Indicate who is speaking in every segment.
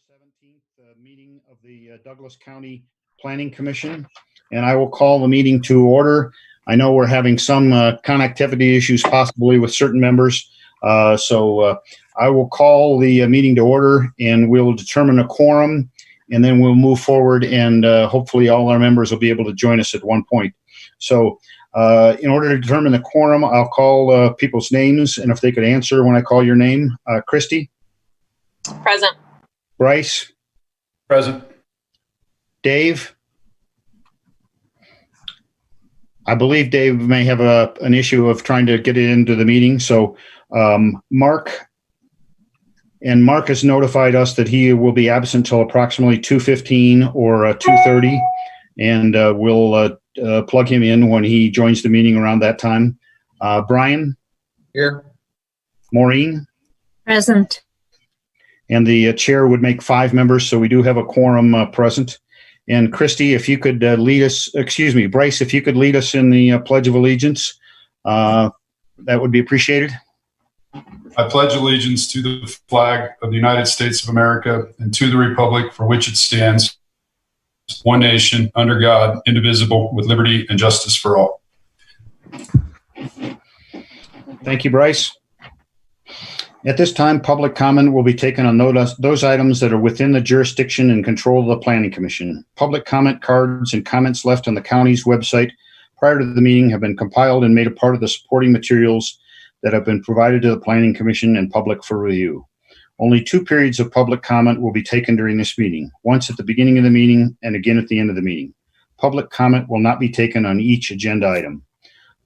Speaker 1: 17th meeting of the Douglas County Planning Commission, and I will call the meeting to order. I know we're having some connectivity issues possibly with certain members, so I will call the meeting to order, and we'll determine a quorum, and then we'll move forward, and hopefully all our members will be able to join us at one point. So in order to determine the quorum, I'll call people's names, and if they could answer when I call your name. Christy?
Speaker 2: Present.
Speaker 1: Bryce?
Speaker 3: Present.
Speaker 1: Dave? I believe Dave may have an issue of trying to get it into the meeting. So Mark has notified us that he will be absent till approximately 2:15 or 2:30, and we'll plug him in when he joins the meeting around that time. Brian?
Speaker 3: Here.
Speaker 1: Maureen?
Speaker 2: Present.
Speaker 1: And the chair would make 5 members, so we do have a quorum present. And Christy, if you could Bryce, if you could lead us in the Pledge of Allegiance, that would be appreciated.
Speaker 3: I pledge allegiance to the flag of the United States of America and to the republic for which it stands, one nation, under God, indivisible, with liberty and justice for all.
Speaker 1: Thank you, Bryce. At this time, public comment will be taken on those items that are within the jurisdiction and control of the Planning Commission. Public comment cards and comments left on the county's website prior to the meeting have been compiled and made a part of the supporting materials that have been provided to the Planning Commission and public for review. Only 2 periods of public comment will be taken during this meeting, once at the beginning of the meeting and again at the end of the meeting. Public comment will not be taken on each agenda item.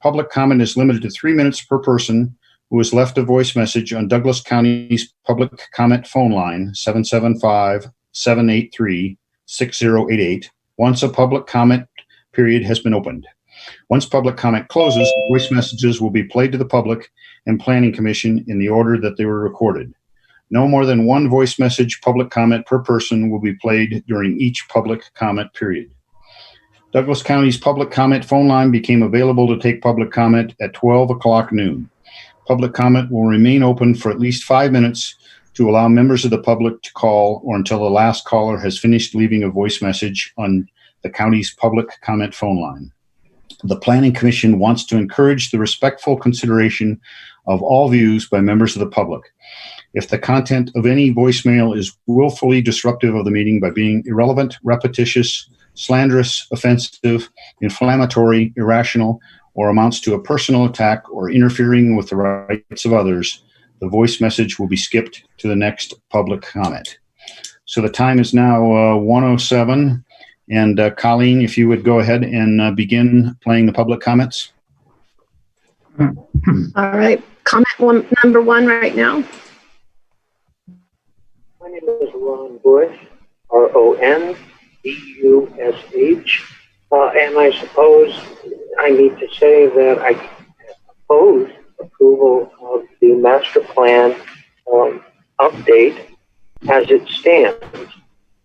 Speaker 1: Public comment is limited to 3 minutes per person who has left a voice message on Douglas County's public comment phone line, 775-783-6088, once a public comment period has been opened. Once public comment closes, voice messages will be played to the public and Planning Commission in the order that they were recorded. No more than 1 voice message public comment per person will be played during each public comment period. Douglas County's public comment phone line became available to take public comment at 12 o'clock noon. Public comment will remain open for at least 5 minutes to allow members of the public to call or until the last caller has finished leaving a voice message on the county's public comment phone line. The Planning Commission wants to encourage the respectful consideration of all views by members of the public. If the content of any voicemail is willfully disruptive of the meeting by being irrelevant, repetitious, slanderous, offensive, inflammatory, irrational, or amounts to a personal attack or interfering with the rights of others, the voice message will be skipped to the next public comment. So the time is now 1:07. And Colleen, if you would go ahead and begin playing the public comments.
Speaker 4: All right, number 1 right now.
Speaker 5: My name is Ron Bush, RONBUSH, and I suppose I need to say that I oppose approval of the master plan update as it stands.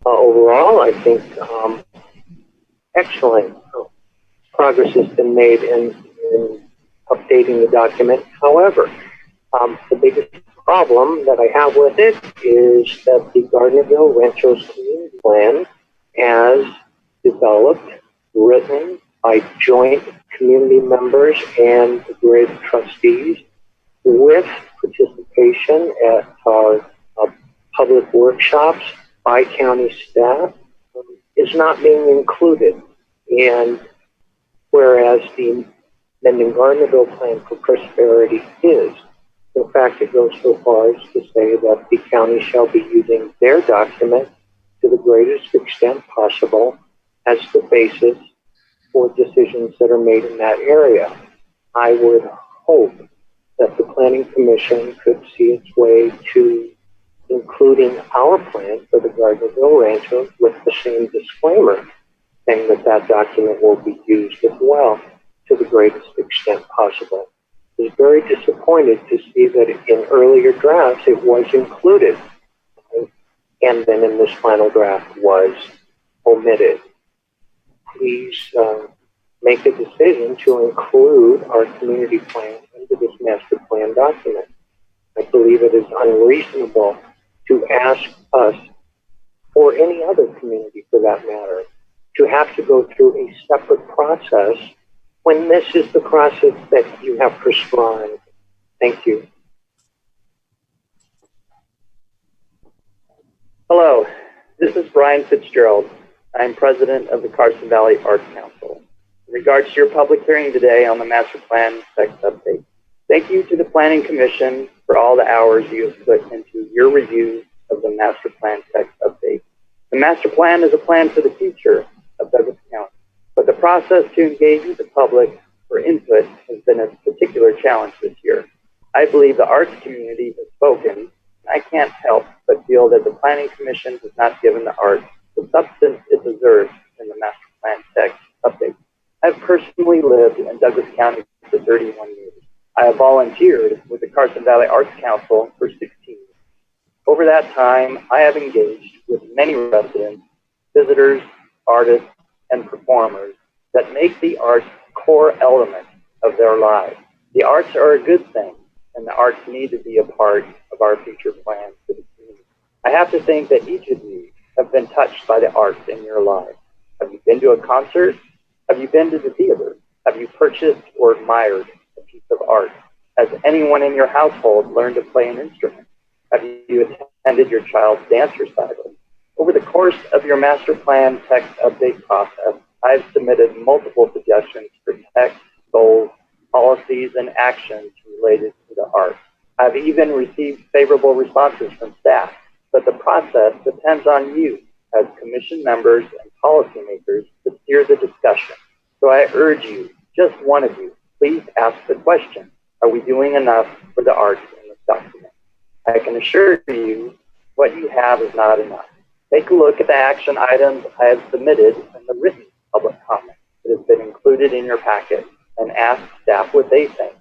Speaker 5: Overall, I think excellent progress has been made in updating the document. However, the biggest problem that I have with it is that the Gardnerville Ranchos Community Plan, as developed, written by joint community members and the GRID trustees, with participation at our public workshops by county staff, is not being included. And whereas the Mendon Gardnerville Plan for Prosperity is, in fact, it goes so far as to say that the county shall be using their document to the greatest extent possible as the basis for decisions that are made in that area. I would hope that the Planning Commission could see its way to including our plan for the Gardnerville Ranchos with the same disclaimer, saying that that document will be used as well to the greatest extent possible. I was very disappointed to see that in earlier drafts it was included, and then in this final draft was omitted. Please make a decision to include our community plan into this master plan document. I believe it is unreasonable to ask us any other community for that matter, to have to go through a separate process when this is the process that you have prescribed. Thank you.
Speaker 6: Hello, this is Brian Fitzgerald. I'm president of the Carson Valley Arts Council. In regards to your public hearing today on the Master Plan Text Update, thank you to the Planning Commission for all the hours you have put into your review of the Master Plan Text Update. The Master Plan is a plan for the future of Douglas County, but the process to engage with the public for input has been a particular challenge this year. I believe the arts community has spoken. I can't help but feel that the Planning Commission has not given the arts the substance it deserves in the Master Plan Text Update. I've personally lived in Douglas County for 31 years. I have volunteered with the Carson Valley Arts Council for 16 years. Over that time, I have engaged with many residents, visitors, artists, and performers that make the arts a core element of their lives. The arts are a good thing, and the arts need to be a part of our future plans for the community. I have to think that each of you have been touched by the arts in your life. Have you been to a concert? Have you been to the theater? Have you purchased or admired a piece of art? Has anyone in your household learned to play an instrument? Have you attended your child's dance recital? Over the course of your Master Plan Text Update process, I've submitted multiple suggestions for text, goals, policies, and actions related to the arts. I've even received favorable responses from staff, but the process depends on you as commission members and policymakers to steer the discussion. So I urge you, just one of you, please ask the question, are we doing enough for the arts in this document? I can assure you what you have is not enough. Take a look at the action items I have submitted in the written public comment that has been included in your packet and ask staff what they think.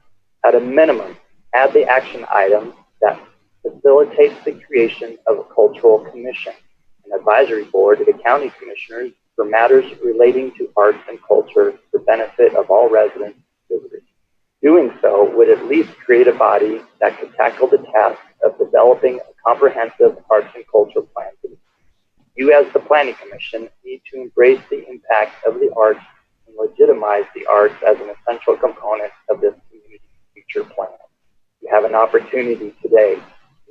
Speaker 6: At a minimum, add the action item that facilitates the creation of a cultural commission, an advisory board to the county commissioners for matters relating to arts and culture for benefit of all residents and visitors. Doing so would at least create a body that could tackle the task of developing a comprehensive arts and culture plan. You as the Planning Commission need to embrace the impact of the arts and legitimize the arts as an essential component of this community future plan. You have an opportunity today.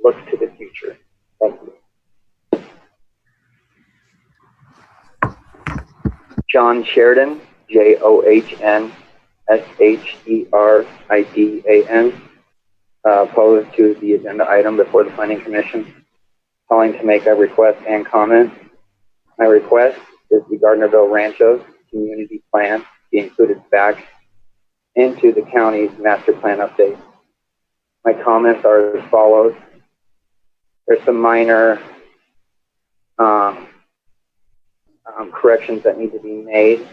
Speaker 6: Look to the future. Thank you. John Sheridan, JOHN SHERIDAN, opposed to the agenda item before the Planning Commission. Calling to make a request and comment. My request is the Gardnerville Ranchos Community Plan be included back into the county's master plan update. My comments are as follows. There's some minor corrections that need to be made.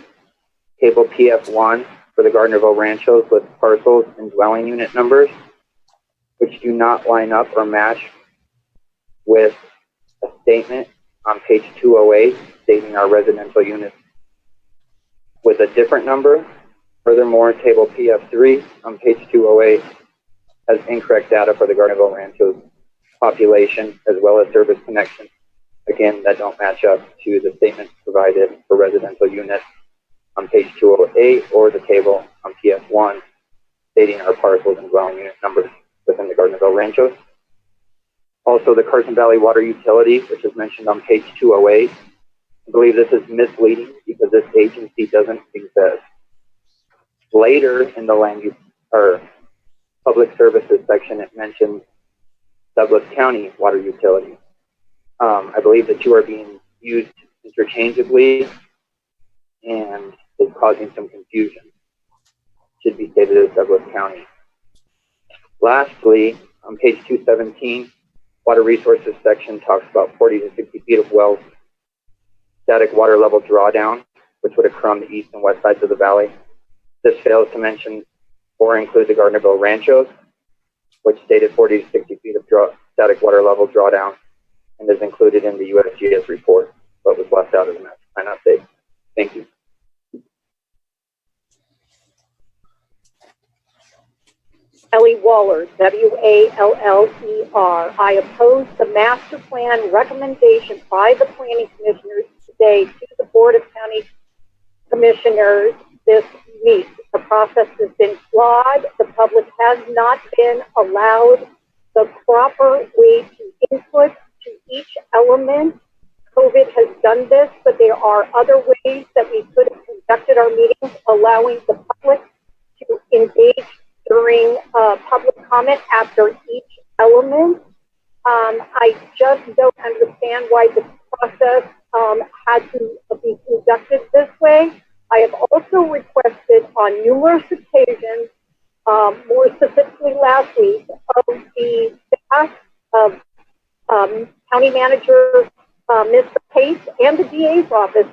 Speaker 6: Table PF1 for the Gardnerville Ranchos with parcels and dwelling unit numbers, which do not line up or match with a statement on page 208 stating our residential units with a different number. Furthermore, table PF3 on page 208 has incorrect data for the Gardnerville Ranchos population as well as service connection. Again, that don't match up to the statements provided for residential units on page 208 or the table on PF1 stating our parcels and dwelling unit numbers within the Gardnerville Ranchos. Also, the Carson Valley Water Utility, which is mentioned on page 208. I believe this is misleading because this agency doesn't exist. Later in the land use or public services section, it mentions Douglas County Water Utility. I believe the two are being used interchangeably and is causing some confusion. Should be stated as Douglas County. Lastly, on page 217, Water Resources section talks about 40 to 60 feet of wells, static water level drawdown, which would occur on the east and west sides of the valley. This fails to mention or include the Gardnerville Ranchos, which stated 40 to 60 feet of static water level drawdown and is included in the USGS report, but was left out of the master plan update. Thank you.
Speaker 7: Wally Waller, W-A-L-L-E-R. I oppose the master plan recommendation by the planning commissioners today to the Board of County Commissioners this week. The process has been flawed. The public has not been allowed the proper way to input to each element. COVID has done this, but there are other ways that we could have conducted our meetings, allowing the public to engage during public comment after each element. I just don't understand why the process had to be conducted this way. I have also requested on numerous occasions, more specifically last week, of the staff of County Manager Mr. Pace and the DA's office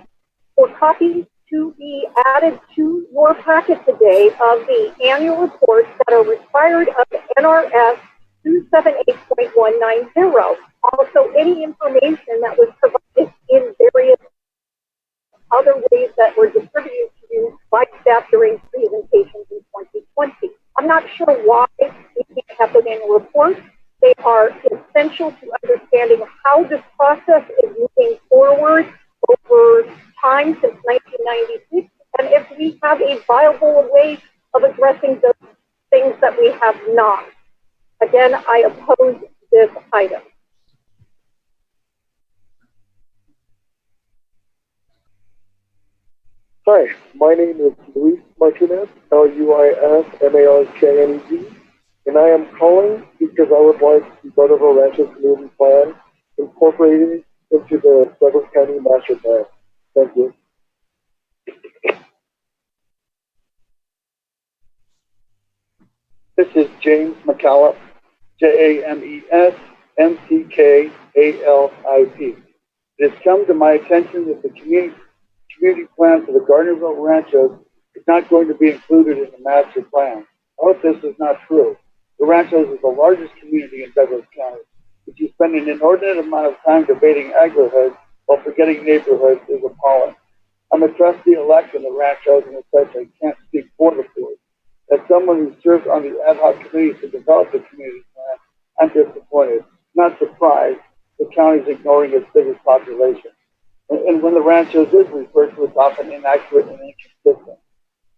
Speaker 7: for copies to be added to your packet today of the annual reports that are required of NRS 278.190. Also, any information that was provided in various other ways that were distributed to you by staff during presentations in 2020. I'm not sure why we can't have those annual reports. They are essential to understanding how this process is moving forward over time since 1996, and if we have a viable way of addressing those things that we have not. Again, I oppose this item.
Speaker 8: Hi, my name is Luis Martinez, Luismartinez, and I am calling because I would like the Butterville Rancho Community Plan incorporated into the Douglas County Master Plan. Thank you. This is James McCallop, JamesMcCalip. It has come to my attention that the community plan for the Gardnerville Ranchos is not going to be included in the master plan. I hope this is not true. The Ranchos is the largest community in Douglas County, but you spend an inordinate amount of time debating agri-hoods while forgetting neighborhoods is appalling. I'm a trustee-elect in the Ranchos, and as such, I can't speak for the board. As someone who serves on the ad hoc committee to develop the community plan, I'm disappointed, not surprised. The county is ignoring its biggest population. And when the Ranchos is referred to, it's often inaccurate and inconsistent.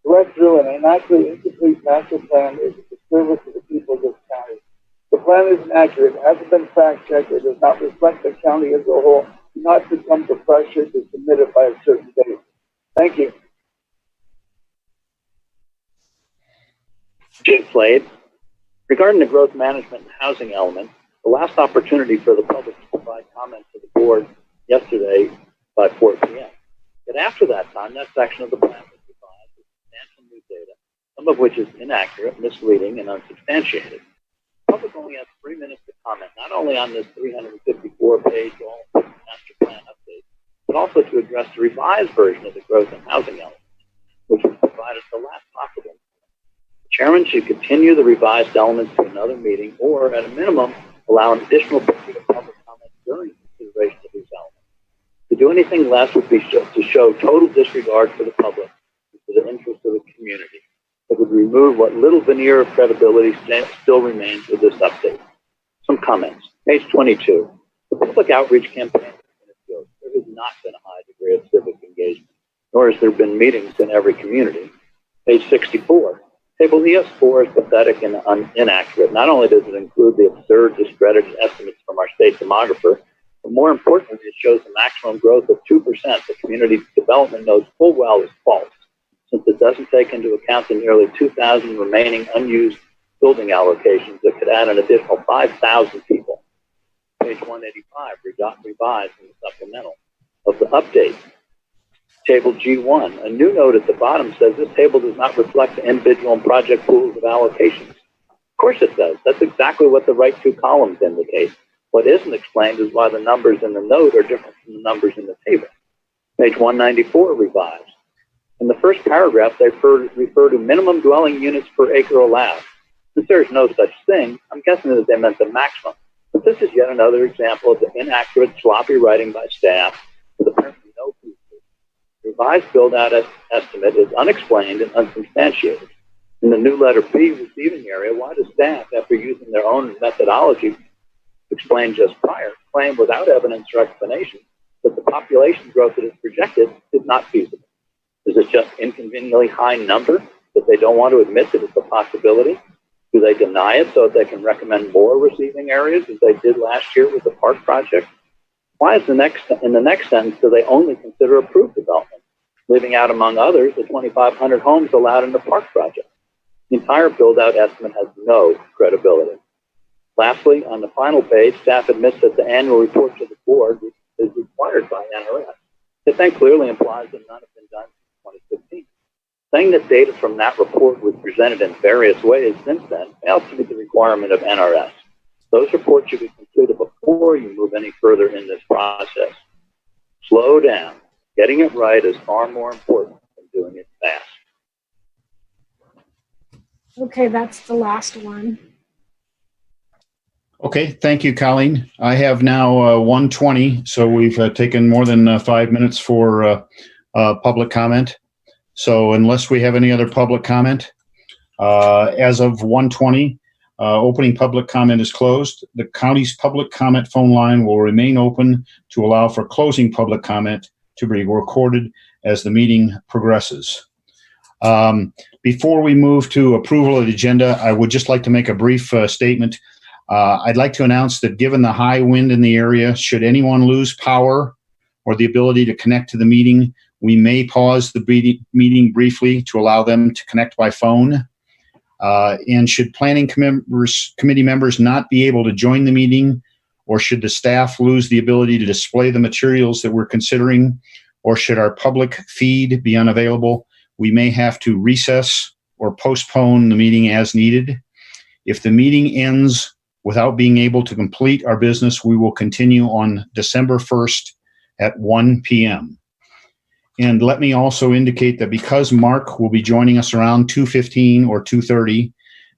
Speaker 8: To write through an inaccurate, incomplete master plan is a disservice to the people of this county. The plan isn't accurate, it hasn't been fact-checked, it does not reflect the county as a whole. Do not succumb to pressure to submit it by a certain date. Thank you.
Speaker 9: Jim Slade. Regarding the growth management and housing element, the last opportunity for the public to provide comment to the board yesterday by 4 p.m. Yet after that time, that section of the plan was revised with substantial new data, some of which is inaccurate, misleading, and unsubstantiated. The public only has 3 minutes to comment, not only on this 354-page master plan update, but also to address the revised version of the growth and housing element, which was provided at the last possible. The chairman should continue the revised elements to another meeting, or at a minimum, allow an additional period of public comment during consideration of these elements. To do anything less would be to show total disregard for the public and for the interest of the community. It would remove what little veneer of credibility still remains with this update. Some comments. Page 22. The public outreach campaign there has not been a high degree of civic engagement, nor has there been meetings in every community. Page 64. Table ES4 is pathetic and inaccurate. Not only does it include the absurd, discredited estimates from our state demographer, but more importantly, it shows the maximum growth of 2% the community development knows full well is false, since it doesn't take into account the nearly 2,000 remaining unused building allocations that could add an additional 5,000 people. Page 185, revised in the supplemental of the update. Table G1, a new note at the bottom says this table does not reflect the individual and project pools of allocations. Of course it does. That's exactly what the right 2 columns indicate. What isn't explained is why the numbers in the note are different from the numbers in the table. Page 194 revised. In the first paragraph, they refer to minimum dwelling units per acre allowed. Since there is no such thing, I'm guessing that they meant the maximum. But this is yet another example of the inaccurate, sloppy writing by staff with apparently no proof. The revised build-out estimate is unexplained and unsubstantiated. In the new letter B, receiving area, why does staff, after using their own methodology explained just prior, claim without evidence or explanation that the population growth that is projected is not feasible? Is it just inconveniently high number that they don't want to admit that it's a possibility? Do they deny it so that they can recommend more receiving areas as they did last year with the park project? Why is in the next sentence do they only consider approved development, leaving out, among others, the 2,500 homes allowed in the park project? The entire build-out estimate has no credibility. Lastly, on the final page, staff admits that the annual report to the board is required by NRS. It then clearly implies that none have been done since 2015. Saying that data from that report was presented in various ways since then fails to meet the requirement of NRS. Those reports should be completed before you move any further in this process. Slow down. Getting it right is far more important than doing it fast.
Speaker 4: Okay, that's the last one.
Speaker 1: Okay, thank you, Colleen. I have now 1:20, so we've taken more than 5 minutes for public comment. So unless we have any other public comment, as of 1:20, opening public comment is closed. The county's public comment phone line will remain open to allow for closing public comment to be recorded as the meeting progresses. Before we move to approval of the agenda, I would just like to make a brief statement. I'd like to announce that given the high wind in the area, should anyone lose power or the ability to connect to the meeting, we may pause the meeting briefly to allow them to connect by phone. And should planning committee members not be able to join the meeting, or should the staff lose the ability to display the materials that we're considering, or should our public feed be unavailable, we may have to recess or postpone the meeting as needed. If the meeting ends without being able to complete our business, we will continue on December 1st at 1 p.m. And let me also indicate that because Mark will be joining us around 2:15 or 2:30,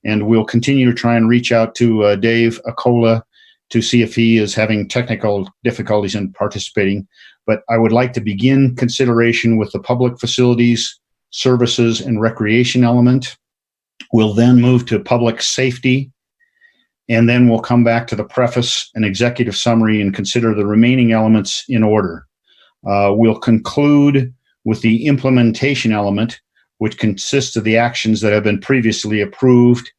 Speaker 1: and we'll continue to try and reach out to Dave Acola to see if he is having technical difficulties in participating. But I would like to begin consideration with the public facilities, services, and recreation element. We'll then move to public safety, and then we'll come back to the preface and executive summary and consider the remaining elements in order. We'll conclude with the implementation element, which consists of the actions that have been previously approved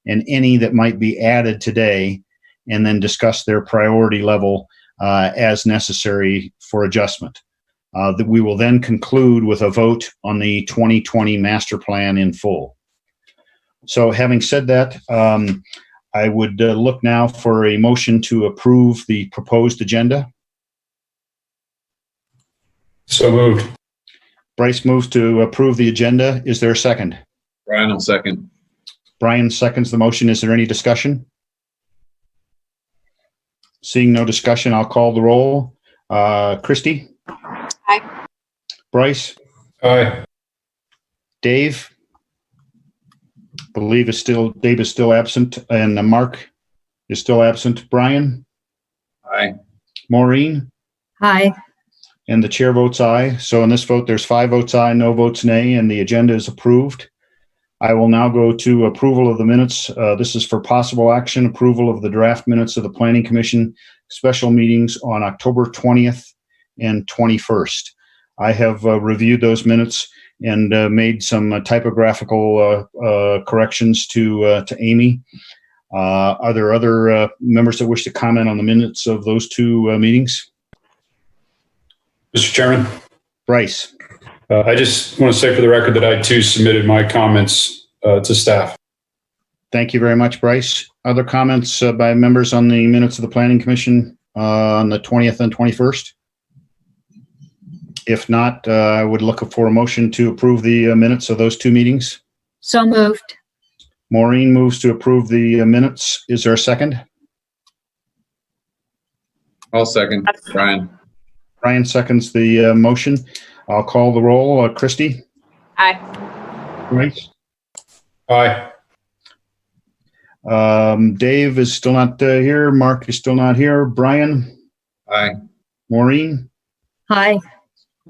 Speaker 1: and any that might be added today, and then discuss their priority level as necessary for adjustment. We will then conclude with a vote on the 2020 master plan in full. So having said that, I would look now for a motion to approve the proposed agenda.
Speaker 3: So moved.
Speaker 1: Bryce moves to approve the agenda. Is there a second?
Speaker 10: Brian will second.
Speaker 1: Brian seconds the motion. Is there any discussion? Seeing no discussion, I'll call the roll. Christy?
Speaker 2: Aye.
Speaker 1: Bryce?
Speaker 3: Aye.
Speaker 1: Dave? Dave is still absent, and Mark is still absent. Brian?
Speaker 10: Aye.
Speaker 1: Maureen?
Speaker 2: Aye.
Speaker 1: And the chair votes aye. So in this vote, there's 5 votes aye, no votes nay, and the agenda is approved. I will now go to approval of the minutes. This is for possible action, approval of the draft minutes of the Planning Commission special meetings on October 20th and 21st. I have reviewed those minutes and made some typographical corrections to Amy. Are there other members that wish to comment on the minutes of those two meetings?
Speaker 3: Mr. Chairman,
Speaker 1: Bryce.
Speaker 3: I just want to say for the record that I too submitted my comments to staff.
Speaker 1: Thank you very much, Bryce. Other comments by members on the minutes of the Planning Commission on the 20th and 21st? If not, I would look for a motion to approve the minutes of those two meetings.
Speaker 2: So moved.
Speaker 1: Maureen moves to approve the minutes. Is there a second?
Speaker 10: I'll second. Brian.
Speaker 1: Brian seconds the motion. I'll call the roll. Christy?
Speaker 2: Aye.
Speaker 1: Bryce?
Speaker 3: Aye.
Speaker 1: Dave is still not here. Mark is still not here. Brian?
Speaker 10: Aye.
Speaker 1: Maureen?
Speaker 2: Aye.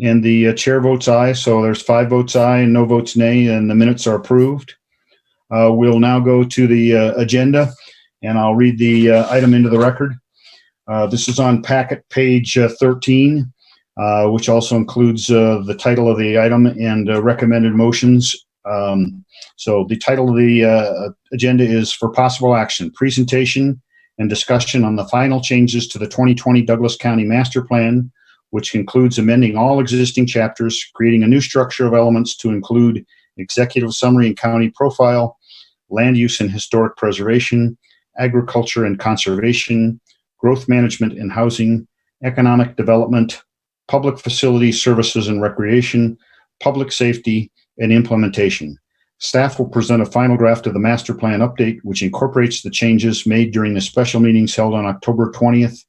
Speaker 1: And the chair votes aye. So there's 5 votes aye and no votes nay, and the minutes are approved. We'll now go to the agenda, and I'll read the item into the record. This is on packet page 13, which also includes the title of the item and recommended motions. So the title of the agenda is for possible action, presentation and discussion on the final changes to the 2020 Douglas County Master Plan, which includes amending all existing chapters, creating a new structure of elements to include executive summary and county profile, land use and historic preservation, agriculture and conservation, growth management and housing, economic development, public facilities, services and recreation, public safety, and implementation. Staff will present a final draft of the master plan update, which incorporates the changes made during the special meetings held on October 20th,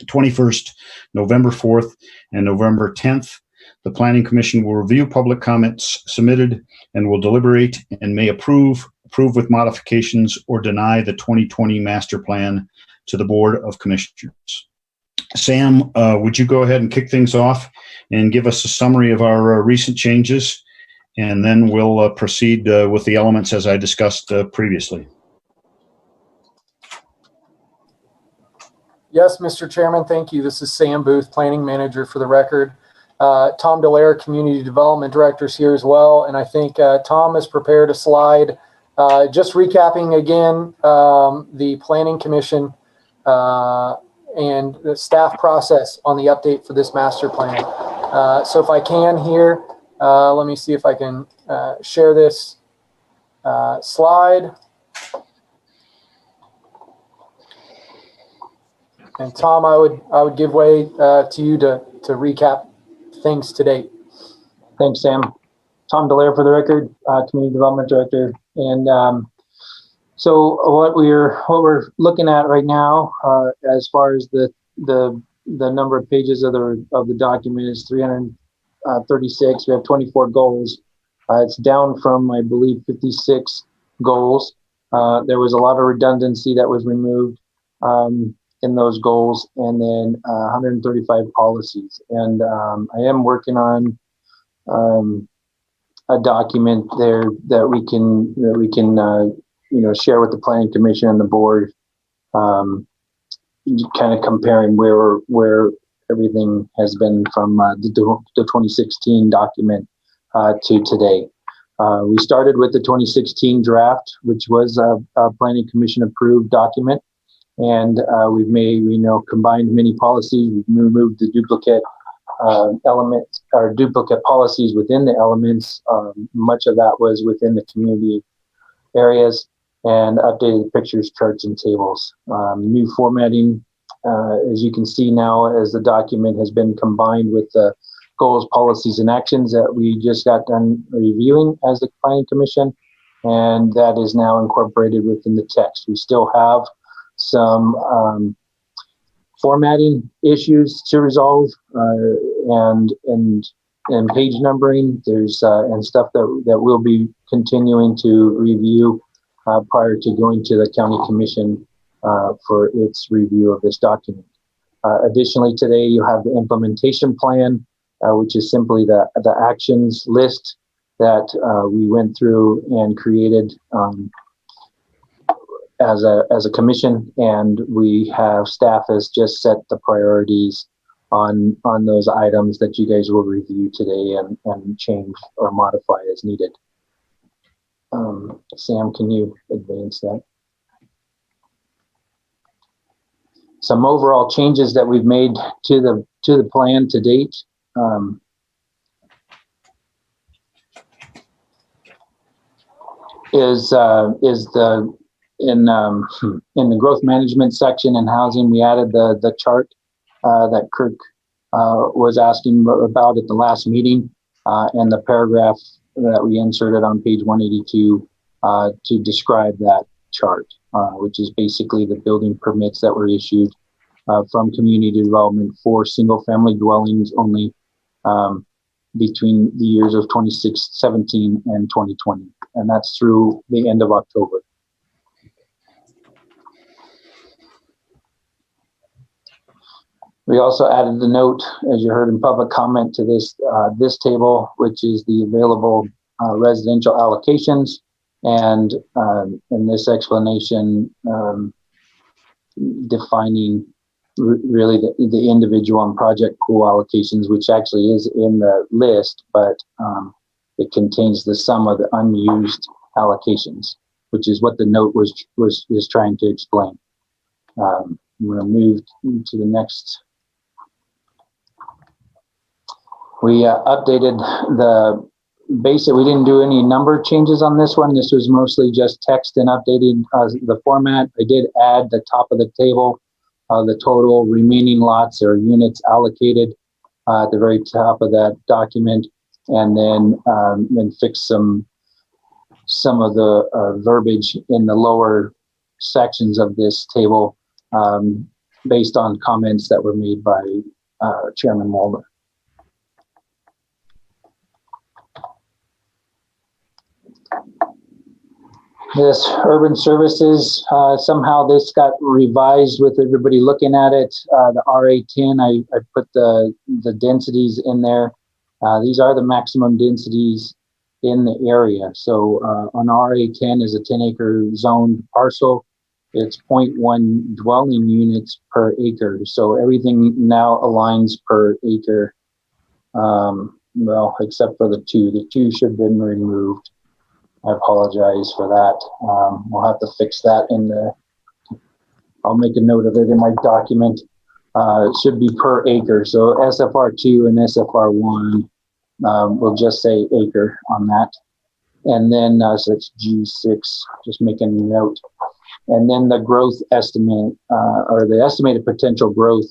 Speaker 1: 21st, November 4th, and November 10th. The Planning Commission will review public comments submitted and will deliberate and may approve with modifications, or deny the 2020 master plan to the Board of Commissioners. Sam, would you go ahead and kick things off and give us a summary of our recent changes, and then we'll proceed with the elements as I discussed previously.
Speaker 11: Yes, Mr. Chairman, thank you. This is Sam Booth, Planning Manager for the record. Tom Dallaire, Community Development Director, is here as well, and I think Tom has prepared a slide just recapping again the Planning Commission and the staff process on the update for this master plan. So if I can here, let me see if I can share this slide. And Tom, I would give way to you to recap things to date.
Speaker 12: Thanks, Sam. Tom Dallaire for the record, Community Development Director. And so what we're looking at right now, as far as the number of pages of the document is 336. We have 24 goals. It's down from, I believe, 56 goals. There was a lot of redundancy that was removed in those goals, and then 135 policies. And I am working on a document there that we can share with the Planning Commission and the board, kind of comparing where everything has been from the 2016 document to today. We started with the 2016 draft, which was a Planning Commission approved document, and we've combined many policies. We've removed the duplicate elements or duplicate policies within the elements. Much of that was within the community areas, and updated pictures, charts, and tables. New formatting, as you can see now, as the document has been combined with the goals, policies, and actions that we just got done reviewing as the Planning Commission, and that is now incorporated within the text. We still have some formatting issues to resolve, and page numbering. There's and stuff that we'll be continuing to review prior to going to the County Commission for its review of this document. Additionally, today you have the implementation plan, which is simply the actions list that we went through and created as a commission, and we have staff has just set the priorities on those items that you guys will review today and change or modify as needed. Sam, can you advance that? Some overall changes that we've made to the plan to date. In the growth management section and housing, we added the chart that Kirk was asking about at the last meeting, and the paragraph that we inserted on page 182 to describe that chart, which is basically the building permits that were issued from community development for single family dwellings only between the years of 2017 and 2020, and that's through the end of October. We also added the note, as you heard in public comment, to this table, which is the available residential allocations, and in this explanation, defining really the individual and project pool allocations, which actually is in the list, but it contains the sum of the unused allocations, which is what the note was trying to explain. I'm going to move to the next. We updated the basic. We didn't do any number changes on this one. This was mostly just text and updating the format. I did add the top of the table, the total remaining lots or units allocated at the very top of that document, and then fix some of the verbiage in the lower sections of this table based on comments that were made by Chairman Mulder. This urban services, somehow this got revised with everybody looking at it. The RA10, I put the densities in there. These are the maximum densities in the area. So on RA10 is a 10-acre zoned parcel. It's 0.1 dwelling units per acre. So everything now aligns per acre. Well, except for the two. The two should have been removed. I apologize for that. We'll have to fix that in the, I'll make a note of it in my document. It should be per acre. So SFR2 and SFR1 will just say acre on that. And then, so it's G6, just making a note. And then the growth estimate, or the estimated potential growth,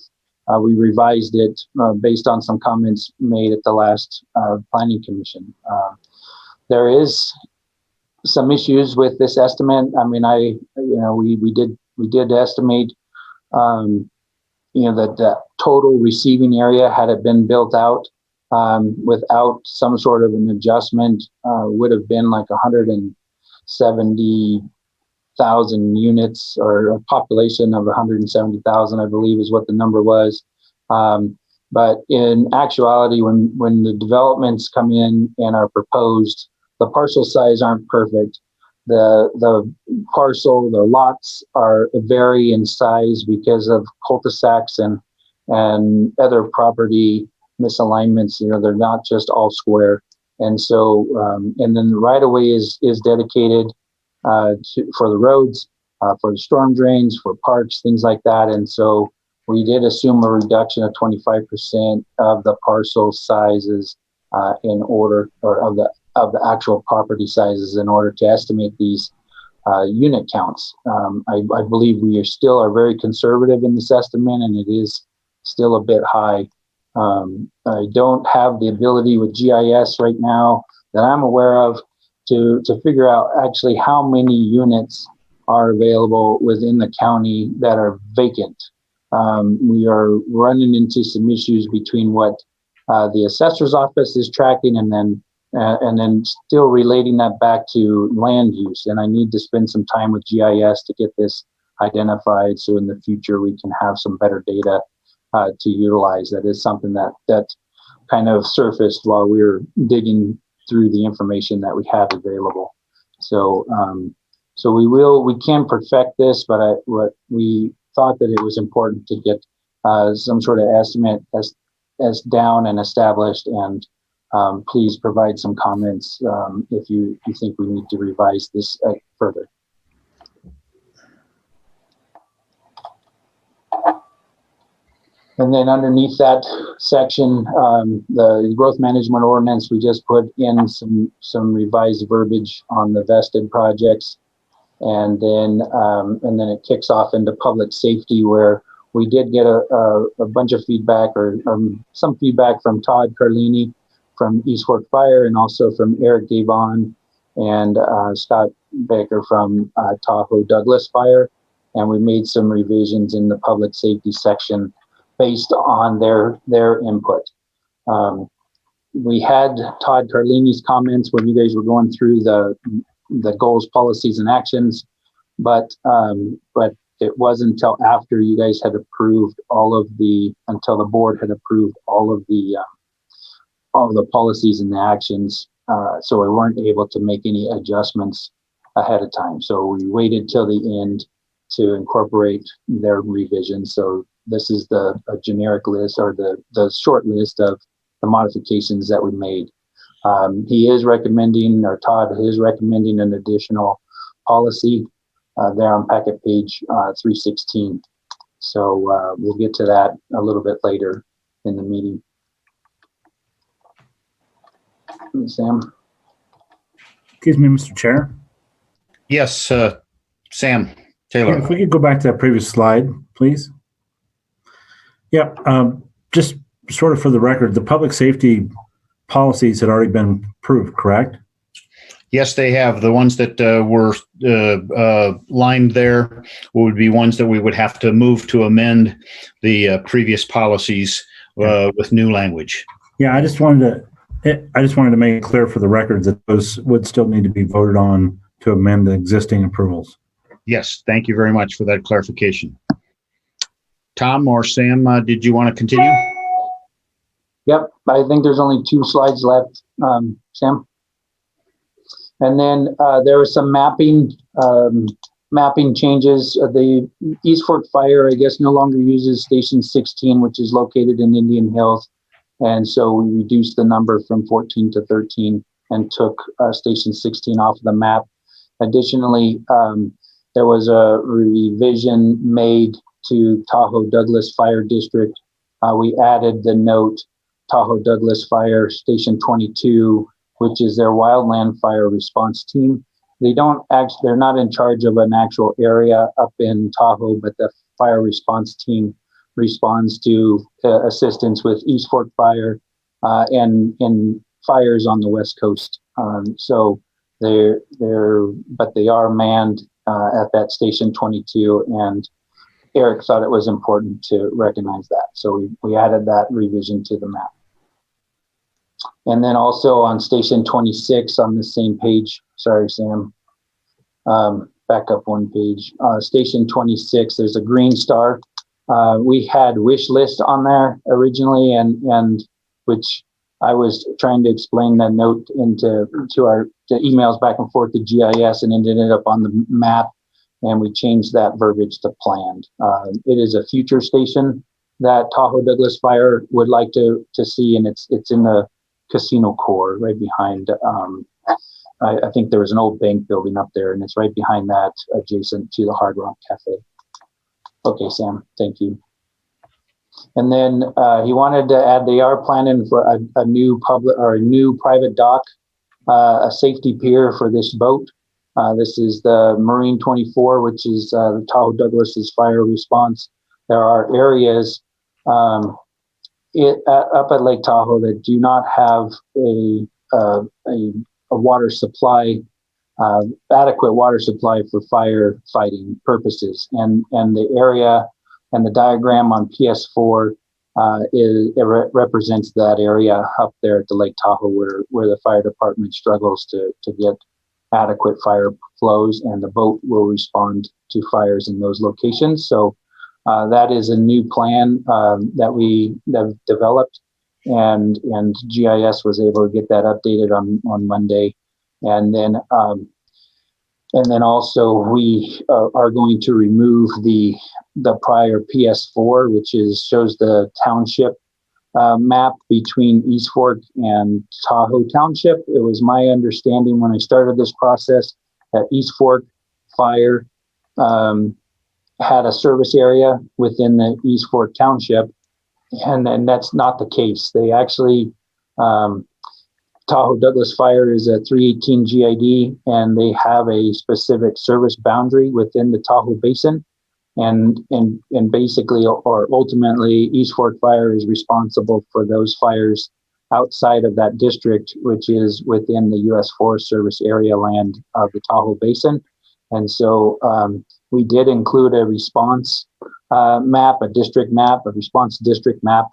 Speaker 12: we revised it based on some comments made at the last Planning Commission. There is some issues with this estimate. I mean, we did estimate, that the total receiving area, had it been built out without some sort of an adjustment, would have been like 170,000 units, or a population of 170,000, I believe is what the number was. But in actuality, when the developments come in and are proposed, the parcel size aren't perfect. The parcel, the lots vary in size because of cul-de-sacs and other property misalignments. They're not just all square. And so, and then the right of way is dedicated for the roads, for the storm drains, for parks, things like that. And so we did assume a reduction of 25% of the parcel sizes in order, or of the actual property sizes, in order to estimate these unit counts. I believe we are very conservative in this estimate, and it is still a bit high. I don't have the ability with GIS right now that I'm aware of to figure out actually how many units are available within the county that are vacant. We are running into some issues between what the assessor's office is tracking and then still relating that back to land use. And I need to spend some time with GIS to get this identified, so in the future we can have some better data to utilize. That is something that kind of surfaced while we were digging through the information that we have available. So so we can perfect this, but we thought that it was important to get some sort of estimate as down and established. And please provide some comments if you think we need to revise this further. And then underneath that section, the growth management ordinance, we just put in some revised verbiage on the vested projects. And then it kicks off into public safety, where we did get a bunch of feedback, or some feedback from Todd Carlini from East Fork Fire, and also from Eric Gavon and Scott Baker from Tahoe Douglas Fire. And we made some revisions in the public safety section based on their input. We had Todd Carlini's comments when you guys were going through the goals, policies, and actions, but it wasn't until after you guys had approved until the board had approved all of the policies and the actions, so we weren't able to make any adjustments ahead of time. So we waited till the end to incorporate their revision. So this is a generic list, or the short list of the modifications that we made. He is recommending, or Todd is recommending, an additional policy there on packet page 316. So we'll get to that a little bit later in the meeting. Sam?
Speaker 13: Excuse me, Mr. Chair.
Speaker 1: Yes, Sam Taylor.
Speaker 13: If we could go back to that previous slide, please. Yeah, just sort of for the record, the public safety policies had already been approved, correct?
Speaker 1: Yes, they have. The ones that were lined there would be ones that we would have to move to amend the previous policies with new language.
Speaker 13: Yeah, I just wanted to make it clear for the record that those would still need to be voted on to amend the existing approvals.
Speaker 1: Yes, thank you very much for that clarification. Tom or Sam, did you want to continue?
Speaker 12: Yep, I think there's only 2 slides left, Sam. And then there was some mapping changes. The East Fork Fire, I guess, no longer uses Station 16, which is located in Indian Hills. And so we reduced the number from 14 to 13 and took Station 16 off the map. Additionally, there was a revision made to Tahoe Douglas Fire District. We added the note Tahoe Douglas Fire Station 22, which is their wildland fire response team. They're not in charge of an actual area up in Tahoe, but the fire response team responds to assistance with East Fork Fire and fires on the West Coast. So they are manned at that Station 22, and Eric thought it was important to recognize that. So we added that revision to the map. And then also on Station 26 on the same page, sorry, Sam, back up 1 page. Station 26, there's a green star. We had wish list on there originally, and which I was trying to explain that note to our emails back and forth to GIS, and it ended up on the map, and we changed that verbiage to planned. It is a future station that Tahoe Douglas Fire would like to see, and it's in the casino core right behind. I think there was an old bank building up there, and it's right behind that, adjacent to the Hard Rock Cafe. Okay, Sam, thank you. And then he wanted to add, they are planning for a new private dock, a safety pier for this boat. This is the Marine 24, which is the Tahoe Douglas's fire response. There are areas up at Lake Tahoe that do not have a water supply, adequate water supply for firefighting purposes. And the area and the diagram on PS4 represents that area up there at the Lake Tahoe where the fire department struggles to get adequate fire flows, and the boat will respond to fires in those locations. So that is a new plan that we have developed, and GIS was able to get that updated on Monday. And then also we are going to remove the prior PS4, which shows the township map between East Fork and Tahoe Township. It was my understanding when I started this process that East Fork Fire had a service area within the East Fork Township, and that's not the case. They actually, Tahoe Douglas Fire is a 318 GID, and they have a specific service boundary within the Tahoe Basin. And basically, or ultimately, East Fork Fire is responsible for those fires outside of that district, which is within the U.S. Forest Service area land of the Tahoe Basin. And so we did include a response map, a response district map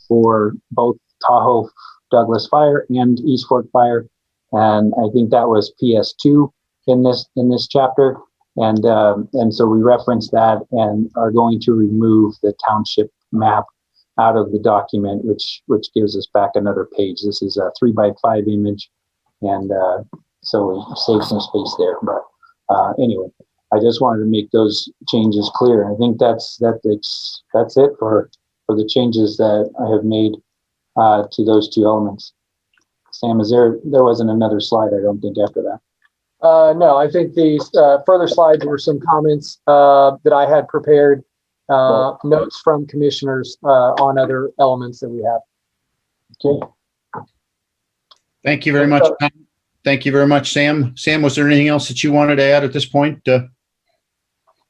Speaker 12: for both Tahoe Douglas Fire and East Fork Fire. And I think that was PS2 in this chapter. And so we reference that and are going to remove the township map out of the document, which gives us back another page. This is a 3x5 image, and so we save some space there. But Anyway, I just wanted to make those changes clear. I think that's it for the changes that I have made to those two elements. Sam, there wasn't another slide, I don't think, after that.
Speaker 11: No, I think these further slides were some comments that I had prepared, notes from commissioners on other elements that we have.
Speaker 12: Okay.
Speaker 1: Thank you very much, Tom. Thank you very much, Sam. Sam, was there anything else that you wanted to add at this point?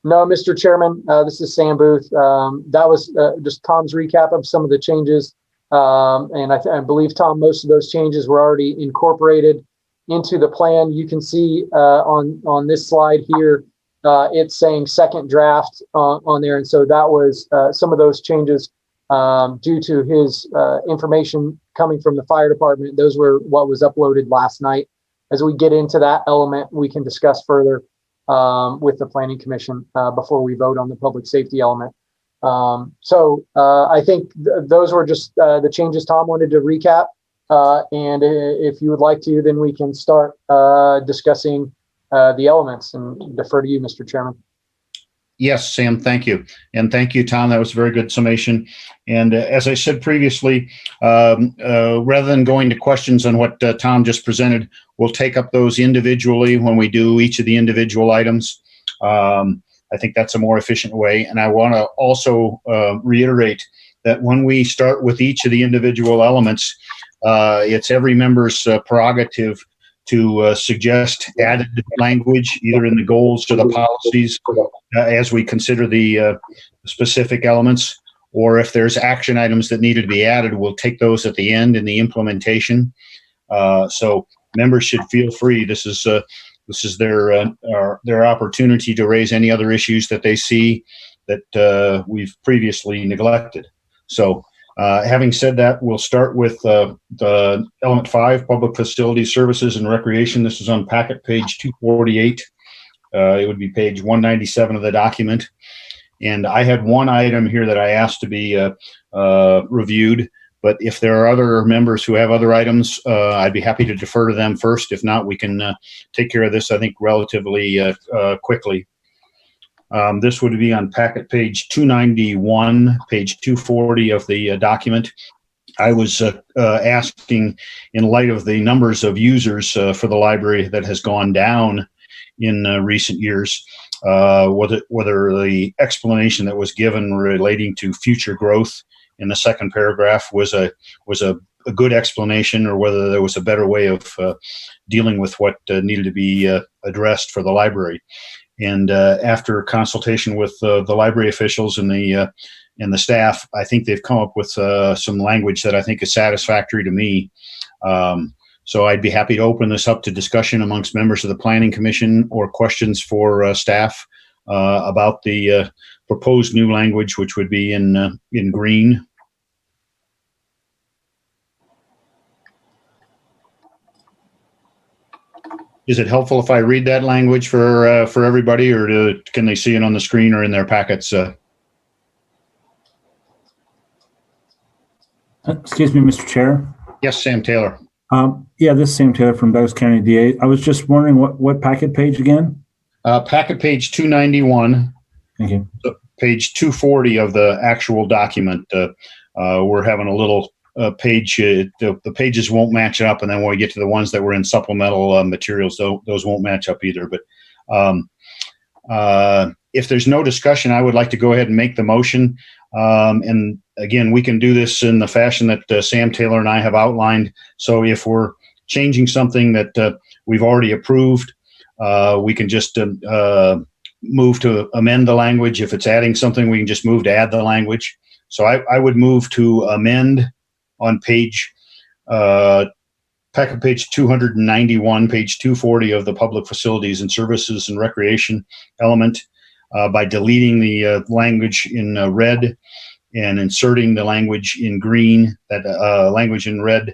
Speaker 11: No, Mr. Chairman, this is Sam Booth. That was just Tom's recap of some of the changes. And I believe, Tom, most of those changes were already incorporated into the plan. You can see on this slide here, it's saying second draft on there. And so that was some of those changes due to his information coming from the fire department. Those were what was uploaded last night. As we get into that element, we can discuss further with the Planning Commission before we vote on the public safety element. So I think those were just the changes Tom wanted to recap. And if you would like to, then we can start discussing the elements, and defer to you, Mr. Chairman.
Speaker 1: Yes, Sam, thank you. And thank you, Tom. That was a very good summation. And as I said previously, rather than going to questions on what Tom just presented, we'll take up those individually when we do each of the individual items. I think that's a more efficient way. And I want to also reiterate that when we start with each of the individual elements, it's every member's prerogative to suggest added language, either in the goals or the policies, as we consider the specific elements, or if there's action items that needed to be added, we'll take those at the end in the implementation. So members should feel free. This is their opportunity to raise any other issues that they see that we've previously neglected. So having said that, we'll start with the element 5, public facilities, services, and recreation. This is on packet page 248. It would be page 197 of the document. And I had one item here that I asked to be reviewed. But if there are other members who have other items, I'd be happy to defer to them first. If not, we can take care of this, I think, relatively quickly. This would be on packet page 291, page 240 of the document. I was asking, in light of the numbers of users for the library that has gone down in recent years, whether the explanation that was given relating to future growth in the second paragraph was a good explanation, or whether there was a better way of dealing with what needed to be addressed for the library. And after consultation with the library officials and the staff, I think they've come up with some language that I think is satisfactory to me. So I'd be happy to open this up to discussion amongst members of the Planning Commission, or questions for staff about the proposed new language, which would be in green. Is it helpful if I read that language for everybody, or can they see it on the screen or in their packets?
Speaker 13: Excuse me, Mr. Chair.
Speaker 1: Yes, Sam Taylor.
Speaker 13: Yeah, this is Sam Taylor from Douglas County DA. I was just wondering what packet page again?
Speaker 1: Packet page 291.
Speaker 13: Thank you.
Speaker 1: Page 240 of the actual document. We're having a little page. The pages won't match up, and then when we get to the ones that were in supplemental materials, those won't match up either. But if there's no discussion, I would like to go ahead and make the motion. And again, we can do this in the fashion that Sam Taylor and I have outlined. So if we're changing something that we've already approved, we can just move to amend the language. If it's adding something, we can just move to add the language. So I would move to amend on page packet page 291, page 240 of the public facilities and services and recreation element, by deleting the language in red and inserting the language in green, that language in red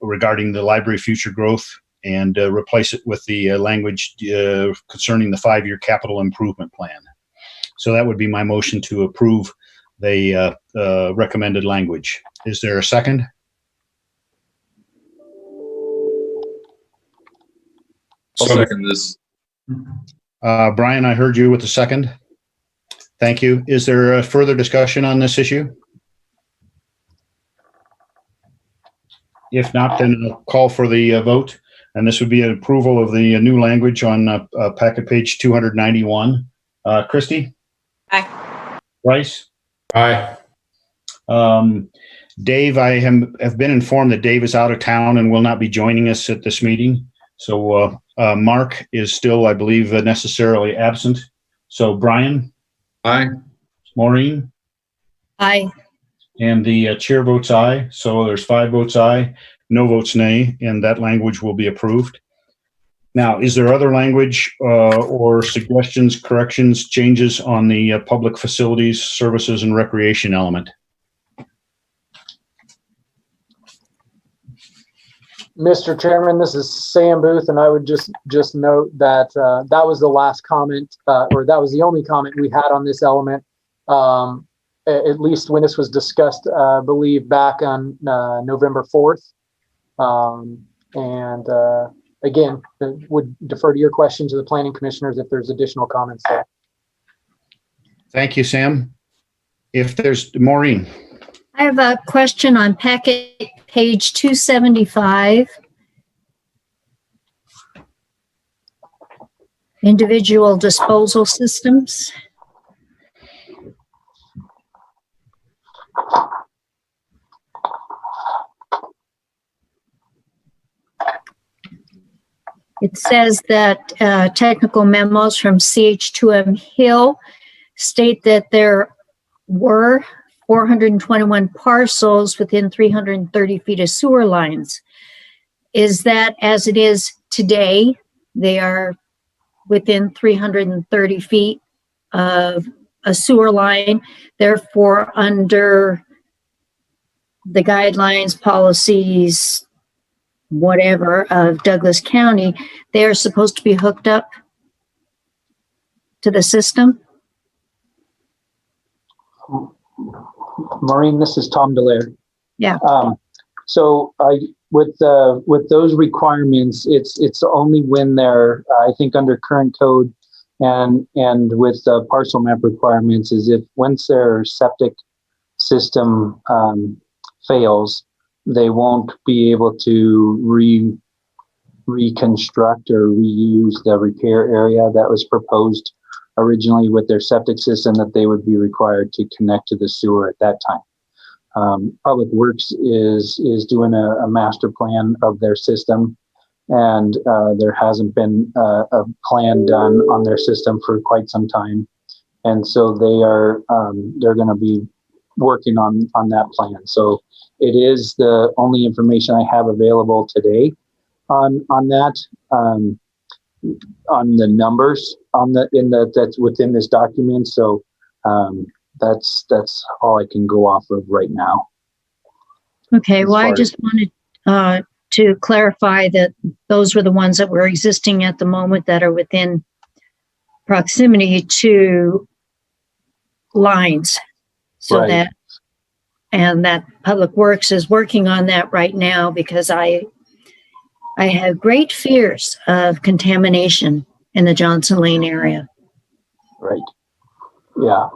Speaker 1: regarding the library future growth, and replace it with the language concerning the 5-year capital improvement plan. So that would be my motion to approve the recommended language. Is there a second?
Speaker 10: I'll second this.
Speaker 1: Brian, I heard you with the second. Thank you. Is there a further discussion on this issue? If not, then I'll call for the vote. And this would be an approval of the new language on packet page 291. Christie?
Speaker 2: Aye.
Speaker 1: Bryce?
Speaker 3: Aye.
Speaker 1: Dave, I have been informed that Dave is out of town and will not be joining us at this meeting. So Mark is still, I believe, necessarily absent. So Brian?
Speaker 10: Aye.
Speaker 1: Maureen?
Speaker 2: Aye.
Speaker 1: And the chair votes aye. So there's 5 votes aye, no votes nay, and that language will be approved. Now, is there other language or suggestions, corrections, changes on the public facilities, services, and recreation element?
Speaker 11: Mr. Chairman, this is Sam Booth, and I would just note that that was the last comment, or that was the only comment we had on this element, at least when this was discussed, I believe, back on November 4th. Again, would defer to your question to the planning commissioners if there's additional comments there.
Speaker 1: Thank you, Sam. If there's Maureen.
Speaker 2: I have a question on packet page 275. Individual disposal systems. It says that technical memos from CH2M Hill state that there were 421 parcels within 330 feet of sewer lines. Is that as it is today? They are within 330 feet of a sewer line, therefore under the guidelines, policies, whatever of Douglas County, they are supposed to be hooked up to the system?
Speaker 12: Maureen, this is Tom Delaire.
Speaker 2: Yeah.
Speaker 12: So with those requirements, it's only when they're, I think under current code and with the parcel map requirements is if once their septic system fails, they won't be able to reconstruct or reuse the repair area that was proposed originally with their septic system, that they would be required to connect to the sewer at that time. Public Works is doing a master plan of their system, and there hasn't been a plan done on their system for quite some time, and so they're going to be working on that plan. So it is the only information I have available today on that, on the numbers that's within this document. So that's all I can go off of right now.
Speaker 2: Okay, well, I just wanted to clarify that those were the ones that were existing at the moment that are within proximity to lines. So
Speaker 12: Right.
Speaker 2: that Public Works is working on that right now, because I have great fears of contamination in the Johnson Lane area.
Speaker 12: Right. Yeah.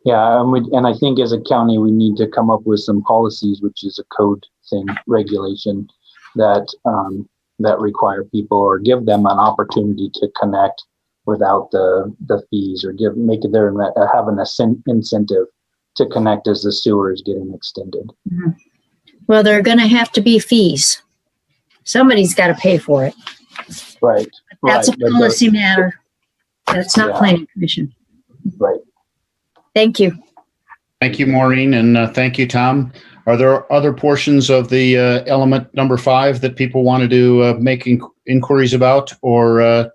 Speaker 12: And I think as a county, we need to come up with some policies, which is a code thing, regulation that require people or give them an opportunity to connect without the fees, or have an incentive to connect as the sewer is getting extended.
Speaker 2: Mm-hmm. Well, there are going to have to be fees. Somebody's got to pay for it.
Speaker 12: Right.
Speaker 2: That's a policy matter. That's not planning commission.
Speaker 12: Right.
Speaker 2: Thank you.
Speaker 1: Thank you, Maureen, and thank you, Tom. Are there other portions of the element number 5 that people wanted to make inquiries about or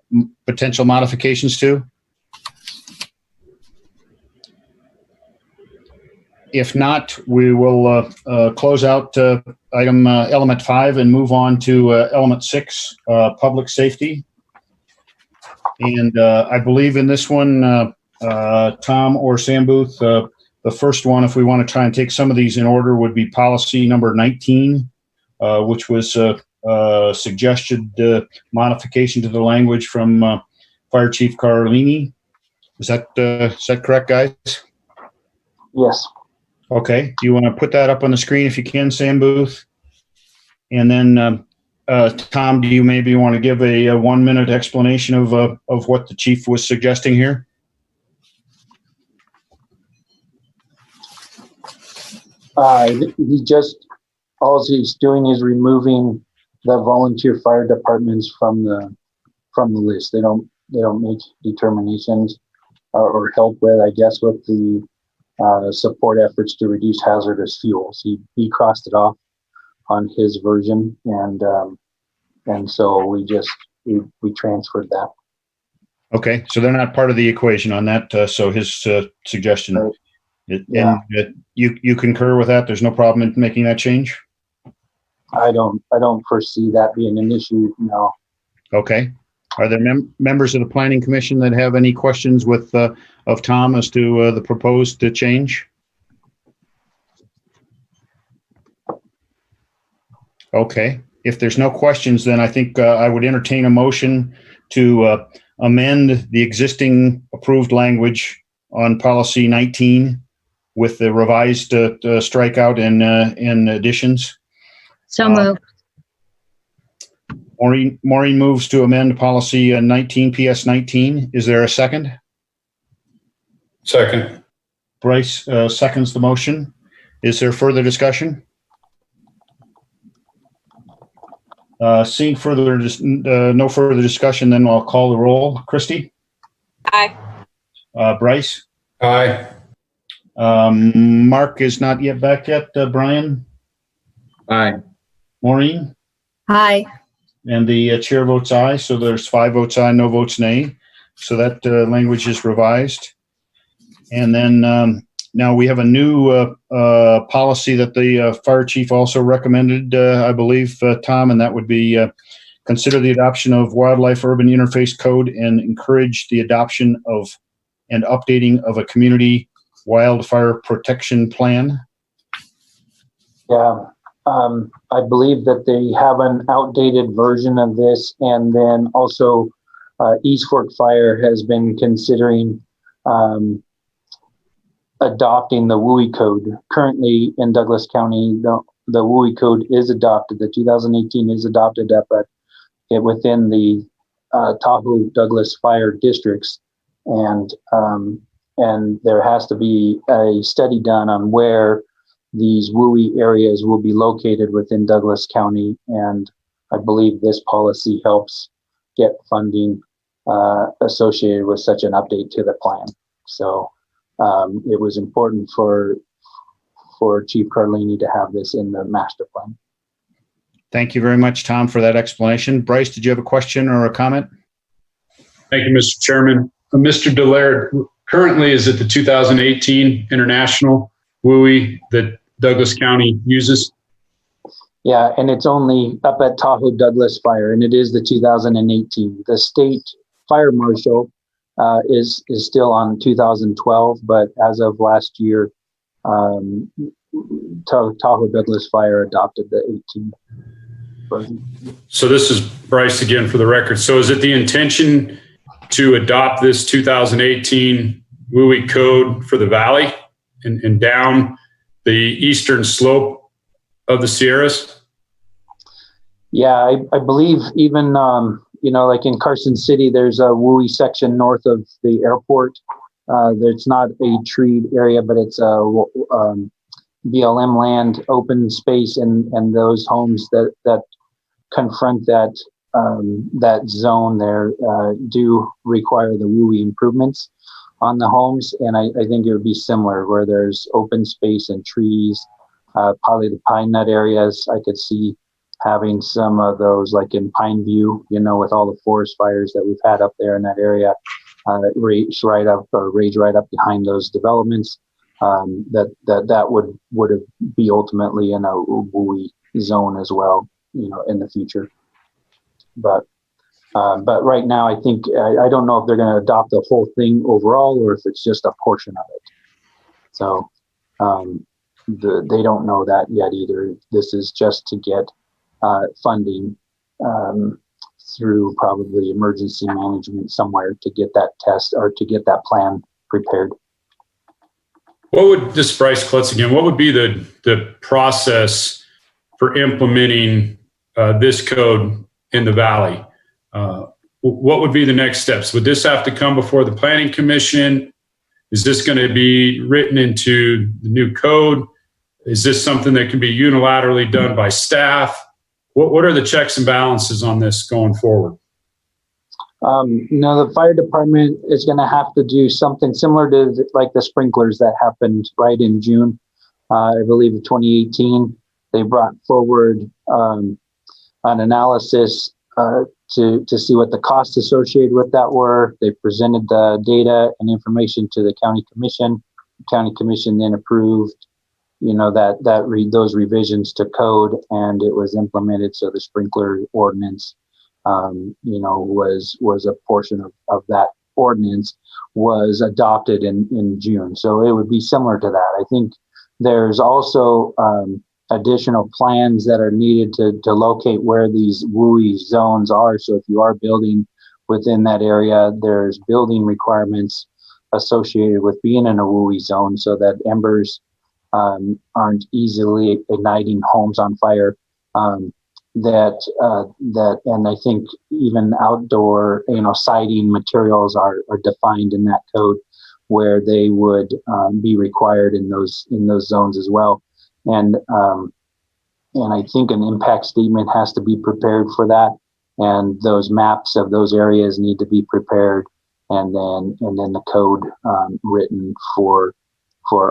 Speaker 1: potential modifications to? If not, we will close out item element 5 and move on to element 6, public safety. And I believe in this one, Tom or Sam Booth, the first one, if we want to try and take some of these in order, would be policy number 19, which was suggested modification to the language from Fire Chief Carlini. Is that correct, guys?
Speaker 12: Yes.
Speaker 1: Okay. Do you want to put that up on the screen if you can, Sam Booth? And then, Tom, do you maybe want to give a 1-minute explanation of what the chief was suggesting here?
Speaker 12: He just, all he's doing is removing the volunteer fire departments from the list. They don't make determinations or help with, I guess, with the support efforts to reduce hazardous fuels. He crossed it off on his version, and so we transferred that.
Speaker 1: Okay, so they're not part of the equation on that. So his suggestion,
Speaker 12: Right.
Speaker 1: And you concur with that? There's no problem in making that change?
Speaker 12: I don't foresee that being an issue. No.
Speaker 1: Okay. Are there members of the Planning Commission that have any questions of Tom as to the proposed change? Okay. If there's no questions, then I think I would entertain a motion to amend the existing approved language on policy 19 with the revised strikeout and additions.
Speaker 2: So moved.
Speaker 1: Maureen moves to amend policy 19 PS 19. Is there a second?
Speaker 3: Second.
Speaker 1: Bryce seconds the motion. Is there further discussion? Seeing no further discussion, then I'll call the roll. Christy?
Speaker 14: Aye.
Speaker 1: Bryce?
Speaker 3: Aye.
Speaker 1: Mark is not yet back yet. Brian?
Speaker 10: Aye.
Speaker 1: Maureen?
Speaker 2: Aye.
Speaker 1: And the chair votes aye. So there's 5 votes aye, no votes nay. So that language is revised. And then now we have a new policy that the fire chief also recommended, I believe, Tom, and that would be consider the adoption of wildlife urban interface code and encourage the adoption of and updating of a community wildfire protection plan.
Speaker 12: Yeah. I believe that they have an outdated version of this, and then also East Fork Fire has been considering adopting the WUI code. Currently in Douglas County, the WUI code is adopted. The 2018 is adopted within the Tahoe Douglas fire districts, and there has to be a study done on where these WUI areas will be located within Douglas County, and I believe this policy helps get funding associated with such an update to the plan. So it was important for Chief Carlini to have this in the master plan.
Speaker 1: Thank you very much, Tom, for that explanation. Bryce, did you have a question or a comment?
Speaker 3: Thank you, Mr. Chairman. Mr. Delaire, currently is it the 2018 International WUI that Douglas County uses?
Speaker 12: Yeah, and it's only up at Tahoe Douglas Fire, and it is the 2018. The state fire marshal is still on 2012, but as of last year, Tahoe Douglas Fire adopted the 18 version.
Speaker 3: So this is Bryce again for the record. So is it the intention to adopt this 2018 WUI code for the valley and down the eastern slope of the Sierras?
Speaker 12: Yeah, I believe even, like in Carson City, there's a WUI section north of the airport. There's not a treed area, but it's a BLM land, open space, and those homes that confront that zone there do require the WUI improvements on the homes. And I think it would be similar where there's open space and trees, probably the pine nut areas. I could see having some of those like in Pine View, with all the forest fires that we've had up there in that area, rage right up behind those developments. That would be ultimately in a WUI zone as well, in the future. But right now, I think I don't know if they're going to adopt the whole thing overall or if it's just a portion of it. So they don't know that yet either. This is just to get funding through probably emergency management somewhere to get that test or to get that plan prepared.
Speaker 3: What would, this Bryce Klutz again, what would be the process for implementing this code in the Valley? What would be the next steps? Would this have to come before the Planning Commission? Is this going to be written into the new code? Is this something that can be unilaterally done by staff? What are the checks and balances on this going forward?
Speaker 12: No, the fire department is going to have to do something similar to like the sprinklers that happened right in June, I believe of 2018. They brought forward an analysis to see what the costs associated with that were. They presented the data and information to the county commission. The county commission then approved, those revisions to code, and it was implemented. So the sprinkler ordinance, was a portion of that ordinance was adopted in June. So it would be similar to that. I think there's also additional plans that are needed to locate where these WUI zones are. So if you are building within that area, there's building requirements associated with being in a WUI zone so that embers aren't easily igniting homes on fire. And I think even outdoor, siding materials are defined in that code where they would be required in those zones as well. And I think an impact statement has to be prepared for that, and those maps of those areas need to be prepared, and then the code written for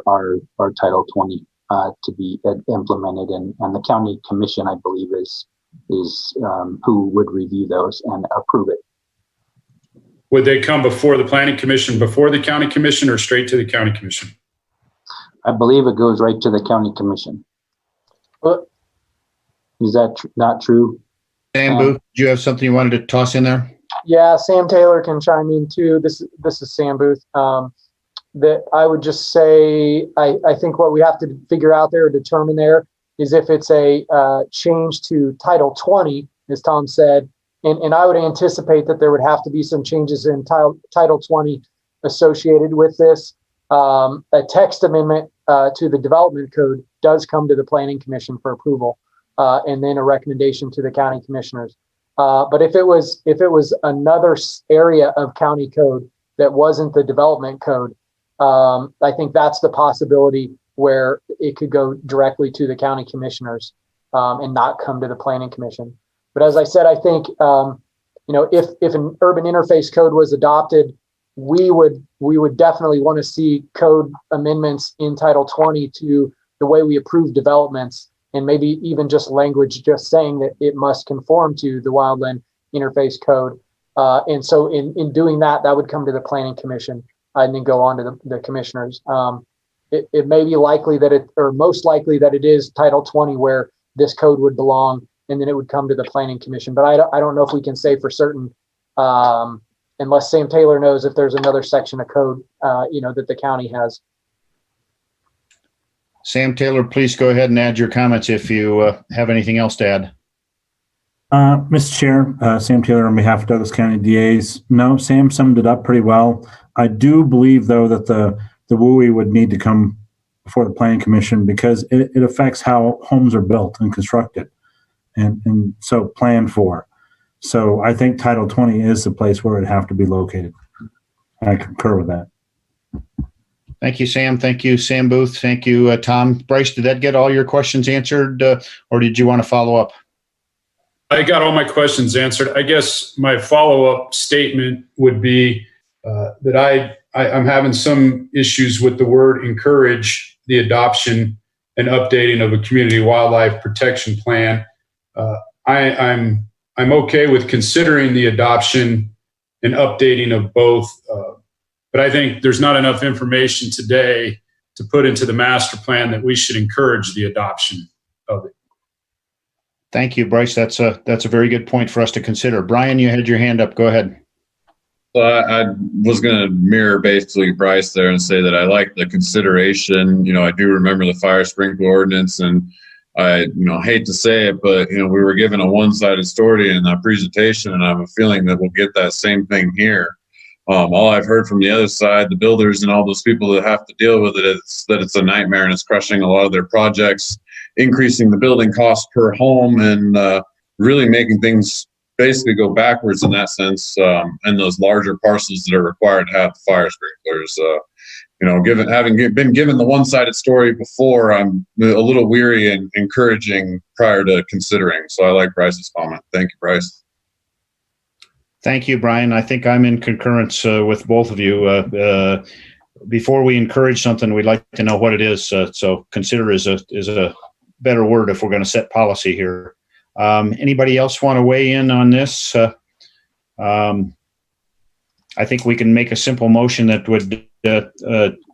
Speaker 12: our Title 20 to be implemented, and the county commission, I believe, is who would review those and approve it.
Speaker 3: Would they come before the Planning Commission, before the County Commission, or straight to the County Commission?
Speaker 12: I believe it goes right to the county commission. Is that not true?
Speaker 1: Sam Booth, do you have something you wanted to toss in there?
Speaker 11: Yeah, Sam Taylor can chime in too. This is Sam Booth. That I would just say, I think what we have to figure out there or determine there is if it's a change to Title 20, as Tom said, and I would anticipate that there would have to be some changes in Title 20 associated with this. A text amendment to the development code does come to the Planning Commission for approval, and then a recommendation to the county commissioners. But if it was another area of county code that wasn't the development code, I think that's the possibility where it could go directly to the county commissioners and not come to the Planning Commission. But as I said, I think if an urban interface code was adopted, we would definitely want to see code amendments in Title 20 to the way we approve developments, and maybe even just language just saying that it must conform to the wildland interface code. And so in doing that would come to the Planning Commission and then go on to the commissioners. It may be likely that most likely that it is Title 20 where this code would belong, and then it would come to the Planning Commission. But I don't know if we can say for certain, unless Sam Taylor knows if there's another section of code, that the county has.
Speaker 1: Sam Taylor, please go ahead and add your comments if you have anything else to add.
Speaker 13: Mr. Chair, Sam Taylor on behalf of Douglas County DAs. No, Sam summed it up pretty well. I do believe, though, that the WUI would need to come before the Planning Commission because it affects how homes are built and constructed and so planned for. So I think Title 20 is the place where it'd have to be located. I concur with that.
Speaker 1: Thank you, Sam. Thank you, Sam Booth. Thank you, Tom. Bryce, did that get all your questions answered, or did you want to follow up?
Speaker 3: I got all my questions answered. I guess my follow-up statement would be that I'm having some issues with the word encourage the adoption and updating of a community wildlife protection plan. I'm okay with considering the adoption and updating of both, but I think there's not enough information today to put into the master plan that we should encourage the adoption of it.
Speaker 1: Thank you, Bryce. That's a very good point for us to consider. Brian, you had your hand up. Go ahead.
Speaker 10: Well, I was going to mirror basically Bryce there and say that I like the consideration. I do remember the fire sprinkler ordinance, and I hate to say it, but we were given a one-sided story in that presentation, and I have a feeling that we'll get that same thing here. All I've heard from the other side, the builders and all those people that have to deal with it, is that it's a nightmare and it's crushing a lot of their projects, increasing the building cost per home, and really making things basically go backwards in that sense. And those larger parcels that are required to have the fire sprinklers. Having been given the one-sided story before, I'm a little weary and encouraging prior to considering. So I like Bryce's comment. Thank you, Bryce.
Speaker 1: Thank you, Brian. I think I'm in concurrence with both of you. Before we encourage something, we'd like to know what it is. So consider is a better word if we're going to set policy here. Anybody else want to weigh in on this? I think we can make a simple motion that would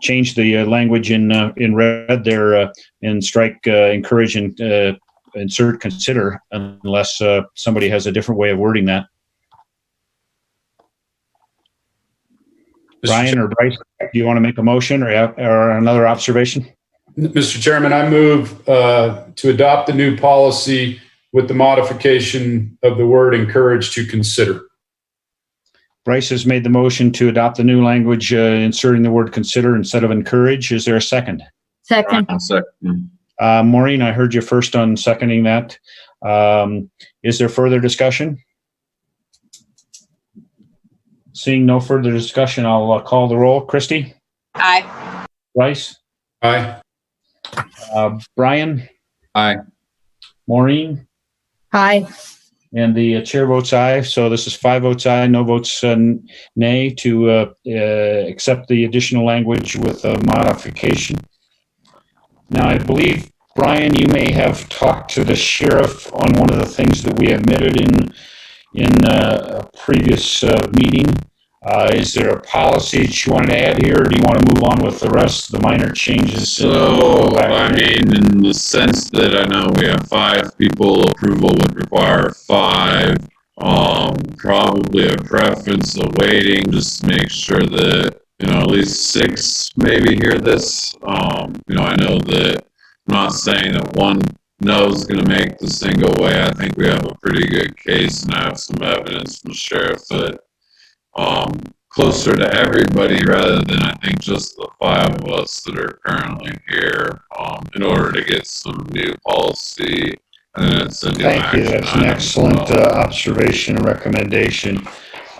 Speaker 1: change the language in red there and strike encourage and insert consider, unless somebody has a different way of wording that. Brian or Bryce, do you want to make a motion or another observation?
Speaker 3: Mr. Chairman, I move to adopt the new policy with the modification of the word encourage to consider.
Speaker 1: Bryce has made the motion to adopt the new language, inserting the word consider instead of encourage. Is there a second?
Speaker 2: Second.
Speaker 1: Maureen, I heard you first on seconding that. Is there further discussion? Seeing no further discussion, I'll call the roll. Christy?
Speaker 14: Aye.
Speaker 1: Bryce?
Speaker 3: Aye.
Speaker 1: Brian?
Speaker 10: Aye.
Speaker 1: Maureen?
Speaker 2: Aye.
Speaker 1: And the chair votes aye. So this is 5 votes aye, no votes nay to accept the additional language with a modification. Now, I believe, Brian, you may have talked to the sheriff on one of the things that we admitted in a previous meeting. Is there a policy that you want to add here, or do you want to move on with the rest of the minor changes?
Speaker 10: So, I mean, in the sense that I know we have 5 people, approval would require 5. Probably a preference of waiting, just to make sure that, at least 6 maybe hear this. I know that I'm not saying that one no is going to make this thing go away. I think we have a pretty good case, and I have some evidence from the sheriff that closer to everybody rather than I think just the 5 of us that are currently here in order to get some new policy. And it's a new
Speaker 1: Thank you. That's an excellent observation and recommendation.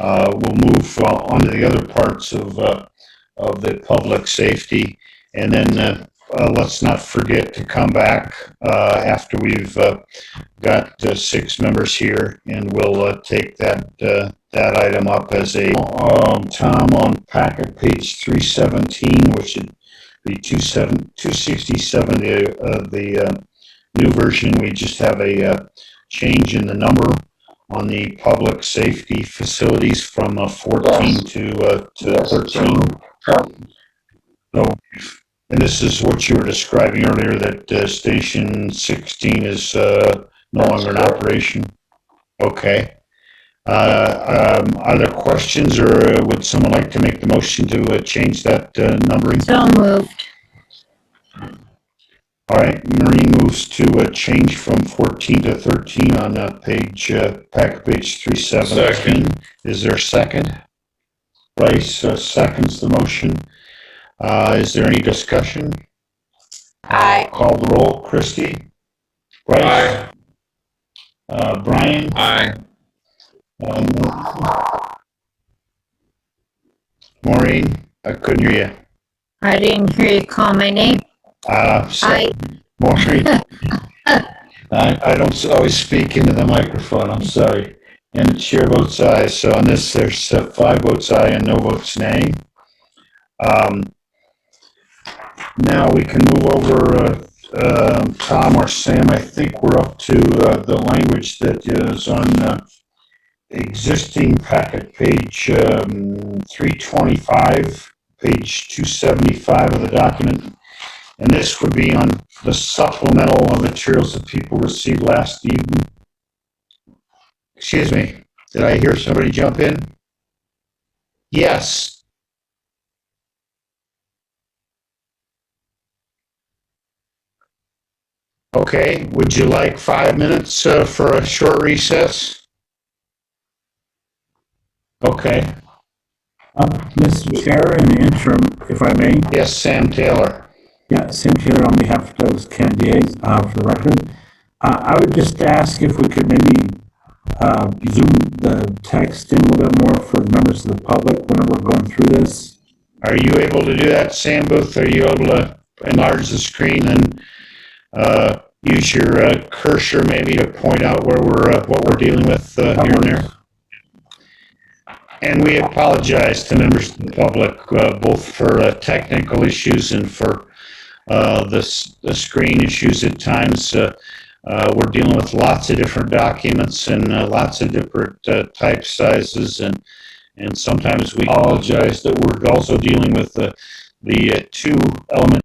Speaker 1: We'll move on to the other parts of the public safety, and then let's not forget to come back after we've got 6 members here, and we'll take that item up as a Tom on packet page 317, which would be 267. The new version, we just have a change in the number on the public safety facilities from 14 to 13. So, and this is what you were describing earlier, that station 16 is no longer in operation. Okay. Are there questions, or would someone like to make the motion to change that numbering?
Speaker 2: So moved.
Speaker 1: All right. Maureen moves to change from 14 to 13 on packet page 317.
Speaker 3: Second.
Speaker 1: Is there a second? Bryce seconds the motion. Is there any discussion?
Speaker 14: Aye.
Speaker 1: Call the roll. Christy? Bryce? Aye. Brian?
Speaker 10: Aye.
Speaker 1: Maureen? I couldn't hear you.
Speaker 2: I didn't hear you call my name.
Speaker 1: Aye. Maureen? I don't always speak into the microphone. I'm sorry. And the chair votes aye. So on this, there's 5 votes aye and no votes nay. Now we can move over, Tom or Sam. I think we're up to the language that is on existing packet page 325, page 275 of the document. And this would be on the supplemental materials that people received last evening. Excuse me, did I hear somebody jump in? Yes. Okay, would you like 5 minutes for a short recess? Okay.
Speaker 13: Mr. Chair, in the interim, if I may.
Speaker 1: Yes, Sam Taylor.
Speaker 13: Yeah, Sam Taylor on behalf of Douglas County DAs, for the record. I would just ask if we could maybe zoom the text in a little bit more for the members of the public whenever we're going through this.
Speaker 1: Are you able to do that, Sam Booth? Are you able to enlarge the screen and use your cursor maybe to point out where what we're dealing with here and there? And we apologize to members of the public, both for technical issues and for the screen issues at times. We're dealing with lots of different documents and lots of different type sizes, and sometimes we apologize that we're also dealing with the two element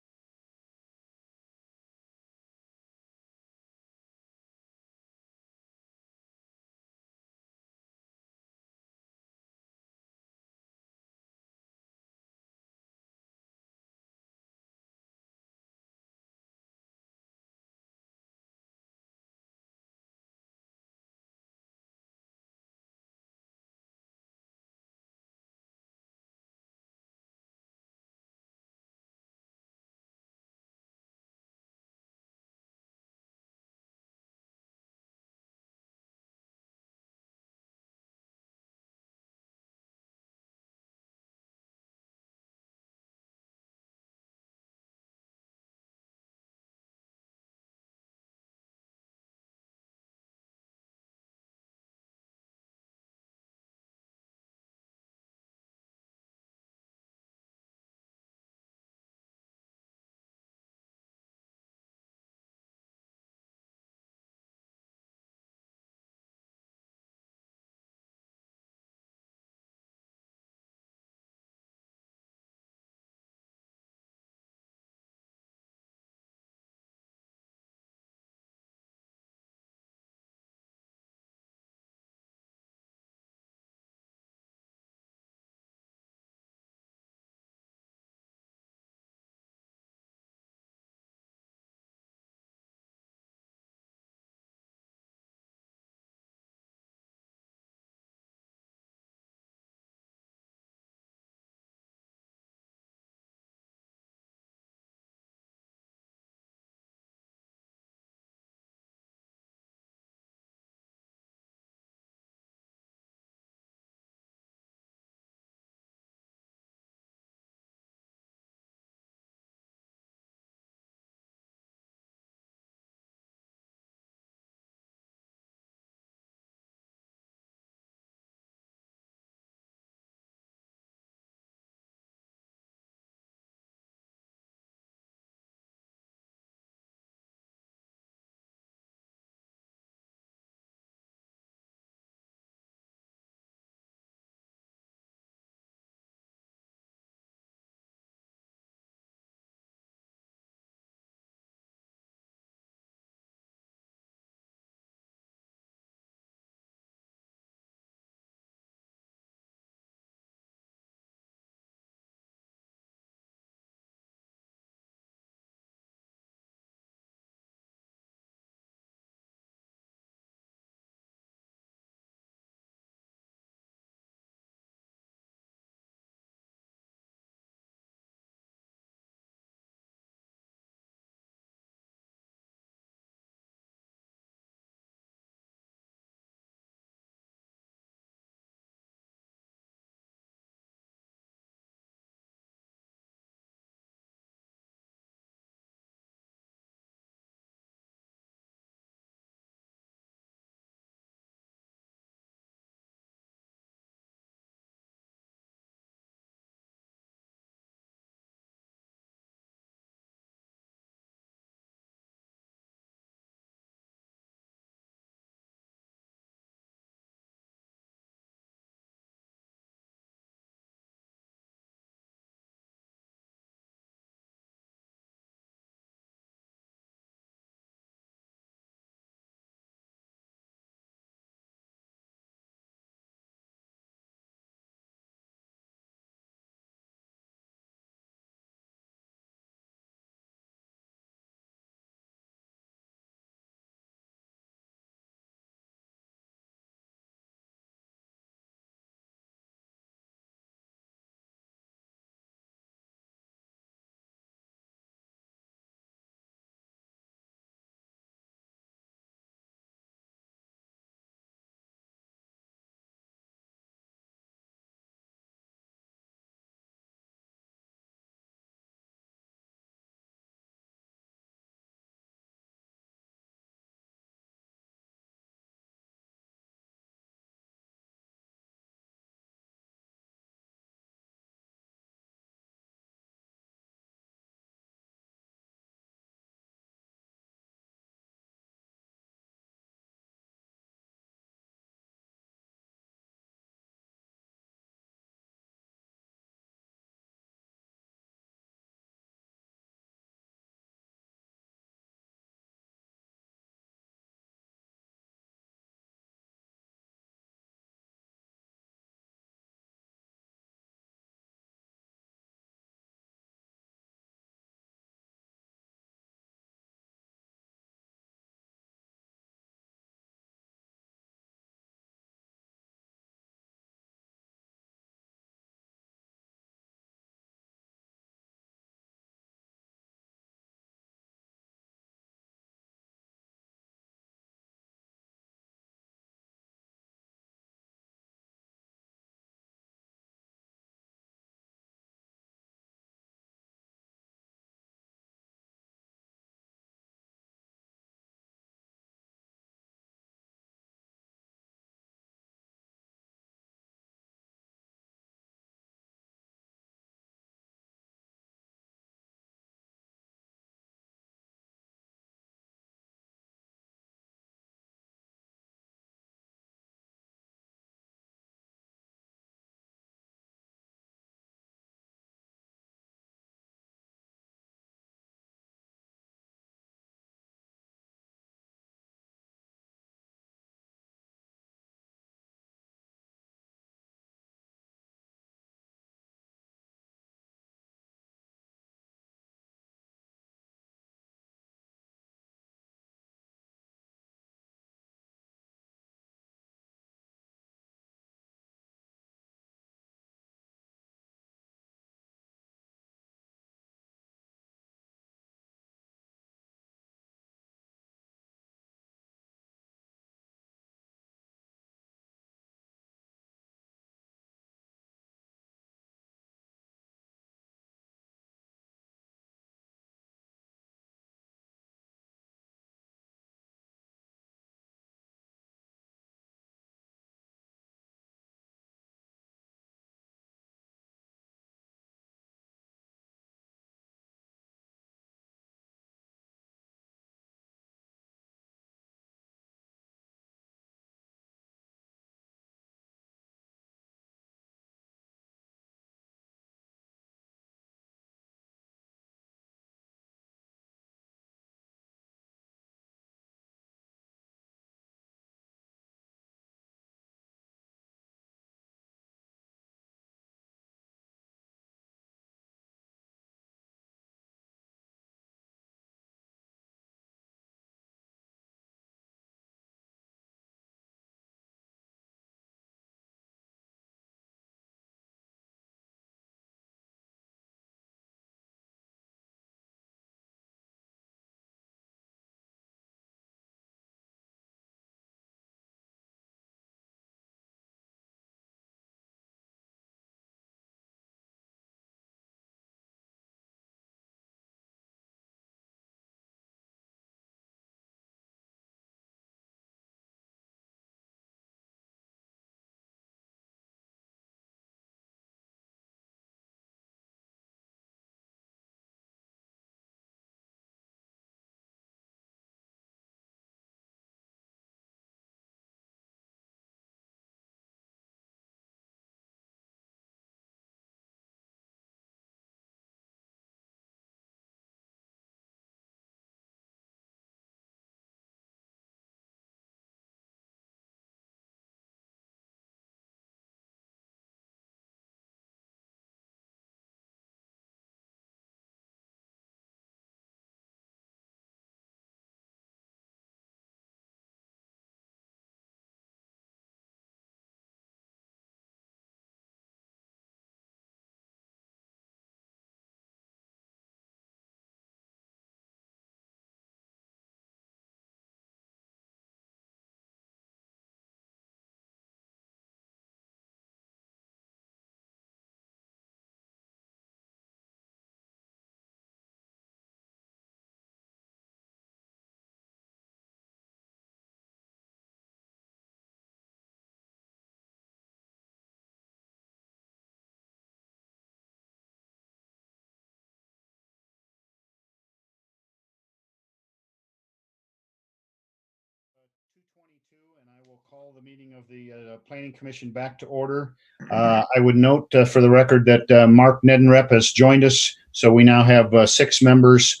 Speaker 1: will call the meeting of the Planning Commission back to order. I would note for the record that Mark Nedenrep has joined us, so we now have 6 members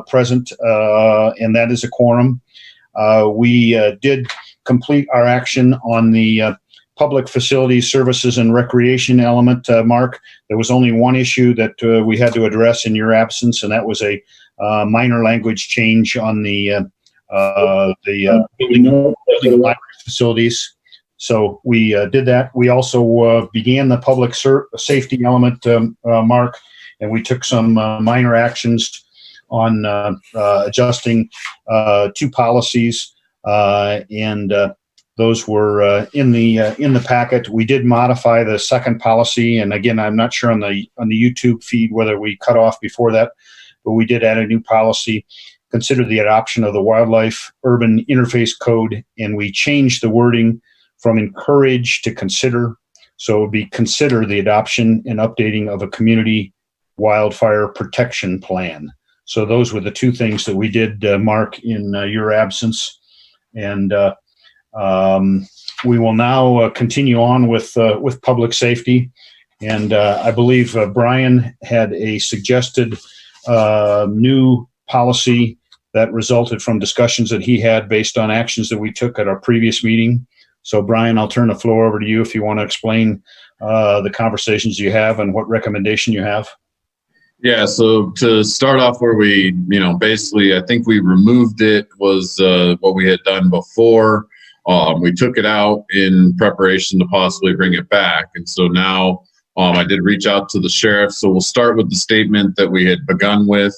Speaker 1: present, and that is a quorum. We did complete our action on the public facilities, services, and recreation element, Mark. There was only one issue that we had to address in your absence, and that was a minor language change on the building library facilities. So we did that. We also began the public safety element, Mark, and we took some minor actions on adjusting 2 policies, and those were in the packet. We did modify the second policy, and again, I'm not sure on the YouTube feed whether we cut off before that, but we did add a new policy. Consider the adoption of the Wildlife Urban Interface Code, and we changed the wording from encourage to consider. So it would be consider the adoption and updating of a community wildfire protection plan. So those were the 2 things that we did, Mark, in your absence. And we will now continue on with public safety. And I believe Brian had a suggested new policy that resulted from discussions that he had based on actions that we took at our previous meeting. So, Brian, I'll turn the floor over to you if you want to explain the conversations you have and what recommendation you have.
Speaker 10: Yeah, so to start off where we, basically, I think we removed it was what we had done before. We took it out in preparation to possibly bring it back. And so now I did reach out to the sheriff. So we'll start with the statement that we had begun with,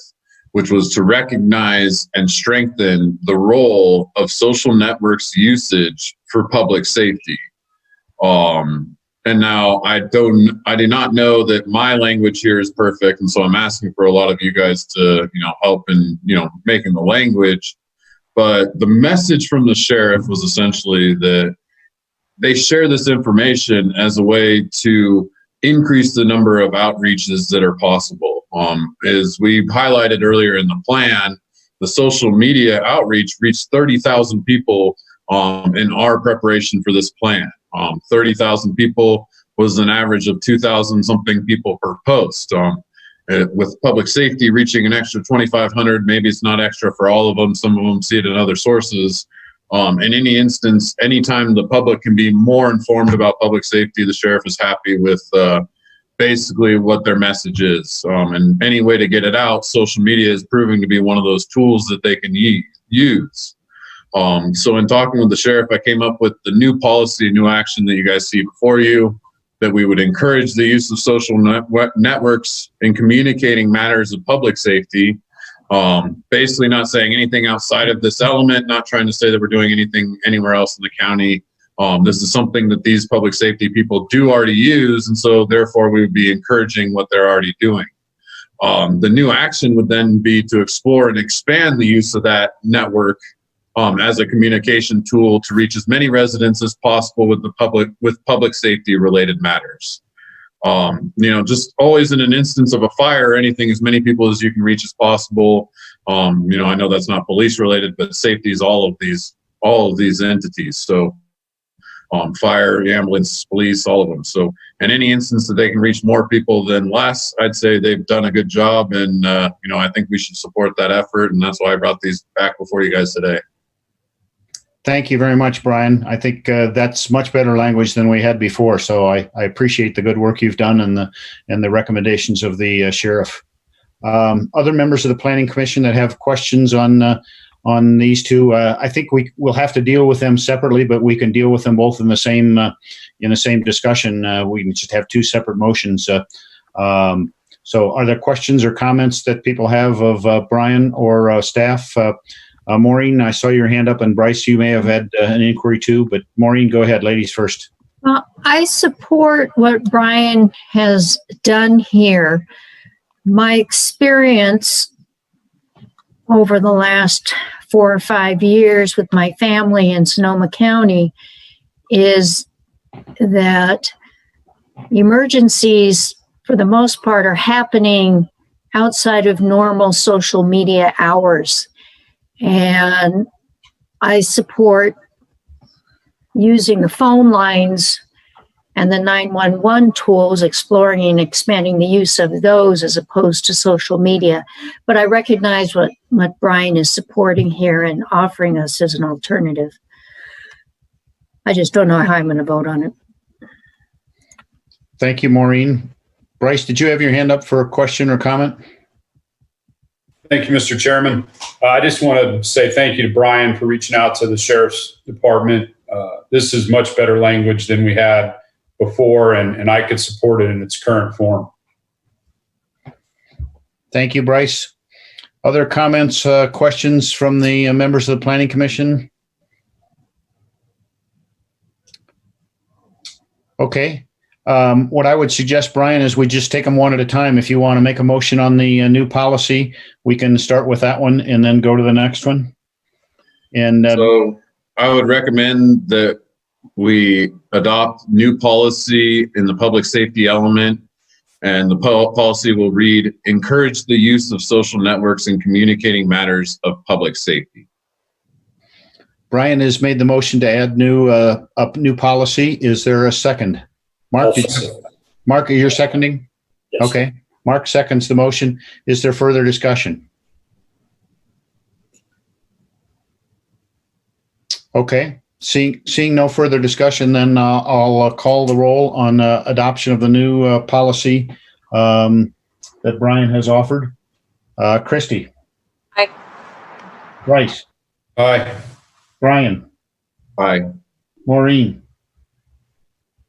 Speaker 10: which was to recognize and strengthen the role of social networks usage for public safety. And now I do not know that my language here is perfect, and so I'm asking for a lot of you guys to, help in, making the language. But the message from the sheriff was essentially that they share this information as a way to increase the number of outreaches that are possible. As we highlighted earlier in the plan, the social media outreach reached 30,000 people in our preparation for this plan. 30,000 people was an average of 2,000 something people per post. With public safety reaching an extra 2,500, maybe it's not extra for all of them. Some of them see it in other sources. In any instance, anytime the public can be more informed about public safety, the sheriff is happy with basically what their message is. And any way to get it out, social media is proving to be one of those tools that they can use. So in talking with the sheriff, I came up with the new policy, new action that you guys see before you, that we would encourage the use of social networks in communicating matters of public safety. Basically not saying anything outside of this element, not trying to say that we're doing anything anywhere else in the county. This is something that these public safety people do already use, and so therefore we would be encouraging what they're already doing. The new action would then be to explore and expand the use of that network as a communication tool to reach as many residents as possible with public safety related matters. Just always in an instance of a fire or anything, as many people as you can reach as possible. I know that's not police related, but safety is all of these entities. So fire, ambulance, police, all of them. So in any instance that they can reach more people than less, I'd say they've done a good job. And, I think we should support that effort. And that's why I brought these back before you guys today.
Speaker 1: Thank you very much, Brian. I think that's much better language than we had before. So I appreciate the good work you've done and the recommendations of the sheriff. Other members of the Planning Commission that have questions on these 2, I think we will have to deal with them separately, but we can deal with them both in the same discussion. We can just have 2 separate motions. So are there questions or comments that people have of Brian or staff? Maureen, I saw your hand up, and Bryce, you may have had an inquiry too, but Maureen, go ahead, ladies first.
Speaker 2: I support what Brian has done here. My experience over the last 4 or 5 years with my family in Sonoma County is that emergencies, for the most part, are happening outside of normal social media hours. And I support using the phone lines and the 911 tools, exploring and expanding the use of those as opposed to social media. But I recognize what Brian is supporting here and offering us as an alternative. I just don't know how I'm going to vote on it.
Speaker 1: Thank you, Maureen. Bryce, did you have your hand up for a question or comment?
Speaker 3: Thank you, Mr. Chairman. I just want to say thank you to Brian for reaching out to the Sheriff's Department. This is much better language than we had before, and I could support it in its current form.
Speaker 1: Thank you, Bryce. Other comments, questions from the members of the Planning Commission? Okay. What I would suggest, Brian, is we just take them one at a time. If you want to make a motion on the new policy, we can start with that one and then go to the next one. And
Speaker 10: so I would recommend that we adopt new policy in the public safety element, and the policy will read, encourage the use of social networks in communicating matters of public safety.
Speaker 1: Brian has made the motion to add a new policy. Is there a second? Mark, Mark, are you seconding?
Speaker 9: Yes.
Speaker 1: Okay. Mark seconds the motion. Is there further discussion? Okay. Seeing no further discussion, then I'll call the roll on adoption of the new policy that Brian has offered. Christy.
Speaker 14: Aye.
Speaker 1: Bryce.
Speaker 3: Aye.
Speaker 1: Brian.
Speaker 10: Aye.
Speaker 1: Maureen.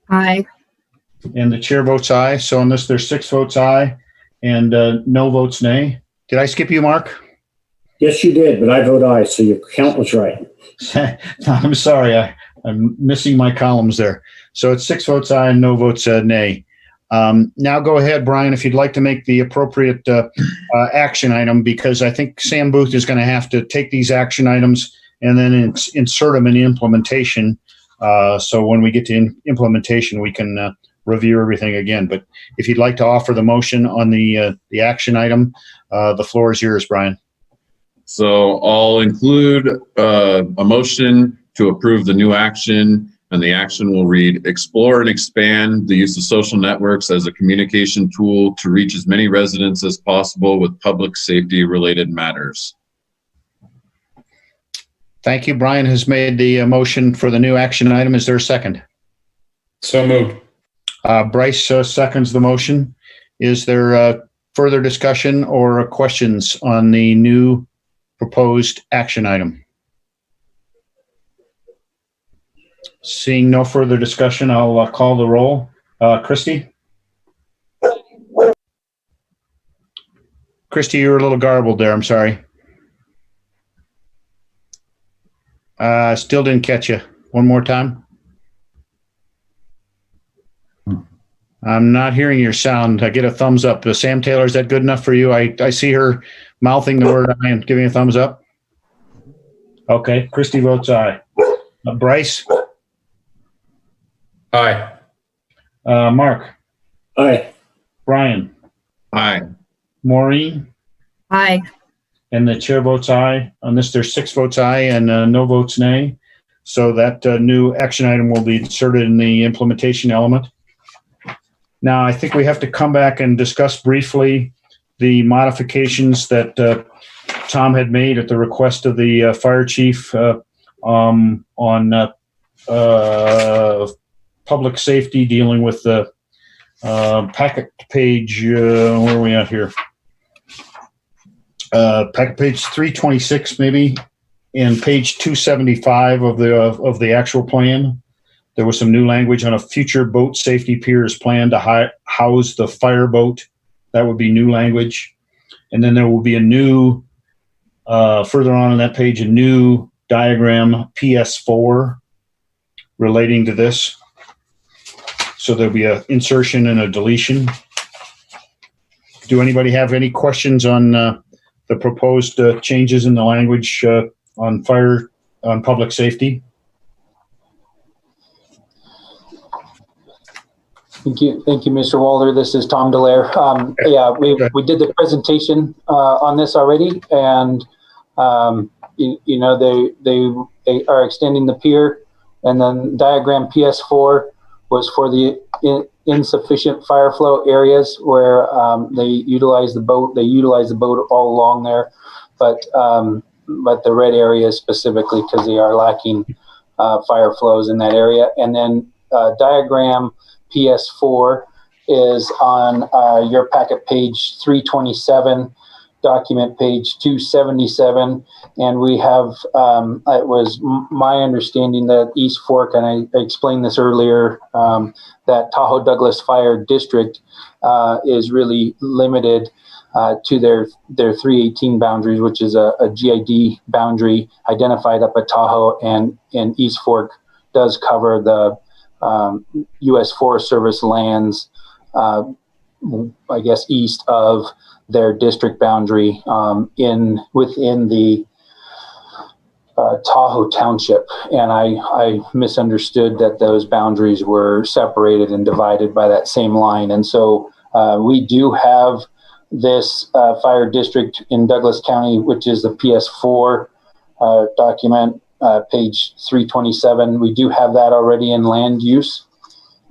Speaker 2: Aye.
Speaker 1: And the chair votes aye. So on this, there's 6 votes aye and no votes nay. Did I skip you, Mark?
Speaker 15: Yes, you did, but I vote aye, so your count was right.
Speaker 1: I'm sorry. I'm missing my columns there. So it's 6 votes aye and no votes nay. Now go ahead, Brian, if you'd like to make the appropriate action item, because I think Sam Booth is going to have to take these action items and then insert them in implementation. So when we get to implementation, we can review everything again. But if you'd like to offer the motion on the action item, the floor is yours, Brian.
Speaker 10: So I'll include a motion to approve the new action, and the action will read, explore and expand the use of social networks as a communication tool to reach as many residents as possible with public safety related matters.
Speaker 1: Thank you. Brian has made the motion for the new action item. Is there a second?
Speaker 3: So moved.
Speaker 1: Bryce seconds the motion. Is there further discussion or questions on the new proposed action item? Seeing no further discussion, I'll call the roll. Christy? Christy, you were a little garbled there. I'm sorry. Still didn't catch you. One more time. I'm not hearing your sound. I get a thumbs up. Sam Taylor, is that good enough for you? I see her mouthing the word aye and giving a thumbs up. Okay. Christy votes aye. Bryce?
Speaker 3: Aye.
Speaker 1: Mark?
Speaker 15: Aye.
Speaker 1: Brian?
Speaker 10: Aye.
Speaker 1: Maureen?
Speaker 2: Aye.
Speaker 1: And the chair votes aye. On this, there's 6 votes aye and no votes nay. So that new action item will be inserted in the implementation element. Now, I think we have to come back and discuss briefly the modifications that Tom had made at the request of the fire chief on public safety, dealing with the packet page. Where are we at here? Packet page 326, maybe, and page 275 of the actual plan. There was some new language on a future boat safety piers plan to house the fireboat. That would be new language. And then there will be a new, further on that page, a new diagram PS4 relating to this. So there'll be an insertion and a deletion. Do anybody have any questions on the proposed changes in the language on public safety?
Speaker 12: Thank you, Mr. Walder. This is Tom Delaire. Yeah, we did the presentation on this already, and they are extending the pier And then diagram PS4 was for the insufficient fire flow areas where they utilize the boat. They utilize the boat all along there, but the red areas specifically because they are lacking fire flows in that area. And then diagram PS4 is on your packet page 327, document page 277, and we have, it was my understanding that East Fork, and I explained this earlier, that Tahoe Douglas Fire District is really limited to their 318 boundaries, which is a GID boundary identified up at Tahoe, and East Fork does cover the U.S. Forest Service lands, I guess, east of their district boundary within the Tahoe Township. And I misunderstood that those boundaries were separated and divided by that same line. And so we do have this fire district in Douglas County, which is the PS4 document, page 327. We do have that already in land use.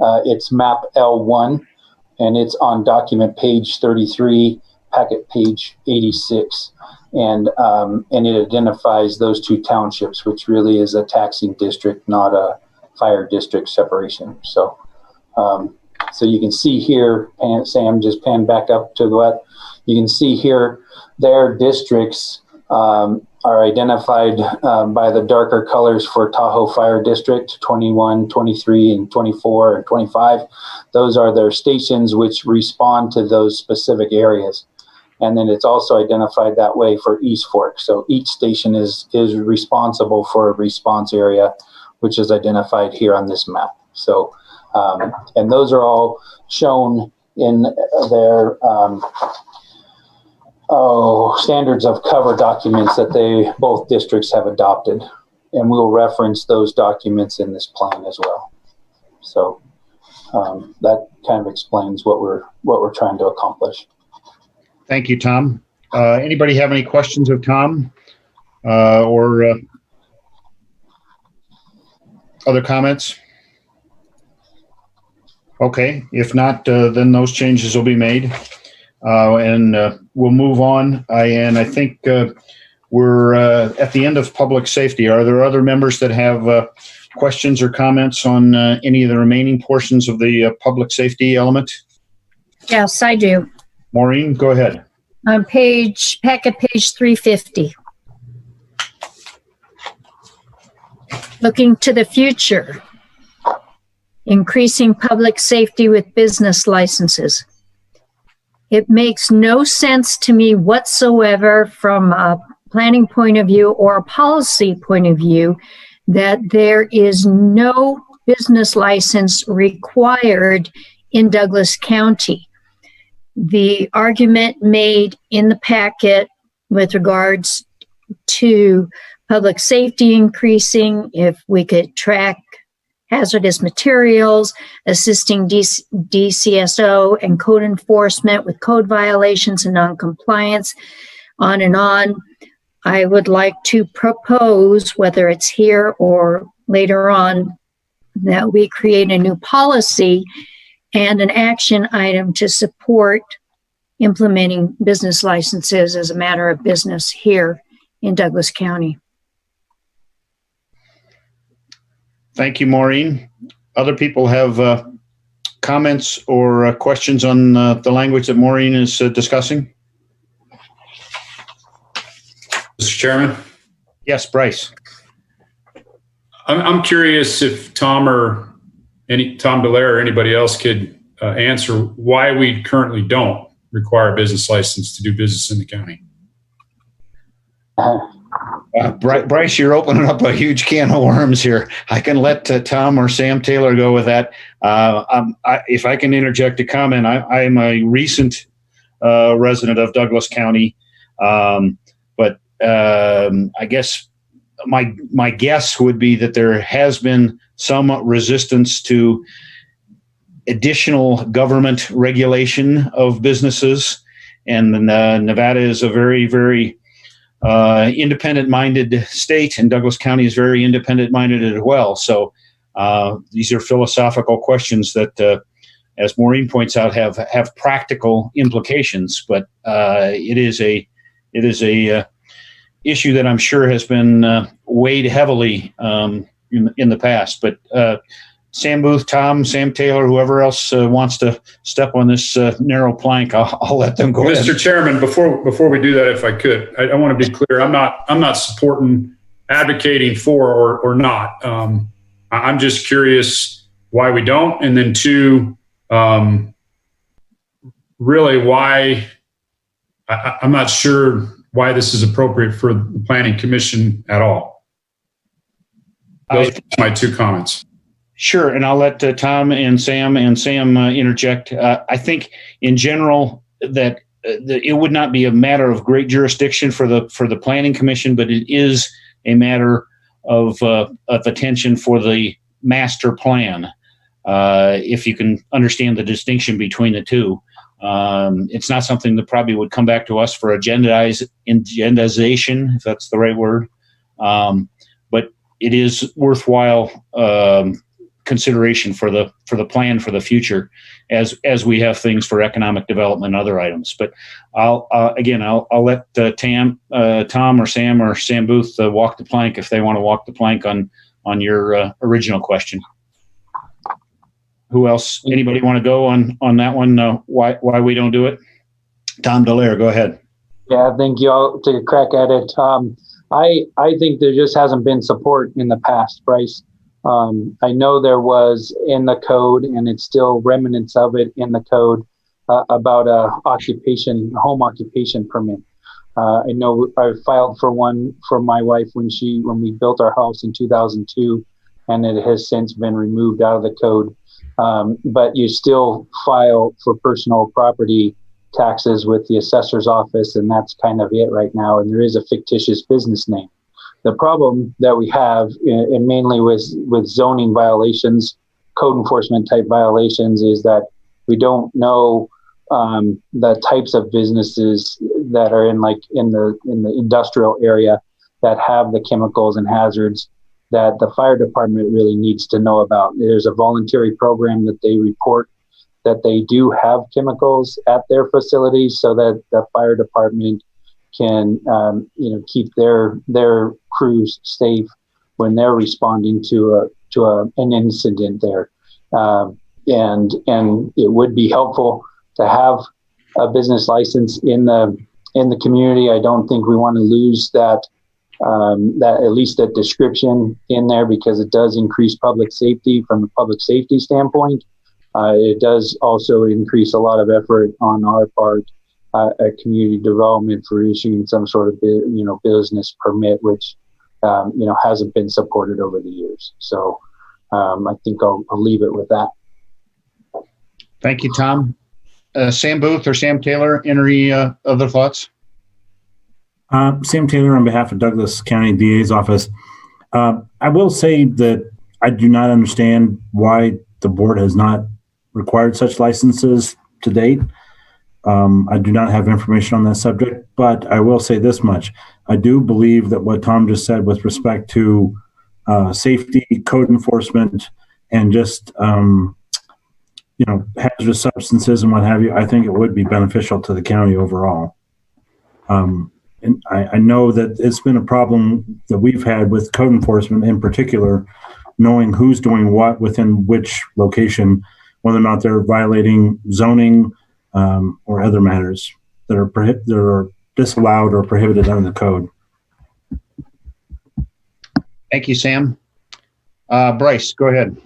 Speaker 12: It's map L1, and it's on document page 33, packet page 86. And it identifies those two townships, which really is a taxing district, not a fire district separation. So so you can see here, and Sam, just pan back up to what you can see here, their districts are identified by the darker colors for Tahoe Fire District 21, 23, and 24, and 25. Those are their stations which respond to those specific areas. And then it's also identified that way for East Fork. So each station is responsible for a response area, which is identified here on this map. So, and those are all shown in their standards of cover documents that both districts have adopted. And we'll reference those documents in this plan as well. So that kind of explains what we're trying to accomplish.
Speaker 1: Thank you, Tom. Anybody have any questions of Tom or other comments? Okay, if not, then those changes will be made. And we'll move on. And I think we're at the end of public safety. Are there other members that have questions or comments on any of the remaining portions of the public safety element?
Speaker 2: Yes, I do.
Speaker 1: Maureen, go ahead.
Speaker 2: On packet page 350. Looking to the future, increasing public safety with business licenses. It makes no sense to me whatsoever from a planning point of view or a policy point of view that there is no business license required in Douglas County. The argument made in the packet with regards to public safety increasing, if we could track hazardous materials, assisting DCSO and code enforcement with code violations and noncompliance, on and on. I would like to propose, whether it's here or later on, that we create a new policy and an action item to support implementing business licenses as a matter of business here in Douglas County.
Speaker 1: Thank you, Maureen. Other people have comments or questions on the language that Maureen is discussing?
Speaker 3: Mr. Chairman?
Speaker 1: Yes, Bryce.
Speaker 3: I'm curious if Tom Delaire or anybody else could answer why we currently don't require a business license to do business in the county.
Speaker 1: Bryce, you're opening up a huge can of worms here. I can let Tom or Sam Taylor go with that. If I can interject a comment, I'm a recent resident of Douglas County, but I guess my guess would be that there has been some resistance to additional government regulation of businesses, and Nevada is a very, very independent-minded state, and Douglas County is very independent-minded as well. So these are philosophical questions that, as Maureen points out, have practical implications. But it is a issue that I'm sure has been weighed heavily in the past. But Sam Booth, Tom, Sam Taylor, whoever else wants to step on this narrow plank, I'll let them go.
Speaker 3: Mr. Chairman, before we do that, if I could, I want to be clear. I'm not supporting, advocating for or not. I'm just curious why we don't, and then two, really why I'm not sure why this is appropriate for the Planning Commission at all. Those are my two comments.
Speaker 1: Sure, and I'll let Tom and Sam interject. I think in general that it would not be a matter of great jurisdiction for the Planning Commission, but it is a matter of attention for the master plan. If you can understand the distinction between the two, it's not something that probably would come back to us for agendization, if that's the right word. But it is worthwhile consideration for the plan for the future as we have things for economic development and other items. But I'll let Tom or Sam Booth walk the plank if they want to walk the plank on your original question. Who else? Anybody want to go on that one? Why we don't do it? Tom Dallaire, go ahead.
Speaker 12: Yeah, thank you. I'll take a crack at it. I think there just hasn't been support in the past, Bryce. I know there was in the code, and it's still remnants of it in the code about a home occupation permit. I know I filed for one for my wife when we built our house in 2002, and it has since been removed out of the code. But you still file for personal property taxes with the assessor's office, and that's kind of it right now. And there is a fictitious business name. The problem that we have, and mainly with zoning violations, code enforcement type violations, is that we don't know the types of businesses that are in the industrial area that have the chemicals and hazards that the fire department really needs to know about. There's a voluntary program that they report that they do have chemicals at their facilities, so that the fire department can keep their crews safe when they're responding to an incident there. And it would be helpful to have a business license in the community. I don't think we want to lose that at least that description in there, because it does increase public safety from a public safety standpoint. It does also increase a lot of effort on our part at community development for issuing some sort of business permit, which hasn't been supported over the years. So I think I'll leave it with that.
Speaker 1: Thank you, Tom. Sam Booth or Sam Taylor, any other thoughts?
Speaker 13: Sam Taylor on behalf of Douglas County DA's office. I will say that I do not understand why the board has not required such licenses to date. I do not have information on that subject, but I will say this much. I do believe that what Tom just said with respect to safety, code enforcement, and just hazardous substances and what have you, I think it would be beneficial to the county overall. And I know that it's been a problem that we've had with code enforcement in particular, knowing who's doing what within which location, whether or not they're violating zoning or other matters that are disallowed or prohibited under the code.
Speaker 1: Thank you, Sam. Bryce, go ahead.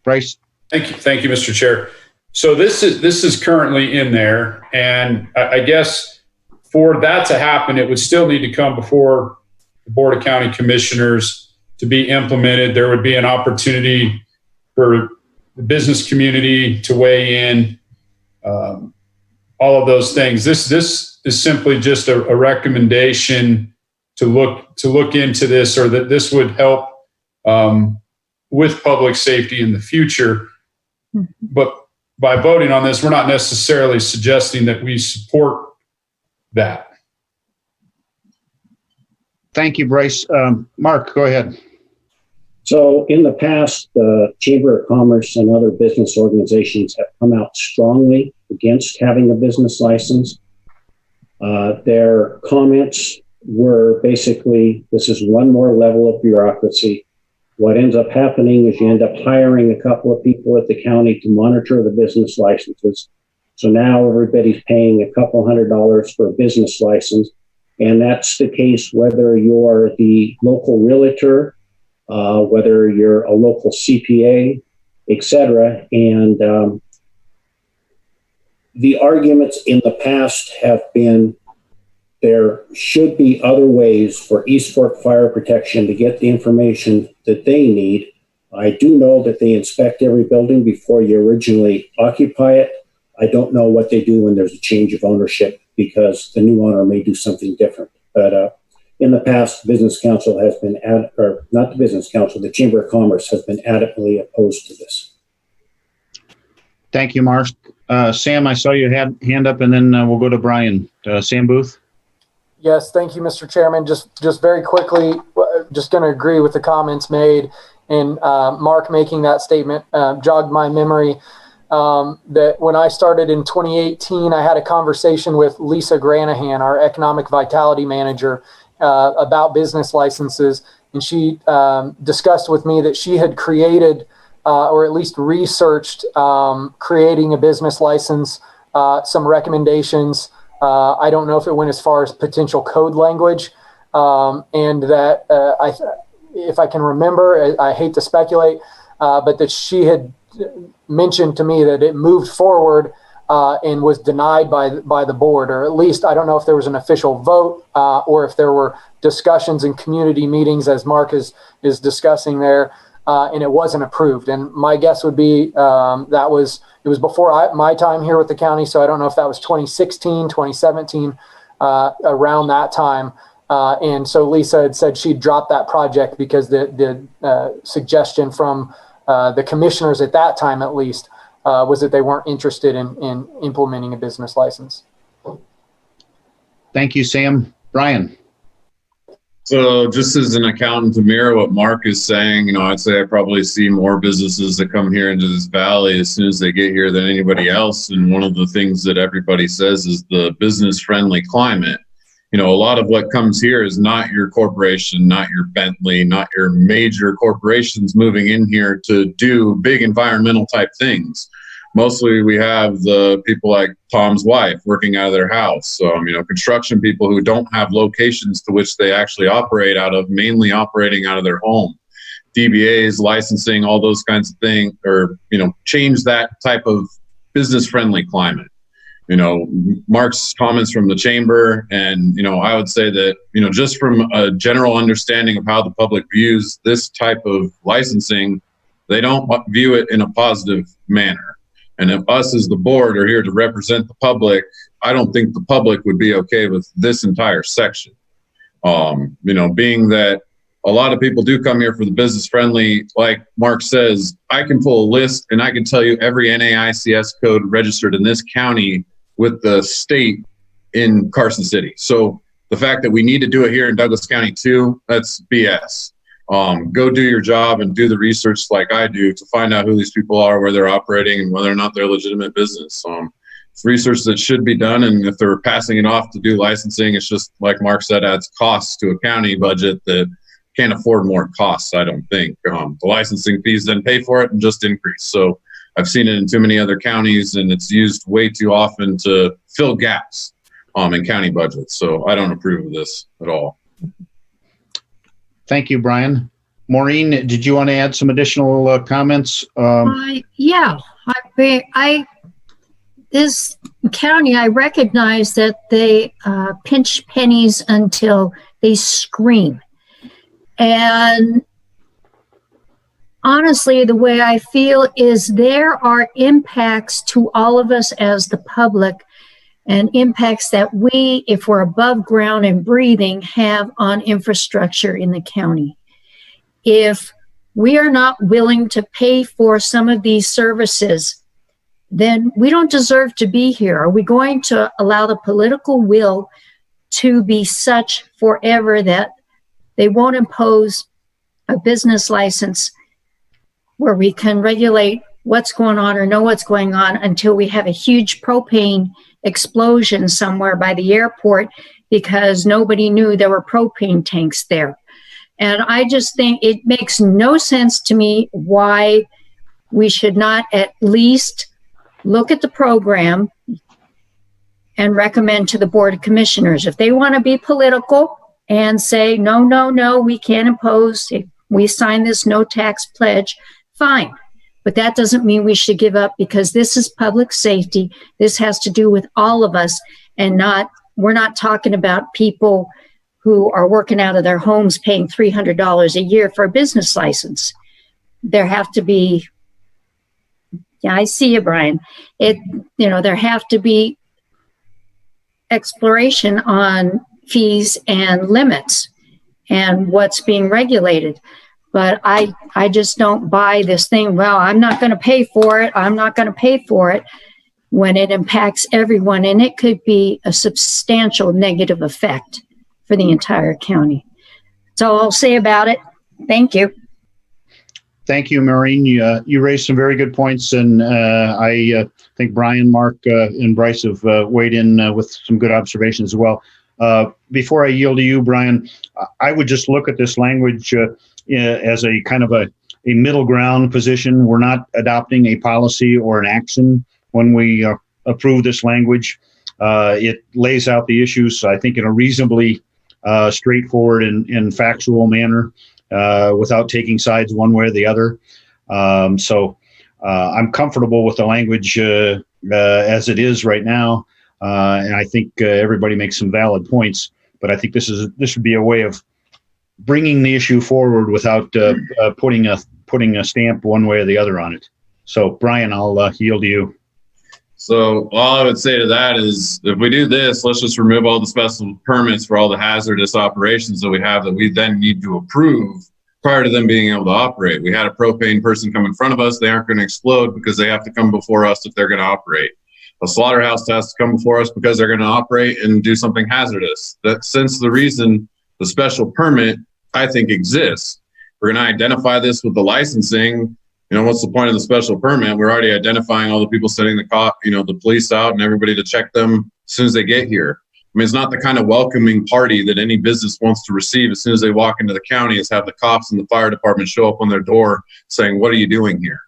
Speaker 1: Bryce.
Speaker 3: Thank you, Mr. Chair. So this is currently in there, and I guess for that to happen, it would still need to come before the Board of County Commissioners to be implemented. There would be an opportunity for the business community to weigh in, all of those things. This is simply just a recommendation to look into this, or that this would help with public safety in the future. But by voting on this, we're not necessarily suggesting that we support that.
Speaker 1: Thank you, Bryce. Mark, go ahead.
Speaker 15: So in the past, the Chamber of Commerce and other business organizations have come out strongly against having a business license. Their comments were basically, this is one more level of bureaucracy. What ends up happening is you end up hiring a couple of people at the county to monitor the business licenses. So now everybody's paying a couple $100 for a business license. And that's the case whether you're the local realtor, whether you're a local CPA, etc. And the arguments in the past have been there should be other ways for East Fork Fire Protection to get the information that they need. I do know that they inspect every building before you originally occupy it. I don't know what they do when there's a change of ownership because the new owner may do something different. But in the past, Business Council has been, or not the Business Council, the Chamber of Commerce has been adamantly opposed to this.
Speaker 1: Thank you, Mark. Sam, I saw you had hand up, and then we'll go to Brian. Sam Booth?
Speaker 11: Yes, thank you, Mr. Chairman. Just very quickly, just going to agree with the comments made, and Mark making that statement jogged my memory that when I started in 2018, I had a conversation with Lisa Granahan, our Economic Vitality Manager, about business licenses, and she discussed with me that she had created or at least researched creating a business license, some recommendations. I don't know if it went as far as potential code language, and that if I can remember, I hate to speculate, but that she had mentioned to me that it moved forward and was denied by the board, or at least I don't know if there was an official vote or if there were discussions in community meetings, as Mark is discussing there, and it wasn't approved. And my guess would be it was before my time here with the county, so I don't know if that was 2016, 2017, around that time. And so Lisa had said she'd dropped that project because the suggestion from the commissioners at that time, at least, was that they weren't interested in implementing a business license.
Speaker 1: Thank you, Sam. Brian?
Speaker 10: So just as an accountant to mirror what Mark is saying, I'd say I probably see more businesses that come here into this valley as soon as they get here than anybody else. And one of the things that everybody says is the business-friendly climate. A lot of what comes here is not your corporation, not your Bentley, not your major corporations moving in here to do big environmental type things. Mostly we have the people like Tom's wife working out of their house, construction people who don't have locations to which they actually operate out of, mainly operating out of their home. DBAs, licensing, all those kinds of things, or, change that type of business-friendly climate. Mark's comments from the chamber, and, I would say that, just from a general understanding of how the public views this type of licensing, they don't view it in a positive manner. And if us as the board are here to represent the public, I don't think the public would be okay with this entire section. Being that a lot of people do come here for the business friendly, like Mark says, I can pull a list and I can tell you every NAICS code registered in this county with the state in Carson City. So the fact that we need to do it here in Douglas County too, that's BS. Go do your job and do the research like I do to find out who these people are, where they're operating, and whether or not they're a legitimate business. It's research that should be done, and if they're passing it off to do licensing, it's just, like Mark said, adds costs to a county budget that can't afford more costs, I don't think. The licensing fees then pay for it and just increase. So I've seen it in too many other counties, and it's used way too often to fill gaps in county budgets. So I don't approve of this at all.
Speaker 1: Thank you, Brian. Maureen, did you want to add some additional comments?
Speaker 2: Yeah, this county, I recognize that they pinch pennies until they scream. And honestly, the way I feel is there are impacts to all of us as the public, and impacts that we, if we're above ground and breathing, have on infrastructure in the county. If we are not willing to pay for some of these services, then we don't deserve to be here. Are we going to allow the political will to be such forever that they won't impose a business license where we can regulate what's going on or know what's going on until we have a huge propane explosion somewhere by the airport because nobody knew there were propane tanks there? And I just think it makes no sense to me why we should not at least look at the program and recommend to the Board of Commissioners. If they want to be political and say, no, no, no, we can't impose, if we sign this no tax pledge, fine. But that doesn't mean we should give up, because this is public safety. This has to do with all of us, and we're not talking about people who are working out of their homes paying $300 a year for a business license. There have to be, yeah, I see you, Brian. There have to be exploration on fees and limits and what's being regulated. But I just don't buy this thing, well, I'm not going to pay for it. I'm not going to pay for it, when it impacts everyone. And it could be a substantial negative effect for the entire county. That's all I'll say about it. Thank you.
Speaker 1: Thank you, Maureen. You raised some very good points, and I think Brian, Mark, and Bryce have weighed in with some good observations as well. Before I yield to you, Brian, I would just look at this language as a kind of a middle ground position. We're not adopting a policy or an action when we approve this language. It lays out the issues, I think, in a reasonably straightforward and factual manner, without taking sides one way or the other. So I'm comfortable with the language as it is right now, and I think everybody makes some valid points. But I think this would be a way of bringing the issue forward without putting a stamp one way or the other on it. So, Brian, I'll yield to you.
Speaker 10: So all I would say to that is, if we do this, let's just remove all the special permits for all the hazardous operations that we have that we then need to approve prior to them being able to operate. We had a propane person come in front of us. They aren't going to explode because they have to come before us if they're going to operate. A slaughterhouse has to come before us because they're going to operate and do something hazardous. That's since the reason the special permit, I think, exists. We're going to identify this with the licensing. What's the point of the special permit? We're already identifying all the people sending the police out and everybody to check them as soon as they get here. I mean, it's not the kind of welcoming party that any business wants to receive as soon as they walk into the county, is have the cops and the fire department show up on their door saying, what are you doing here?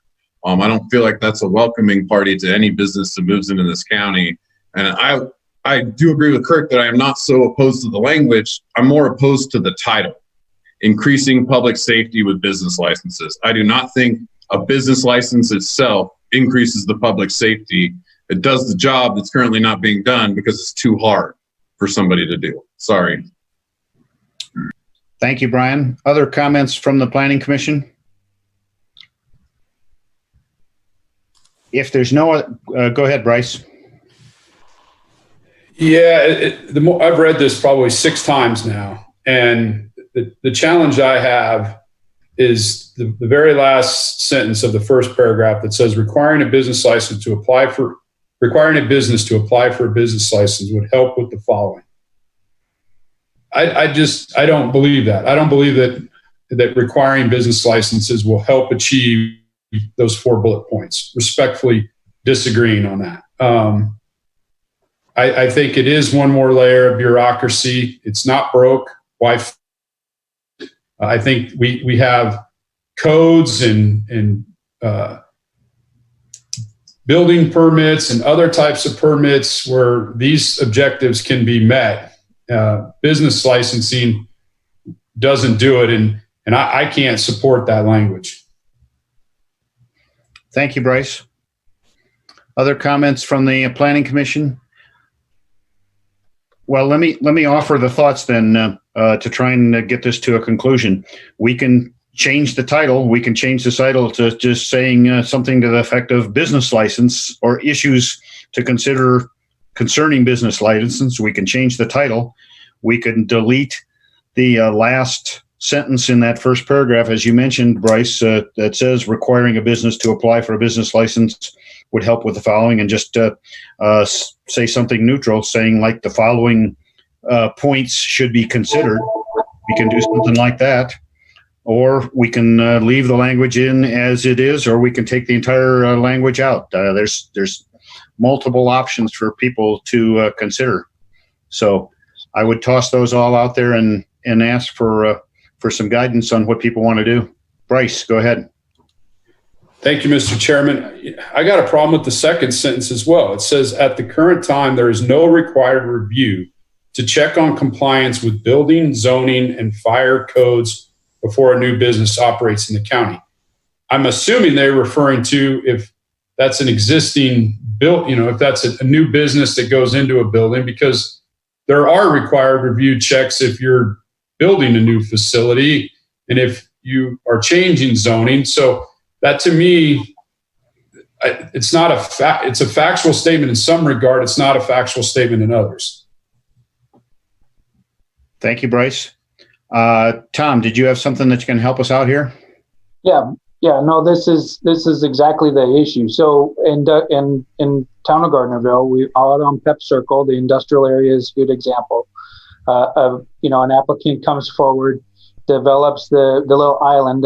Speaker 10: I don't feel like that's a welcoming party to any business that moves into this county. And I do agree with Kirk that I am not so opposed to the language. I'm more opposed to the title, increasing public safety with business licenses. I do not think a business license itself increases the public safety. It does the job that's currently not being done because it's too hard for somebody to do. Sorry.
Speaker 1: Thank you, Brian. Other comments from the Planning Commission? If there's no, go ahead, Bryce.
Speaker 3: Yeah, I've read this probably 6 times now, and the challenge I have is the very last sentence of the first paragraph that says requiring a business to apply for a business license would help with the following. I don't believe that. I don't believe that requiring business licenses will help achieve those 4 bullet points. Respectfully disagreeing on that. I think it is one more layer of bureaucracy. It's not broke. Why? I think we have codes and building permits and other types of permits where these objectives can be met. Business licensing doesn't do it, and I can't support that language.
Speaker 1: Thank you, Bryce. Other comments from the Planning Commission? Well, let me offer the thoughts then to try and get this to a conclusion. We can change the title. We can change the title to just saying something to the effect of business license or issues to consider concerning business license. We can change the title. We can delete the last sentence in that first paragraph, as you mentioned, Bryce, that says requiring a business to apply for a business license would help with the following, and just say something neutral, saying like the following points should be considered. We can do something like that, or we can leave the language in as it is, or we can take the entire language out. There's multiple options for people to consider. So I would toss those all out there and ask for some guidance on what people want to do. Bryce, go ahead.
Speaker 3: Thank you, Mr. Chairman. I got a problem with the second sentence as well. It says, at the current time, there is no required review to check on compliance with building, zoning, and fire codes before a new business operates in the county. I'm assuming they're referring to if that's an existing build, if that's a new business that goes into a building, because there are required review checks if you're building a new facility and if you are changing zoning. So that, to me, it's not it's a factual statement in some regard. It's not a factual statement in others.
Speaker 1: Thank you, Bryce. Tom, did you have something that you can help us out here?
Speaker 12: Yeah, no, this is exactly the issue. So in town of Gardnerville, we out on Pep Circle, the industrial area is a good example. An applicant comes forward, develops the little island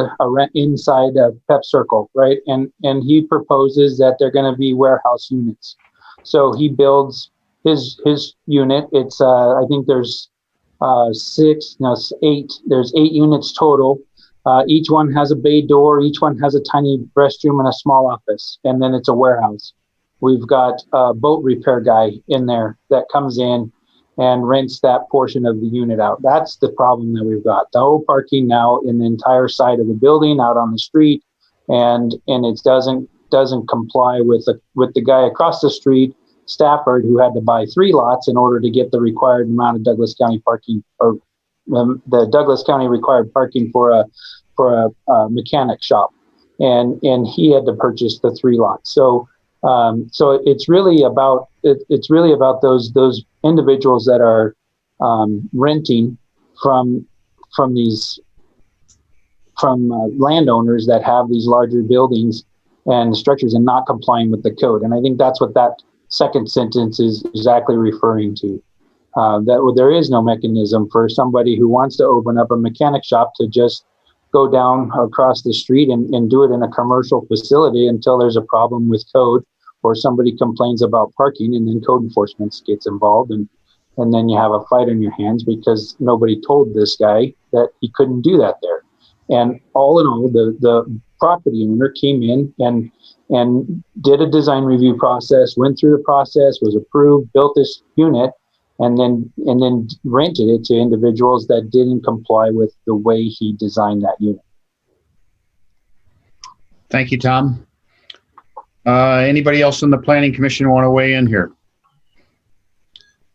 Speaker 12: inside of Pep Circle, right? And he proposes that they're going to be warehouse units. So he builds his unit. It's I think there's 8. There's 8 units total. Each one has a bay door. Each one has a tiny restroom and a small office, and then it's a warehouse. We've got a boat repair guy in there that comes in and rents that portion of the unit out. That's the problem that we've got. No parking now in the entire side of the building out on the street, and it doesn't comply with the guy across the street, Stafford, who had to buy 3 lots in order to get the required amount of Douglas County parking, or the Douglas County required parking for a mechanic shop, and he had to purchase the 3 lots. So it's really about those individuals that are renting from landowners that have these larger buildings and structures and not complying with the code. And I think that's what that second sentence is exactly referring to. That there is no mechanism for somebody who wants to open up a mechanic shop to just go down across the street and do it in a commercial facility until there's a problem with code or somebody complains about parking, and then code enforcement gets involved, and then you have a fight on your hands because nobody told this guy that he couldn't do that there. And all in all, the property owner came in and did a design review process, went through the process, was approved, built this unit, and then rented it to individuals that didn't comply with the way he designed that unit.
Speaker 1: Thank you, Tom. Anybody else on the Planning Commission want to weigh in here?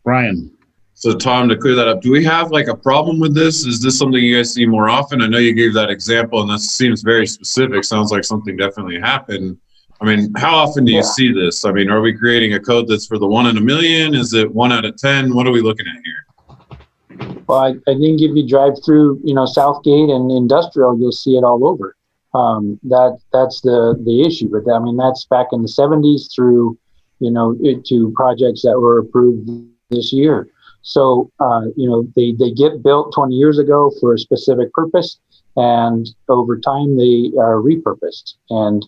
Speaker 1: Ryan.
Speaker 10: So Tom, to clear that up, do we have like a problem with this? Is this something you guys see more often? I know you gave that example and that seems very specific. Sounds like something definitely happened. I mean, how often do you see this? I mean, are we creating a code that's for the 1 in a million? Is it 1 out of 10? What are we looking at here?
Speaker 12: Well, I think if you drive through, Southgate and Industrial, you'll see it all over. That's the issue. But I mean, that's back in the 70s through, to projects that were approved this year. So, they get built 20 years ago for a specific purpose, and over time they are repurposed. And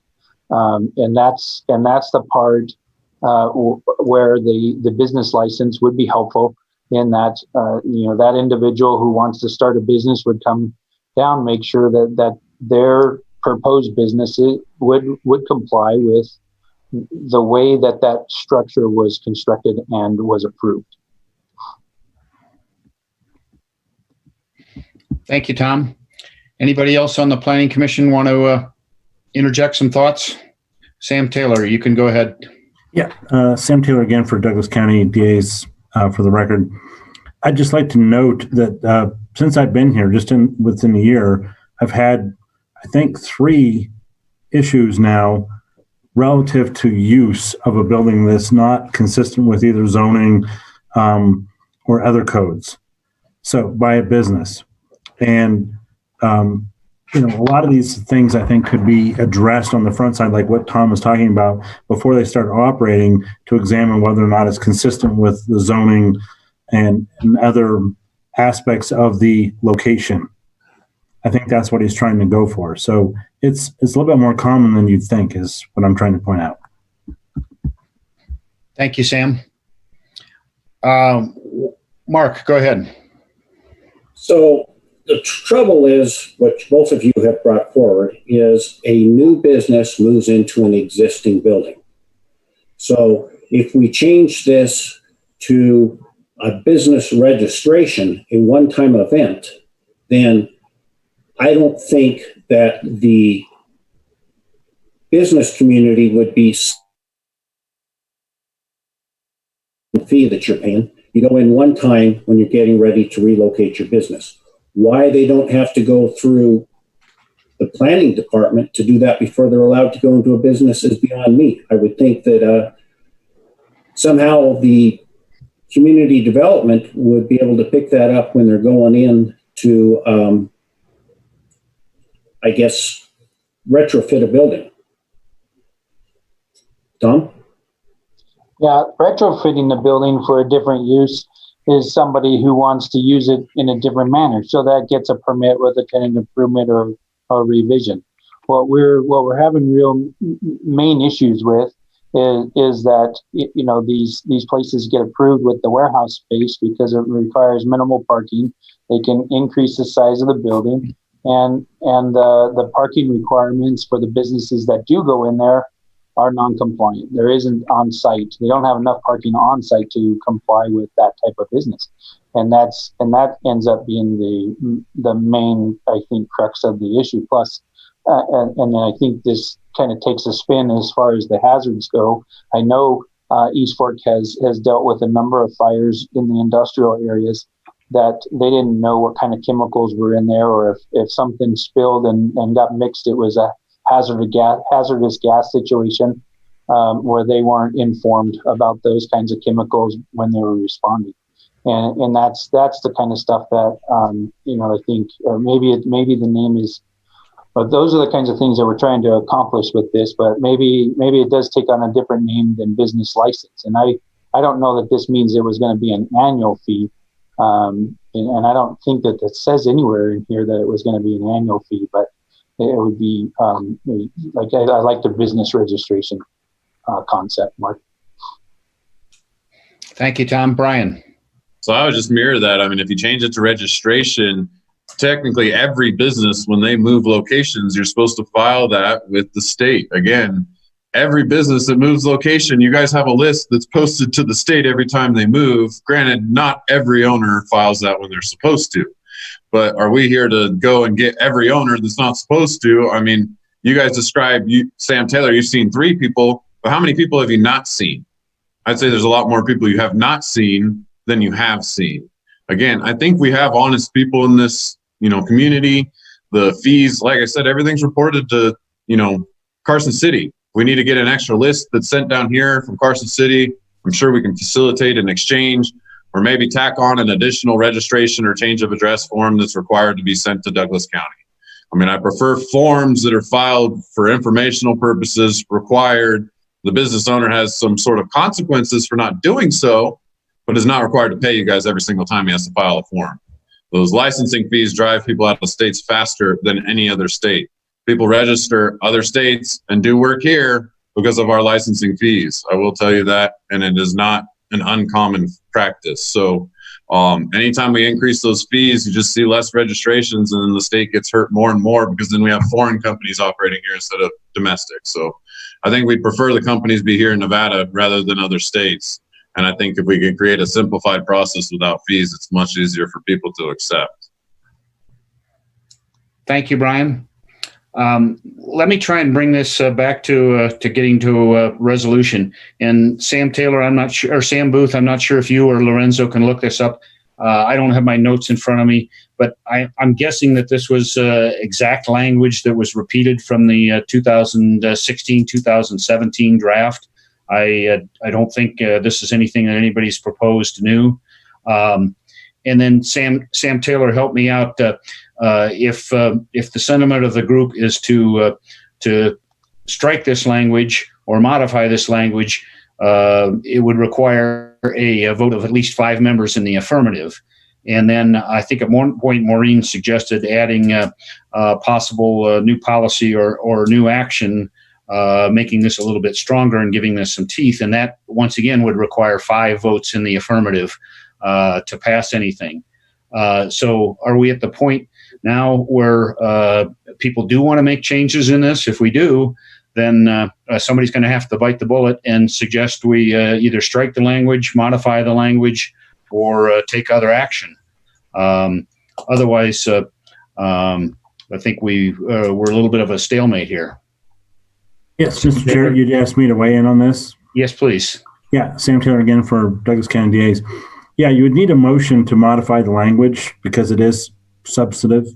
Speaker 12: that's the part where the business license would be helpful in that, that individual who wants to start a business would come down, make sure that their proposed businesses would comply with the way that structure was constructed and was approved.
Speaker 1: Thank you, Tom. Anybody else on the Planning Commission want to interject some thoughts? Sam Taylor, you can go ahead.
Speaker 13: Yeah, Sam Taylor again for Douglas County DAs for the record. I'd just like to note that since I've been here, just within a year, I've had, I think, 3 issues now relative to use of a building that's not consistent with either zoning or other codes. So by a business. And A lot of these things I think could be addressed on the front side, like what Tom was talking about, before they start operating, to examine whether or not it's consistent with the zoning and other aspects of the location. I think that's what he's trying to go for. So it's a little bit more common than you'd think, is what I'm trying to point out.
Speaker 1: Thank you, Sam. Mark, go ahead.
Speaker 15: So the trouble is, what both of you have brought forward, is a new business moves into an existing building. So if we change this to a business registration, a one-time event, then I don't think that the business community would be fee that you're paying. You go in one time when you're getting ready to relocate your business. Why they don't have to go through the planning department to do that before they're allowed to go into a business is beyond me. I would think that somehow the community development would be able to pick that up when they're going in to, retrofit a building. Tom?
Speaker 12: Yeah, retrofitting the building for a different use is somebody who wants to use it in a different manner. So that gets a permit with a tenant improvement or revision. What we're having real main issues with is that, these places get approved with the warehouse space because it requires minimal parking. They can increase the size of the building, and the parking requirements for the businesses that do go in there are non-compliant. There isn't on-site. They don't have enough parking on-site to comply with that type of business, and that ends up being the main, I think, crux of the issue. Plus, and I think this kind of takes a spin as far as the hazards go. I know East Fork has dealt with a number of fires in the industrial areas that they didn't know what kind of chemicals were in there, or if something spilled and got mixed, it was a hazardous gas situation where they weren't informed about those kinds of chemicals when they were responding, and that's the kind of stuff that I think maybe the name is, but those are the kinds of things that we're trying to accomplish with this. But maybe it does take on a different name than business license, and I don't know that this means it was going to be an annual fee, and I don't think that it says anywhere in here that it was going to be an annual fee, but it would be I like the business registration concept, Mark.
Speaker 1: Thank you, Tom. Brian.
Speaker 10: So I would just mirror that. I mean, if you change it to registration, technically every business, when they move locations, you're supposed to file that with the state. Again, every business that moves location, you guys have a list that's posted to the state every time they move. Granted, not every owner files that when they're supposed to. But are we here to go and get every owner that's not supposed to? I mean, you guys Sam Taylor, you've seen 3 people, but how many people have you not seen? I'd say there's a lot more people you have not seen than you have seen. Again, I think we have honest people in this, community. The fees, like I said, everything's reported to, Carson City. We need to get an extra list that's sent down here from Carson City. I'm sure we can facilitate an exchange, or maybe tack on an additional registration or change of address form that's required to be sent to Douglas County. I mean, I prefer forms that are filed for informational purposes required. The business owner has some sort of consequences for not doing so, but is not required to pay you guys every single time he has to file a form. Those licensing fees drive people out of states faster than any other state. People register other states and do work here because of our licensing fees. I will tell you that, and it is not an uncommon practice. So anytime we increase those fees, you just see less registrations, and then the state gets hurt more and more because then we have foreign companies operating here instead of domestic. So I think we prefer the companies be here in Nevada rather than other states. And I think if we can create a simplified process without fees, it's much easier for people to accept.
Speaker 1: Thank you, Brian. Let me try and bring this back to getting to a resolution. And Sam Taylor, I'm not sure, or Sam Booth, I'm not sure if you or Lorenzo can look this up. I don't have my notes in front of me, but I'm guessing that this was exact language that was repeated from the 2016-2017 draft. I don't think this is anything that anybody's proposed new. and then Sam Taylor, help me out. If the sentiment of the group is to strike this language or modify this language, it would require a vote of at least 5 members in the affirmative. And then I think at one point Maureen suggested adding possible new policy or new action, making this a little bit stronger and giving this some teeth. And that, once again, would require 5 votes in the affirmative to pass anything. So are we at the point now where people do want to make changes in this? If we do, then somebody's going to have to bite the bullet and suggest we either strike the language, modify the language, or take other action. Otherwise, I think we're a little bit of a stalemate here.
Speaker 13: Yes, Mr. Chair, you'd asked me to weigh in on this.
Speaker 1: Yes, please.
Speaker 13: Yeah, Sam Taylor again for Douglas County DAs. Yeah, you would need a motion to modify the language because it is substantive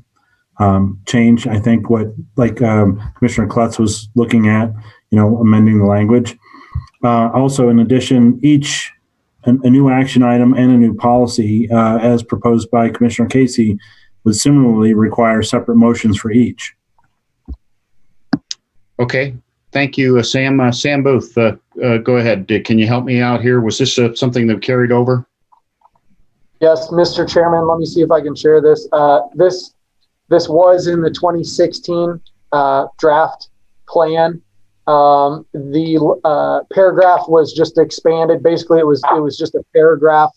Speaker 13: change. I think Commissioner Klutz was looking at, amending the language. Also, in addition, a new action item and a new policy, as proposed by Commissioner Casey, would similarly require separate motions for each.
Speaker 1: Okay. Thank you, Sam. Sam Booth, go ahead. Can you help me out here? Was this something that carried over?
Speaker 11: Yes, Mr. Chairman, let me see if I can share this. This was in the 2016 draft plan. The paragraph was just expanded. Basically, it was just a paragraph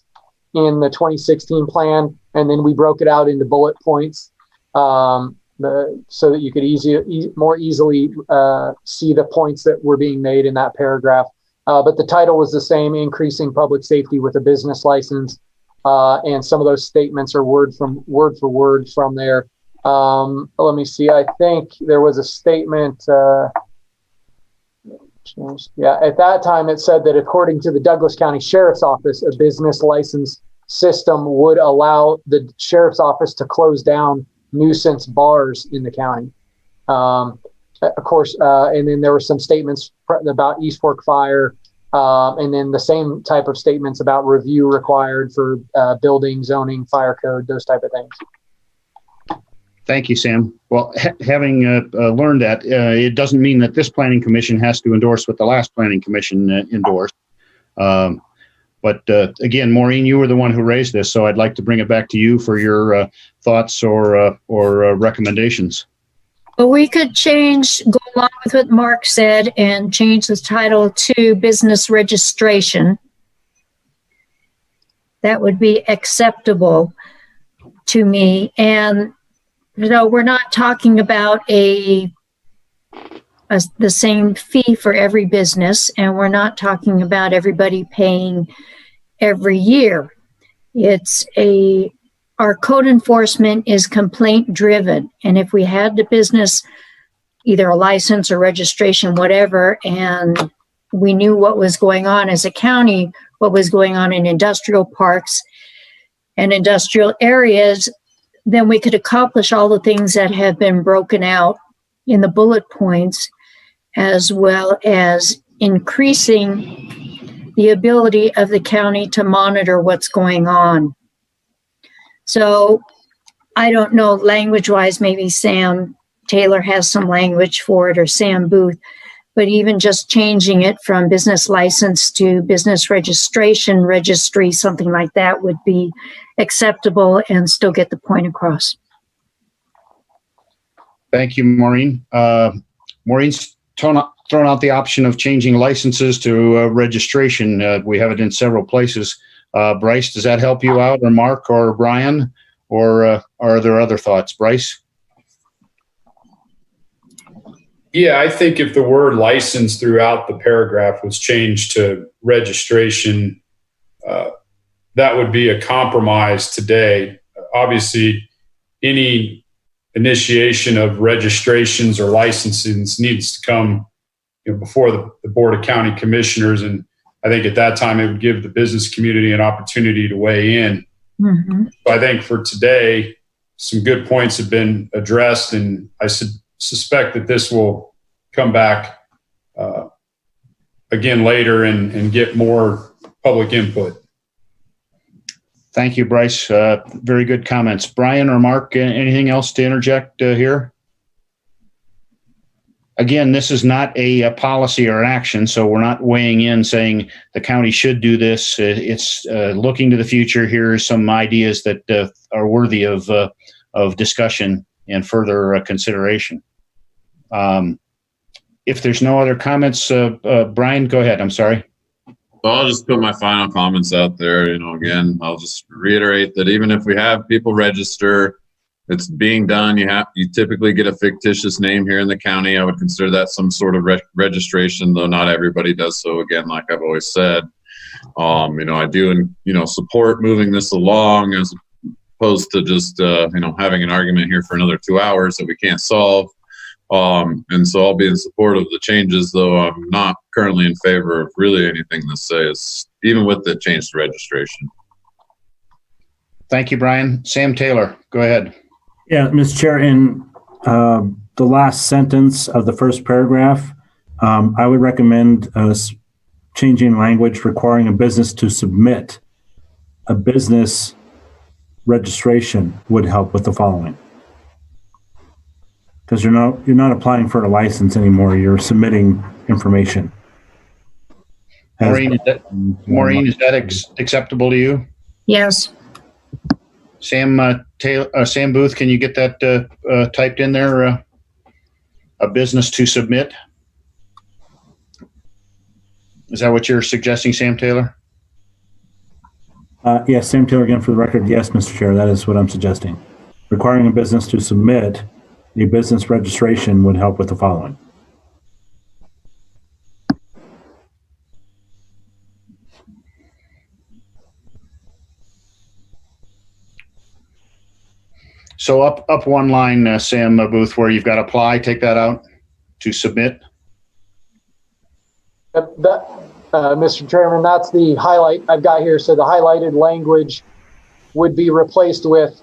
Speaker 11: in the 2016 plan, and then we broke it out into bullet points so that you could more easily see the points that were being made in that paragraph. But the title was the same: increasing public safety with a business license, and some of those statements are word for word from there. Let me see. I think there was a statement. At that time it said that according to the Douglas County Sheriff's Office, a business license system would allow the Sheriff's Office to close down nuisance bars in the county. Of course, and then there were some statements about East Fork Fire, and then the same type of statements about review required for building, zoning, fire code, those type of things.
Speaker 1: Thank you, Sam. Well, having learned that, it doesn't mean that this planning commission has to endorse what the last planning commission endorsed. But again, Maureen, you were the one who raised this, so I'd like to bring it back to you for your thoughts or recommendations.
Speaker 2: Well, we could go along with what Mark said and change the title to business registration. That would be acceptable to me. And we're not talking about the same fee for every business, and we're not talking about everybody paying every year. Our code enforcement is complaint driven. And if we had the business, either a license or registration, whatever, and we knew what was going on as a county, what was going on in industrial parks and industrial areas, then we could accomplish all the things that have been broken out in the bullet points, as well as increasing the ability of the county to monitor what's going on. So I don't know, language-wise, maybe Sam Taylor has some language for it, or Sam Booth, but even just changing it from business license to business registration, registry, something like that would be acceptable and still get the point across.
Speaker 1: Thank you, Maureen. Maureen's thrown out the option of changing licenses to registration. We have it in several places. Bryce, does that help you out, or Mark, or Brian, or are there other thoughts? Bryce?
Speaker 3: Yeah, I think if the word license throughout the paragraph was changed to registration, that would be a compromise today. Obviously, any initiation of registrations or licensings needs to come before the Board of County Commissioners. And I think at that time, it would give the business community an opportunity to weigh in. Mm-hmm. So I think for today, some good points have been addressed, and I suspect that this will come back again later and get more public input.
Speaker 1: Thank you, Bryce. Very good comments. Brian or Mark, anything else to interject here? Again, this is not a policy or an action, so we're not weighing in saying the county should do this. It's looking to the future. Here are some ideas that are worthy of discussion and further consideration. If there's no other comments, Brian, go ahead. I'm sorry.
Speaker 10: So I'll just put my final comments out there. Again, I'll just reiterate that even if we have people register, it's being done. You typically get a fictitious name here in the county. I would consider that some sort of registration, though not everybody does so. Again, like I've always said, I do, support moving this along as opposed to just, having an argument here for another 2 hours that we can't solve. And so I'll be in support of the changes, though I'm not currently in favor of really anything that says, even with the change to registration.
Speaker 1: Thank you, Brian. Sam Taylor, go ahead.
Speaker 13: Yeah, Mr. Chair, in the last sentence of the first paragraph, I would recommend changing language requiring a business to submit a business registration would help with the following. Because you're not applying for a license anymore. You're submitting information.
Speaker 1: Maureen, is that acceptable to you?
Speaker 2: Yes.
Speaker 1: Sam Booth, can you get that typed in there? A business to submit. Is that what you're suggesting, Sam Taylor?
Speaker 13: Yes, Sam Taylor again for the record. Yes, Mr. Chair, that is what I'm suggesting. Requiring a business to submit a business registration would help with the following.
Speaker 1: So up one line, Sam Booth, where you've got apply, take that out to submit.
Speaker 11: Mr. Chairman, that's the highlight I've got here. So the highlighted language would be replaced with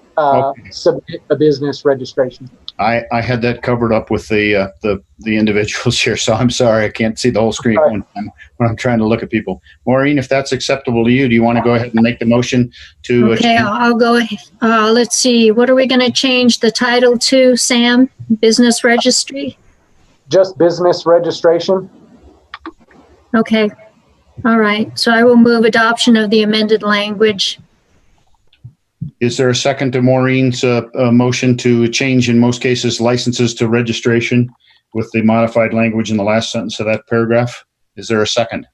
Speaker 11: submit a business registration.
Speaker 1: I had that covered up with the individuals here, so I'm sorry I can't see the whole screen when I'm trying to look at people. Maureen, if that's acceptable to you, do you want to go ahead and make the motion to?
Speaker 2: Okay, I'll go ahead. Let's see. What are we going to change the title to, Sam? Business registry?
Speaker 11: Just business registration.
Speaker 2: Okay. All right. So I will move adoption of the amended language.
Speaker 1: Is there a second to Maureen's motion to change, in most cases, licenses to registration with the modified language in the last sentence of that paragraph? Is there a second?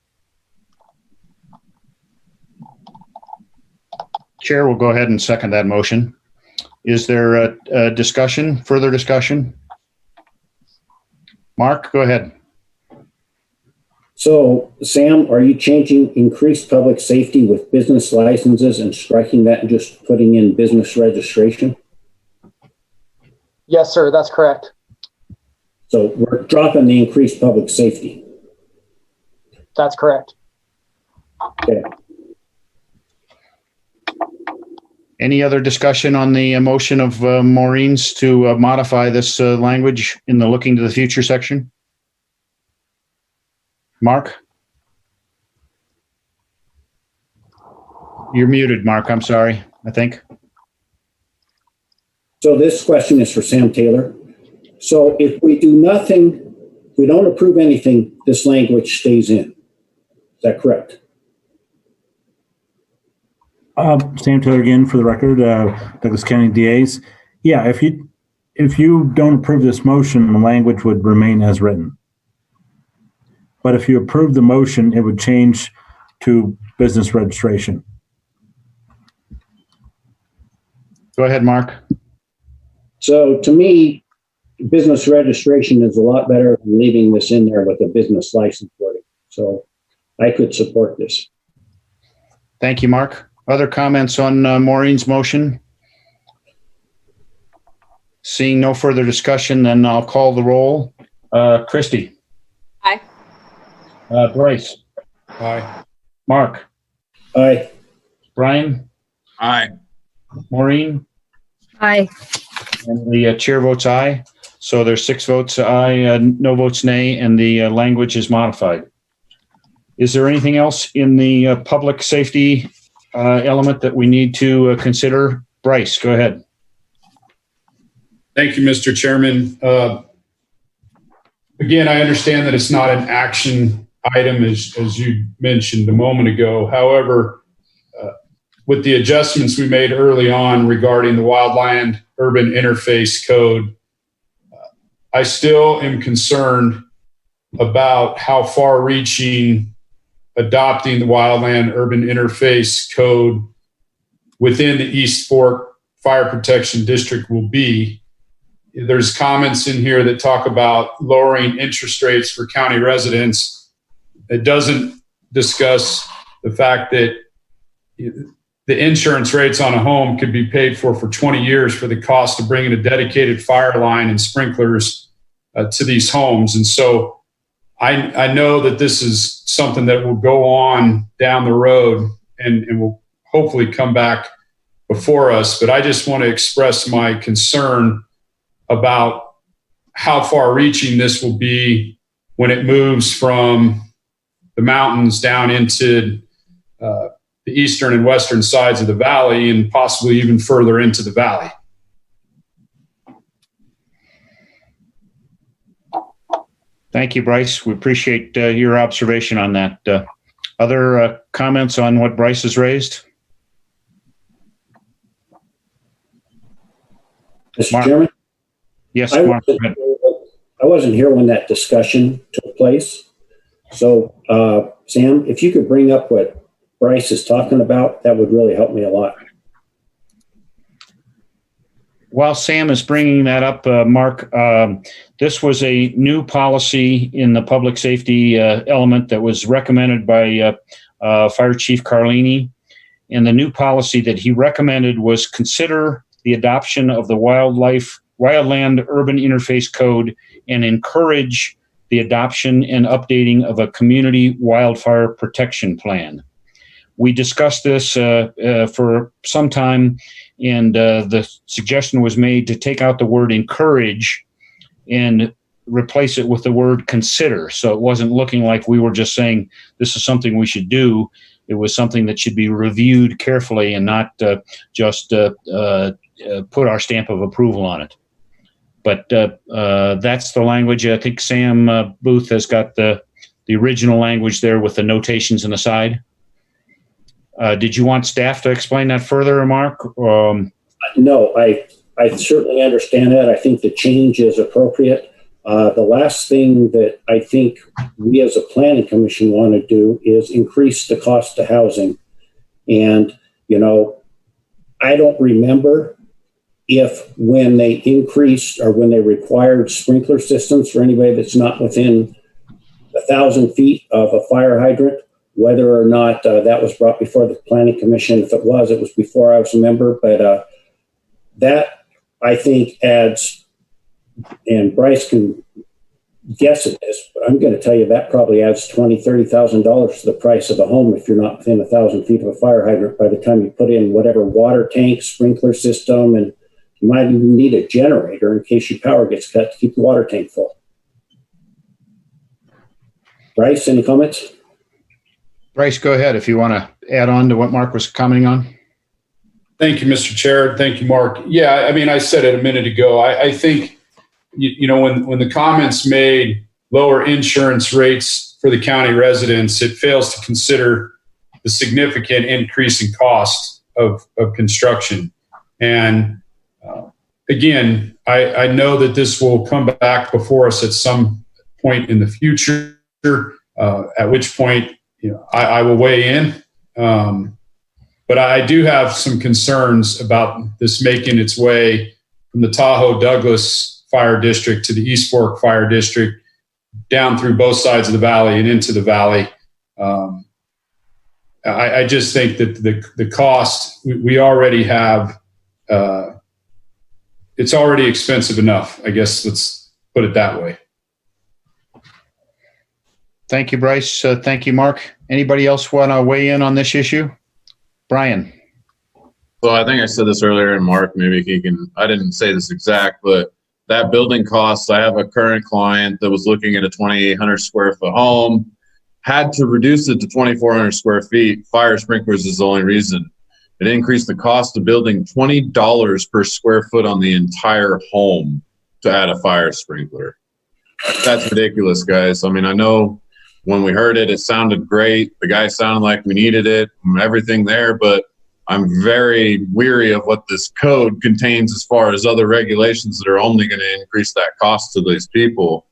Speaker 1: Chair will go ahead and second that motion. Is there a discussion, further discussion? Mark, go ahead.
Speaker 15: So, Sam, are you changing increased public safety with business licenses and striking that and just putting in business registration?
Speaker 11: Yes, sir, that's correct.
Speaker 15: So we're dropping the increased public safety.
Speaker 11: That's correct.
Speaker 15: Okay.
Speaker 1: Any other discussion on the motion of Maureen's to modify this language in the looking to the future section? Mark? You're muted, Mark. I'm sorry, I think.
Speaker 15: So this question is for Sam Taylor. So if we do nothing, if we don't approve anything, this language stays in. Is that correct?
Speaker 13: Sam Taylor again for the record, Douglas County DAs. Yeah, if you don't approve this motion, the language would remain as written. But if you approve the motion, it would change to business registration.
Speaker 1: Go ahead, Mark.
Speaker 15: So to me, business registration is a lot better than leaving this in there with a business license wording. So I could support this.
Speaker 1: Thank you, Mark. Other comments on Maureen's motion? Seeing no further discussion, then I'll call the roll. Christy.
Speaker 14: Aye.
Speaker 1: Bryce.
Speaker 3: Aye.
Speaker 1: Mark.
Speaker 15: Aye.
Speaker 1: Brian.
Speaker 10: Aye.
Speaker 1: Maureen.
Speaker 2: Aye.
Speaker 1: And the chair votes aye. So there's 6 votes aye, no votes nay, and the language is modified. Is there anything else in the public safety element that we need to consider? Bryce, go ahead.
Speaker 3: Thank you, Mr. Chairman. Again, I understand that it's not an action item, as you mentioned a moment ago. However, with the adjustments we made early on regarding the Wildland Urban Interface Code, I still am concerned about how far-reaching adopting the Wildland Urban Interface Code within the East Fork Fire Protection District will be. There's comments in here that talk about lowering interest rates for county residents. It doesn't discuss the fact that the insurance rates on a home could be paid for 20 years for the cost of bringing a dedicated fire line and sprinklers to these homes. And so I know that this is something that will go on down the road and will hopefully come back before us. But I just want to express my concern about how far-reaching this will be when it moves from the mountains down into the eastern and western sides of the valley and possibly even further into the valley.
Speaker 1: Thank you, Bryce. We appreciate your observation on that. Other comments on what Bryce has raised?
Speaker 15: Mr.
Speaker 1: Mark?
Speaker 15: Chairman?
Speaker 1: Yes,
Speaker 15: I
Speaker 1: Mark.
Speaker 15: wasn't here when that discussion took place. So, Sam, if you could bring up what Bryce is talking about, that would really help me a lot.
Speaker 1: While Sam is bringing that up, Mark, this was a new policy in the public safety element that was recommended by Fire Chief Carlini. And the new policy that he recommended was consider the adoption of the Wildland Urban Interface Code and encourage the adoption and updating of a community wildfire protection plan. We discussed this for some time, and the suggestion was made to take out the word encourage and replace it with the word consider. So it wasn't looking like we were just saying this is something we should do. It was something that should be reviewed carefully and not just put our stamp of approval on it. But that's the language. I think Sam Booth has got the original language there with the notations on the side. Did you want staff to explain that further, Mark?
Speaker 15: No, I certainly understand that. I think the change is appropriate. The last thing that I think we as a planning commission want to do is increase the cost of housing. And, you know, I don't remember if when they increased or when they required sprinkler systems for anybody that's not within 1,000 feet of a fire hydrant, whether or not that was brought before the planning commission. If it was before I was a member. But that, I think, adds, and Bryce can guess at this, but I'm going to tell you that probably adds $20,000, $30,000 to the price of a home if you're not within 1,000 feet of a fire hydrant by the time you put in whatever water tank, sprinkler system, and you might even need a generator in case your power gets cut to keep the water tank full. Bryce, any comments?
Speaker 1: Bryce, go ahead if you want to add on to what Mark was commenting on.
Speaker 3: Thank you, Mr. Chair. Thank you, Mark. Yeah, I mean, I said it a minute ago. I think, you know, when the comments made lower insurance rates for the county residents, it fails to consider the significant increase in cost of construction. And again, I know that this will come back before us at some point in the future, at which point, you know, I will weigh in. But I do have some concerns about this making its way from the Tahoe Douglas Fire District to the East Fork Fire District, down through both sides of the valley and into the valley. I just think that the cost, we already have, it's already expensive enough. I guess let's put it that way.
Speaker 1: Thank you, Bryce. Thank you, Mark. Anybody else want to weigh in on this issue? Brian.
Speaker 10: So I think I said this earlier, and Mark, maybe he can, I didn't say this exact, but that building costs, I have a current client that was looking at a 2,800 square foot home. had to reduce it to 2,400 square feet. Fire sprinklers is the only reason. It increased the cost of building $20 per square foot on the entire home to add a fire sprinkler. That's ridiculous, guys. I mean, I know when we heard it, it sounded great. The guy sounded like we needed it, everything there, but I'm very weary of what this code contains as far as other regulations that are only going to increase that cost to these people.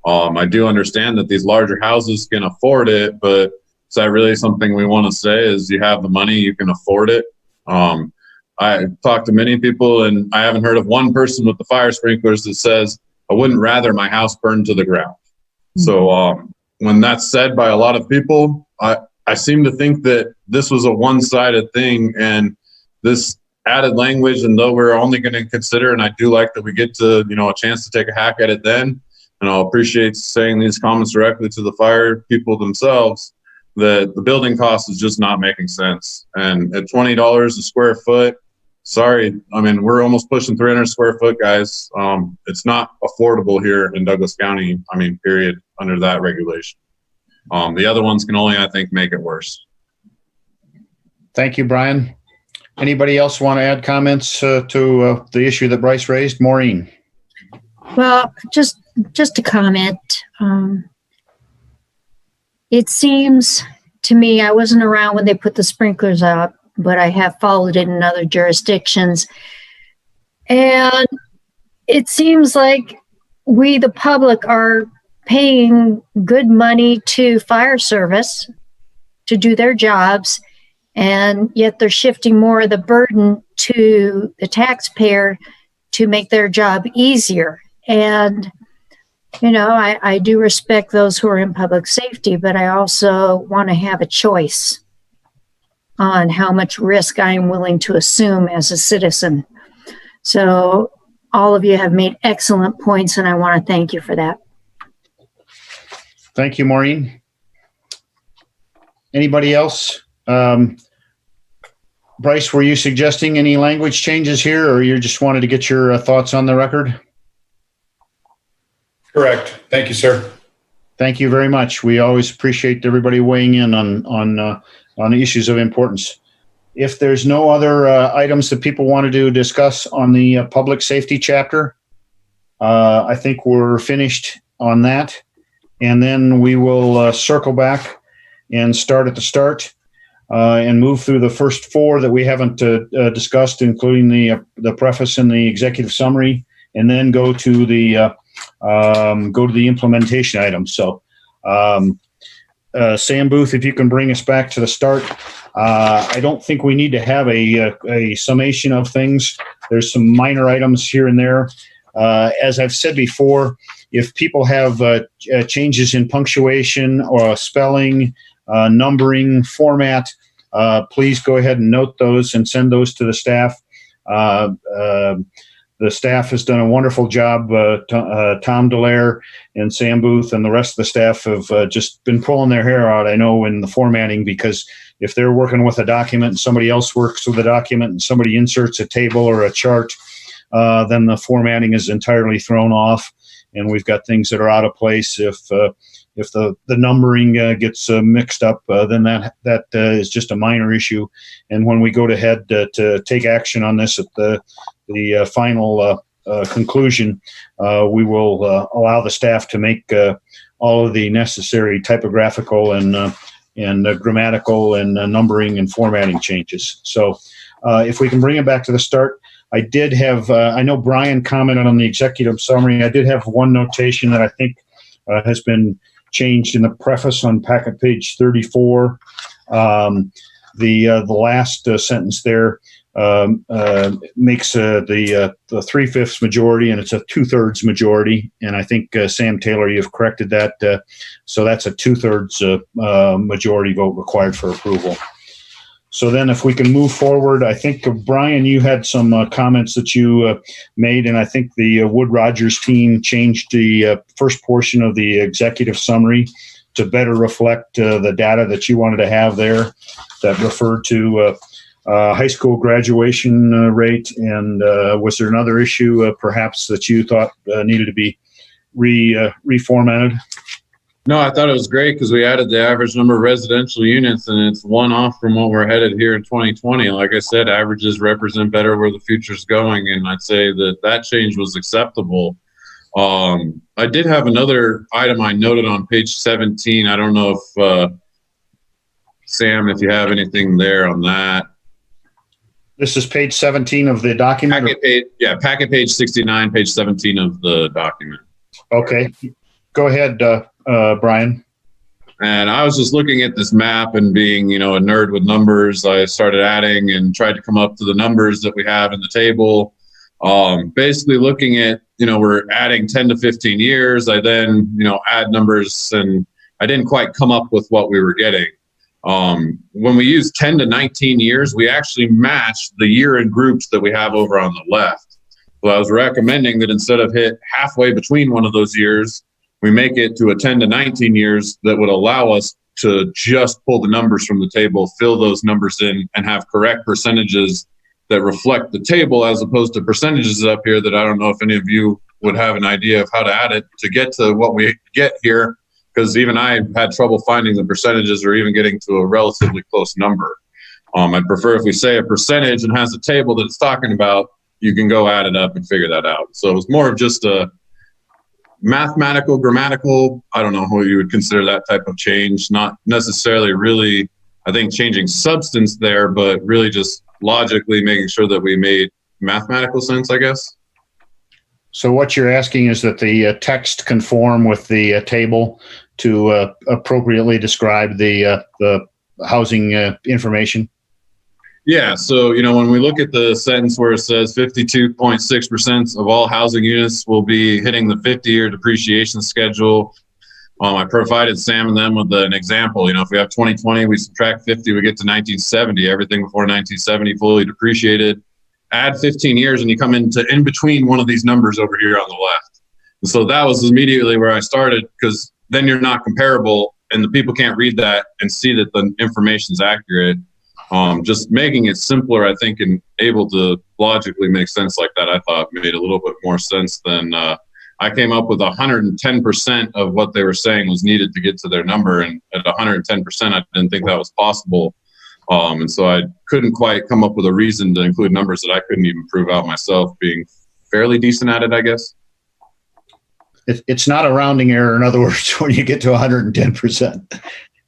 Speaker 10: I do understand that these larger houses can afford it, but is that really something we want to say is you have the money, you can afford it? I talked to many people, and I haven't heard of one person with the fire sprinklers that says, I wouldn't rather my house burn to the ground. So when that's said by a lot of people, I seem to think that this was a one-sided thing, and this added language, and though we're only going to consider, and I do like that we get to, you know, a chance to take a hack at it then, and I'll appreciate saying these comments directly to the fire people themselves, that the building cost is just not making sense. And at $20 a square foot, sorry, I mean, we're almost pushing 300 square foot, guys. It's not affordable here in Douglas County, I mean, period, under that regulation. The other ones can only, I think, make it worse.
Speaker 1: Thank you, Brian. Anybody else want to add comments to the issue that Bryce raised? Maureen.
Speaker 2: Well, just a comment. It seems to me, I wasn't around when they put the sprinklers out, but I have followed it in other jurisdictions. And it seems like we, the public, are paying good money to fire service to do their jobs, and yet they're shifting more of the burden to the taxpayer to make their job easier. And, you know, I do respect those who are in public safety, but I also want to have a choice on how much risk I am willing to assume as a citizen. So all of you have made excellent points, and I want to thank you for that.
Speaker 1: Thank you, Maureen. Anybody else? Bryce, were you suggesting any language changes here, or you just wanted to get your thoughts on the record?
Speaker 3: Correct. Thank you, sir.
Speaker 1: Thank you very much. We always appreciate everybody weighing in on issues of importance. If there's no other items that people wanted to discuss on the public safety chapter, I think we're finished on that. And then we will circle back and start at the start and move through the first four that we haven't discussed, including the preface and the executive summary, and then go to the implementation items. So, Sam Booth, if you can bring us back to the start. I don't think we need to have a summation of things. There's some minor items here and there. As I've said before, if people have changes in punctuation or spelling, numbering, format, please go ahead and note those and send those to the staff. The staff has done a wonderful job. Tom Delaire and Sam Booth and the rest of the staff have just been pulling their hair out, I know, in the formatting, because if they're working with a document and somebody else works with a document and somebody inserts a table or a chart, then the formatting is entirely thrown off, and we've got things that are out of place. If the numbering gets mixed up, then that is just a minor issue. And when we go ahead to take action on this at the final conclusion, we will allow the staff to make all of the necessary typographical and grammatical and numbering and formatting changes. So if we can bring it back to the start. I did have, I know Brian commented on the executive summary. I did have one notation that I think has been changed in the preface on packet page 34. The last sentence there makes the 3/5 majority, and it's a 2/3 majority. And I think, Sam Taylor, you've corrected that. So that's a 2/3 majority vote required for approval. So then if we can move forward, I think, Brian, you had some comments that you made, and I think the Wood Rogers team changed the first portion of the executive summary to better reflect the data that you wanted to have there that referred to high school graduation rate. And was there another issue perhaps that you thought needed to be reformatted?
Speaker 10: No, I thought it was great because we added the average number of residential units, and it's one off from what we're headed here in 2020. Like I said, averages represent better where the future's going, and I'd say that that change was acceptable. I did have another item I noted on page 17. I don't know if Sam, if you have anything there on that.
Speaker 1: This is page 17 of the document?
Speaker 10: Packet page 69, page 17 of the document.
Speaker 1: Okay. Go ahead, Brian.
Speaker 10: And I was just looking at this map and being, a nerd with numbers. I started adding and tried to come up to the numbers that we have in the table. Basically looking at, we're adding 10 to 15 years. I then, add numbers, and I didn't quite come up with what we were getting. When we use 10 to 19 years, we actually match the year in groups that we have over on the left. So I was recommending that instead of hit halfway between one of those years, we make it to a 10 to 19 years that would allow us to just pull the numbers from the table, fill those numbers in, and have correct percentages that reflect the table, as opposed to percentages up here that I don't know if any of you would have an idea of how to add it to get to what we get here, because even I had trouble finding the percentages or even getting to a relatively close number. I'd prefer if we say a percentage and has a table that it's talking about, you can go add it up and figure that out. So it was more of just a mathematical, grammatical, I don't know what you would consider that type of change, not necessarily really, I think, changing substance there, but really just logically making sure that we made mathematical sense, I guess.
Speaker 1: So what you're asking is that the text conform with the table to appropriately describe the housing information?
Speaker 10: Yeah, so, when we look at the sentence where it says 52.6% of all housing units will be hitting the 50-year depreciation schedule, I provided Sam and them with an example. If we have 2020, we subtract 50, we get to 1970. Everything before 1970 fully depreciated. Add 15 years and you come into in between one of these numbers over here on the left. And so that was immediately where I started, because then you're not comparable and the people can't read that and see that the information's accurate. Just making it simpler, I think, and able to logically make sense like that, I thought made a little bit more sense than I came up with 110% of what they were saying was needed to get to their number. And at 110%, I didn't think that was possible. And so I couldn't quite come up with a reason to include numbers that I couldn't even prove out myself, being fairly decent at it, I guess.
Speaker 1: It's not a rounding error. In other words, when you get to 110%.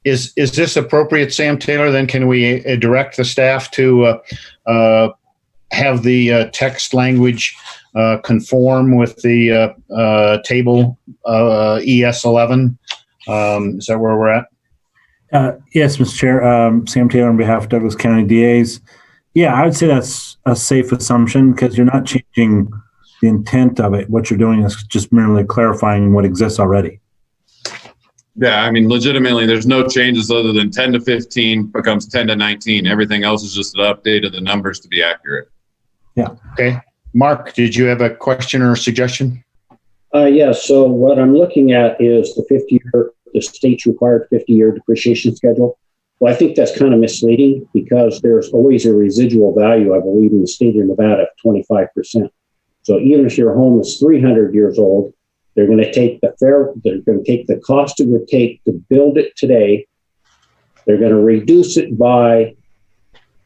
Speaker 1: Is this appropriate, Sam Taylor? Then can we direct the staff to have the text language conform with the table ES11? Is that where we're at?
Speaker 13: Yes, Mr. Chair. Sam Taylor on behalf of Douglas County DAs. Yeah, I would say that's a safe assumption, because you're not changing the intent of it. What you're doing is just merely clarifying what exists already.
Speaker 10: Yeah, I mean, legitimately, there's no changes other than 10 to 15 becomes 10 to 19. Everything else is just an update of the numbers to be accurate.
Speaker 13: Yeah.
Speaker 1: Okay. Mark, did you have a question or a suggestion?
Speaker 15: Yeah, so what I'm looking at is the state's required 50-year depreciation schedule. Well, I think that's kind of misleading, because there's always a residual value, I believe, in the state of Nevada of 25%. So even if your home is 300 years old, they're going to take the cost it would take to build it today. They're going to reduce it by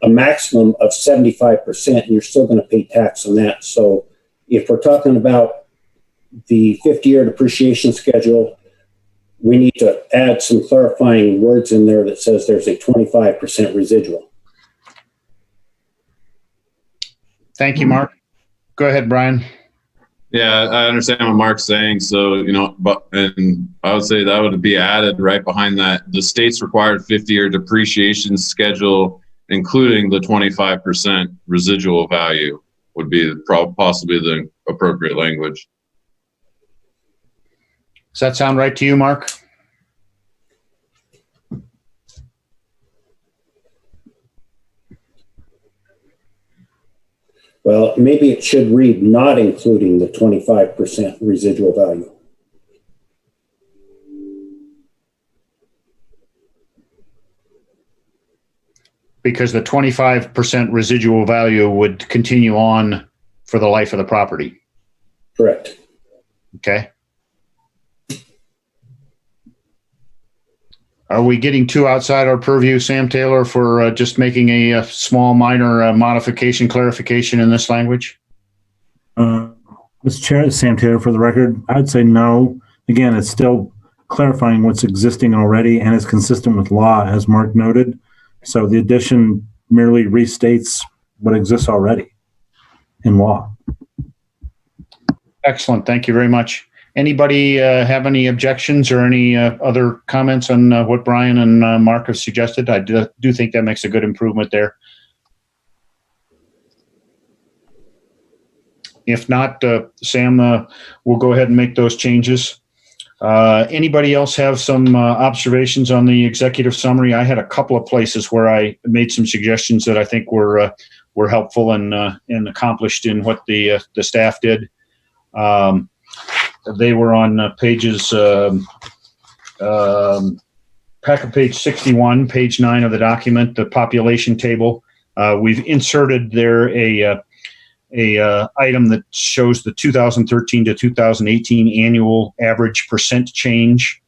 Speaker 15: a maximum of 75%, and you're still going to pay tax on that. So if we're talking about the 50-year depreciation schedule, we need to add some clarifying words in there that says there's a 25% residual.
Speaker 1: Thank you, Mark. Go ahead, Brian.
Speaker 10: Yeah, I understand what Mark's saying. So, and I would say that would be added right behind that. The state's required 50-year depreciation schedule, including the 25% residual value, would be possibly the appropriate language.
Speaker 1: Does that sound right to you, Mark?
Speaker 15: Well, maybe it should read not including the 25% residual value.
Speaker 1: Because the 25% residual value would continue on for the life of the property.
Speaker 15: Correct.
Speaker 1: Okay. Are we getting too outside our purview, Sam Taylor, for just making a small minor modification, clarification in this language?
Speaker 13: Mr. Chair, Sam Taylor for the record. I'd say no. Again, it's still clarifying what's existing already and is consistent with law, as Mark noted. So the addition merely restates what exists already in law.
Speaker 1: Excellent. Thank you very much. Anybody have any objections or any other comments on what Brian and Mark have suggested? I do think that makes a good improvement there. If not, Sam will go ahead and make those changes. Anybody else have some observations on the executive summary? I had a couple of places where I made some suggestions that I think were helpful and accomplished in what the staff did. They were on pages, packet page 61, page 9 of the document, the population table. We've inserted there a item that shows the 2013 to 2018 annual average percent change.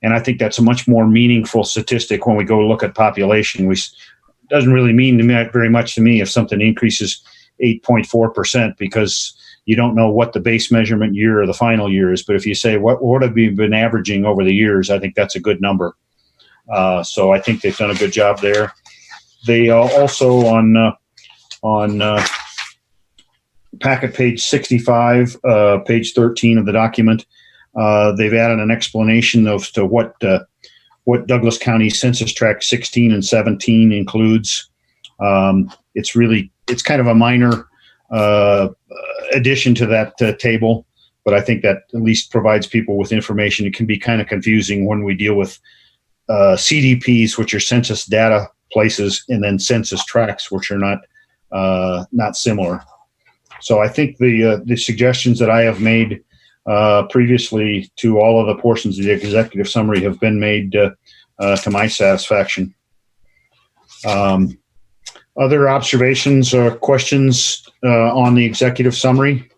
Speaker 1: And I think that's a much more meaningful statistic when we go look at population. It doesn't really mean very much to me if something increases 8.4%, because you don't know what the base measurement year or the final year is. But if you say, what have we been averaging over the years, I think that's a good number. So I think they've done a good job there. They also on packet page 65, page 13 of the document, they've added an explanation as to what Douglas County Census Tract 16 and 17 includes. It's kind of a minor addition to that table, but I think that at least provides people with information. It can be kind of confusing when we deal with CDPs, which are census data places, and then census tracts, which are not similar. So I think the suggestions that I have made previously to all of the portions of the executive summary have been made to my satisfaction. Other observations or questions on the executive summary?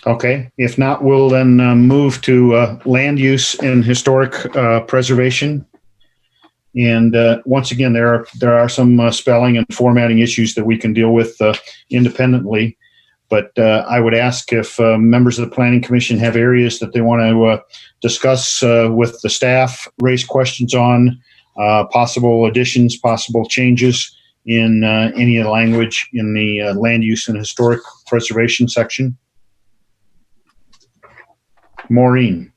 Speaker 1: Okay, if not, we'll then move to land use and historic preservation. And once again, there are some spelling and formatting issues that we can deal with independently. But I would ask if members of the Planning Commission have areas that they want to discuss with the staff, raise questions on, possible additions, possible changes in any of the language in the land use and historic preservation section. Maureen.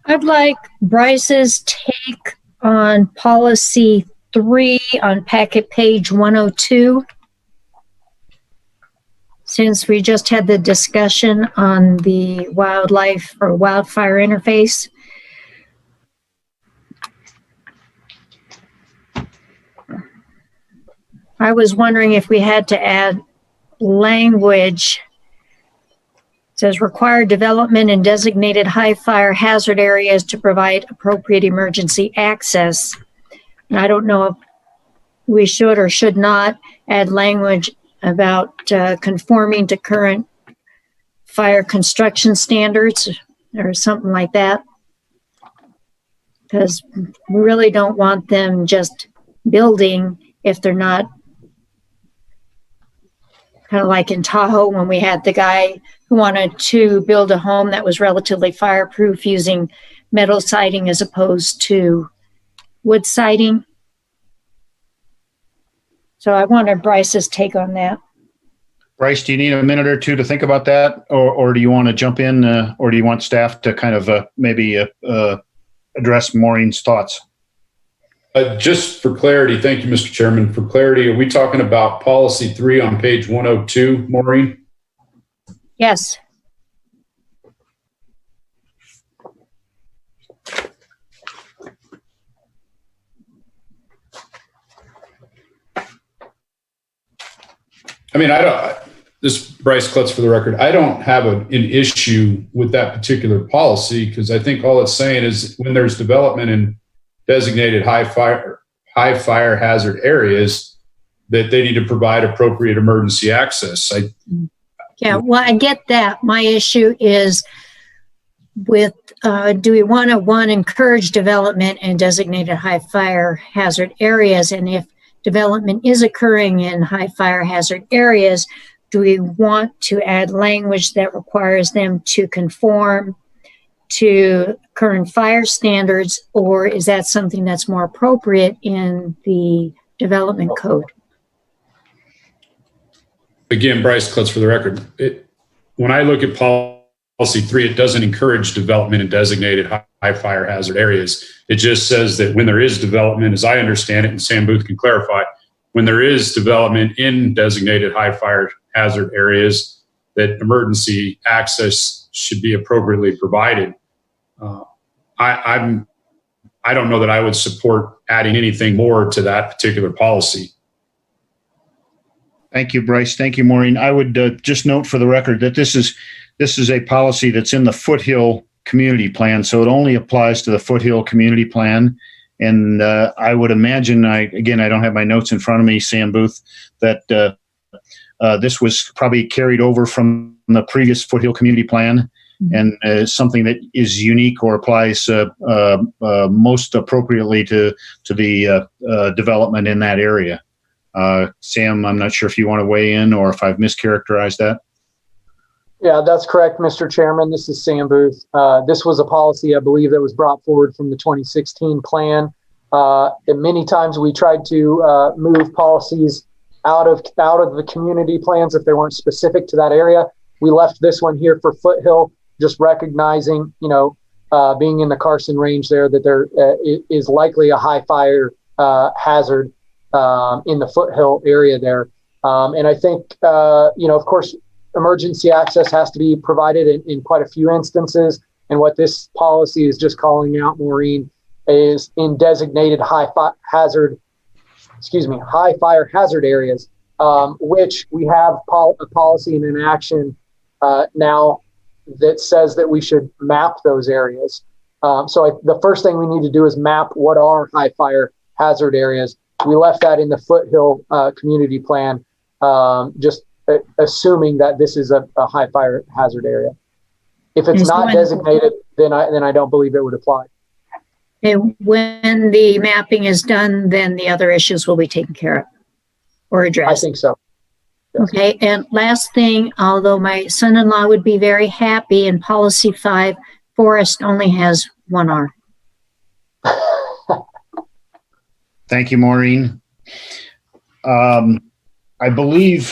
Speaker 2: I'd like Bryce's take on policy 3 on packet page 102. Since we just had the discussion on the wildlife or wildfire interface. I was wondering if we had to add language. It says required development in designated high fire hazard areas to provide appropriate emergency access. And I don't know if we should or should not add language about conforming to current fire construction standards or something like that. Because we really don't want them just building if they're not, kind of like in Tahoe when we had the guy who wanted to build a home that was relatively fireproof using metal siding as opposed to wood siding. So I wanted Bryce's take on that.
Speaker 1: Bryce, do you need a minute or two to think about that? Or do you want to jump in or do you want staff to kind of maybe address Maureen's thoughts?
Speaker 3: Just for clarity, thank you, Mr. Chairman. For clarity, are we talking about policy 3 on page 102, Maureen?
Speaker 2: Yes.
Speaker 3: I mean, this is Bryce Klutz for the record. I don't have an issue with that particular policy because I think all it's saying is when there's development in designated high fire hazard areas that they need to provide appropriate emergency access.
Speaker 2: Yeah, well, I get that. My issue is do we want to, one, encourage development in designated high fire hazard areas? And if development is occurring in high fire hazard areas, do we want to add language that requires them to conform to current fire standards, or is that something that's more appropriate in the development code?
Speaker 3: Again, Bryce Klutz for the record. When I look at policy 3, it doesn't encourage development in designated high fire hazard areas. It just says that when there is development, as I understand it, and Sam Booth can clarify, when there is development in designated high fire hazard areas, that emergency access should be appropriately provided. I don't know that I would support adding anything more to that particular policy.
Speaker 1: Thank you, Bryce. Thank you, Maureen. I would just note for the record that this is a policy that's in the Foothill Community Plan, so it only applies to the Foothill Community Plan. And I would imagine, I don't have my notes in front of me, Sam Booth, that this was probably carried over from the previous Foothill Community Plan, and something that is unique or applies most appropriately to the development in that area. Sam, I'm not sure if you want to weigh in or if I've mischaracterized that.
Speaker 11: Yeah, that's correct, Mr. Chairman. This is Sam Booth. This was a policy, I believe, that was brought forward from the 2016 plan. And many times we tried to move policies out of the community plans if they weren't specific to that area. We left this one here for Foothill, just recognizing, being in the Carson range there, that there is likely a high fire hazard in the Foothill area there. And I think, of course, emergency access has to be provided in quite a few instances. And what this policy is just calling out, Maureen, is in designated high fire hazard areas, which we have a policy and an action now that says that we should map those areas. The first thing we need to do is map what are high fire hazard areas. We left that in the Foothill Community Plan, just assuming that this is a high fire hazard area. If it's not designated, then I don't believe it would apply.
Speaker 2: And when the mapping is done, then the other issues will be taken care of or addressed.
Speaker 11: I think so.
Speaker 2: Okay, and last thing, although my son-in-law would be very happy, in policy 5, forest only has 1 R.
Speaker 1: Thank you, Maureen. I believe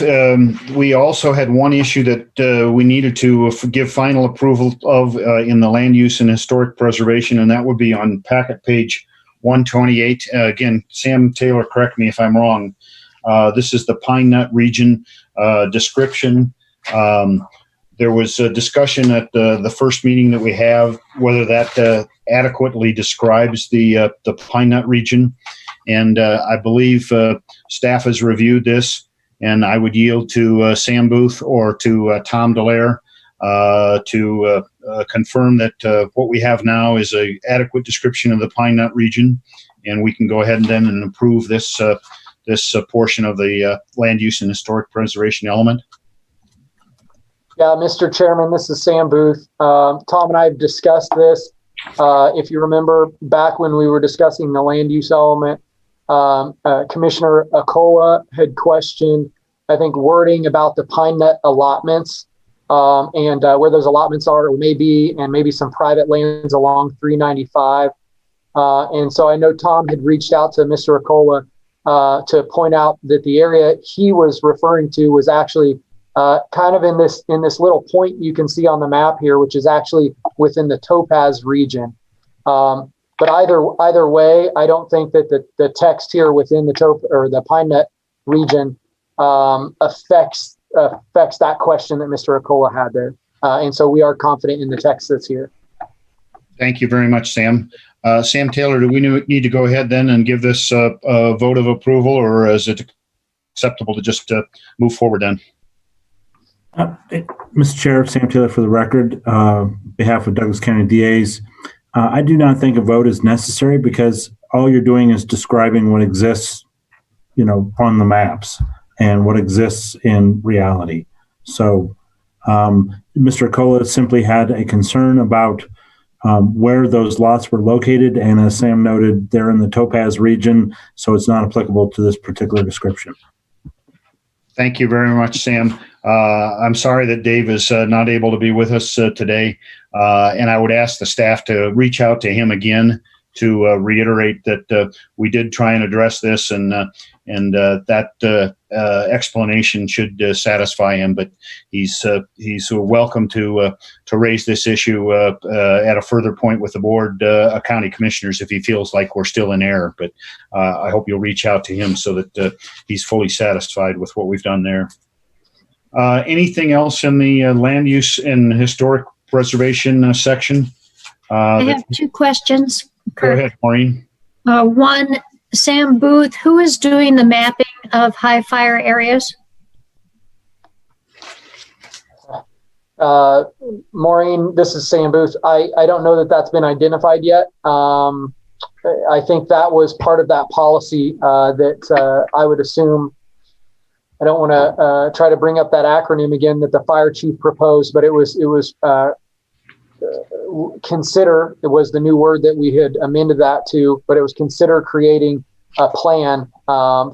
Speaker 1: we also had one issue that we needed to give final approval of in the land use and historic preservation, and that would be on packet page 128. Again, Sam Taylor, correct me if I'm wrong. This is the Pine Nut region description. There was a discussion at the first meeting that we have whether that adequately describes the Pine Nut region. And I believe staff has reviewed this, and I would yield to Sam Booth or to Tom Dallaire to confirm that what we have now is an adequate description of the Pine Nut region, and we can go ahead and approve this portion of the land use and historic preservation element.
Speaker 11: Yeah, Mr. Chairman, this is Sam Booth. Tom and I have discussed this. If you remember back when we were discussing the land use element, Commissioner Acola had questioned, I think, wording about the Pine Nut allotments and where those allotments are or maybe, and maybe some private lands along 395. And so I know Tom had reached out to Mr. Acola to point out that the area he was referring to was actually kind of in this little point you can see on the map here, which is actually within the Topaz region. But either way, I don't think that the text here within the Pine Nut region affects that question that Mr. Acola had there. And so we are confident in the text that's here.
Speaker 1: Thank you very much, Sam. Sam Taylor, do we need to go ahead then and give this a vote of approval, or is it acceptable to just move forward then?
Speaker 13: Mr. Chair, Sam Taylor for the record, on behalf of Douglas County DAs. I do not think a vote is necessary because all you're doing is describing what exists, on the maps and what exists in reality. So Mr. Acola simply had a concern about where those lots were located. And as Sam noted, they're in the Topaz region, so it's not applicable to this particular description.
Speaker 1: Thank you very much, Sam. I'm sorry that Dave is not able to be with us today. And I would ask the staff to reach out to him again to reiterate that we did try and address this, and that explanation should satisfy him. But he's welcome to raise this issue at a further point with the board of county commissioners if he feels like we're still in error. But I hope you'll reach out to him so that he's fully satisfied with what we've done there. Anything else in the land use and historic preservation section?
Speaker 2: I have two questions.
Speaker 1: Go ahead, Maureen.
Speaker 2: One, Sam Booth, who is doing the mapping of high fire areas?
Speaker 11: Maureen, this is Sam Booth. I don't know that that's been identified yet. I think that was part of that policy that I would assume. I don't want to try to bring up that acronym again that the fire chief proposed, but it was consider, it was the new word that we had amended that to, but it was consider creating a plan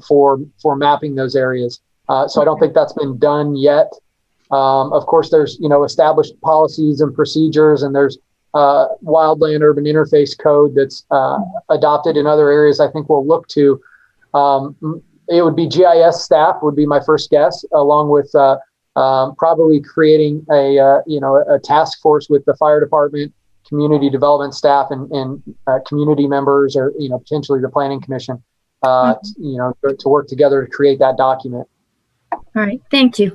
Speaker 11: for mapping those areas. So I don't think that's been done yet. Of course, there's established policies and procedures, and there's wildland urban interface code that's adopted in other areas. I think we'll look to. It would be GIS staff would be my first guess, along with probably creating a task force with the fire department, community development staff, and community members, or potentially the planning commission, to work together to create that document.
Speaker 2: All right, thank you.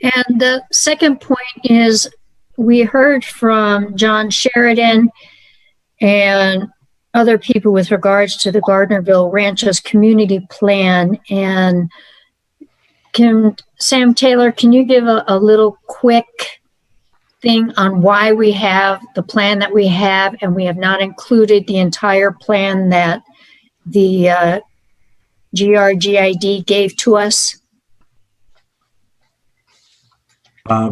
Speaker 2: And the second point is, we heard from John Sheridan and other people with regards to the Gardnerville Ranchos community plan. And Sam Taylor, can you give a little quick thing on why we have the plan that we have, and we have not included the entire plan that the GRGID gave to us?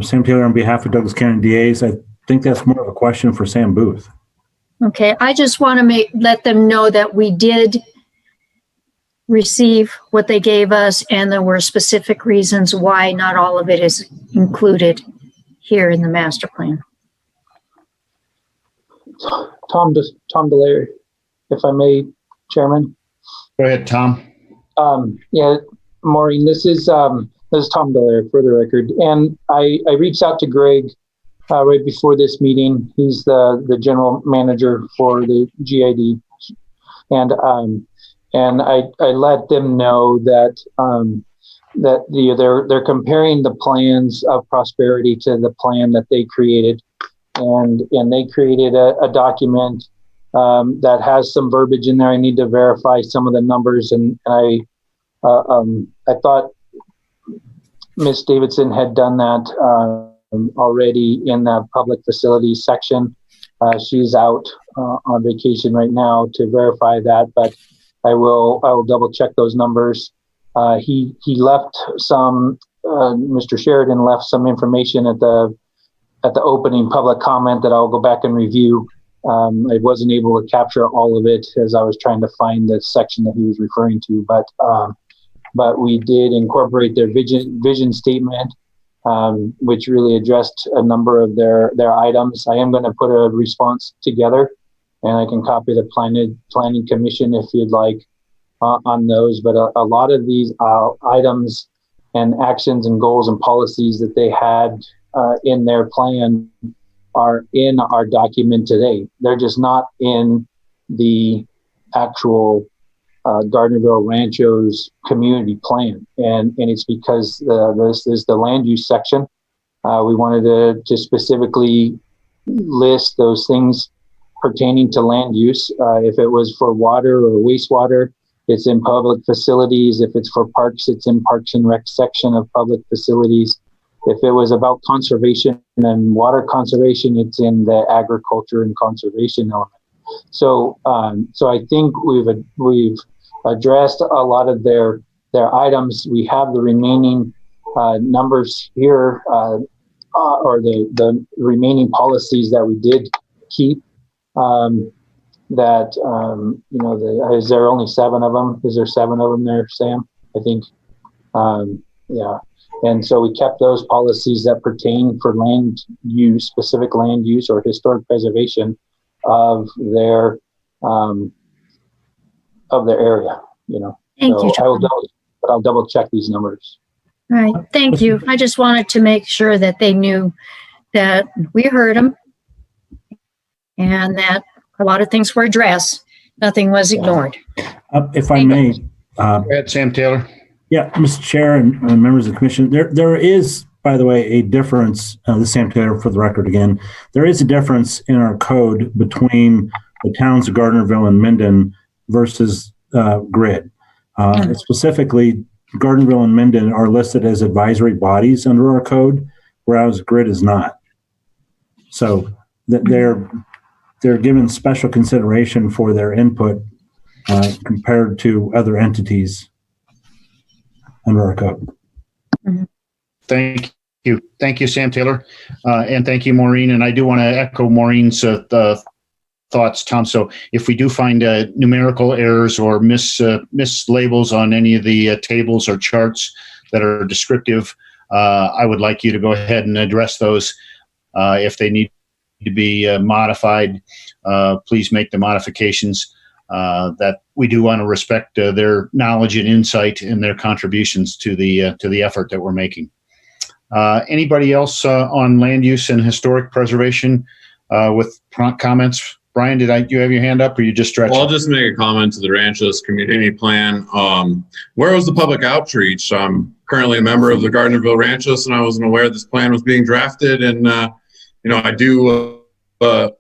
Speaker 13: Sam Taylor, on behalf of Douglas County DAs, I think that's more of a question for Sam Booth.
Speaker 2: Okay, I just want to let them know that we did receive what they gave us, and there were specific reasons why not all of it is included here in the master plan.
Speaker 12: Tom Delaire, if I may, Chairman.
Speaker 1: Go ahead, Tom.
Speaker 12: Yeah, Maureen, this is Tom Delaire for the record. And I reached out to Greg right before this meeting. He's the general manager for the GID. And I let them know that they're comparing the plans of prosperity to the plan that they created, and they created a document that has some verbiage in there. I need to verify some of the numbers, and I thought Ms. Davidson had done that already in the public facilities section. She's out on vacation right now to verify that, but I will double check those numbers. He left some. Mr. Sheridan left some information at the opening public comment that I'll go back and review. I wasn't able to capture all of it as I was trying to find the section that he was referring to, but we did incorporate their vision statement, which really addressed a number of their items. I am going to put a response together, and I can copy the planning commission if you'd like on those. But a lot of these items and actions and goals and policies that they had in their plan are in our document today. They're just not in the actual Gardnerville Ranchos community plan. And it's because this is the land use section. We wanted to specifically list those things pertaining to land use. If it was for water or wastewater, it's in public facilities. If it's for parks, it's in Parks and Rec section of public facilities. If it was about conservation and water conservation, it's in the agriculture and conservation element. So I think we've addressed a lot of their items. We have the remaining numbers here, or the remaining policies that we did keep. is there only 7 of them? Is there 7 of them there, Sam? I think, yeah. And so we kept those policies that pertain for land use, specific land use or historic preservation of their area,
Speaker 2: Thank you, John.
Speaker 12: I'll double check these numbers.
Speaker 2: All right, thank you. I just wanted to make sure that they knew that we heard them and that a lot of things were addressed. Nothing was ignored.
Speaker 13: If I may.
Speaker 1: Go ahead, Sam Taylor.
Speaker 13: Yeah, Mr. Chair and members of the commission, there is, by the way, a difference, this is Sam Taylor for the record again, there is a difference in our code between the towns of Gardnerville and Minden versus GRID. Specifically, Gardnerville and Minden are listed as advisory bodies under our code, whereas GRID is not. So they're given special consideration for their input compared to other entities under our code.
Speaker 1: Thank you. Thank you, Sam Taylor. And thank you, Maureen. And I do want to echo Maureen's thoughts, Tom. So if we do find numerical errors or mislabels on any of the tables or charts that are descriptive, I would like you to go ahead and address those. If they need to be modified, please make the modifications. That we do want to respect their knowledge and insight and their contributions to the effort that we're making. Anybody else on land use and historic preservation with comments? Brian, you have your hand up, or you just stretching?
Speaker 10: Well, I'll just make a comment to the Ranchos community plan. Where was the public outreach? I'm currently a member of the Gardnerville Ranchos, and I wasn't aware this plan was being drafted. And I do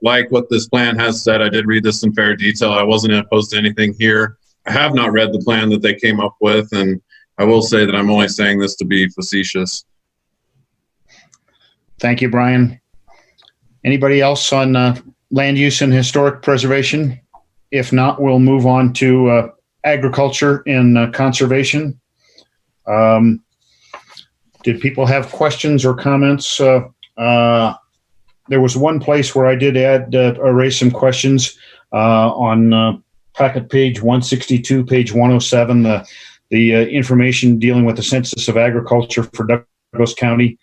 Speaker 10: like what this plan has said. I did read this in fair detail. I wasn't opposed to anything here. I have not read the plan that they came up with, and I will say that I'm only saying this to be facetious.
Speaker 1: Thank you, Brian. Anybody else on land use and historic preservation? If not, we'll move on to agriculture and conservation. Did people have questions or comments? There was one place where I did raise some questions on packet page 162, page 107, the information dealing with the Census of Agriculture for Douglas County.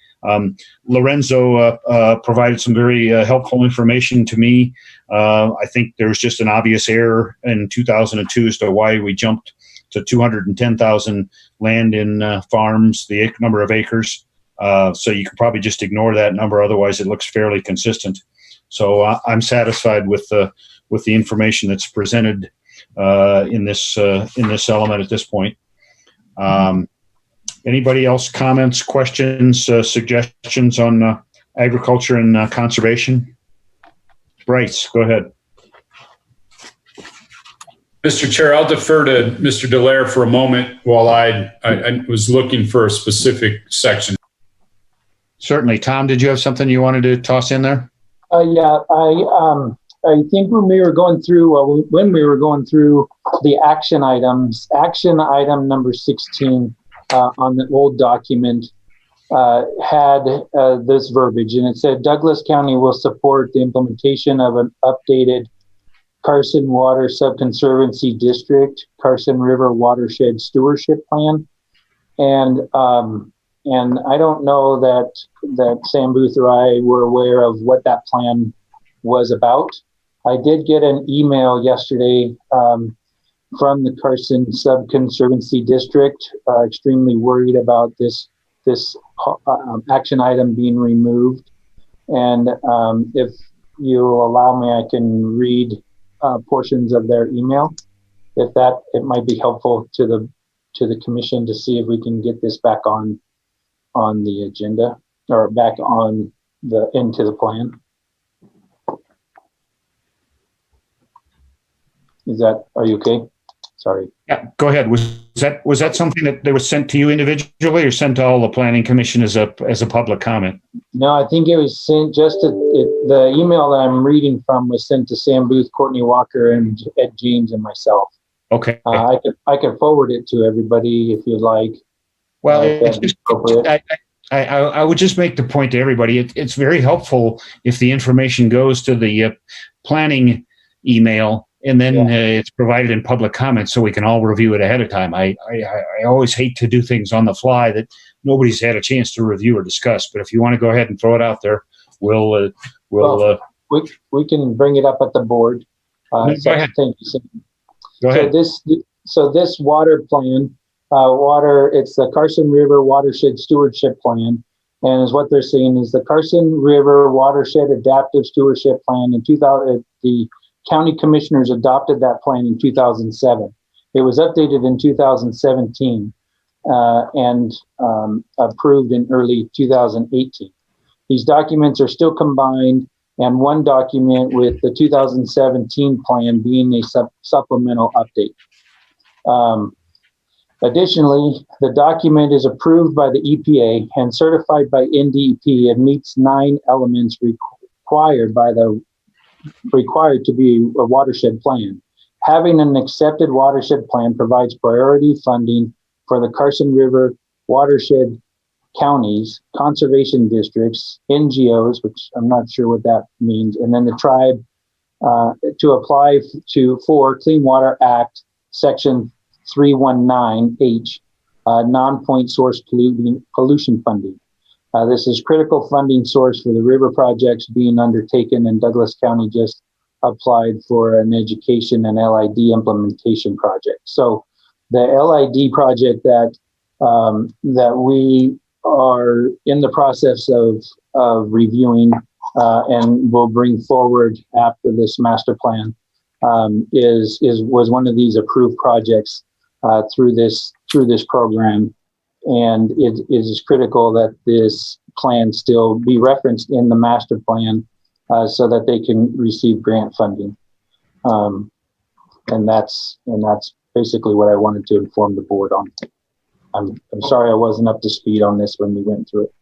Speaker 1: Lorenzo provided some very helpful information to me. I think there was just an obvious error in 2002 as to why we jumped to 210,000 land in farms, the number of acres. So you can probably just ignore that number. Otherwise, it looks fairly consistent. So I'm satisfied with the information that's presented in this element at this point. Anybody else comments, questions, suggestions on agriculture and conservation? Bryce, go ahead.
Speaker 16: Mr. Chair, I'll defer to Mr. Dallaire for a moment while I was looking for a specific section.
Speaker 1: Certainly. Tom, did you have something you wanted to toss in there?
Speaker 12: Yeah, I think when we were going through the action items, action item number 16 on the old document had this verbiage, and it said Douglas County will support the implementation of an updated Carson Water Subconservancy District, Carson River Watershed Stewardship Plan. And I don't know that Sam Booth or I were aware of what that plan was about. I did get an email yesterday from the Carson Subconservancy District, extremely worried about this action item being removed. And if you'll allow me, I can read portions of their email. If that, it might be helpful to the commission to see if we can get this back on the agenda or back on into the plan. Are you okay? Sorry.
Speaker 1: Yeah, go ahead. Was that something that was sent to you individually or sent to all the planning commission as a public comment?
Speaker 12: No, I think it was sent the email that I'm reading from was sent to Sam Booth, Courtney Walker, and Ed James and myself.
Speaker 1: Okay.
Speaker 12: I could forward it to everybody if you'd like.
Speaker 1: Well, I would just make the point to everybody. It's very helpful if the information goes to the planning email, and then it's provided in public comment so we can all review it ahead of time. I always hate to do things on the fly that nobody's had a chance to review or discuss. But if you want to go ahead and throw it out there, we
Speaker 12: can bring it up at the board.
Speaker 1: Go ahead.
Speaker 12: Thank you.
Speaker 1: Go ahead.
Speaker 12: So this water plan, it's the Carson River Watershed Stewardship Plan. And is what they're saying is the Carson River Watershed Adaptive Stewardship Plan in 2000, the county commissioners adopted that plan in 2007. It was updated in 2017 and approved in early 2018. These documents are still combined, and one document with the 2017 plan being a supplemental update. Additionally, the document is approved by the EPA and certified by NDEP and meets 9 elements required to be a watershed plan. Having an accepted watershed plan provides priority funding for the Carson River watershed counties, conservation districts, NGOs, which I'm not sure what that means, and then the tribe to apply for Clean Water Act Section 319H, non-point source pollution funding. This is critical funding source for the river projects being undertaken, and Douglas County just applied for an education and LID implementation project. So the LID project that we are in the process of reviewing and will bring forward after this master plan was one of these approved projects through this program, and it is critical that this plan still be referenced in the master plan so that they can receive grant funding. And that's basically what I wanted to inform the board on. I'm sorry I wasn't up to speed on this when we went through it.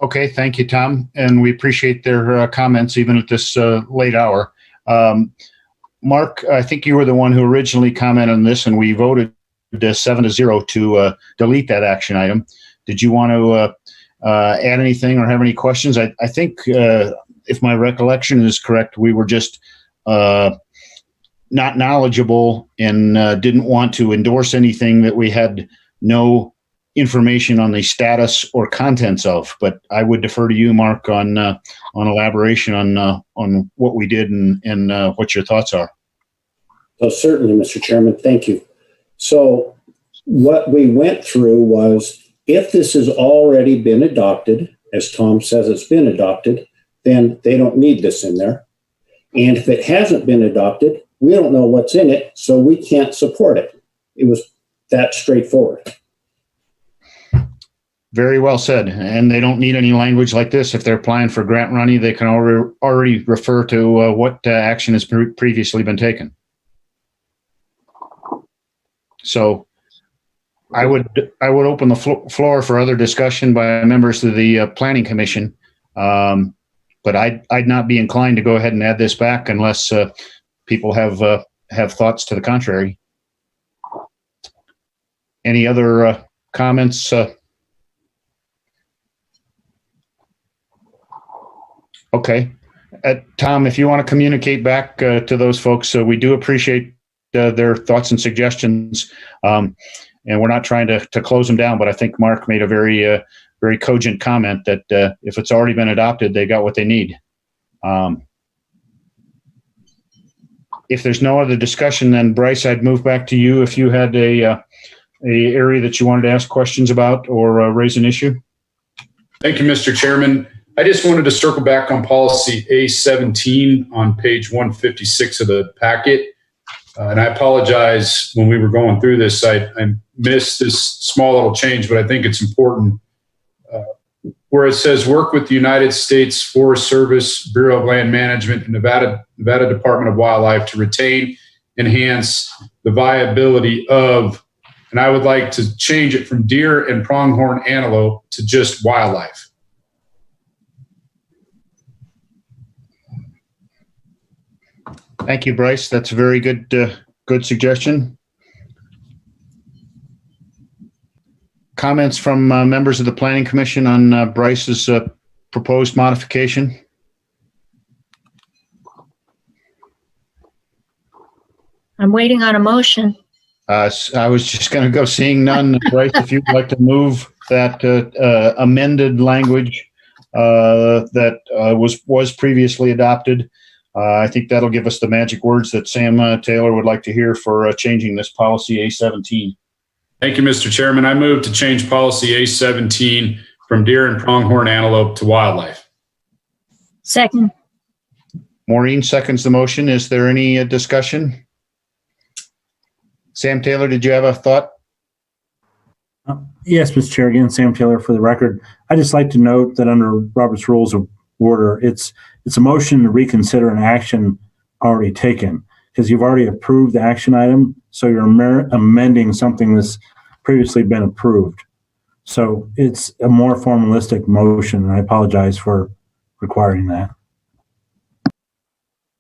Speaker 1: Okay, thank you, Tom, and we appreciate their comments even at this late hour. Mark, I think you were the one who originally commented on this, and we voted 7-0 to delete that action item. Did you want to add anything or have any questions? I think, if my recollection is correct, we were just not knowledgeable and didn't want to endorse anything that we had no information on the status or contents of. But I would defer to you, Mark, on elaboration on what we did and what your thoughts are.
Speaker 15: Oh, certainly, Mr. Chairman. Thank you. So what we went through was, if this has already been adopted, as Tom says it's been adopted, then they don't need this in there. And if it hasn't been adopted, we don't know what's in it, so we can't support it. It was that straightforward.
Speaker 1: Very well said. And they don't need any language like this. If they're applying for grant money, they can already refer to what action has previously been taken. So I would open the floor for other discussion by members of the Planning Commission. But I'd not be inclined to go ahead and add this back unless people have thoughts to the contrary. Any other comments? Okay. Tom, if you want to communicate back to those folks, we do appreciate their thoughts and suggestions. And we're not trying to close them down, but I think Mark made a very cogent comment that if it's already been adopted, they got what they need. If there's no other discussion, then Bryce, I'd move back to you if you had a area that you wanted to ask questions about or raise an issue.
Speaker 16: Thank you, Mr. Chairman. I just wanted to circle back on policy A17 on page 156 of the packet. And I apologize, when we were going through this, I missed this small little change, but I think it's important. Where it says work with the United States Forest Service, Bureau of Land Management, and Nevada Department of Wildlife to retain, enhance the viability of, and I would like to change it from deer and pronghorn antelope to just wildlife.
Speaker 1: Thank you, Bryce. That's a very good suggestion. Comments from members of the Planning Commission on Bryce's proposed modification?
Speaker 2: I'm waiting on a motion.
Speaker 1: I was just going to go, seeing none. Bryce, if you'd like to move that amended language that was previously adopted, I think that'll give us the magic words that Sam Taylor would like to hear for changing this policy A17.
Speaker 16: Thank you, Mr. Chairman. I move to change policy A17 from deer and pronghorn antelope to wildlife.
Speaker 2: Second.
Speaker 1: Maureen seconds the motion. Is there any discussion? Sam Taylor, did you have a thought?
Speaker 13: Yes, Mr. Chair. Again, Sam Taylor for the record. I'd just like to note that under Robert's Rules of Order, it's a motion to reconsider an action already taken, because you've already approved the action item, so you're amending something that's previously been approved. So it's a more formalistic motion, and I apologize for requiring that.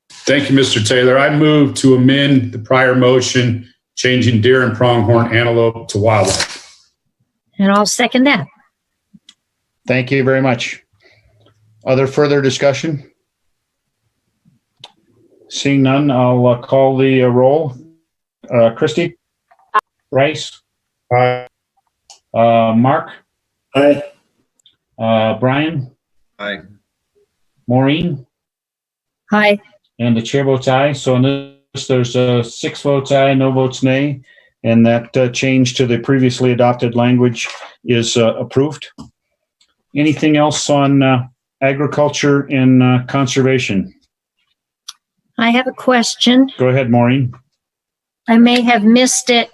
Speaker 16: Thank you, Mr. Taylor. I move to amend the prior motion, changing deer and pronghorn antelope to wildlife.
Speaker 2: And I'll second that.
Speaker 1: Thank you very much. Other further discussion? Seeing none, I'll call the roll. Christie? Bryce? Mark?
Speaker 15: Aye.
Speaker 1: Brian?
Speaker 17: Aye.
Speaker 1: Maureen?
Speaker 2: Aye.
Speaker 1: And the chair votes aye. So in this, there's 6 votes aye, no votes nay. And that change to the previously adopted language is approved. Anything else on agriculture and conservation?
Speaker 2: I have a question.
Speaker 1: Go ahead, Maureen.
Speaker 2: I may have missed it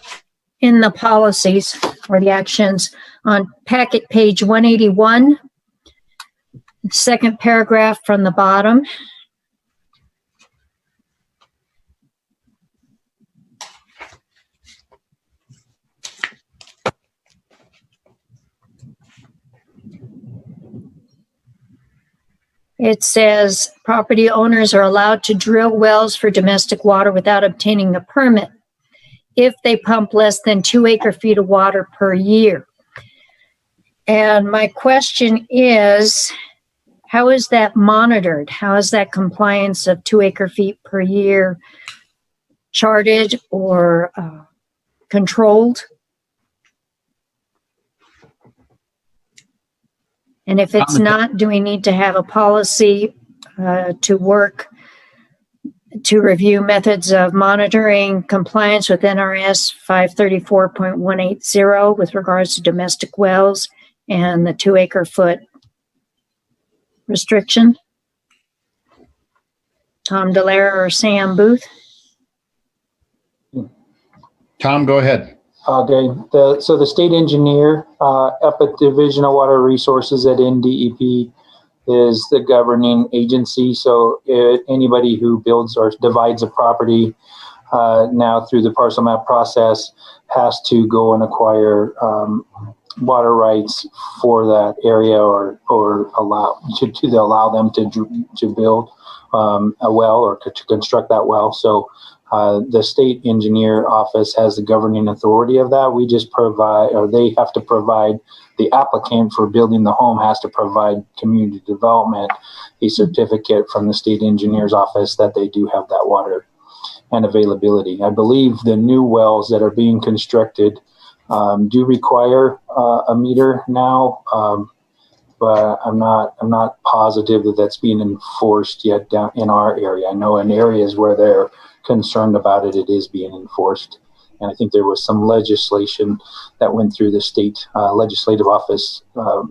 Speaker 2: in the policies or the actions on packet page 181, second paragraph from the bottom. It says property owners are allowed to drill wells for domestic water without obtaining a permit if they pump less than 2 acre-feet of water per year. And my question is, how is that monitored? How is that compliance of 2 acre-feet per year charted or controlled? And if it's not, do we need to have a policy to work to review methods of monitoring compliance with NRS 534.180 with regards to domestic wells and the 2 acre-foot restriction? Tom Delaire or Sam Booth?
Speaker 1: Tom, go ahead.
Speaker 12: Okay, so the state engineer up at Division of Water Resources at NDEP is the governing agency. So anybody who builds or divides a property now through the parcel map process has to go and acquire water rights for that area or allow them to build a well or to construct that well. So the state engineer office has the governing authority of that. We just provide, or they have to provide, the applicant for building the home has to provide community development a certificate from the state engineer's office that they do have that water and availability. I believe the new wells that are being constructed do require a meter now, but I'm not positive that that's being enforced yet down in our area. I know in areas where they're concerned about it, it is being enforced. And I think there was some legislation that went through the state legislative office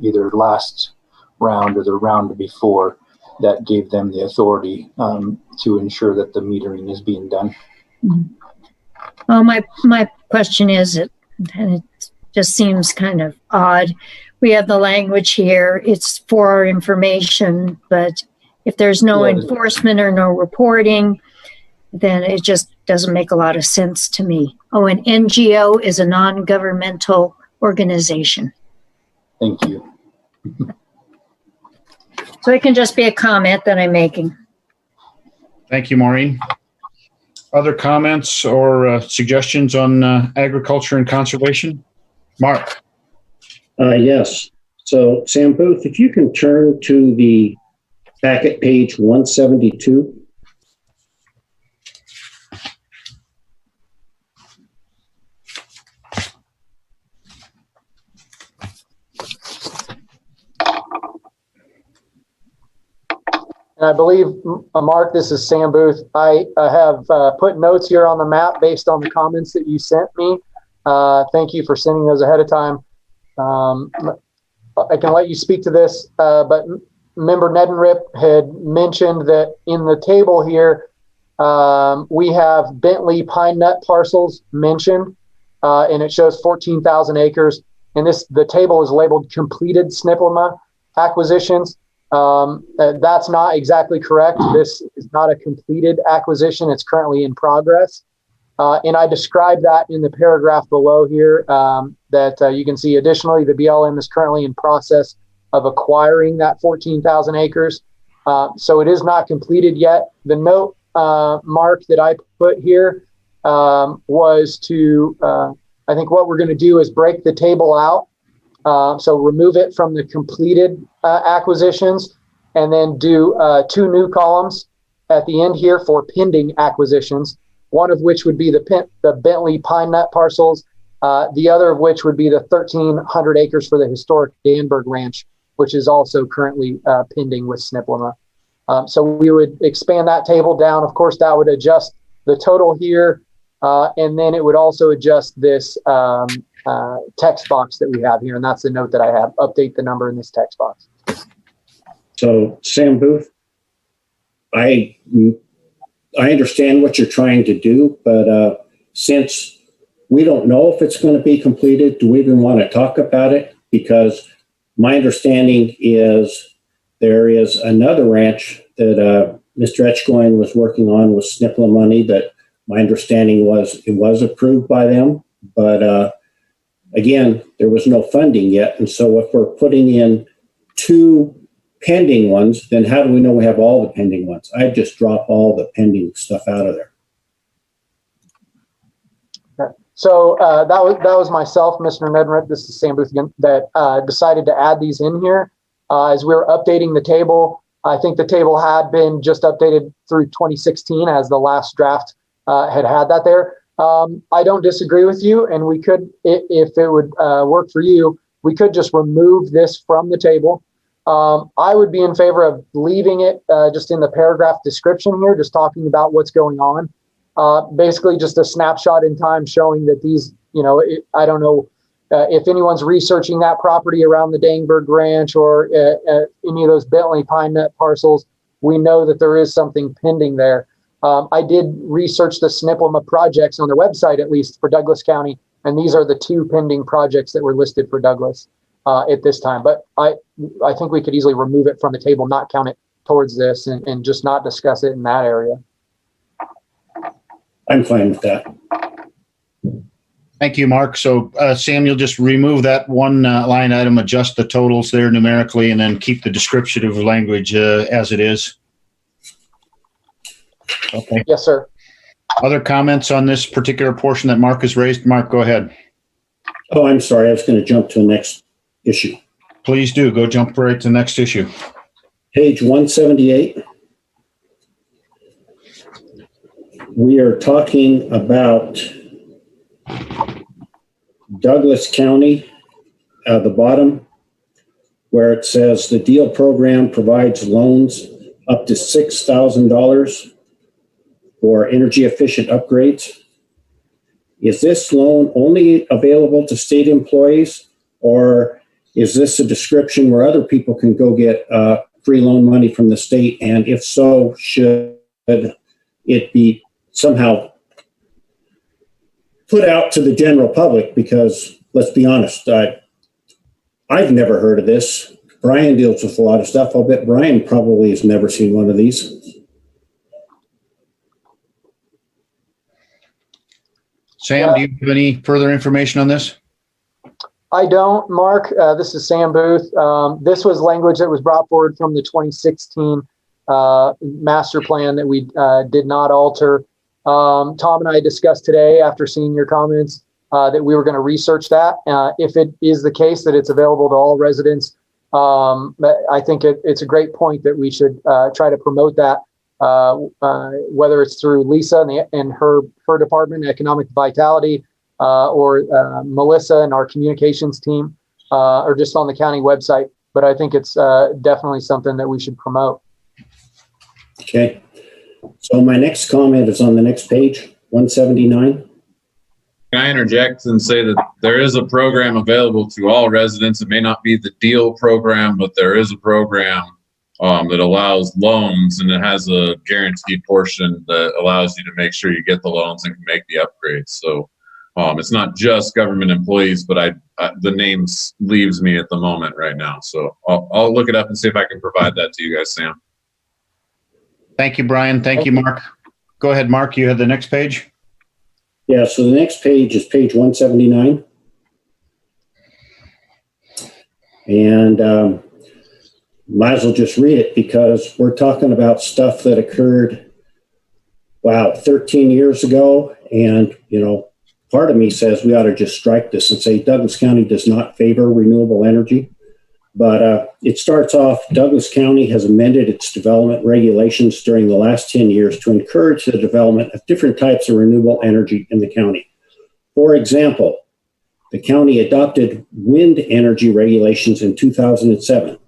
Speaker 12: either last round or the round before that gave them the authority to ensure that the metering is being done.
Speaker 2: Well, my question is, and it just seems kind of odd. We have the language here, it's for our information, but if there's no enforcement or no reporting, then it just doesn't make a lot of sense to me. Oh, an NGO is a non-governmental organization.
Speaker 12: Thank you.
Speaker 2: So it can just be a comment that I'm making.
Speaker 1: Thank you, Maureen. Other comments or suggestions on agriculture and conservation? Mark.
Speaker 15: Yes. So Sam Booth, if you can turn to the packet page 172.
Speaker 11: And I believe, Mark, this is Sam Booth. I have put notes here on the map based on the comments that you sent me. Thank you for sending those ahead of time. I can let you speak to this, but member Nedenrip had mentioned that in the table here, we have Bentley Pine Nut parcels mentioned, and it shows 14,000 acres. And the table is labeled completed SNPLMA acquisitions. That's not exactly correct. This is not a completed acquisition. It's currently in progress. And I described that in the paragraph below here that you can see. Additionally, the BLM is currently in process of acquiring that 14,000 acres. So it is not completed yet. The note, Mark, that I put here was to, I think what we're going to do is break the table out. So remove it from the completed acquisitions and then do 2 new columns at the end here for pending acquisitions, one of which would be the Bentley Pine Nut parcels, the other of which would be the 1,300 acres for the historic Danberg Ranch, which is also currently pending with SNPLMA. So we would expand that table down. Of course, that would adjust the total here, and then it would also adjust this text box that we have here, and that's the note that I have. Update the number in this text box.
Speaker 15: So, Sam Booth, I understand what you're trying to do, but since we don't know if it's going to be completed, do we even want to talk about it? Because my understanding is there is another ranch that Mr. Etchgoin was working on with SNPLMA money that my understanding was it was approved by them, but again, there was no funding yet. And so if we're putting in 2 pending ones, then how do we know we have all the pending ones? I'd just drop all the pending stuff out of there.
Speaker 11: Okay. So that was myself, Mr. Nedenrip, this is Sam Booth again, that decided to add these in here. As we were updating the table, I think the table had been just updated through 2016 as the last draft had that there. I don't disagree with you, and we could, if it would work for you, we could just remove this from the table. I would be in favor of leaving it just in the paragraph description here, just talking about what's going on. Basically just a snapshot in time showing that these, I don't know if anyone's researching that property around the Danberg Ranch or any of those Bentley Pine Nut parcels, we know that there is something pending there. I did research the SNPLMA projects on their website, at least for Douglas County, and these are the 2 pending projects that were listed for Douglas at this time. But I think we could easily remove it from the table, not count it towards this, and just not discuss it in that area.
Speaker 15: I'm fine with that.
Speaker 1: Thank you, Mark. So Sam, you'll just remove that one line item, adjust the totals there numerically, and then keep the descriptive language as it is. Okay.
Speaker 11: Yes, sir.
Speaker 1: Other comments on this particular portion that Mark has raised? Mark, go ahead.
Speaker 15: Oh, I'm sorry. I was going to jump to the next issue.
Speaker 1: Please do. Go jump right to the next issue.
Speaker 15: Page 178. We are talking about Douglas County at the bottom, where it says the deal program provides loans up to $6,000 for energy efficient upgrades. Is this loan only available to state employees, or is this a description where other people can go get free loan money from the state? And if so, should it be somehow put out to the general public? Because let's be honest, I've never heard of this. Brian deals with a lot of stuff. I'll bet Brian probably has never seen one of these.
Speaker 1: Sam, do you have any further information on this?
Speaker 11: I don't, Mark. This is Sam Booth. This was language that was brought forward from the 2016 master plan that we did not alter. Tom and I discussed today, after seeing your comments, that we were going to research that. If it is the case that it's available to all residents, I think it's a great point that we should try to promote that, whether it's through Lisa and her department, Economic Vitality, or Melissa and our communications team, or just on the county website. But I think it's definitely something that we should promote.
Speaker 15: Okay. So my next comment is on the next page, 179.
Speaker 10: Can I interject and say that there is a program available to all residents? It may not be the deal program, but there is a program that allows loans, and it has a guaranteed portion that allows you to make sure you get the loans and can make the upgrades. So it's not just government employees, but the name leaves me at the moment right now. So I'll look it up and see if I can provide that to you guys, Sam.
Speaker 1: Thank you, Brian. Thank you, Mark. Go ahead, Mark. You have the next page.
Speaker 15: Yeah, so the next page is page 179. And might as well just read it because we're talking about stuff that occurred, 13 years ago. And, part of me says we ought to just strike this and say Douglas County does not favor renewable energy. But it starts off, Douglas County has amended its development regulations during the last 10 years to encourage the development of different types of renewable energy in the county. For example, the county adopted wind energy regulations in 2007.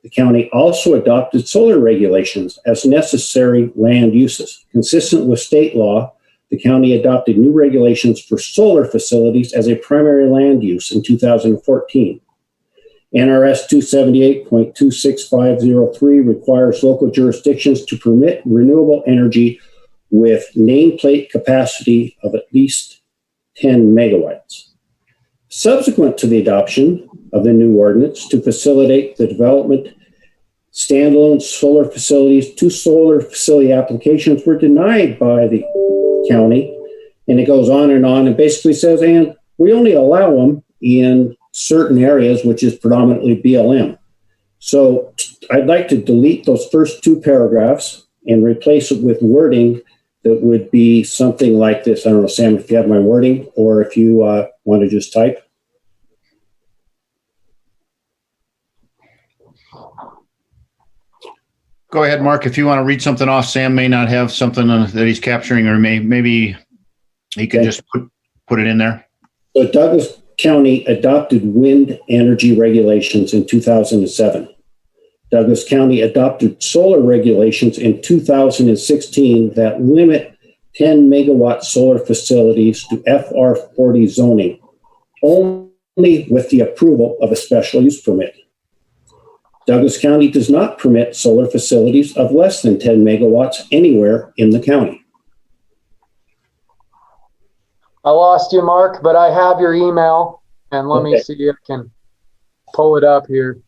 Speaker 15: The county also adopted solar regulations as necessary land uses. Consistent with state law, the county adopted new regulations for solar facilities as a primary land use in 2014. NRS 278.26503 requires local jurisdictions to permit renewable energy with nameplate capacity of at least 10 megawatts. Subsequent to the adoption of the new ordinance to facilitate the development, standalone solar facilities, 2 solar facility applications were denied by the county. And it goes on and basically says, and we only allow them in certain areas, which is predominantly BLM. So I'd like to delete those first 2 paragraphs and replace it with wording that would be something like this. I don't know, Sam, if you have my wording or if you want to just type.
Speaker 1: Go ahead, Mark. If you want to read something off, Sam may not have something that he's capturing, or maybe he can just put it in there.
Speaker 15: So Douglas County adopted wind energy regulations in 2007. Douglas County adopted solar regulations in 2016 that limit 10 megawatt solar facilities to FR40 zoning, only with the approval of a special use permit. Douglas County does not permit solar facilities of less than 10 megawatts anywhere in the county.
Speaker 11: I lost you, Mark, but I have your email, and let me see if I can pull it up here.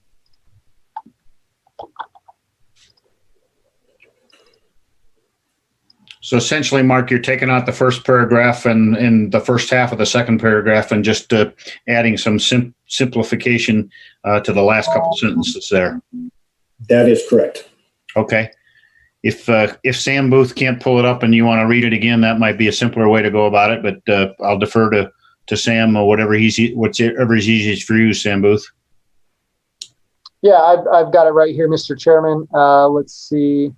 Speaker 1: So essentially, Mark, you're taking out the first paragraph and the first half of the second paragraph and just adding some simplification to the last couple sentences there.
Speaker 15: That is correct.
Speaker 1: Okay. If Sam Booth can't pull it up and you want to read it again, that might be a simpler way to go about it. But I'll defer to Sam or whatever is easiest for you, Sam Booth.
Speaker 11: Yeah, I've got it right here, Mr. Chairman. Let's see.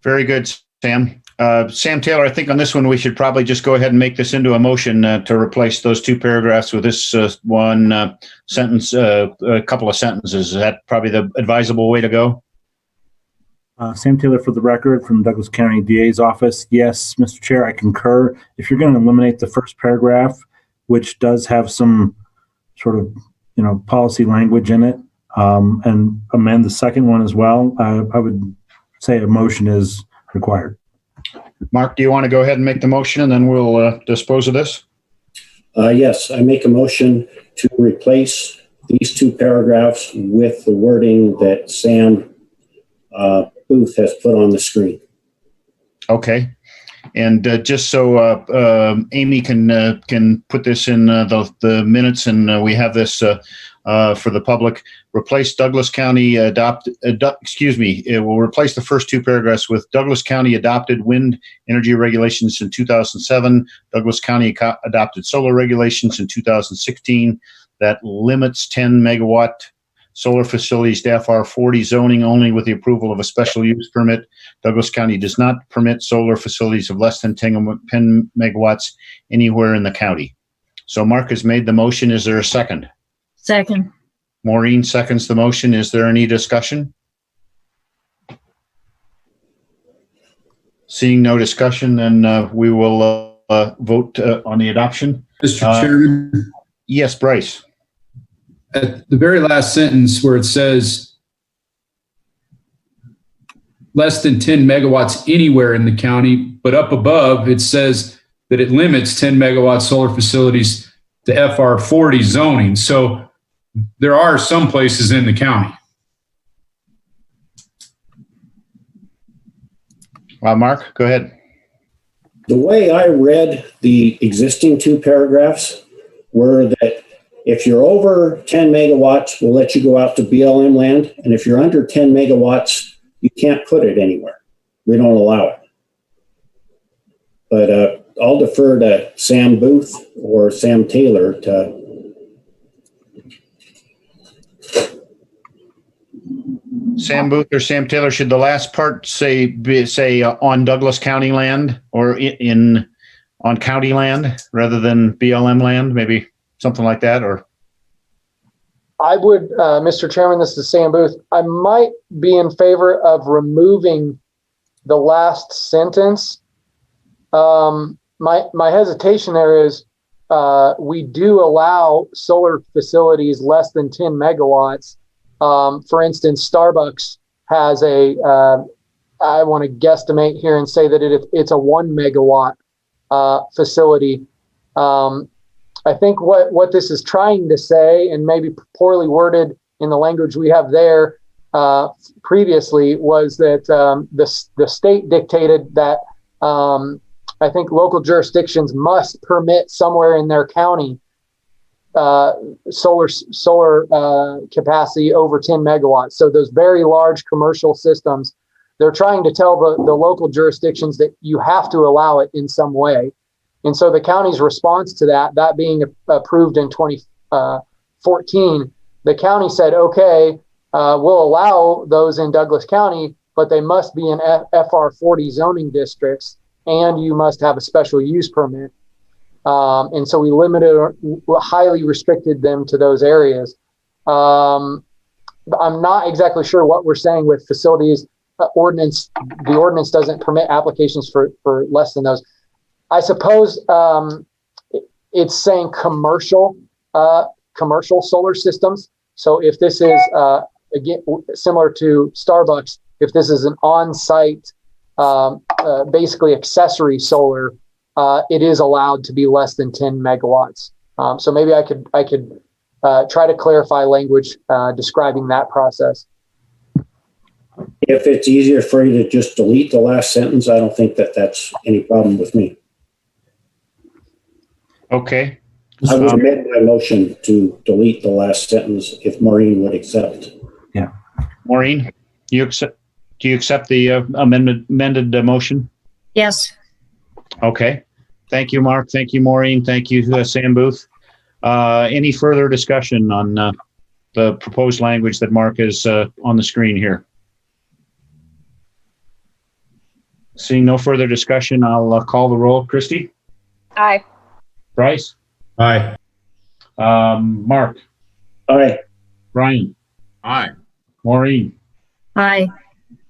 Speaker 1: Very good, Sam. Sam Taylor, I think on this one, we should probably just go ahead and make this into a motion to replace those 2 paragraphs with this one sentence, a couple of sentences. Is that probably the advisable way to go?
Speaker 13: Sam Taylor for the record from Douglas County DA's office. Yes, Mr. Chair, I concur. If you're going to eliminate the first paragraph, which does have some sort of, policy language in it, and amend the second one as well, I would say a motion is required.
Speaker 1: Mark, do you want to go ahead and make the motion and then we'll dispose of this?
Speaker 15: Yes, I make a motion to replace these two paragraphs with the wording that Sam Booth has put on the screen.
Speaker 1: Okay. And just so Amy can put this in the minutes, and we have this for the public, replace Douglas County it will replace the first two paragraphs with Douglas County adopted wind energy regulations in 2007, Douglas County adopted solar regulations in 2016 that limits 10 megawatt solar facilities to FR 40 zoning only with the approval of a special use permit. Douglas County does not permit solar facilities of less than 10 megawatts anywhere in the county. So Mark has made the motion. Is there a second?
Speaker 2: Second.
Speaker 1: Maureen seconds the motion. Is there any discussion? Seeing no discussion, then we will vote on the adoption.
Speaker 16: Mr. Chairman?
Speaker 1: Yes, Bryce.
Speaker 16: At the very last sentence where it says less than 10 megawatts anywhere in the county, but up above it says that it limits 10 megawatt solar facilities to FR 40 zoning. So there are some places in the county.
Speaker 1: Mark, go ahead.
Speaker 15: The way I read the existing two paragraphs were that if you're over 10 megawatts, we'll let you go out to BLM land. And if you're under 10 megawatts, you can't put it anywhere. We don't allow it. But I'll defer to Sam Booth or Sam Taylor to.
Speaker 1: Sam Booth or Sam Taylor, should the last part say on Douglas County land or on county land rather than BLM land? Maybe something like that, or?
Speaker 11: I would, Mr. Chairman, this is Sam Booth. I might be in favor of removing the last sentence. My hesitation there is we do allow solar facilities less than 10 megawatts. For instance, Starbucks has I want to guesstimate here and say that it's a 1 megawatt facility. I think what this is trying to say, and maybe poorly worded in the language we have there previously, was that the state dictated that I think local jurisdictions must permit somewhere in their county solar capacity over 10 megawatts. So those very large commercial systems, they're trying to tell the local jurisdictions that you have to allow it in some way. And so the county's response to that being approved in 2014, the county said, okay, we'll allow those in Douglas County, but they must be in FR 40 zoning districts, and you must have a special use permit. And so we highly restricted them to those areas. I'm not exactly sure what we're saying with facilities ordinance. The ordinance doesn't permit applications for less than those. I suppose it's saying commercial solar systems. So if this is again similar to Starbucks, if this is an on-site, basically accessory solar, it is allowed to be less than 10 megawatts. So maybe I could try to clarify language describing that process.
Speaker 15: If it's easier for you to just delete the last sentence, I don't think that's any problem with me.
Speaker 1: Okay.
Speaker 15: I would amend my motion to delete the last sentence if Maureen would accept.
Speaker 13: Yeah.
Speaker 1: Maureen, do you accept the amended motion?
Speaker 2: Yes.
Speaker 1: Okay. Thank you, Mark. Thank you, Maureen. Thank you, Sam Booth. Any further discussion on the proposed language that Mark is on the screen here? Seeing no further discussion, I'll call the roll. Christy?
Speaker 14: Aye.
Speaker 1: Bryce?
Speaker 16: Aye.
Speaker 1: Mark?
Speaker 15: Aye.
Speaker 1: Brian?
Speaker 10: Aye.
Speaker 1: Maureen?
Speaker 2: Aye.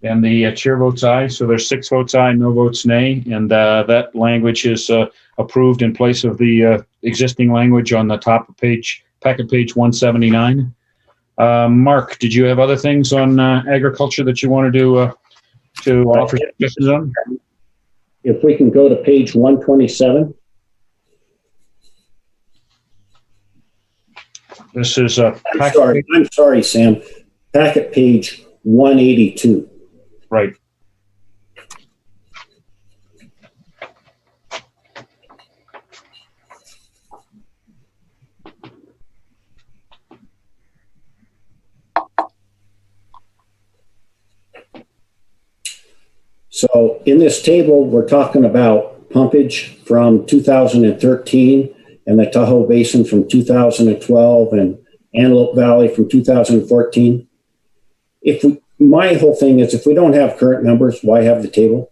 Speaker 1: And the chair votes aye. So there's 6 votes aye, no votes nay. And that language is approved in place of the existing language on the top of packet page 179. Mark, did you have other things on agriculture that you wanted to offer suggestions on?
Speaker 15: If we can go to page 127.
Speaker 1: This is
Speaker 15: I'm sorry, Sam. Packet page 182.
Speaker 1: Right.
Speaker 15: So in this table, we're talking about pumpage from 2013 and the Tahoe Basin from 2012 and Antelope Valley from 2014. My whole thing is, if we don't have current numbers, why have the table?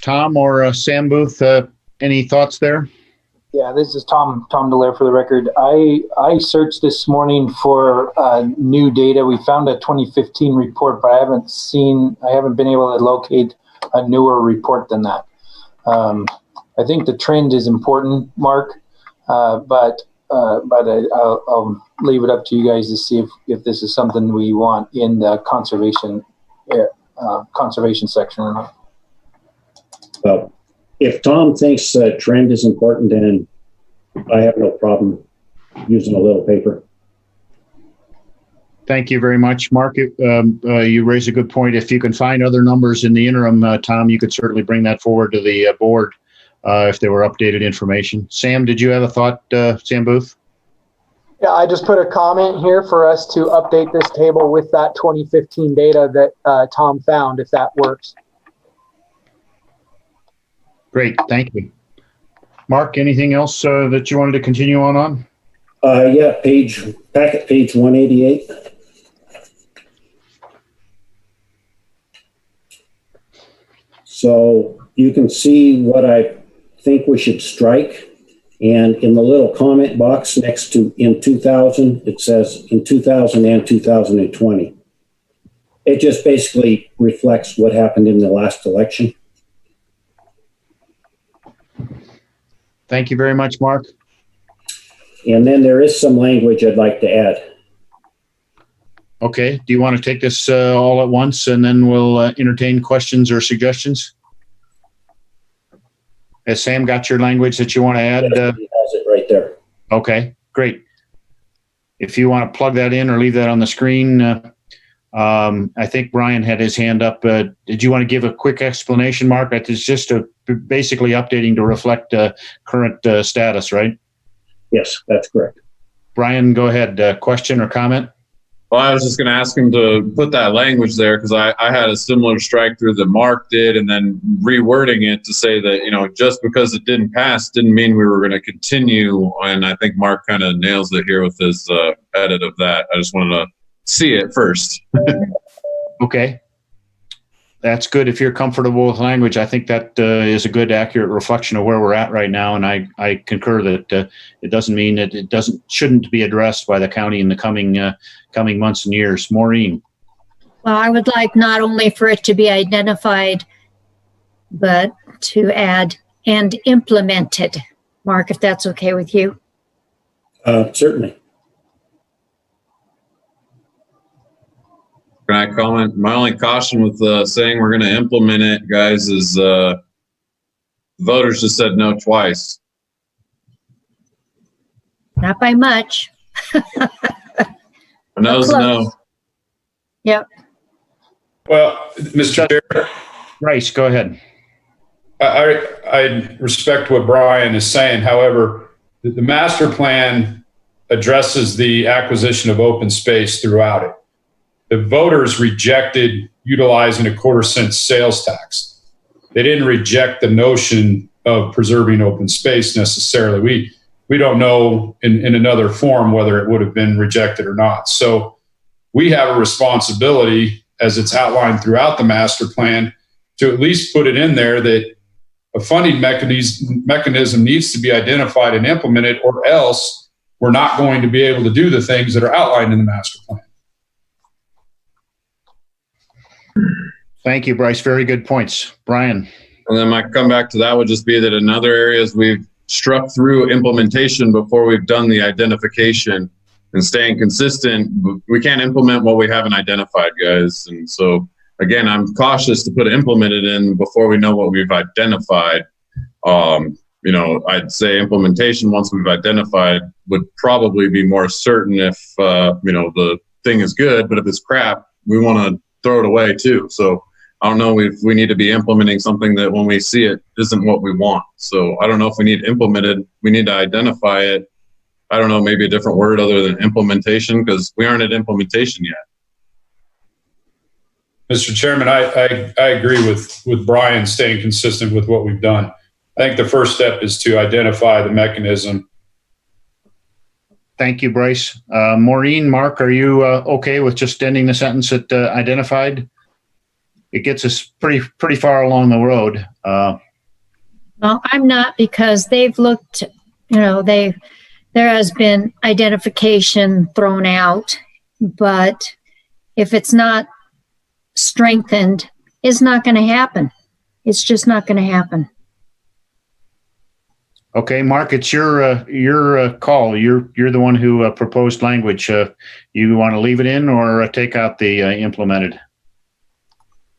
Speaker 1: Tom or Sam Booth, any thoughts there?
Speaker 12: Yeah, this is Tom Delaire for the record. I searched this morning for new data. We found a 2015 report, but I haven't been able to locate a newer report than that. I think the trend is important, Mark, but I'll leave it up to you guys to see if this is something we want in the conservation section or not.
Speaker 15: Well, if Tom thinks trend is important, then I have no problem using a little paper.
Speaker 1: Thank you very much, Mark. You raise a good point. If you can find other numbers in the interim, Tom, you could certainly bring that forward to the board if they were updated information. Sam, did you have a thought, Sam Booth?
Speaker 11: Yeah, I just put a comment here for us to update this table with that 2015 data that Tom found, if that works.
Speaker 1: Great, thank you. Mark, anything else that you wanted to continue on?
Speaker 15: Yeah, packet page 188. So you can see what I think we should strike. And in the little comment box next to in 2000, it says in 2000 and 2020. It just basically reflects what happened in the last election.
Speaker 1: Thank you very much, Mark.
Speaker 15: And then there is some language I'd like to add.
Speaker 1: Okay. Do you want to take this all at once and then we'll entertain questions or suggestions? Has Sam got your language that you want to add?
Speaker 15: He has it right there.
Speaker 1: Okay, great. If you want to plug that in or leave that on the screen, I think Brian had his hand up. Did you want to give a quick explanation, Mark? It's just basically updating to reflect current status, right?
Speaker 15: Yes, that's correct.
Speaker 1: Brian, go ahead. Question or comment?
Speaker 10: Well, I was just going to ask him to put that language there because I had a similar strike through that Mark did, and then rewording it to say that, just because it didn't pass didn't mean we were going to continue. And I think Mark kind of nails it here with his edit of that. I just wanted to see it first.
Speaker 1: Okay. That's good. If you're comfortable with language, I think that is a good, accurate reflection of where we're at right now. And I concur that it doesn't mean that it shouldn't be addressed by the county in the coming months and years. Maureen.
Speaker 2: Well, I would like not only for it to be identified, but to add and implemented. Mark, if that's okay with you.
Speaker 15: Certainly.
Speaker 10: Can I comment? My only caution with saying we're going to implement it, guys, is voters just said no twice.
Speaker 2: Not by much.
Speaker 10: No is no.
Speaker 2: Yep.
Speaker 3: Well, Mr. Chair.
Speaker 1: Rice, go ahead.
Speaker 3: I respect what Brian is saying. However, the master plan addresses the acquisition of open space throughout it. The voters rejected utilizing a 1/4-cent sales tax. They didn't reject the notion of preserving open space necessarily. We don't know in another form whether it would have been rejected or not. So we have a responsibility, as it's outlined throughout the master plan, to at least put it in there that a funding mechanism needs to be identified and implemented, or else we're not going to be able to do the things that are outlined in the master plan.
Speaker 1: Thank you, Bryce. Very good points. Brian.
Speaker 10: And then my comeback to that would just be that in other areas we've struck through implementation before we've done the identification, and staying consistent. We can't implement what we haven't identified, guys. And so, again, I'm cautious to put implemented in before we know what we've identified. I'd say implementation, once we've identified, would probably be more certain if, the thing is good, but if it's crap, we want to throw it away too. So I don't know if we need to be implementing something that when we see it isn't what we want. So I don't know if we need implemented, we need to identify it. I don't know, maybe a different word other than implementation, because we aren't at implementation yet.
Speaker 3: Mr. Chairman, I agree with Brian staying consistent with what we've done. I think the first step is to identify the mechanism.
Speaker 1: Thank you, Bryce. Maureen, Mark, are you okay with just ending the sentence at identified? It gets us pretty far along the road.
Speaker 2: Well, I'm not, because they've looked, there has been identification thrown out, but if it's not strengthened, it's not going to happen. It's just not going to happen.
Speaker 1: Okay, Mark, it's your call. You're the one who proposed language. You want to leave it in or take out the implemented?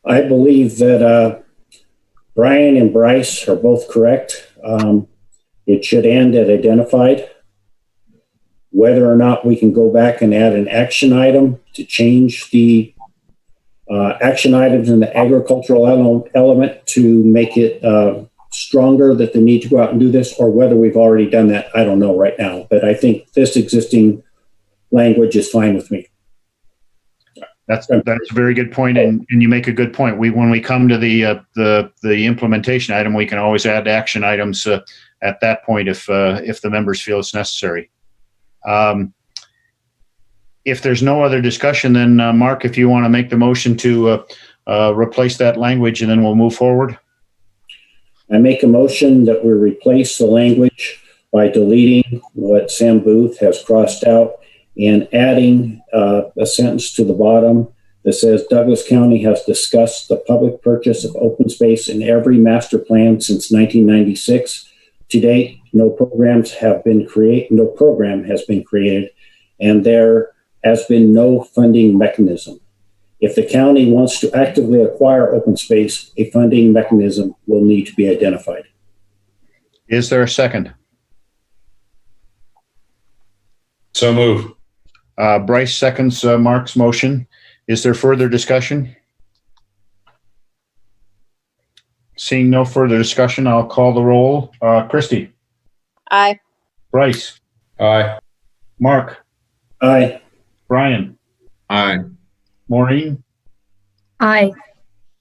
Speaker 15: I believe that Brian and Bryce are both correct. It should end at identified. Whether or not we can go back and add an action item to change the action items in the agricultural element to make it stronger that they need to go out and do this, or whether we've already done that, I don't know right now. But I think this existing language is fine with me.
Speaker 1: That's a very good point, and you make a good point. When we come to the implementation item, we can always add action items at that point if the members feel it's necessary. If there's no other discussion, then Mark, if you want to make the motion to replace that language, and then we'll move forward.
Speaker 15: I make a motion that we replace the language by deleting what Sam Booth has crossed out and adding a sentence to the bottom that says Douglas County has discussed the public purchase of open space in every master plan since 1996. To date, no program has been created, and there has been no funding mechanism. If the county wants to actively acquire open space, a funding mechanism will need to be identified.
Speaker 1: Is there a second?
Speaker 3: So moved.
Speaker 1: Bryce seconds Mark's motion. Is there further discussion? Seeing no further discussion, I'll call the roll. Christy?
Speaker 14: Aye.
Speaker 1: Bryce?
Speaker 3: Aye.
Speaker 1: Mark?
Speaker 15: Aye.
Speaker 1: Brian?
Speaker 10: Aye.
Speaker 1: Maureen?
Speaker 2: Aye.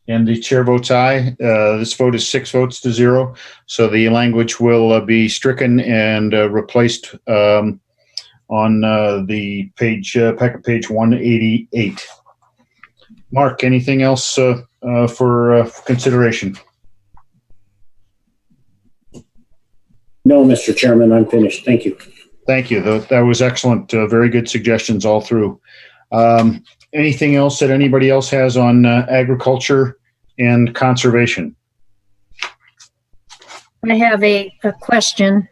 Speaker 1: And the chair votes aye. This vote is 6 votes to 0. So the language will be stricken and replaced on the page, packet page 188. Mark, anything else for consideration?
Speaker 15: No, Mr. Chairman, I'm finished. Thank you.
Speaker 1: Thank you. That was excellent. Very good suggestions all through. Anything else that anybody else has on agriculture and conservation?
Speaker 2: I have a question.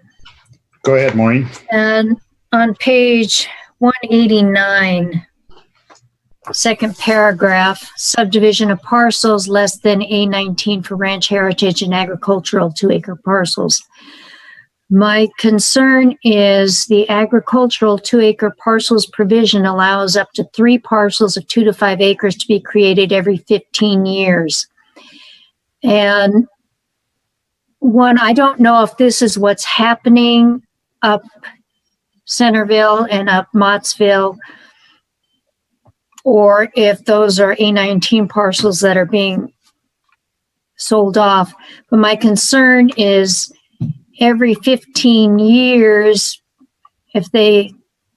Speaker 1: Go ahead, Maureen.
Speaker 2: And on page 189, second paragraph, subdivision of parcels less than A19 for ranch heritage and agricultural 2-acre parcels. My concern is the agricultural 2-acre parcels provision allows up to 3 parcels of 2 to 5 acres to be created every 15 years. And I don't know if this is what's happening up Centerville and up Mottsville, or if those are A19 parcels that are being sold off. But my concern is every 15 years, if they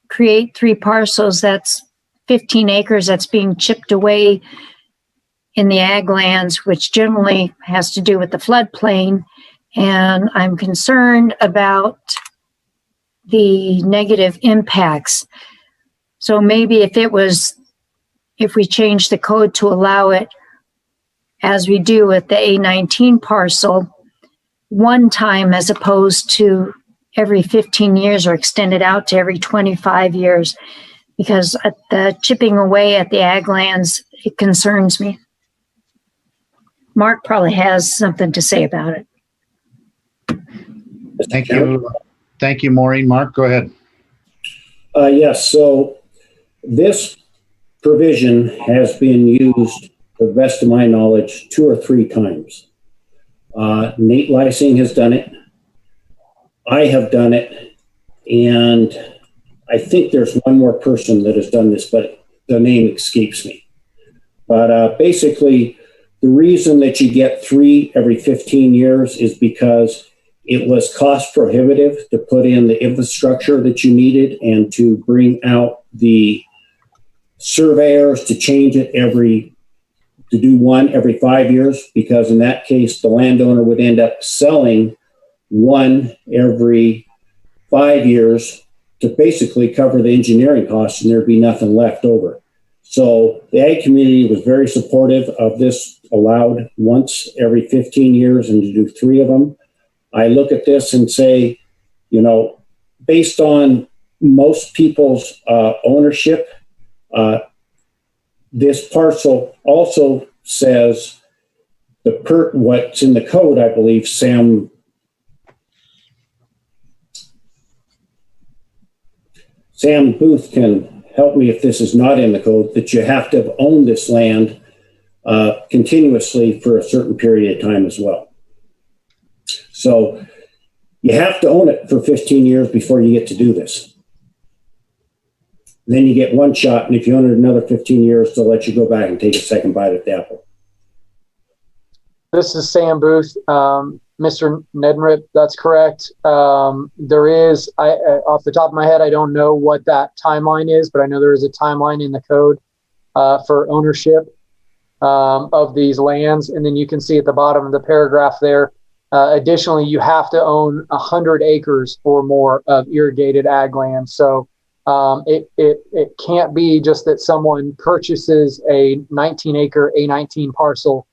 Speaker 2: create 3 parcels, that's 15 acres that's being chipped away in the ag lands, which generally has to do with the floodplain. And I'm concerned about the negative impacts. So maybe if we change the code to allow it, as we do with the A19 parcel, one time as opposed to every 15 years, or extended out to every 25 years, because at the chipping away at the ag lands, it concerns me. Mark probably has something to say about it.
Speaker 1: Thank you. Thank you, Maureen. Mark, go ahead.
Speaker 15: Yes, so this provision has been used, to the best of my knowledge, 2 or 3 times. Nate Lysing has done it. I have done it. And I think there's one more person that has done this, but the name escapes me. But basically, the reason that you get 3 every 15 years is because it was cost prohibitive to put in the infrastructure that you needed and to bring out the surveyors to change it to do one every 5 years, because in that case, the landowner would end up selling one every 5 years to basically cover the engineering costs, and there'd be nothing left over. So the ag community was very supportive of this, allowed once every 15 years and to do 3 of them. I look at this and say, based on most people's ownership, this parcel also says what's in the code, I believe, Sam Booth can help me if this is not in the code, that you have to have owned this land continuously for a certain period of time as well. So you have to own it for 15 years before you get to do this. Then you get one shot, and if you own it another 15 years, they'll let you go back and take a second bite at the apple.
Speaker 11: This is Sam Booth. Mr. Neddenriep, that's correct. There is, off the top of my head, I don't know what that timeline is, but I know there is a timeline in the code for ownership of these lands. And then you can see at the bottom of the paragraph there, additionally, you have to own 100 acres or more of irrigated ag land. So it can't be just that someone purchases a 19-acre A19 parcel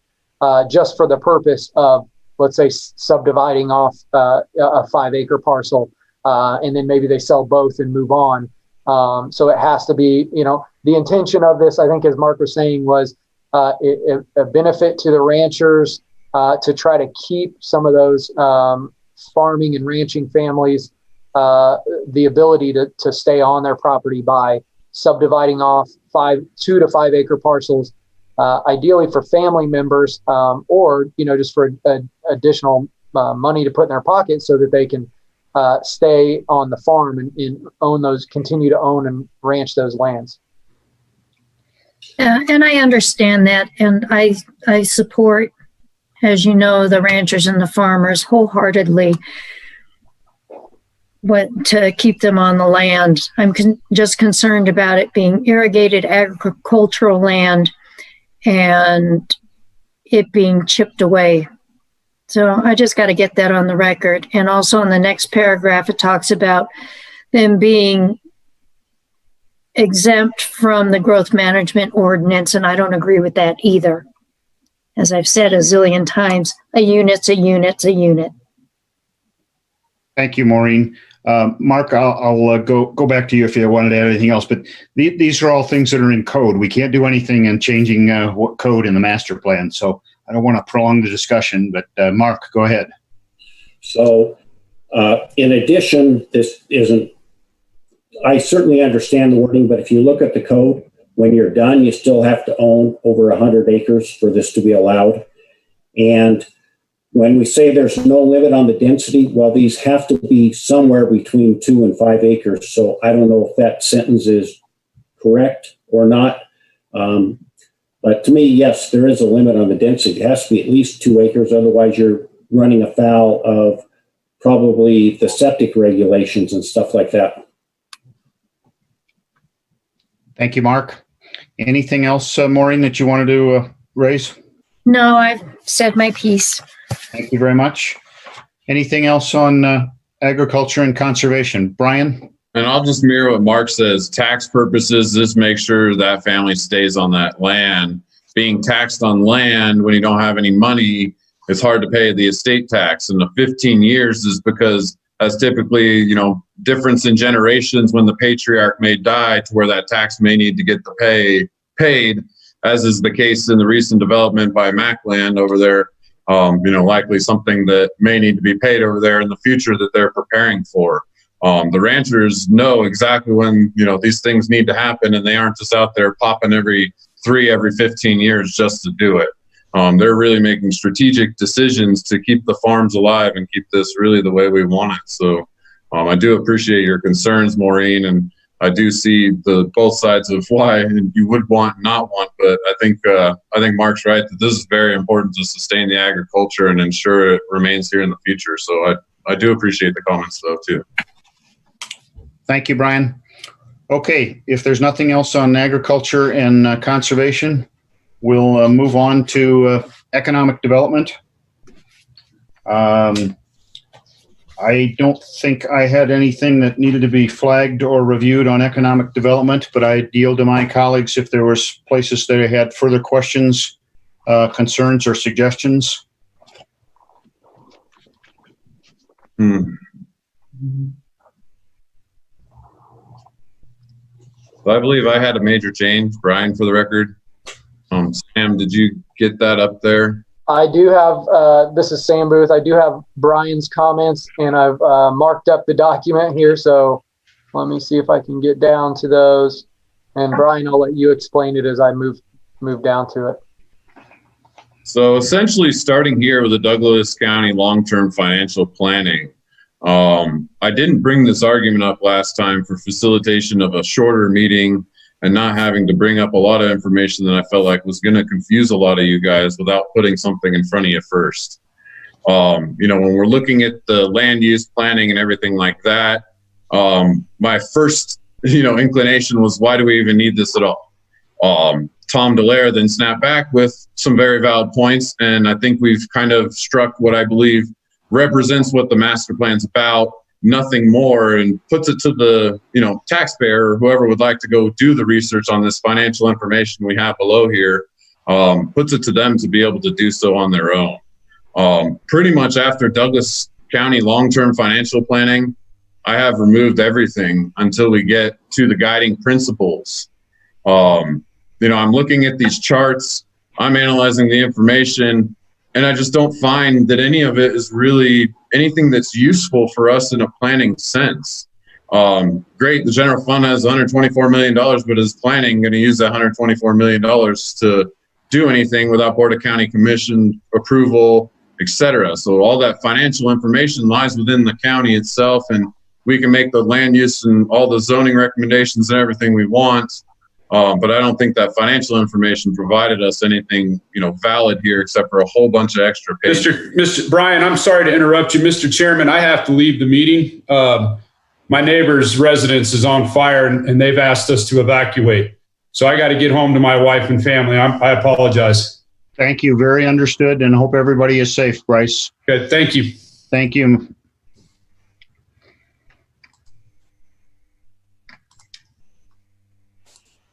Speaker 11: just for the purpose of, let's say, subdividing off a 5-acre parcel, and then maybe they sell both and move on. So it has to be, the intention of this, I think, as Mark was saying, was a benefit to the ranchers to try to keep some of those farming and ranching families the ability to stay on their property by subdividing off 2 to 5 acre parcels, ideally for family members, or just for additional money to put in their pocket so that they can stay on the farm and continue to own and ranch those lands.
Speaker 2: And I understand that, and I support, as you know, the ranchers and the farmers wholeheartedly, to keep them on the land. I'm just concerned about it being irrigated agricultural land and it being chipped away. So I just got to get that on the record. And also in the next paragraph, it talks about them being exempt from the growth management ordinance, and I don't agree with that either. As I've said a zillion times, a unit's a unit's a unit.
Speaker 1: Thank you, Maureen. Mark, I'll go back to you if you wanted to add anything else, but these are all things that are in code. We can't do anything in changing what code in the master plan. So I don't want to prolong the discussion, but Mark, go ahead.
Speaker 15: So in addition, I certainly understand the wording, but if you look at the code, when you're done, you still have to own over 100 acres for this to be allowed. And when we say there's no limit on the density, well, these have to be somewhere between 2 and 5 acres. So I don't know if that sentence is correct or not. But to me, yes, there is a limit on the density. It has to be at least 2 acres. Otherwise, you're running afoul of probably the septic regulations and stuff like that.
Speaker 1: Thank you, Mark. Anything else, Maureen, that you wanted to raise?
Speaker 2: No, I've said my piece.
Speaker 1: Thank you very much. Anything else on agriculture and conservation? Brian?
Speaker 10: And I'll just mirror what Mark says. Tax purposes, just make sure that family stays on that land. Being taxed on land when you don't have any money, it's hard to pay the estate tax. And the 15 years is because that's typically, difference in generations when the patriarch may die to where that tax may need to get paid, as is the case in the recent development by Macland over there likely something that may need to be paid over there in the future that they're preparing for. The ranchers know exactly when, these things need to happen, and they aren't just out there popping every 15 years just to do it. They're really making strategic decisions to keep the farms alive and keep this really the way we want it. So I do appreciate your concerns, Maureen, and I do see the both sides of why you would want, not want, but I think Mark's right that this is very important to sustain the agriculture and ensure it remains here in the future. So I do appreciate the comments though too.
Speaker 1: Thank you, Brian. Okay, if there's nothing else on agriculture and conservation, we'll move on to economic development. I don't think I had anything that needed to be flagged or reviewed on economic development, but I yield to my colleagues if there was places that I had further questions, concerns, or suggestions.
Speaker 10: So I believe I had a major change, Brian, for the record. Sam, did you get that up there?
Speaker 11: I do have, this is Sam Booth. I do have Brian's comments, and I've marked up the document here. So let me see if I can get down to those. And Brian, I'll let you explain it as I move down to it.
Speaker 10: So essentially starting here with the Douglas County long-term financial planning. I didn't bring this argument up last time for facilitation of a shorter meeting and not having to bring up a lot of information that I felt like was going to confuse a lot of you guys without putting something in front of you first. When we're looking at the land use planning and everything like that, my first, inclination was, why do we even need this at all? Tom Delaire then snapped back with some very valid points, and I think we've kind of struck what I believe represents what the master plan's about, nothing more, and puts it to the taxpayer or whoever would like to go do the research on this financial information we have below here, puts it to them to be able to do so on their own. Pretty much after Douglas County long-term financial planning, I have removed everything until we get to the guiding principles. I'm looking at these charts, I'm analyzing the information, and I just don't find that any of it is really anything that's useful for us in a planning sense. Great, the general fund has $124 million, but is planning going to use that $124 million to do anything without Board of County Commission approval, etc. So all that financial information lies within the county itself, and we can make the land use and all the zoning recommendations and everything we want. But I don't think that financial information provided us anything, valid here except for a whole bunch of extra pages.
Speaker 3: Mr. Brian, I'm sorry to interrupt you. Mr. Chairman, I have to leave the meeting. My neighbor's residence is on fire and they've asked us to evacuate. So I got to get home to my wife and family. I apologize.
Speaker 1: Thank you. Very understood, and hope everybody is safe, Bryce.
Speaker 3: Good. Thank you.
Speaker 1: Thank you.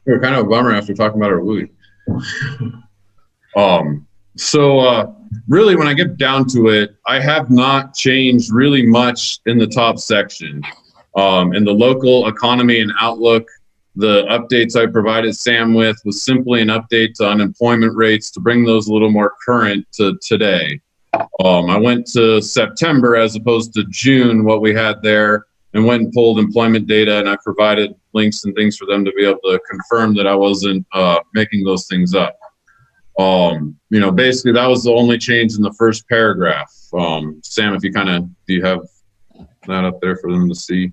Speaker 10: We're kind of a bummer after talking about our WUI. Really, when I get down to it, I have not changed really much in the top section. In the local economy and outlook, the updates I provided Sam with was simply an update to unemployment rates to bring those a little more current to today. I went to September as opposed to June, what we had there, and went and pulled employment data, and I provided links and things for them to be able to confirm that I wasn't making those things up. Basically that was the only change in the first paragraph. Sam, if you do you have that up there for them to see?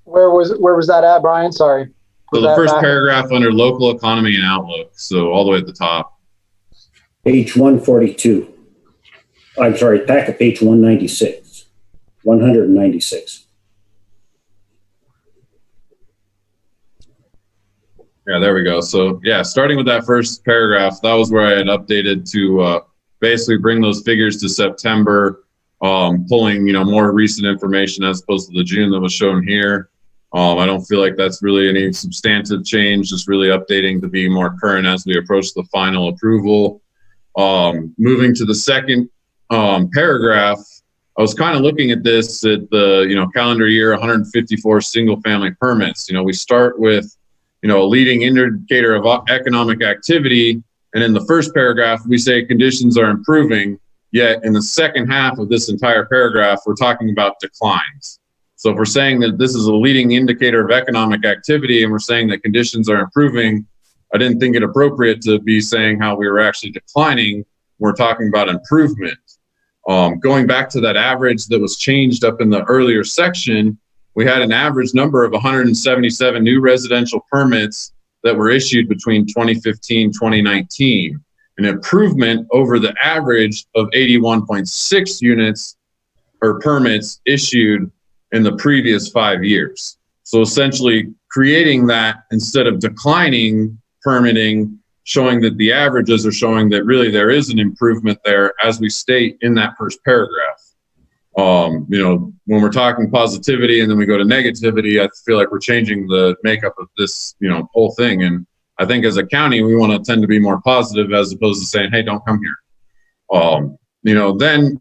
Speaker 11: Where was that at, Brian? Sorry.
Speaker 10: So the first paragraph under local economy and outlook, so all the way at the top.
Speaker 15: Page 142. I'm sorry, back at page 196. 196.
Speaker 10: Yeah, there we go. So yeah, starting with that first paragraph, that was where I had updated to basically bring those figures to September, pulling more recent information as opposed to the June that was shown here. I don't feel like that's really any substantive change, just really updating to be more current as we approach the final approval. Moving to the second paragraph, I was kind of looking at this at the calendar year 154 single family permits. We start with a leading indicator of economic activity And in the first paragraph, we say conditions are improving, yet in the second half of this entire paragraph, we're talking about declines. So if we're saying that this is a leading indicator of economic activity and we're saying that conditions are improving, I didn't think it appropriate to be saying how we were actually declining. We're talking about improvement. Going back to that average that was changed up in the earlier section, we had an average number of 177 new residential permits that were issued between 2015 and 2019, an improvement over the average of 81.6 units or permits issued in the previous 5 years. So essentially creating that instead of declining permitting, showing that the averages are showing that really there is an improvement there, as we state in that first paragraph. You know, when we're talking positivity and then we go to negativity, I feel like we're changing the makeup of this, you know, whole thing. And I think as a county, we want to tend to be more positive as opposed to saying, hey, don't come here. You know, then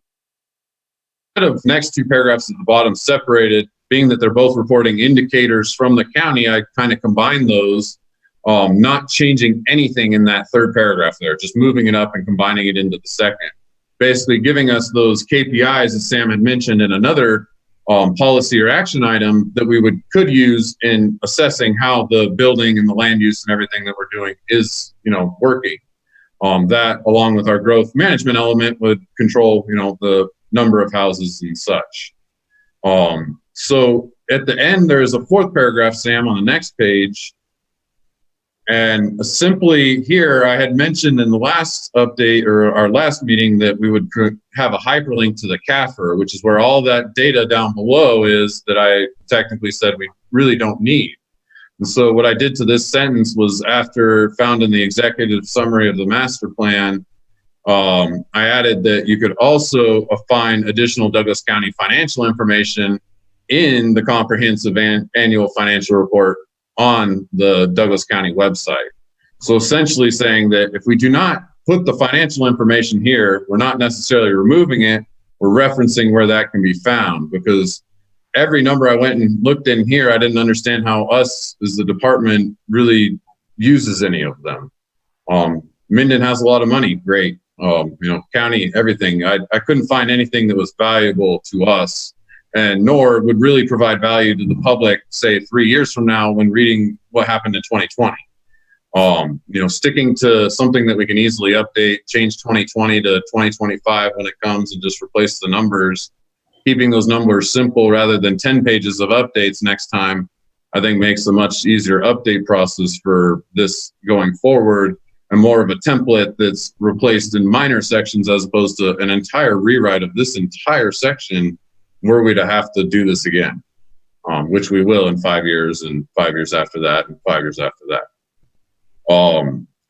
Speaker 10: of next two paragraphs at the bottom separated, being that they're both reporting indicators from the county, I kind of combine those, not changing anything in that third paragraph there, just moving it up and combining it into the second. Basically giving us those KPIs that Sam had mentioned in another policy or action item that we could use in assessing how the building and the land use and everything that we're doing is, you know, working. That along with our growth management element would control, you know, the number of houses and such. So at the end, there's a fourth paragraph, Sam, on the next page. And simply here, I had mentioned in the last update or our last meeting that we would have a hyperlink to the CAFR, which is where all that data down below is that I technically said we really don't need. And so what I did to this sentence was, after found in the executive summary of the master plan, I added that you could also find additional Douglas County financial information in the comprehensive annual financial report on the Douglas County website. So essentially saying that if we do not put the financial information here, we're not necessarily removing it, we're referencing where that can be found, because every number I went and looked in here, I didn't understand how us as the department really uses any of them. Minden has a lot of money, great. You know, county, everything. I couldn't find anything that was valuable to us, and nor would really provide value to the public, say 3 years from now when reading what happened in 2020. You know, sticking to something that we can easily update, change 2020 to 2025 when it comes, and just replace the numbers, keeping those numbers simple rather than 10 pages of updates next time, I think makes a much easier update process for this going forward, and more of a template that's replaced in minor sections as opposed to an entire rewrite of this entire section were we to have to do this again, which we will in 5 years, and 5 years after that, and 5 years after that.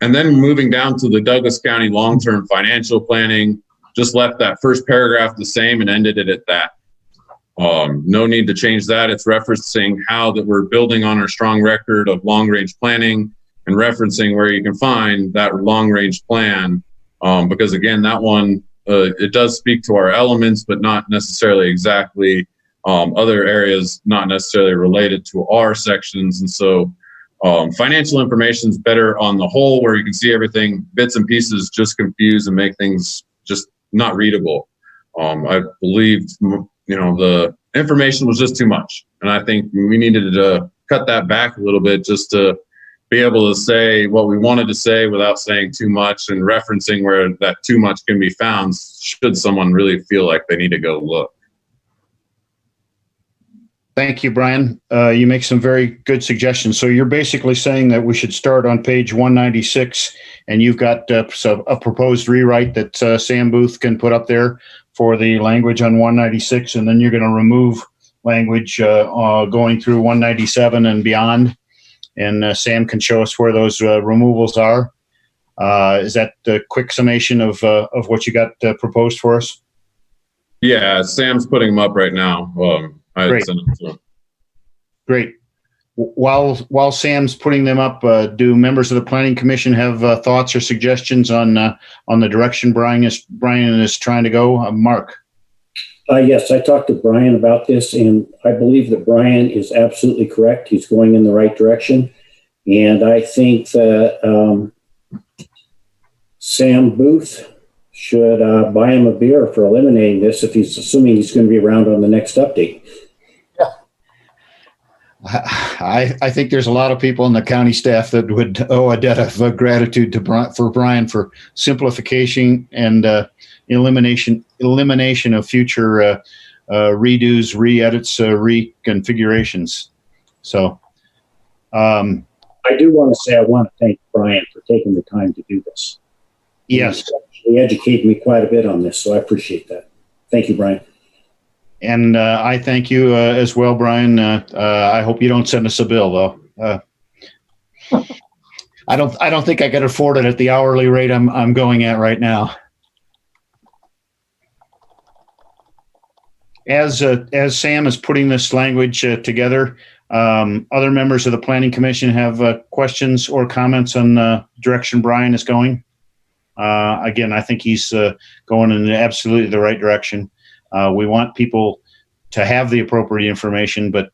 Speaker 10: And then moving down to the Douglas County long-term financial planning, just left that first paragraph the same and ended it at that. No need to change that. It's referencing how that we're building on our strong record of long-range planning and referencing where you can find that long-range plan, because again, that one, it does speak to our elements, but not necessarily exactly other areas, not necessarily related to our sections. And so financial information is better on the whole, where you can see everything. Bits and pieces just confuse and make things just not readable. I believed, you know, the information was just too much. And I think we needed to cut that back a little bit just to be able to say what we wanted to say without saying too much, and referencing where that too much can be found should someone really feel like they need to go look.
Speaker 1: Thank you, Brian. You make some very good suggestions. So you're basically saying that we should start on page 196, and you've got a proposed rewrite that Sam Booth can put up there for the language on 196, and then you're going to remove language going through 197 and beyond. And Sam can show us where those removals are. Is that the quick summation of what you got proposed for us?
Speaker 10: Yeah, Sam's putting them up right now.
Speaker 1: Great.
Speaker 10: Sent them to him.
Speaker 1: Great. While Sam's putting them up, do members of the Planning Commission have thoughts or suggestions on the direction Brian is trying to go? Mark.
Speaker 15: Yes, I talked to Brian about this, and I believe that Brian is absolutely correct. He's going in the right direction. And I think that Sam Booth should buy him a beer for eliminating this if he's assuming he's going to be around on the next update.
Speaker 1: I think there's a lot of people in the county staff that would owe a debt of gratitude for Brian for simplification and elimination of future redos, re-edits, reconfigurations. So
Speaker 15: I do want to say I want to thank Brian for taking the time to do this.
Speaker 1: Yes.
Speaker 15: He educated me quite a bit on this, so I appreciate that. Thank you, Brian.
Speaker 1: And I thank you as well, Brian. I hope you don't send us a bill, though. I don't think I could afford it at the hourly rate I'm going at right now. As Sam is putting this language together, other members of the Planning Commission have questions or comments on the direction Brian is going. Again, I think he's going in absolutely the right direction. We want people to have the appropriate information, but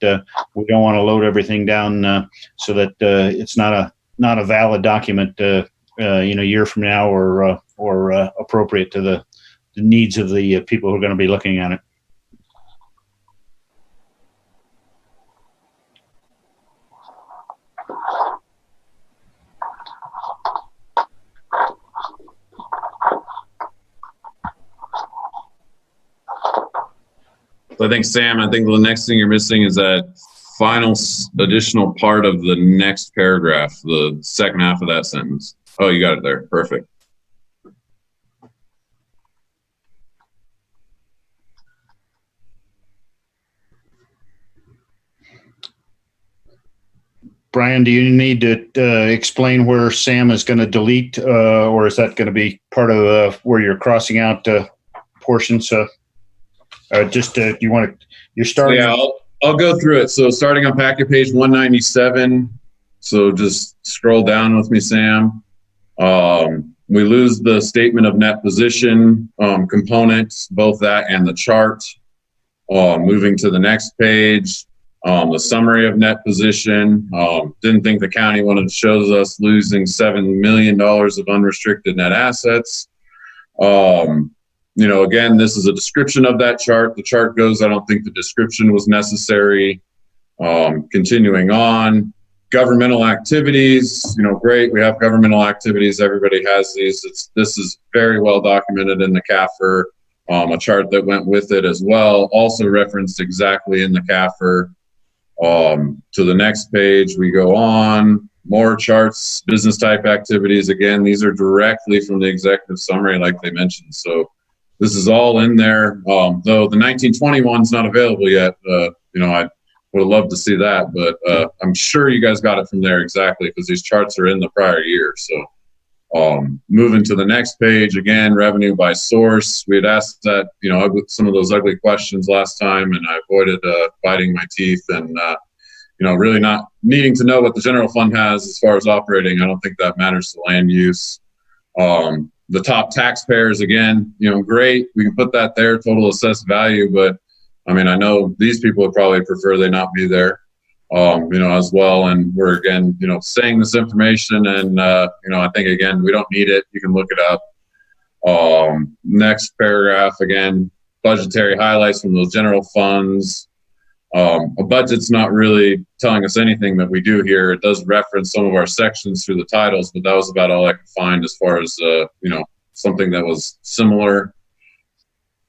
Speaker 1: we don't want to load everything down so that it's not a valid document, a year from now or appropriate to the needs of the people who are going to be looking at it.
Speaker 10: So I think, Sam, the next thing you're missing is that final additional part of the next paragraph, the second half of that sentence. Oh, you got it there. Perfect.
Speaker 1: Brian, do you need to explain where Sam is going to delete, or is that going to be part of where you're crossing out portions? You're starting.
Speaker 10: Yeah, I'll go through it. So starting on packet page 197. So just scroll down with me, Sam. We lose the statement of net position components, both that and the chart. Moving to the next page, the summary of net position. Didn't think the county wanted to show us losing $7 million of unrestricted net assets. Again, this is a description of that chart. The chart goes, I don't think the description was necessary. Continuing on, governmental activities, great. We have governmental activities. Everybody has these. This is very well documented in the CAFR. A chart that went with it as well, also referenced exactly in the CAFR. To the next page, we go on. More charts, business type activities. Again, these are directly from the executive summary, like they mentioned. So this is all in there. Though the 1921 is not available yet. I would have loved to see that, but I'm sure you guys got it from there exactly because these charts are in the prior year. So moving to the next page, again, revenue by source. We had asked that, some of those ugly questions last time, and I avoided biting my teeth and, really not needing to know what the general fund has as far as operating. I don't think that matters to land use. The top taxpayers, again, great. We can put that there, total assessed value, but I know these people would probably prefer they not be there, as well. And we're, again, saying this information and, I think, again, we don't need it. You can look it up. Next paragraph, again, budgetary highlights from those general funds. A budget's not really telling us anything that we do here. It does reference some of our sections through the titles, but that was about all I could find as far as, something that was similar.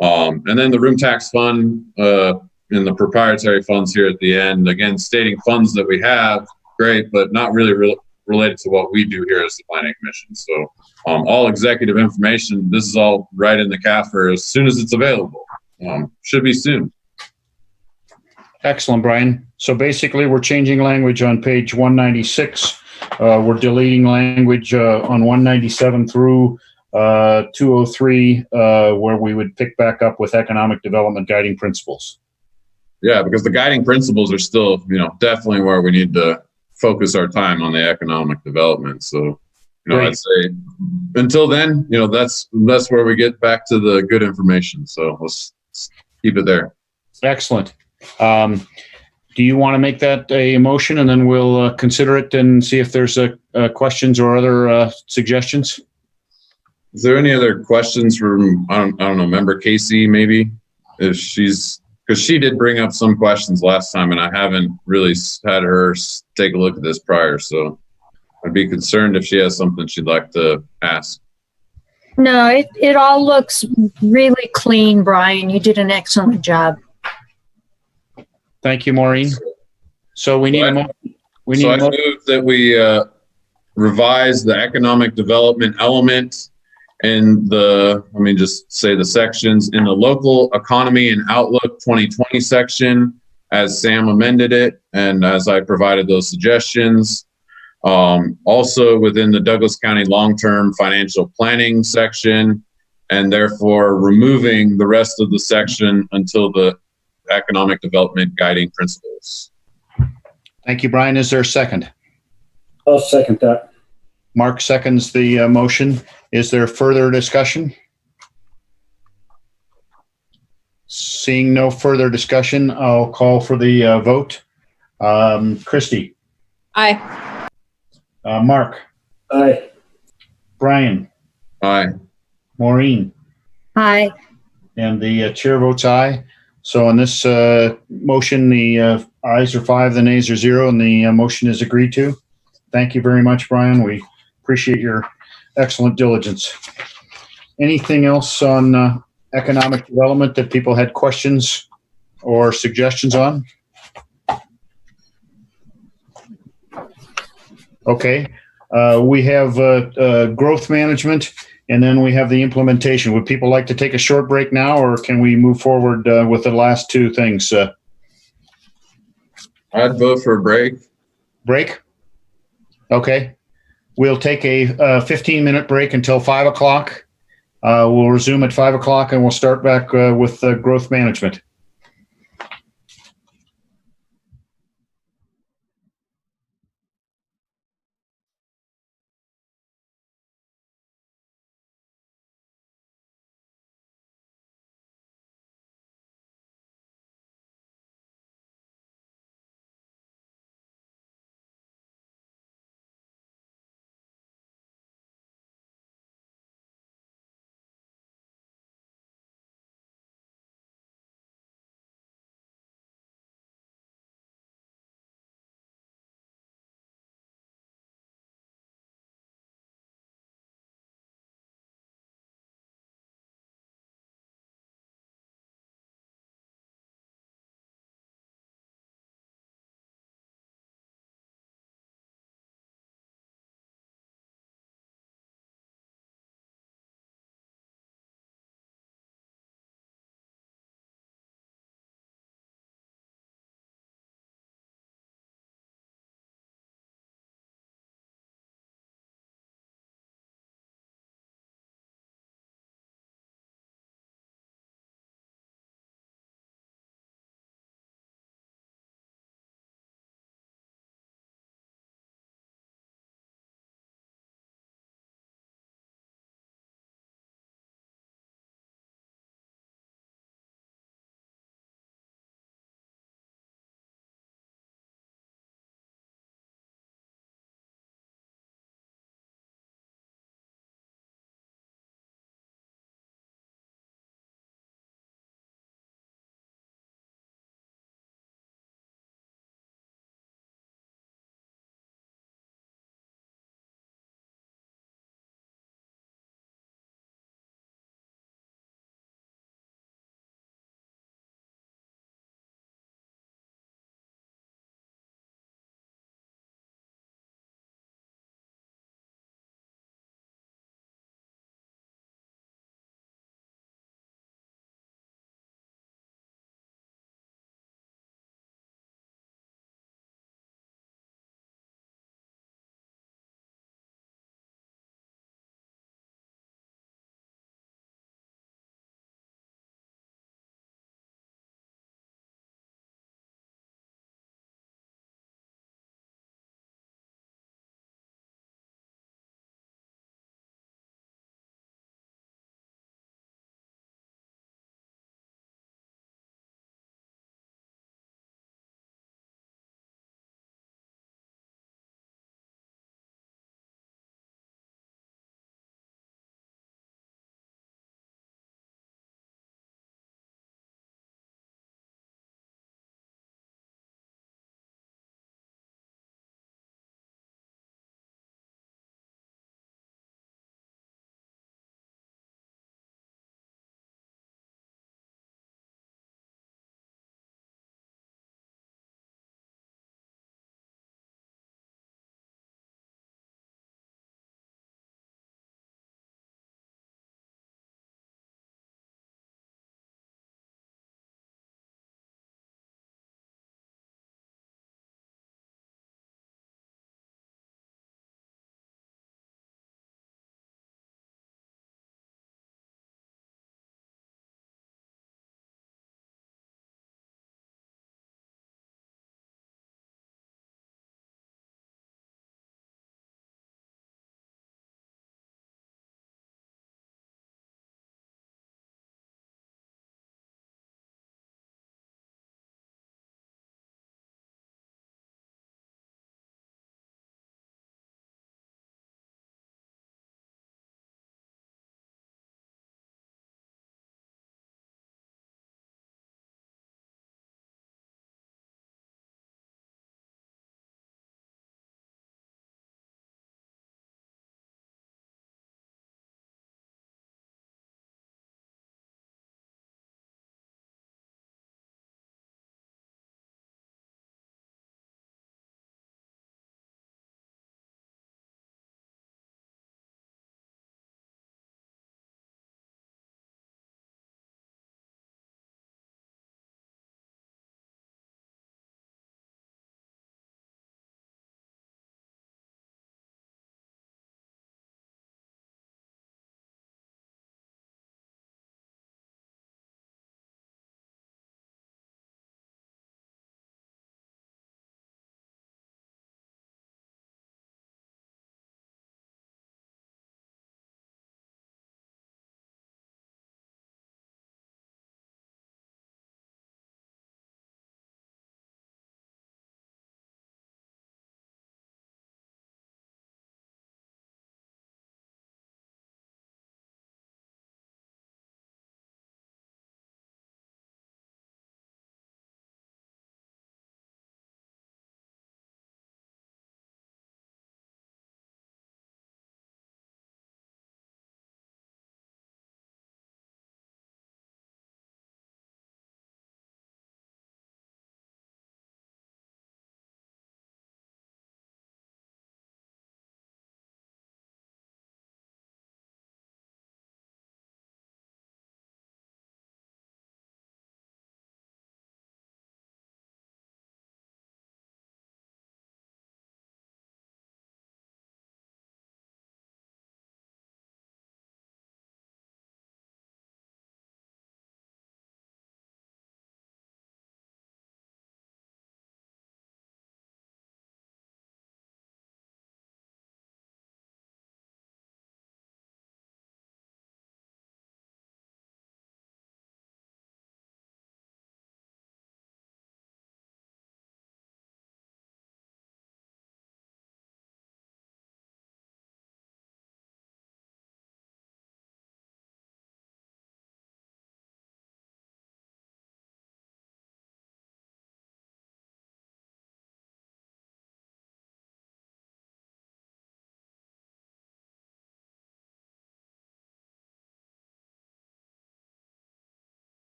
Speaker 10: And then the room tax fund in the proprietary funds here at the end, again, stating funds that we have, great, but not really related to what we do here as the Planning Commission. So all executive information, this is all right in the CAFR as soon as it's available. Should be soon.
Speaker 1: Excellent, Brian. So basically, we're changing language on page 196. We're deleting language on 197 through 203, where we would pick back up with economic development guiding principles.
Speaker 10: Yeah, because the guiding principles are still, definitely where we need to focus our time on the economic development. So, I'd say until then, that's where we get back to the good information. So let's keep it there.
Speaker 1: Excellent. Do you want to make that a motion, and then we'll consider it and see if there's questions or other suggestions?
Speaker 10: Is there any other questions from, I don't know, member Casey maybe? If she's, because she did bring up some questions last time and I haven't really had her take a look at this prior. So I'd be concerned if she has something she'd like to ask.
Speaker 2: No, it all looks really clean, Brian. You did an excellent job.
Speaker 1: Thank you, Maureen. So we need a motion.
Speaker 10: So I move that we revise the economic development element in the, let me just say the sections, in the local economy and outlook 2020 section, as Sam amended it and as I provided those suggestions. Also within the Douglas County long-term financial planning section, and therefore removing the rest of the section until the economic development guiding principles.
Speaker 1: Thank you, Brian. Is there a second?
Speaker 15: I'll second that.
Speaker 1: Mark seconds the motion. Is there further discussion? Seeing no further discussion, I'll call for the vote. Christy.
Speaker 14: Aye.
Speaker 1: Mark.
Speaker 15: Aye.
Speaker 1: Brian.
Speaker 10: Aye.
Speaker 1: Maureen.
Speaker 2: Aye.
Speaker 1: And the chair votes aye. So on this motion, the ayes are 5, the nays are 0, and the motion is agreed to. Thank you very much, Brian. We appreciate your excellent diligence. Anything else on economic development that people had questions or suggestions on? Okay. We have growth management, and then we have the implementation. Would people like to take a short break now, or can we move forward with the last two things?
Speaker 10: I'd vote for a break.
Speaker 1: Break? Okay. We'll take a 15-minute break until 5 o'clock. We'll resume at 5 o'clock, and we'll start back with growth management.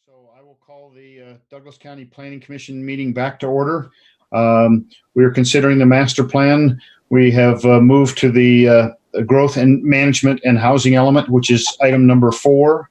Speaker 1: So I will call the Douglas County Planning Commission meeting back to order. We are considering the master plan. We have moved to the growth and management and housing element, which is item number 4.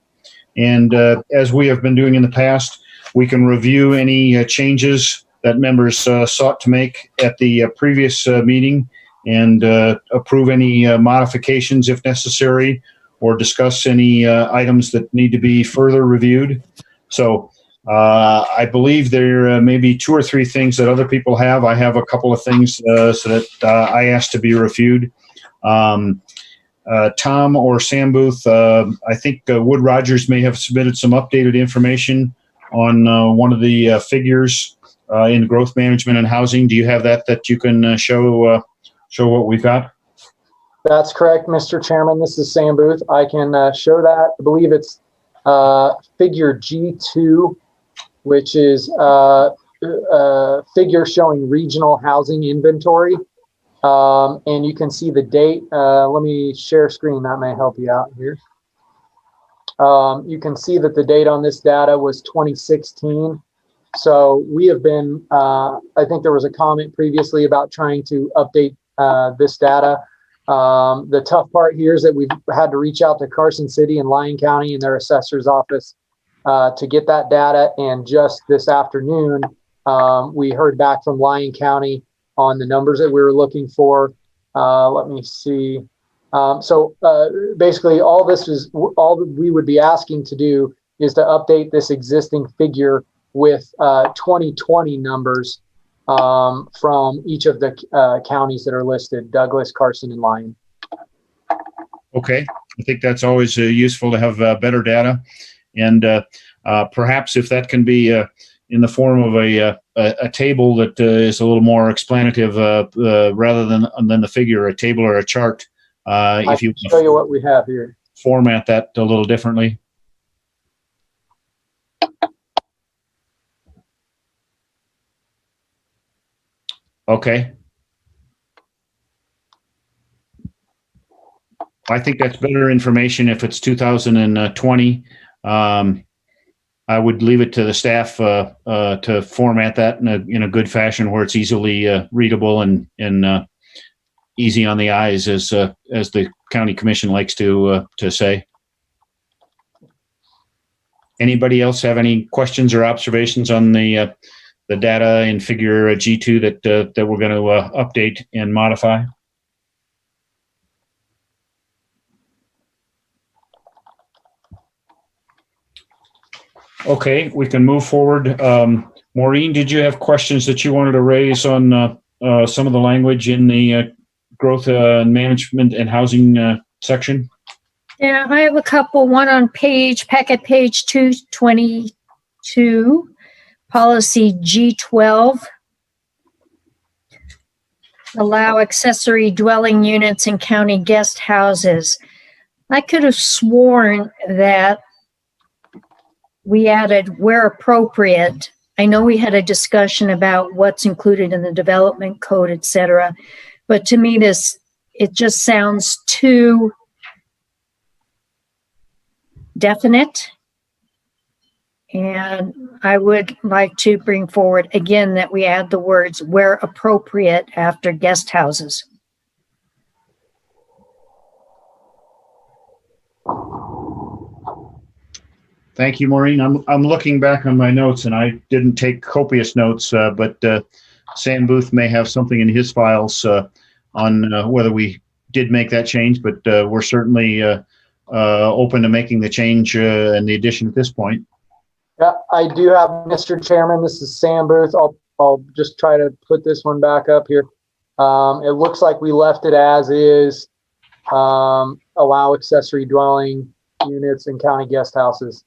Speaker 1: And as we have been doing in the past, we can review any changes that members sought to make at the previous meeting and approve any modifications if necessary, or discuss any items that need to be further reviewed. So I believe there may be 2 or 3 things that other people have. I have a couple of things so that I asked to be reviewed. Tom or Sam Booth, I think Wood Rogers may have submitted some updated information on one of the figures in growth management and housing. Do you have that you can show what we've got?
Speaker 11: That's correct, Mr. Chairman. This is Sam Booth. I can show that. I believe it's figure G2, which is a figure showing regional housing inventory. And you can see the date. Let me share screen. That may help you out here. You can see that the date on this data was 2016. So we have been, I think there was a comment previously about trying to update this data. The tough part here is that we've had to reach out to Carson City and Lyon County and their assessor's office to get that data. And just this afternoon, we heard back from Lyon County on the numbers that we were looking for. Let me see. So basically all that we would be asking to do is to update this existing figure with 2020 numbers from each of the counties that are listed: Douglas, Carson, and Lyon.
Speaker 1: Okay, I think that's always useful to have better data, and perhaps if that can be in the form of a table that is a little more explanative rather than the figure, a table or a chart. If you
Speaker 11: can show you what we have here.
Speaker 1: Format that a little differently. Okay. I think that's better information if it's 2020. I would leave it to the staff to format that in a good fashion where it's easily readable and easy on the eyes, as the county commission likes to say. Anybody else have any questions or observations on the data in figure G2 that we're going to update and modify? Okay, we can move forward. Maureen, did you have questions that you wanted to raise on some of the language in the growth management and housing section?
Speaker 2: Yeah, I have a couple. One on packet page 222, policy G12. Allow accessory dwelling units in county guest houses. I could have sworn that we added where appropriate. I know we had a discussion about what's included in the development code, et cetera. But to me, it just sounds too definite. And I would like to bring forward again that we add the words where appropriate after guest houses.
Speaker 1: Thank you, Maureen. I'm looking back on my notes, and I didn't take copious notes, but Sam Booth may have something in his files on whether we did make that change, but we're certainly open to making the change and the addition at this point.
Speaker 11: Yeah, I do have, Mr. Chairman. This is Sam Booth. I'll just try to put this one back up here. It looks like we left it as is. Allow accessory dwelling units in county guest houses.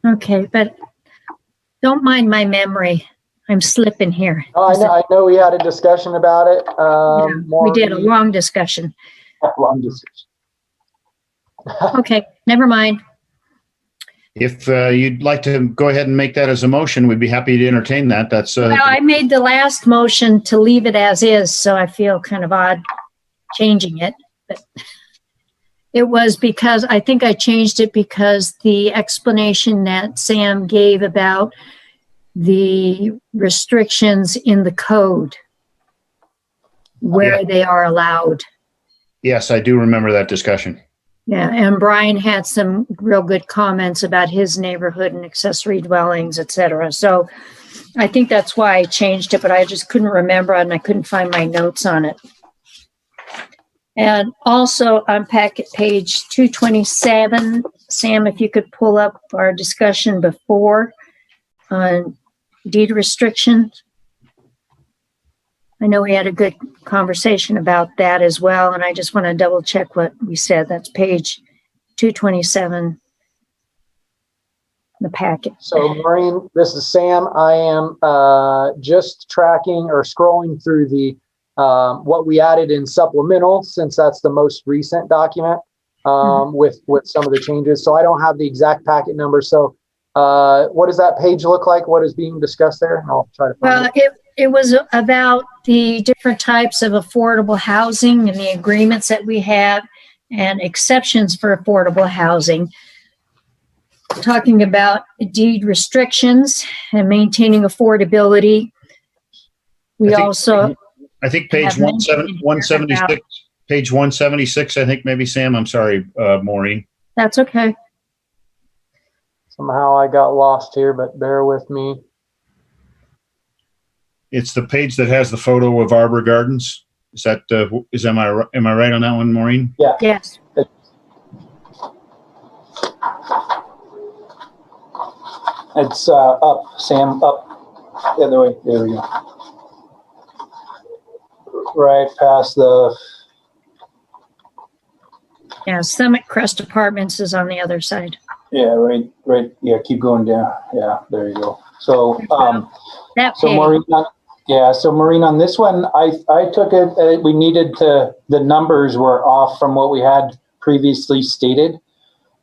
Speaker 2: Okay, but don't mind my memory. I'm slipping here.
Speaker 11: Oh, I know we had a discussion about it.
Speaker 2: We did a long discussion.
Speaker 11: Long discussion.
Speaker 2: Okay, never mind.
Speaker 1: If you'd like to go ahead and make that as a motion, we'd be happy to entertain that. That's
Speaker 2: well, I made the last motion to leave it as is, so I feel kind of odd changing it. But It was because I think I changed it because the explanation that Sam gave about the restrictions in the code where they are allowed.
Speaker 1: Yes, I do remember that discussion.
Speaker 2: Yeah, and Brian had some real good comments about his neighborhood and accessory dwellings, et cetera. So I think that's why I changed it, but I just couldn't remember and I couldn't find my notes on it. And also on packet page 227, Sam, if you could pull up our discussion before on deed restrictions. I know we had a good conversation about that as well, and I just want to double check what we said. That's page 227, the packet.
Speaker 11: So Maureen, this is Sam. I am just tracking or scrolling through the what we added in supplemental, since that's the most recent document with some of the changes. So I don't have the exact packet number. So what does that page look like? What is being discussed there? I'll try to find it.
Speaker 2: It was about the different types of affordable housing and the agreements that we have and exceptions for affordable housing. Talking about deed restrictions and maintaining affordability.
Speaker 1: I think page 176, page 176, I think maybe, Sam. I'm sorry, Maureen.
Speaker 2: That's okay.
Speaker 11: Somehow I got lost here, but bear with me.
Speaker 1: It's the page that has the photo of Arbor Gardens. Is that, am I right on that one, Maureen?
Speaker 11: Yeah.
Speaker 2: Yes.
Speaker 12: It's up, Sam, up. The other way. There we go. Right past the...
Speaker 2: Yeah, Summit Crest Apartments is on the other side.
Speaker 12: Yeah, right. Yeah, keep going down. Yeah, there you go. So, Maureen, Maureen, on this one, I took it, we needed to, the numbers were off from what we had previously stated.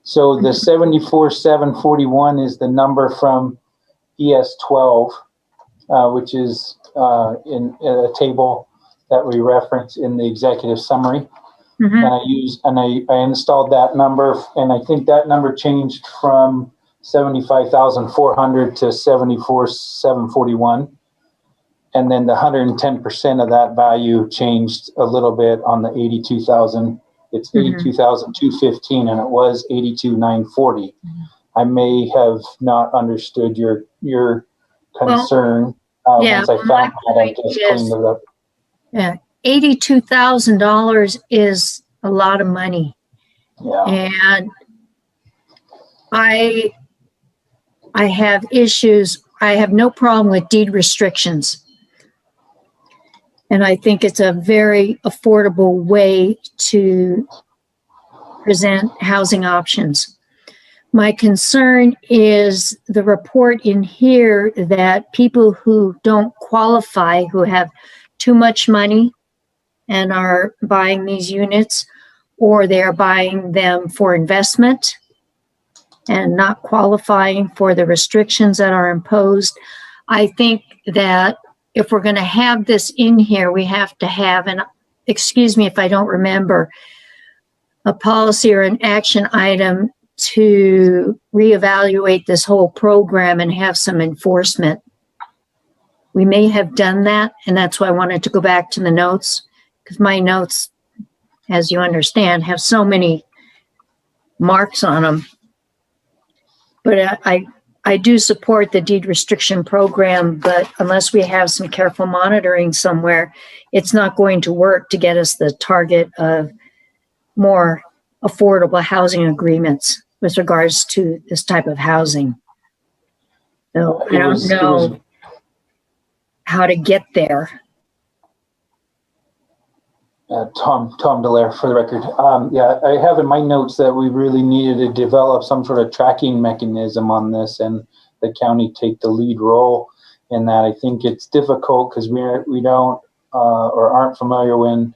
Speaker 12: So the 74,741 is the number from ES 12, which is in a table that we reference in the executive summary. And I installed that number, and I think that number changed from 75,400 to 74,741. And then the 110% of that value changed a little bit on the 82,000. It's 82,215, and it was 82,940. I may have not understood your concern. Once I found that, I just cleaned it up.
Speaker 2: Yeah, $82,000 is a lot of money.
Speaker 12: Yeah.
Speaker 2: And I have issues. I have no problem with deed restrictions. And I think it's a very affordable way to present housing options. My concern is the report in here that people who don't qualify, who have too much money and are buying these units, or they're buying them for investment and not qualifying for the restrictions that are imposed. I think that if we're going to have this in here, we have to have, and excuse me if I don't remember, a policy or an action item to reevaluate this whole program and have some enforcement. We may have done that, and that's why I wanted to go back to the notes, because my notes, as you understand, have so many marks on them. But I do support the deed restriction program, but unless we have some careful monitoring somewhere, it's not going to work to get us the target of more affordable housing agreements with regards to this type of housing. So I don't know how to get there.
Speaker 12: Tom Delaire, for the record. I have in my notes that we really needed to develop some sort of tracking mechanism on this, and the county take the lead role in that. I think it's difficult because we don't or aren't familiar when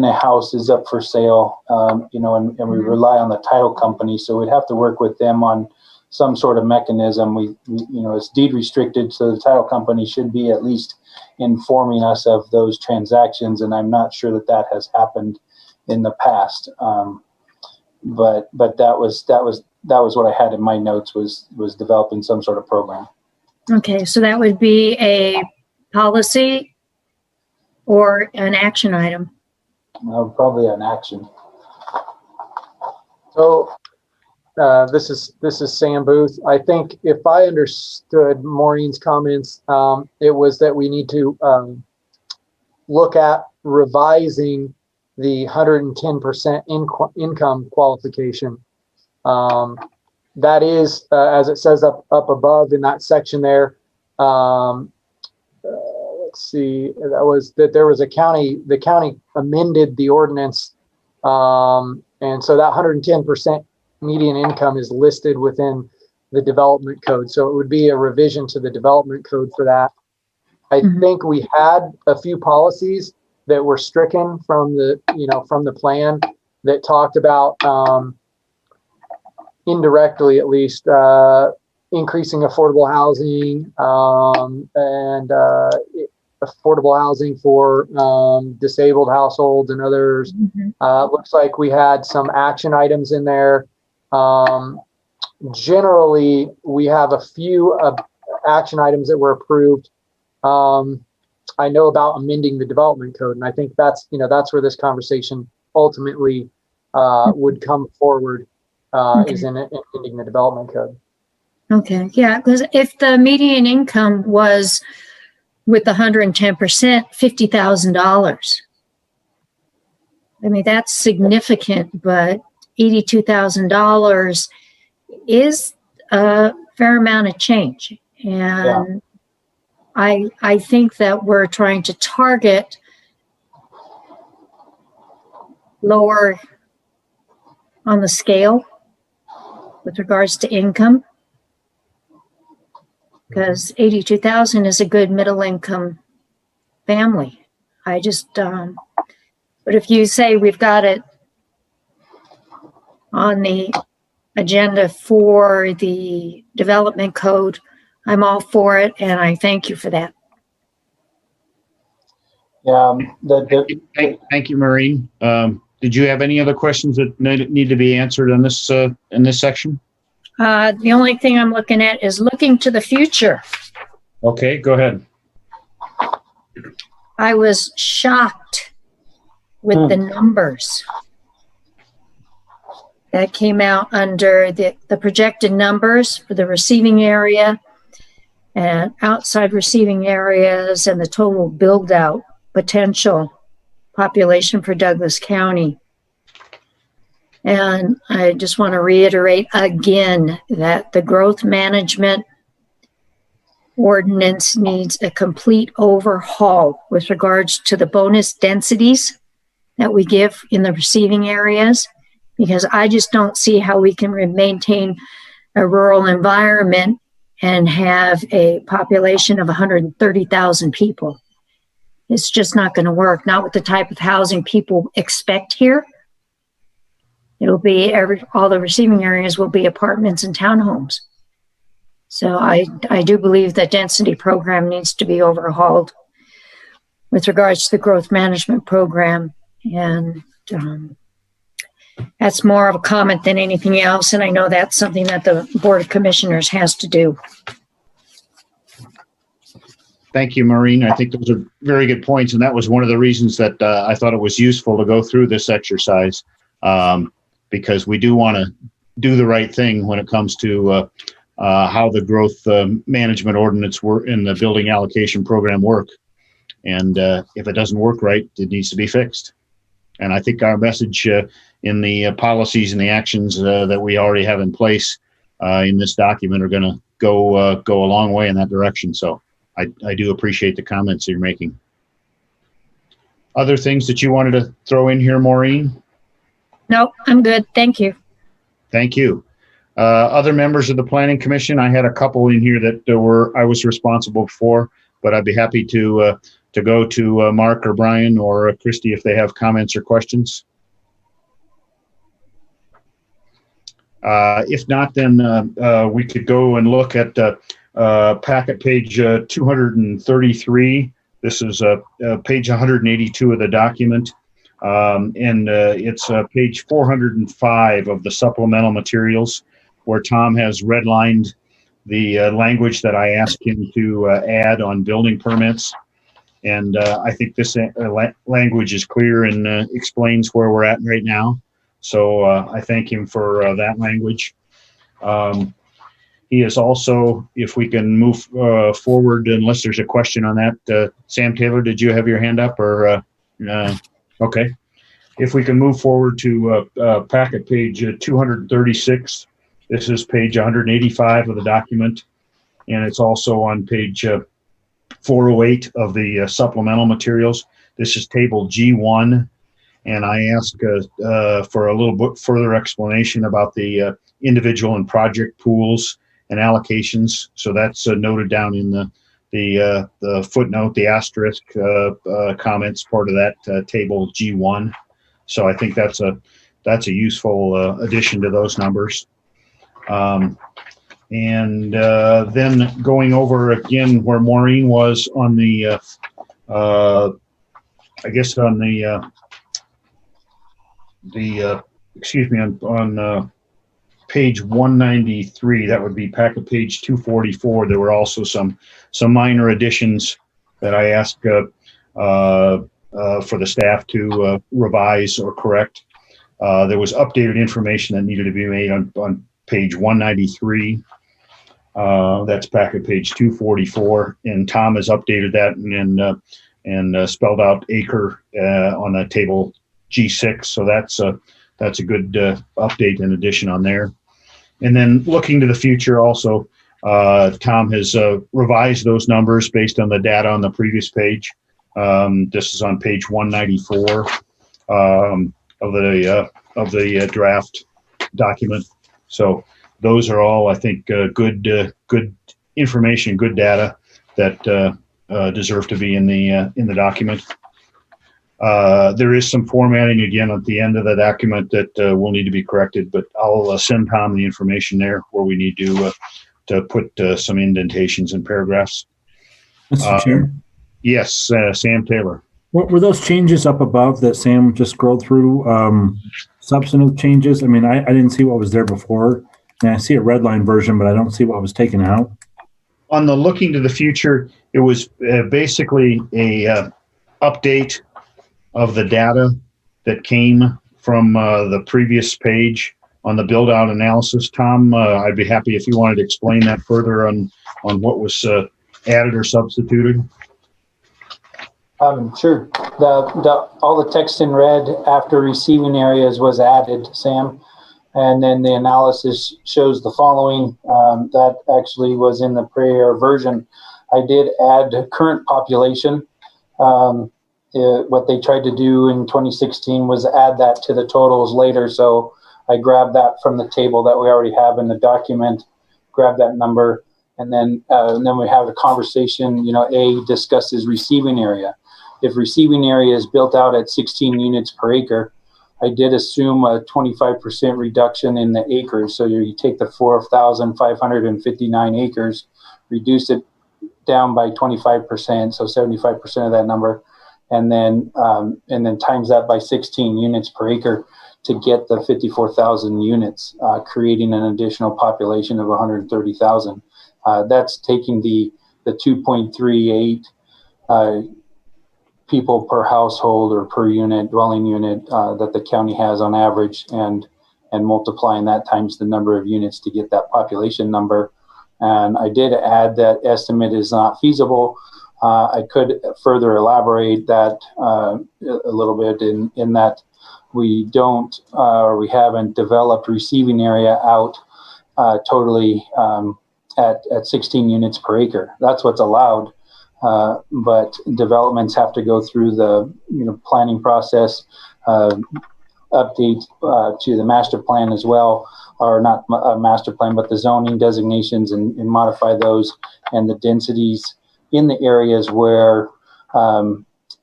Speaker 12: a house is up for sale, and we rely on the title company. So we'd have to work with them on some sort of mechanism. We it's deed restricted, so the title company should be at least informing us of those transactions, and I'm not sure that has happened in the past. that was what I had in my notes was developing some sort of program.
Speaker 2: Okay, so that would be a policy or an action item?
Speaker 12: Probably an action.
Speaker 11: So this is Sam Booth. I think if I understood Maureen's comments, it was that we need to look at revising the 110% income qualification. That is, as it says up above in that section there. Let's see, there was the county amended the ordinance, and so that 110% median income is listed within the development code. So it would be a revision to the development code for that. I think we had a few policies that were stricken from the plan that talked about indirectly, at least, increasing affordable housing and affordable housing for disabled households and others. Looks like we had some action items in there. Generally, we have a few action items that were approved. I know about amending the development code, and I think that's where this conversation ultimately would come forward, is in amending the development code.
Speaker 2: Okay, yeah, because if the median income was with 110%, $50,000. I mean, that's significant, but $82,000 is a fair amount of change. And I think that we're trying to target lower on the scale with regards to income, because 82,000 is a good middle income family. I just, but if you say we've got it on the agenda for the development code, I'm all for it, and I thank you for that.
Speaker 12: Yeah.
Speaker 1: Thank you, Maureen. Did you have any other questions that need to be answered on this in this section?
Speaker 2: The only thing I'm looking at is looking to the future.
Speaker 1: Okay, go ahead.
Speaker 2: I was shocked with the numbers that came out under the projected numbers for the receiving area and outside receiving areas and the total build out potential population for Douglas County. And I just want to reiterate again that the growth management ordinance needs a complete overhaul with regards to the bonus densities that we give in the receiving areas, because I just don't see how we can maintain a rural environment and have a population of 130,000 people. It's just not going to work, not with the type of housing people expect here. It'll be all the receiving areas will be apartments and townhomes. So I do believe that density program needs to be overhauled with regards to the growth management program. And that's more of a comment than anything else. And I know that's something that the Board of Commissioners has to do.
Speaker 1: Thank you, Maureen. I think those are very good points. And that was one of the reasons that I thought it was useful to go through this exercise, because we do want to do the right thing when it comes to how the growth management ordinance work in the building allocation program work. And if it doesn't work right, it needs to be fixed. And I think our message in the policies and the actions that we already have in place in this document are going to go a long way in that direction. So I do appreciate the comments you're making. Other things that you wanted to throw in here, Maureen?
Speaker 2: No, I'm good. Thank you.
Speaker 1: Thank you. Other members of the Planning Commission, I had a couple in here that I was responsible for, but I'd be happy to go to Mark or Brian or Christy if they have comments or questions. If not, then we could go and look at packet page 233. This is page 182 of the document. It's page 405 of the supplemental materials, where Tom has redlined the language that I asked him to add on building permits. And I think this language is clear and explains where we're at right now. So I thank him for that language. He is also, if we can move forward, unless there's a question on that, Sam Taylor, did you have your hand up or? Okay. If we can move forward to packet page 236, this is page 185 of the document, and it's also on page 408 of the supplemental materials. This is table G1, and I ask for a little bit further explanation about the individual and project pools and allocations. So that's noted down in the footnote, the asterisk comments part of that table G1. So I think that's a useful addition to those numbers. And then going over again where Maureen was on the, I guess on on page 193, that would be packet page 244. There were also some minor additions that I asked for the staff to revise or correct. There was updated information that needed to be made on page 193. That's packet page 244, and Tom has updated that and spelled out acre on the table G6. So that's a good update and addition on there. And then looking to the future also, Tom has revised those numbers based on the data on the previous page. This is on page 194 of the draft document. So those are all, I think, good information, good data that deserve to be in the document. There is some formatting again at the end of the document that will need to be corrected, but I'll send Tom the information there where we need to put some indentations and paragraphs.
Speaker 13: Mr. Chair?
Speaker 1: Yes, Sam Taylor.
Speaker 13: What were those changes up above that Sam just scrolled through? Substantive changes? I mean, I didn't see what was there before. And I see a red line version, but I don't see what was taken out.
Speaker 1: On the looking to the future, it was basically a update of the data that came from the previous page on the build out analysis. Tom, I'd be happy if you wanted to explain that further on what was added or substituted.
Speaker 12: Sure. All the text in red after receiving areas was added, Sam. And then the analysis shows the following. That actually was in the prior version. I did add current population. What they tried to do in 2016 was add that to the totals later. So I grabbed that from the table that we already have in the document, grab that number, and then we have a conversation. A discusses receiving area. If receiving area is built out at 16 units per acre, I did assume a 25% reduction in the acres. So you take the 4,559 acres, reduce it down by 25%, so 75% of that number, and then times that by 16 units per acre to get the 54,000 units, creating an additional population of 130,000. That's taking the 2.38 people per household or per unit, dwelling unit that the county has on average, and multiplying that times the number of units to get that population number. And I did add that estimate is not feasible. I could further elaborate that a little bit in that we don't or we haven't developed receiving area out totally at 16 units per acre. That's what's allowed. But developments have to go through the planning process, update to the master plan as well, or not a master plan, but the zoning designations and modify those, and the densities in the areas where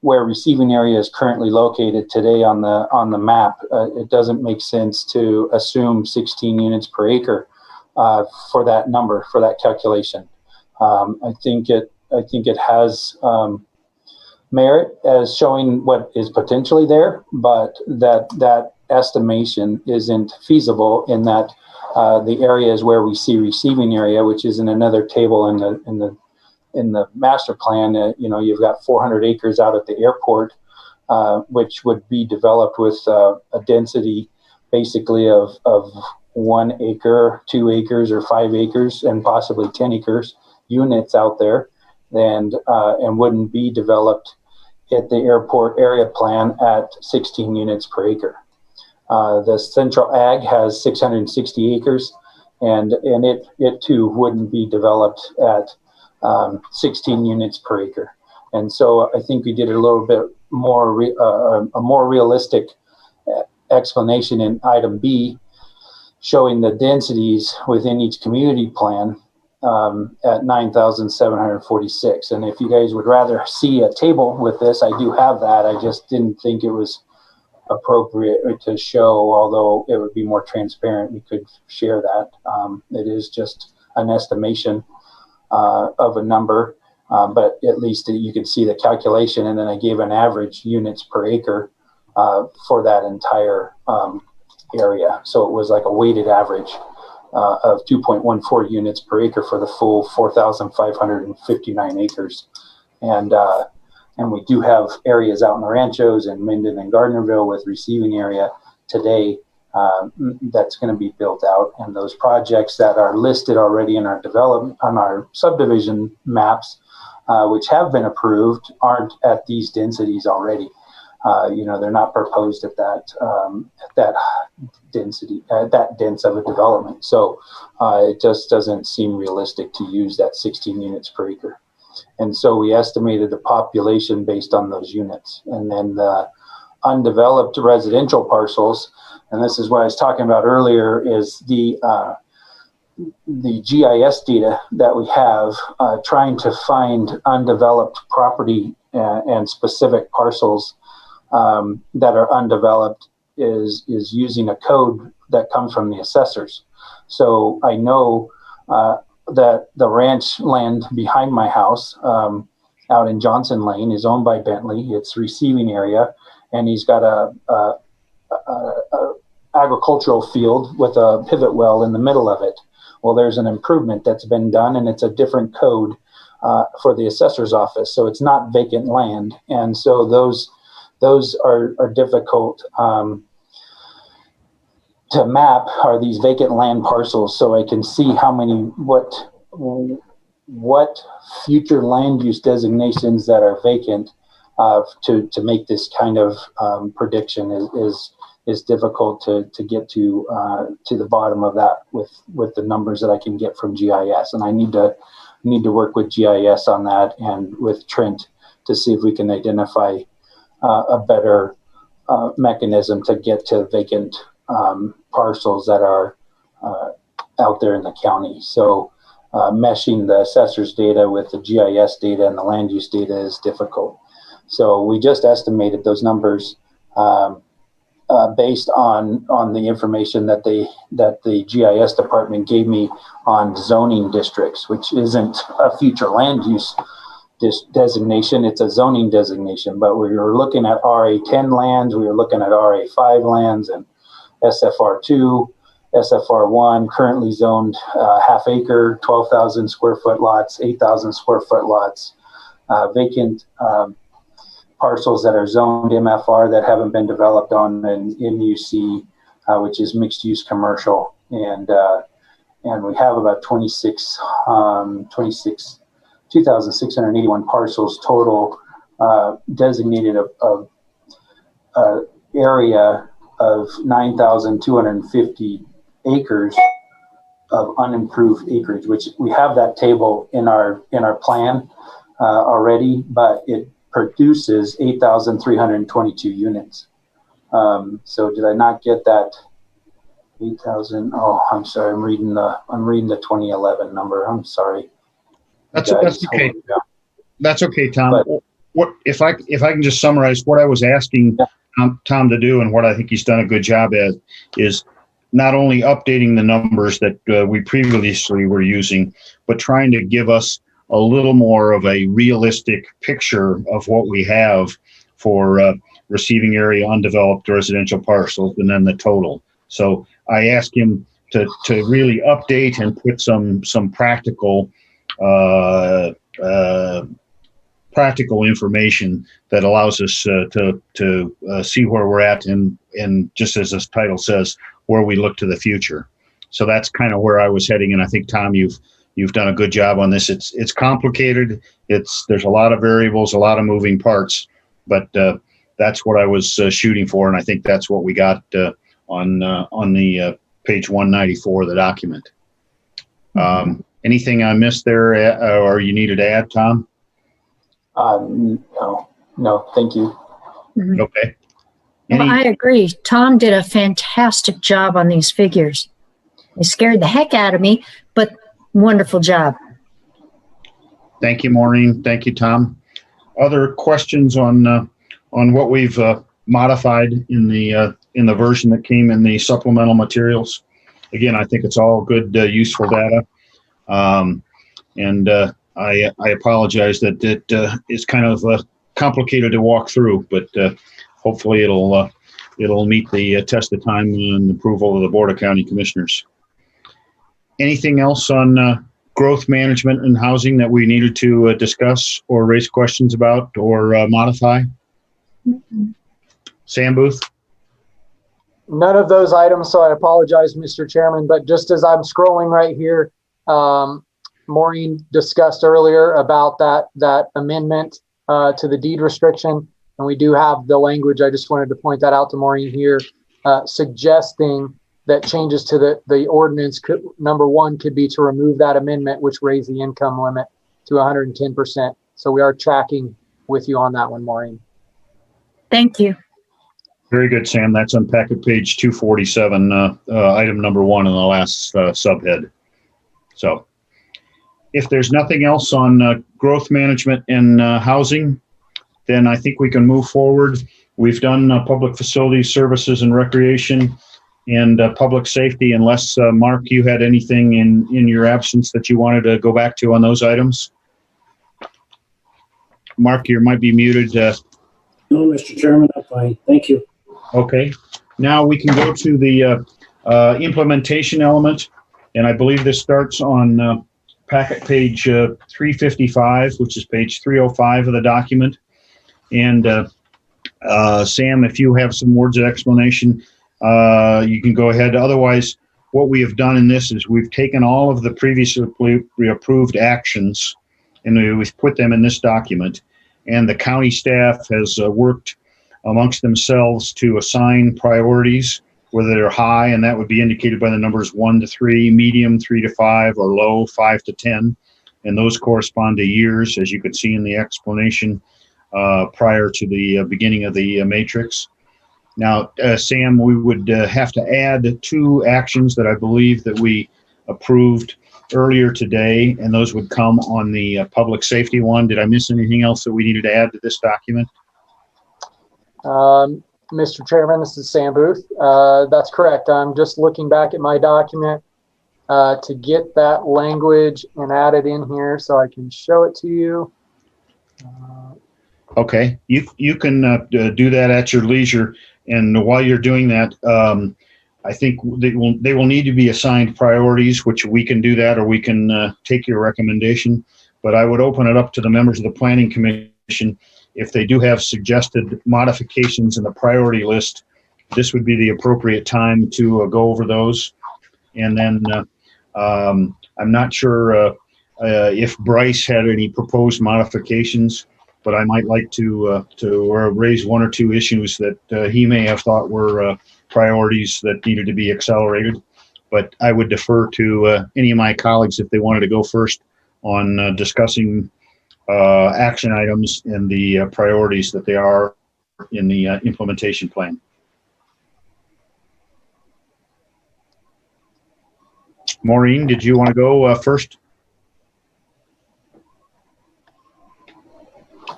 Speaker 12: receiving area is currently located today on the map. It doesn't make sense to assume 16 units per acre for that number, for that calculation. I think it has merit as showing what is potentially there, but that estimation isn't feasible in that the areas where we see receiving area, which is in another table in the master plan. You've got 400 acres out at the airport, which would be developed with a density basically of 1 acre, 2 acres, or 5 acres, and possibly 10 acres units out there, and wouldn't be developed at the airport area plan at 16 units per acre. The central ag has 660 acres, and it too wouldn't be developed at 16 units per acre. And so I think we did a little bit more, a more realistic explanation in item B, showing the densities within each community plan at 9,746. And if you guys would rather see a table with this, I do have that. I just didn't think it was appropriate to show, although it would be more transparent. We could share that. It is just an estimation of a number, but at least you could see the calculation. And then I gave an average units per acre for that entire area. So it was like a weighted average of 2.14 units per acre for the full 4,559 acres. And we do have areas out in the ranchos and Minden and Gardnerville with receiving area today that's going to be built out. And those projects that are listed already in our development on our subdivision maps, which have been approved, aren't at these densities already. They're not proposed at that density, that dense of a development. So it just doesn't seem realistic to use that 16 units per acre. And so we estimated the population based on those units. And then the undeveloped residential parcels, and this is what I was talking about earlier, is the GIS data that we have, trying to find undeveloped property and specific parcels that are undeveloped is using a code that comes from the assessors. So I know that the ranch land behind my house out in Johnson Lane is owned by Bentley. It's receiving area, and he's got a agricultural field with a pivot well in the middle of it. Well, there's an improvement that's been done, and it's a different code for the assessor's office. So it's not vacant land. And so those are difficult to map, are these vacant land parcels, so I can see how many, what future land use designations that are vacant to make this kind of prediction is difficult to get to the bottom of that with the numbers that I can get from GIS. And I need to work with GIS on that and with Trent to see if we can identify a better mechanism to get to vacant parcels that are out there in the county. So meshing the assessor's data with the GIS data and the land use data is difficult. So we just estimated those numbers based on the information that the GIS department gave me on zoning districts, which isn't a future land use designation, it's a zoning designation. But we were looking at RA10 lands, we were looking at RA5 lands, and SFR2, SFR1, currently zoned half acre, 12,000 square foot lots, 8,000 square foot lots, vacant parcels that are zoned MFR that haven't been developed on an MUC, which is mixed use commercial. And we have about 2,681 parcels total designated of area of 9,250 acres of unimproved acreage, which we have that table in our plan already, but it produces 8,322 units. So did I not get that 8,000? Oh, I'm sorry. I'm reading the 2011 number. I'm sorry.
Speaker 1: That's okay. That's okay, Tom. But, what if I can just summarize what I was asking Tom to do, and what I think he's done a good job at, is not only updating the numbers that we previously were using, but trying to give us a little more of a realistic picture of what we have for receiving area undeveloped residential parcels and then the total. So I asked him to really update and put some practical practical information that allows us to see where we're at and just as this title says, where we look to the future. So that's kind of where I was heading, and I think Tom, you've done a good job on this. It's complicated. There's a lot of variables, a lot of moving parts, but that's what I was shooting for, and I think that's what we got on the page 194 of the document. Anything I missed there, or you needed to add, Tom?
Speaker 12: No, thank you.
Speaker 1: Okay.
Speaker 2: Well, I agree. Tom did a fantastic job on these figures. They scared the heck out of me, but wonderful job.
Speaker 1: Thank you, Maureen. Thank you, Tom. Other questions on what we've modified in the version that came in the supplemental materials? Again, I think it's all good, useful data. I apologize that it is kind of complicated to walk through, but hopefully it'll meet the test of time and approval of the Board of County Commissioners. Anything else on growth management and housing that we needed to discuss or raise questions about or modify? Sam Booth?
Speaker 11: None of those items, so I apologize, Mr. Chairman, but just as I'm scrolling right here, Maureen discussed earlier about that amendment to the deed restriction, and we do have the language. I just wanted to point that out to Maureen here, suggesting that changes to the ordinance number one could be to remove that amendment, which raised the income limit to 110%. So we are tracking with you on that one, Maureen.
Speaker 2: Thank you.
Speaker 1: Very good, Sam. That's on packet page 247, item number 1 in the last subhead. So if there's nothing else on growth management and housing, then I think we can move forward. We've done public facilities, services, and recreation, and public safety, unless, Mark, you had anything in your absence that you wanted to go back to on those items? Mark, you might be muted.
Speaker 15: No, Mr. Chairman, I'm fine. Thank you.
Speaker 1: Okay. Now we can go to the implementation element, and I believe this starts on packet page 355, which is page 305 of the document. And Sam, if you have some words of explanation, you can go ahead. Otherwise, what we have done in this is we've taken all of the previously approved actions and we've put them in this document. And the county staff has worked amongst themselves to assign priorities, whether they're high, and that would be indicated by the numbers 1 to 3, medium 3 to 5, or low 5 to 10. And those correspond to years, as you could see in the explanation prior to the beginning of the matrix. Now, Sam, we would have to add 2 actions that I believe that we approved earlier today, and those would come on the public safety one. Did I miss anything else that we needed to add to this document?
Speaker 11: Mr. Chairman, this is Sam Booth. That's correct. I'm just looking back at my document to get that language and add it in here so I can show it to you.
Speaker 1: Okay, you can do that at your leisure. And while you're doing that, I think they will need to be assigned priorities, which we can do that, or we can take your recommendation. But I would open it up to the members of the Planning Commission. If they do have suggested modifications in the priority list, this would be the appropriate time to go over those. And then I'm not sure if Bryce had any proposed modifications, but I might like to raise 1 or 2 issues that he may have thought were priorities that needed to be accelerated. But I would defer to any of my colleagues if they wanted to go first on discussing action items and the priorities that they are in the implementation plan. Maureen, did you want to go first?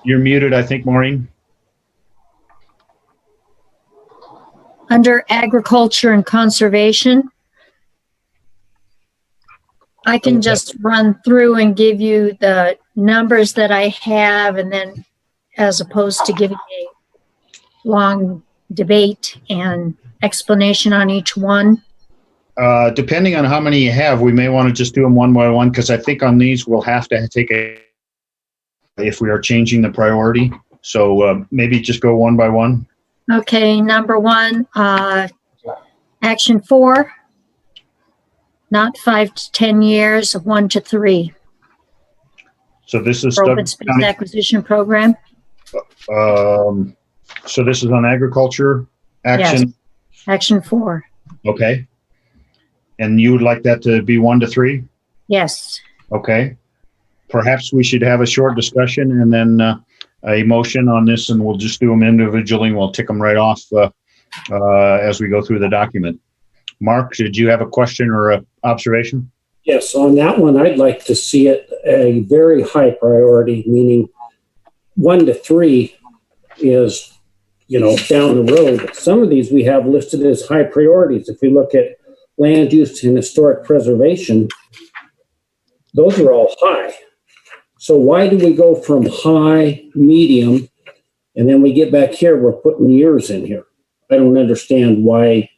Speaker 1: You're muted, I think, Maureen.
Speaker 2: Under agriculture and conservation, I can just run through and give you the numbers that I have, and then as opposed to giving a long debate and explanation on each one.
Speaker 1: Depending on how many you have, we may want to just do them one by one, because I think on these we'll have to take if we are changing the priority. So maybe just go one by one.
Speaker 2: Okay, number one, action 4, not 5 to 10 years, 1 to 3.
Speaker 1: So this is
Speaker 2: Open space acquisition program.
Speaker 1: So this is on agriculture action.
Speaker 2: Yes. Action 4.
Speaker 1: Okay. And you would like that to be 1 to 3?
Speaker 2: Yes.
Speaker 1: Okay. Perhaps we should have a short discussion and then a motion on this, and we'll just do them individually and we'll tick them right off as we go through the document. Mark, did you have a question or an observation?
Speaker 15: Yes, on that one, I'd like to see it a very high priority, meaning 1 to 3 is, down the road. Some of these we have listed as high priorities. If we look at land use and historic preservation, those are all high. So why do we go from high, medium, and then we get back here, we're putting years in here? I don't understand why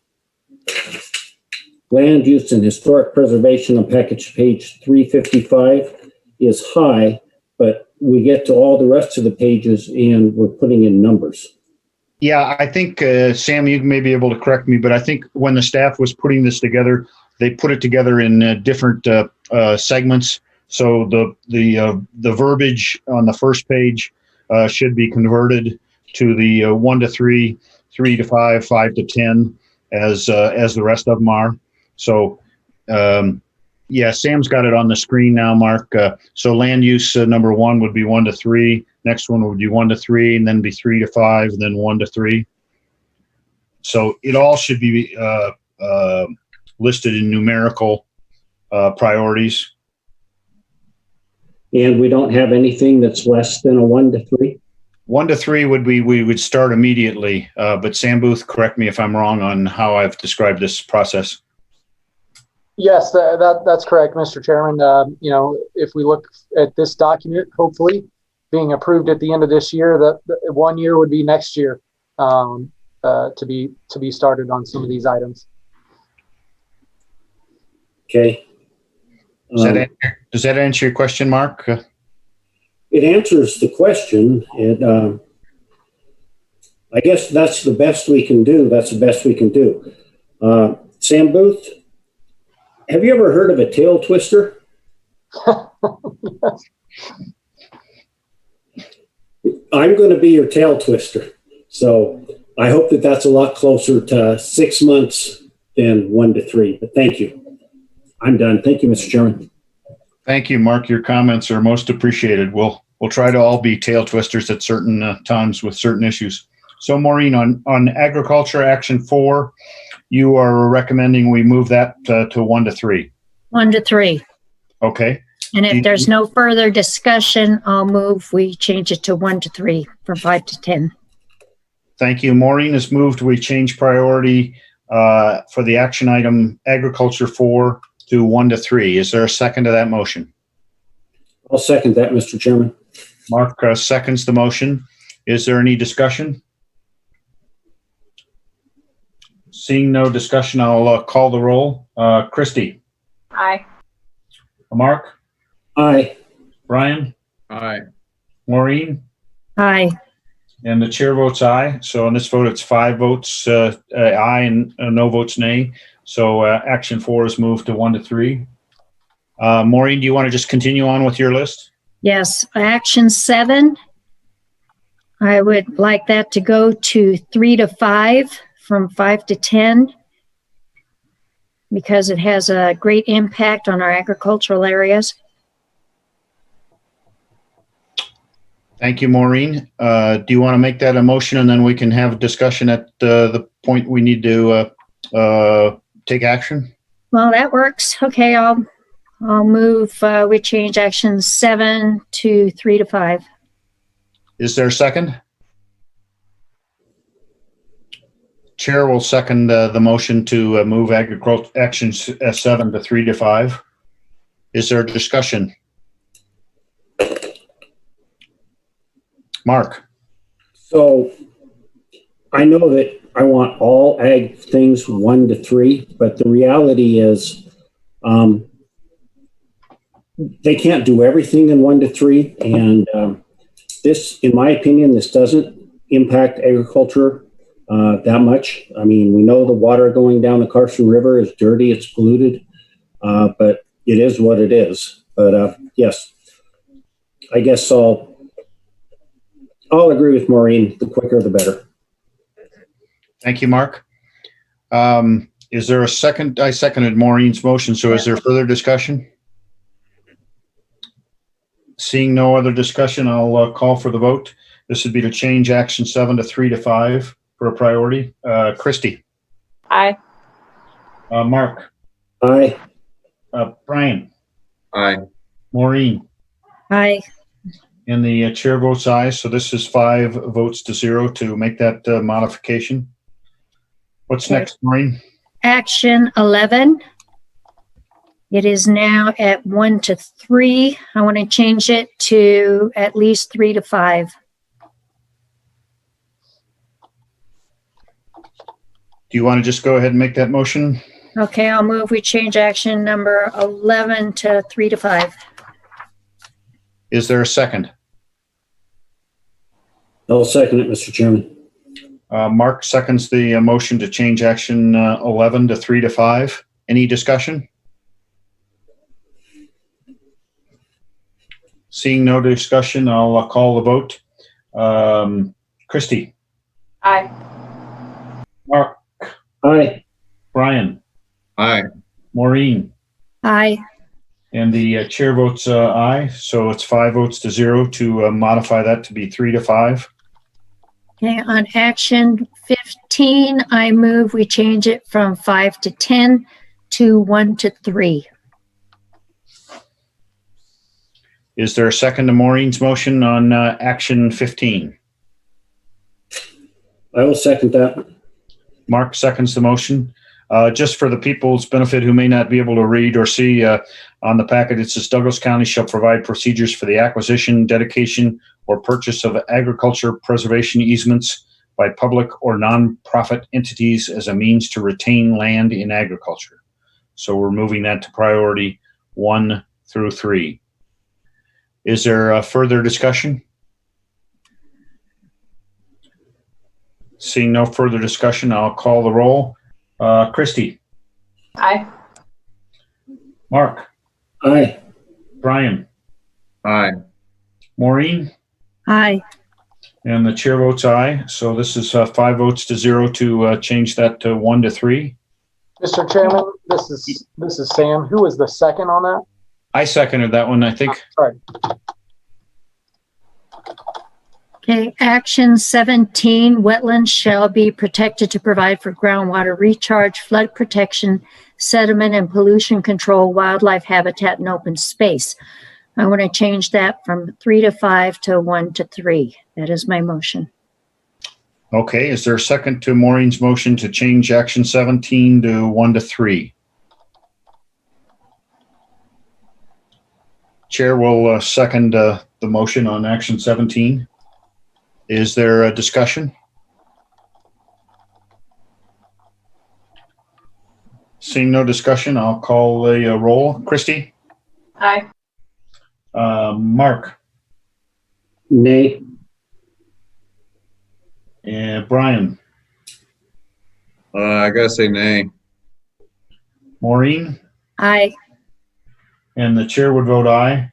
Speaker 15: land use and historic preservation on package page 355 is high, but we get to all the rest of the pages and we're putting in numbers.
Speaker 1: Yeah, I think, Sam, you may be able to correct me, but I think when the staff was putting this together, they put it together in different segments. So the verbiage on the first page should be converted to the 1 to 3, 3 to 5, 5 to 10, as the rest of them are. So, yeah, Sam's got it on the screen now, Mark. So land use number 1 would be 1 to 3. Next one would be 1 to 3, and then be 3 to 5, then 1 to 3. So it all should be listed in numerical priorities.
Speaker 15: And we don't have anything that's less than a 1 to 3?
Speaker 1: 1 to 3 would be, we would start immediately. But Sam Booth, correct me if I'm wrong on how I've described this process.
Speaker 11: Yes, that's correct, Mr. Chairman. If we look at this document, hopefully being approved at the end of this year, that 1 year would be next year to be started on some of these items.
Speaker 15: Okay.
Speaker 1: Does that answer your question, Mark?
Speaker 15: It answers the question. I guess that's the best we can do. That's the best we can do. Sam Booth, have you ever heard of a tail twister? I'm going to be your tail twister. So I hope that that's a lot closer to 6 months than 1 to 3. But thank you. I'm done. Thank you, Mr. Chairman.
Speaker 1: Thank you, Mark. Your comments are most appreciated. We'll try to all be tail twisters at certain times with certain issues. So, Maureen, on agriculture action 4, you are recommending we move that to 1 to 3.
Speaker 2: 1 to 3.
Speaker 1: Okay.
Speaker 2: And if there's no further discussion, I'll move we change it to 1 to 3 from 5 to 10.
Speaker 1: Thank you. Maureen has moved. We change priority for the action item agriculture 4 to 1 to 3. Is there a second to that motion?
Speaker 15: I'll second that, Mr. Chairman.
Speaker 1: Mark seconds the motion. Is there any discussion? Seeing no discussion, I'll call the roll. Christy?
Speaker 14: Aye.
Speaker 1: Mark?
Speaker 15: Aye.
Speaker 1: Brian?
Speaker 10: Aye.
Speaker 1: Maureen?
Speaker 2: Aye.
Speaker 1: And the chair votes aye. So on this vote, it's 5 votes aye and no votes nay. So action 4 is moved to 1 to 3. Maureen, do you want to just continue on with your list?
Speaker 2: Yes. Action 7, I would like that to go to 3 to 5 from 5 to 10 because it has a great impact on our agricultural areas.
Speaker 1: Thank you, Maureen. Do you want to make that a motion and then we can have a discussion at the point we need to take action?
Speaker 2: Well, that works. Okay, I'll move. We change action 7 to 3 to 5.
Speaker 1: Is there a second? Chair will second the motion to move agriculture action 7 to 3 to 5. Is there discussion? Mark?
Speaker 15: So I know that I want all ag things 1 to 3, but the reality is they can't do everything in 1 to 3. And this, in my opinion, this doesn't impact agriculture that much. I mean, we know the water going down the Carson River is dirty, it's polluted, but it is what it is. But yes, I guess I'll agree with Maureen. The quicker, the better.
Speaker 1: Thank you, Mark. Is there a second? I seconded Maureen's motion. So is there further discussion? Seeing no other discussion, I'll call for the vote. This would be to change action 7 to 3 to 5 for a priority. Christy?
Speaker 14: Aye.
Speaker 1: Mark?
Speaker 15: Aye.
Speaker 1: Brian?
Speaker 10: Aye.
Speaker 1: Maureen?
Speaker 2: Aye.
Speaker 1: And the chair votes aye. So this is 5 votes to 0 to make that modification. What's
Speaker 2: Okay.
Speaker 1: next, Maureen?
Speaker 2: Action 11. It is now at 1 to 3. I want to change it to at least 3 to 5.
Speaker 1: Do you want to just go ahead and make that motion?
Speaker 2: Okay, I'll move we change action number 11 to 3 to 5.
Speaker 1: Is there a second?
Speaker 15: I'll second it, Mr. Chairman.
Speaker 1: Mark seconds the motion to change action 11 to 3 to 5. Any discussion? Seeing no discussion, I'll call the vote. Christy?
Speaker 14: Aye.
Speaker 1: Mark?
Speaker 15: Aye.
Speaker 1: Brian?
Speaker 10: Aye.
Speaker 1: Maureen?
Speaker 2: Aye.
Speaker 1: And the chair votes aye. So it's 5 votes to 0 to modify that to be 3 to 5.
Speaker 2: Okay, on action 15, I move we change it from 5 to 10 to 1 to 3.
Speaker 1: Is there a second to Maureen's motion on action 15?
Speaker 15: I will second that.
Speaker 1: Mark seconds the motion. Just for the people's benefit who may not be able to read or see on the packet, it says Douglas County shall provide procedures for the acquisition, dedication, or purchase of agriculture preservation easements by public or nonprofit entities as a means to retain land in agriculture. So we're moving that to priority 1 through 3. Is there further discussion? Seeing no further discussion, I'll call the roll. Christy?
Speaker 14: Aye.
Speaker 1: Mark?
Speaker 15: Aye.
Speaker 1: Brian?
Speaker 10: Aye.
Speaker 1: Maureen?
Speaker 2: Aye.
Speaker 1: And the chair votes aye. So this is 5 votes to 0 to change that to 1 to 3.
Speaker 11: Mr. Chairman, this is Sam. Who was the second on that?
Speaker 1: I seconded that one, I think.
Speaker 11: Sorry.
Speaker 2: Okay, action 17, wetlands shall be protected to provide for groundwater recharge, flood protection, sediment and pollution control, wildlife habitat and open space. I want to change that from 3 to 5 to 1 to 3. That is my motion.
Speaker 1: Okay, is there a second to Maureen's motion to change action 17 to 1 to 3? Chair will second the motion on action 17. Is there a discussion? Seeing no discussion, I'll call the roll. Christy?
Speaker 14: Aye.
Speaker 1: Mark?
Speaker 15: Nay.
Speaker 1: And Brian?
Speaker 10: I gotta say nay.
Speaker 1: Maureen?
Speaker 2: Aye.
Speaker 1: And the chair would vote aye.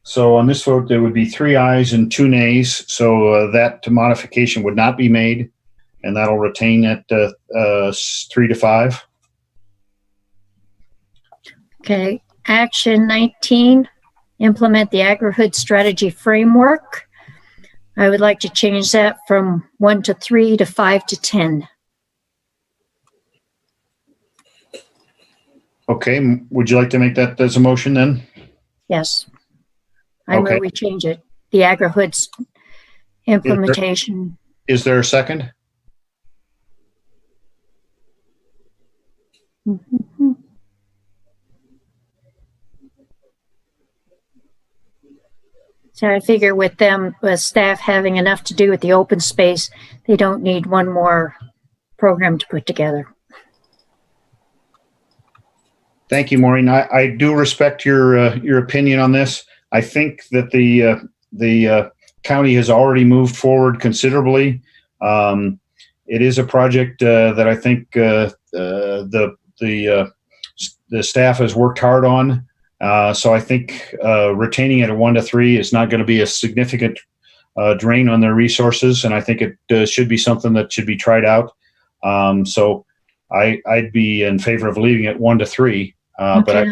Speaker 1: So on this vote, there would be 3 ayes and 2 nays. So that modification would not be made, and that'll retain at 3 to 5.
Speaker 2: Okay, action 19, implement the agri-hood strategy framework. I would like to change that from 1 to 3 to 5 to 10.
Speaker 1: Okay, would you like to make that as a motion then?
Speaker 2: Yes. I
Speaker 1: Okay.
Speaker 2: move we change it. The agri-hoods implementation.
Speaker 1: Is there a second?
Speaker 2: Mhm. So I figure with them, with staff having enough to do with the open space, they don't need one more program to put together.
Speaker 1: Thank you, Maureen. I do respect your opinion on this. I think that the county has already moved forward considerably. It is a project that I think the staff has worked hard on. So I think retaining it at 1 to 3 is not going to be a significant drain on their resources, and I think it should be something that should be tried out. So I'd be in favor of leaving it 1 to 3.
Speaker 2: Okay,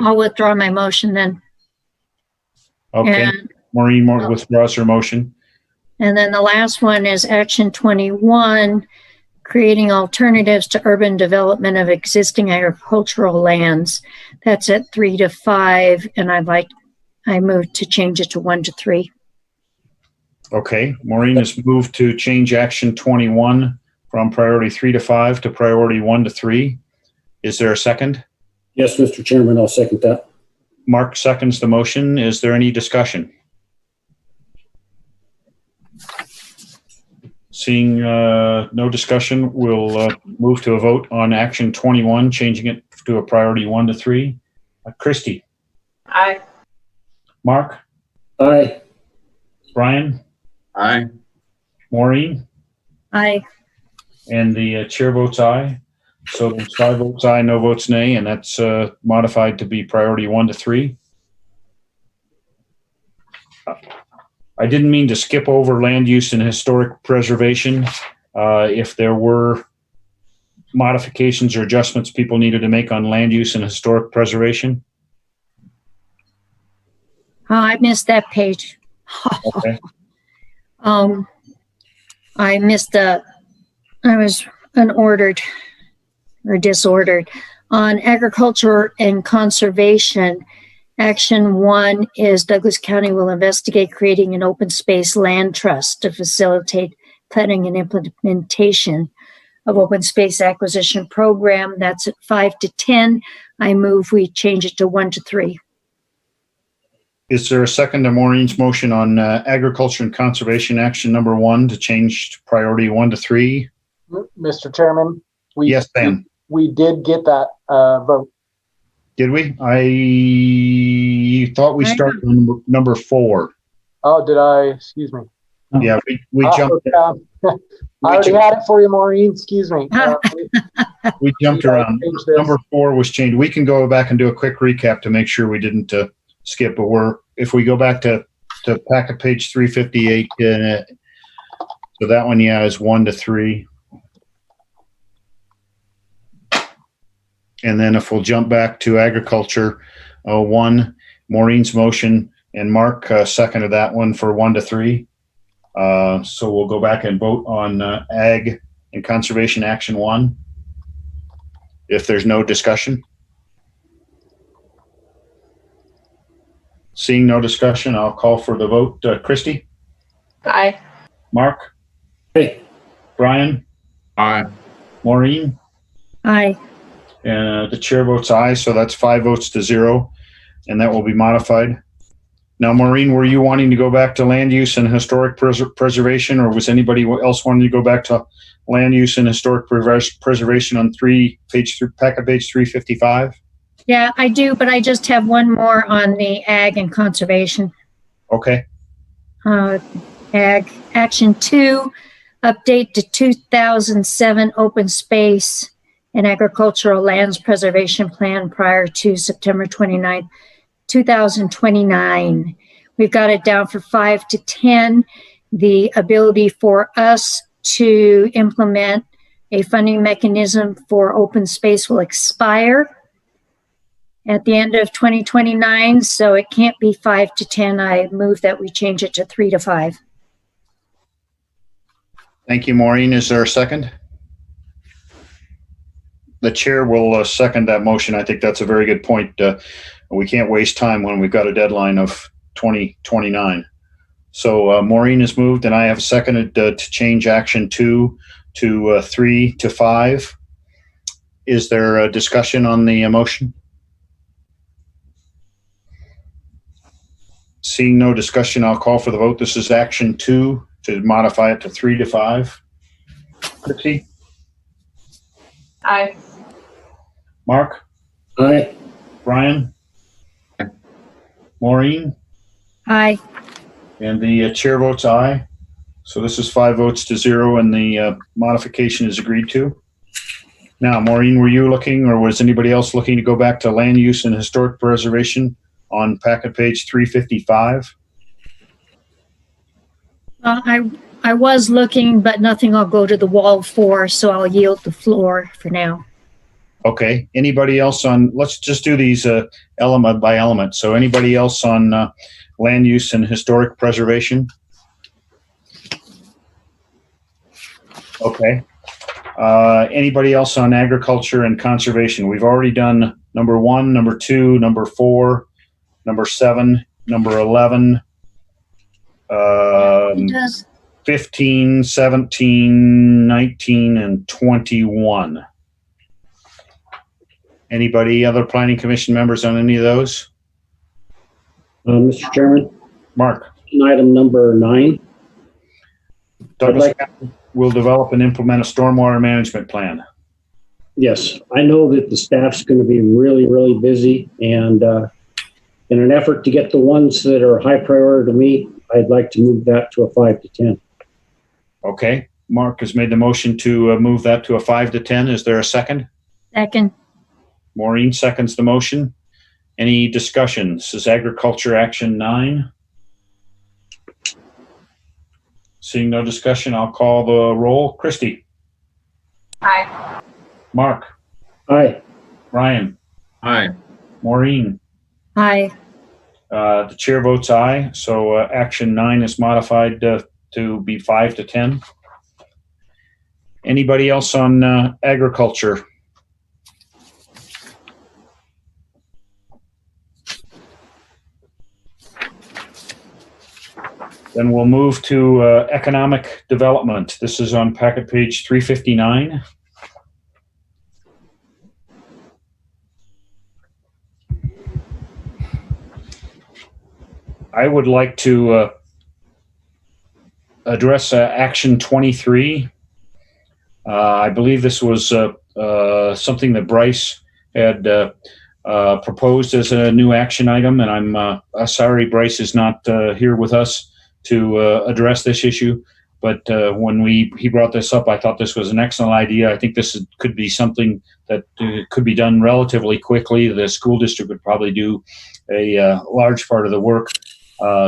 Speaker 2: I'll withdraw my motion then.
Speaker 1: Okay,
Speaker 2: And,
Speaker 1: Maureen withdraws her motion.
Speaker 2: and then the last one is Action 21, creating alternatives to urban development of existing agricultural lands. That's at 3 to 5, and I moved to change it to 1 to 3.
Speaker 1: Okay, Maureen has moved to change Action 21 from priority 3 to 5 to priority 1 to 3. Is there a second?
Speaker 15: Yes, Mr. Chairman, I'll second that.
Speaker 1: Mark seconds the motion. Is there any discussion? Seeing no discussion, we'll move to a vote on Action 21, changing it to a priority 1 to 3. Christy?
Speaker 14: Aye.
Speaker 1: Mark?
Speaker 15: Aye.
Speaker 1: Brian?
Speaker 10: Aye.
Speaker 1: Maureen?
Speaker 2: Aye.
Speaker 1: And the chair votes aye. So there's 5 votes aye, no votes nay, and that's modified to be priority 1 to 3. I didn't mean to skip over land use and historic preservation. If there were modifications or adjustments people needed to make on land use and historic preservation.
Speaker 2: Oh, I missed that page.
Speaker 1: Okay.
Speaker 2: I missed I was unordered or disordered. On agriculture and conservation, Action 1 is Douglas County will investigate creating an open space land trust to facilitate planning and implementation of open space acquisition program. That's at 5 to 10. I move we change it to 1 to 3.
Speaker 1: Is there a second to Maureen's motion on agriculture and conservation action number 1 to change priority 1 to 3?
Speaker 11: Mr. Chairman,
Speaker 1: Yes, Sam.
Speaker 11: we did get that vote.
Speaker 1: Did we? I thought we started on number 4.
Speaker 11: Oh, did I? Excuse me.
Speaker 1: Yeah, we jumped.
Speaker 11: I already had it for you, Maureen. Excuse me.
Speaker 1: We jumped around. Number 4 was changed. We can go back and do a quick recap to make sure we didn't skip. But if we go back to packet page 358, so that one, is 1 to 3. And then if we'll jump back to agriculture, 1, Maureen's motion, and Mark seconded that one for 1 to 3. So we'll go back and vote on ag and conservation action 1. If there's no discussion. Seeing no discussion, I'll call for the vote. Christy?
Speaker 14: Aye.
Speaker 1: Mark?
Speaker 15: Aye.
Speaker 1: Brian?
Speaker 10: Aye.
Speaker 1: Maureen?
Speaker 2: Aye.
Speaker 1: The chair votes aye, so that's 5 votes to 0, and that will be modified. Now, Maureen, were you wanting to go back to land use and historic preservation, or was anybody else wanting to go back to land use and historic preservation on packet page 355?
Speaker 2: Yeah, I do, but I just have one more on the ag and conservation.
Speaker 1: Okay.
Speaker 2: Ag action 2, update to 2007 open space and agricultural lands preservation plan prior to September 29th, 2029. We've got it down for 5 to 10. The ability for us to implement a funding mechanism for open space will expire at the end of 2029, so it can't be 5 to 10. I move that we change it to 3 to 5.
Speaker 1: Thank you, Maureen. Is there a second? The chair will second that motion. I think that's a very good point. We can't waste time when we've got a deadline of 2029. So Maureen has moved, and I have seconded to change action 2 to 3 to 5. Is there a discussion on the motion? Seeing no discussion, I'll call for the vote. This is action 2 to modify it to 3 to 5. Chrissy?
Speaker 14: Aye.
Speaker 1: Mark?
Speaker 15: Aye.
Speaker 1: Brian? Maureen?
Speaker 2: Aye.
Speaker 1: And the chair votes aye. So this is 5 votes to 0, and the modification is agreed to. Now, Maureen, were you looking, or was anybody else looking to go back to land use and historic preservation on packet page 355?
Speaker 2: I was looking, but nothing I'll go to the wall for, so I'll yield the floor for now.
Speaker 1: Okay. Anybody else on, let's just do these element by element. So anybody else on land use and historic preservation? Okay. Anybody else on agriculture and conservation? We've already done number 1, number 2, number 4, number 7, number 11, 15, 17, 19, and 21. Anybody, other planning commission members on any of those?
Speaker 15: Mr. Chairman,
Speaker 1: Mark?
Speaker 15: item number 9.
Speaker 1: Douglas County will develop and implement a stormwater management plan.
Speaker 15: Yes, I know that the staff's going to be really, really busy, and in an effort to get the ones that are high priority to me, I'd like to move that to a 5 to 10.
Speaker 1: Okay. Mark has made the motion to move that to a 5 to 10. Is there a second?
Speaker 2: Second.
Speaker 1: Maureen seconds the motion. Any discussions? This is agriculture action 9. Seeing no discussion, I'll call the roll. Christy?
Speaker 14: Aye.
Speaker 1: Mark?
Speaker 15: Aye.
Speaker 1: Ryan?
Speaker 10: Aye.
Speaker 1: Maureen?
Speaker 2: Aye.
Speaker 1: The chair votes aye, so action 9 is modified to be 5 to 10. Anybody else on agriculture? Then we'll move to economic development. This is on packet page 359. I would like to address action 23. I believe this was something that Bryce had proposed as a new action item, and I'm sorry Bryce is not here with us to address this issue. But when he brought this up, I thought this was an excellent idea. I think this could be something that could be done relatively quickly. The school district would probably do a large part of the work.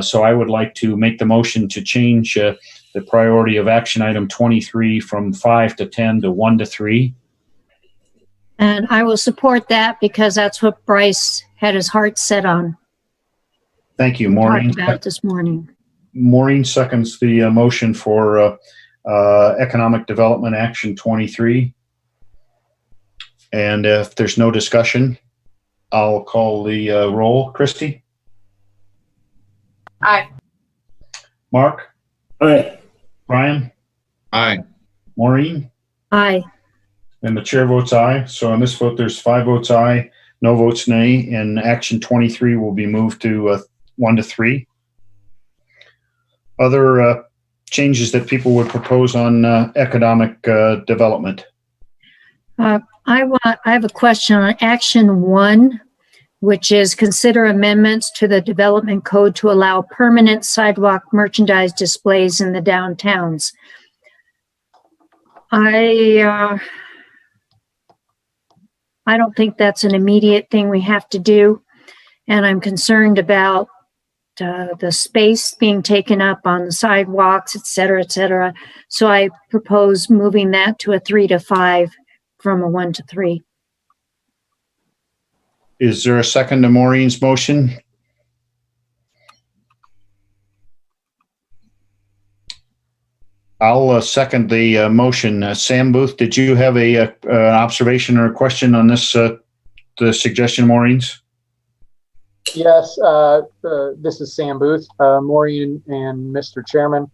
Speaker 1: So I would like to make the motion to change the priority of action item 23 from 5 to 10 to 1 to 3.
Speaker 2: And I will support that because that's what Bryce had his heart set on.
Speaker 1: Thank you, Maureen.
Speaker 2: Talked about this morning.
Speaker 1: Maureen seconds the motion for economic development action 23. And if there's no discussion, I'll call the roll. Christy?
Speaker 14: Aye.
Speaker 1: Mark?
Speaker 15: Aye.
Speaker 1: Brian?
Speaker 10: Aye.
Speaker 1: Maureen?
Speaker 2: Aye.
Speaker 1: And the chair votes aye. So on this vote, there's 5 votes aye, no votes nay, and action 23 will be moved to 1 to 3. Other changes that people would propose on economic development.
Speaker 2: I have a question on action 1, which is consider amendments to the development code to allow permanent sidewalk merchandise displays in the downtowns. I don't think that's an immediate thing we have to do, and I'm concerned about the space being taken up on the sidewalks, et cetera, et cetera. So I propose moving that to a 3 to 5 from a 1 to 3.
Speaker 1: Is there a second to Maureen's motion? I'll second the motion. Sam Booth, did you have an observation or a question on this, the suggestion, Maureen's?
Speaker 11: Yes, this is Sam Booth, Maureen and Mr. Chairman.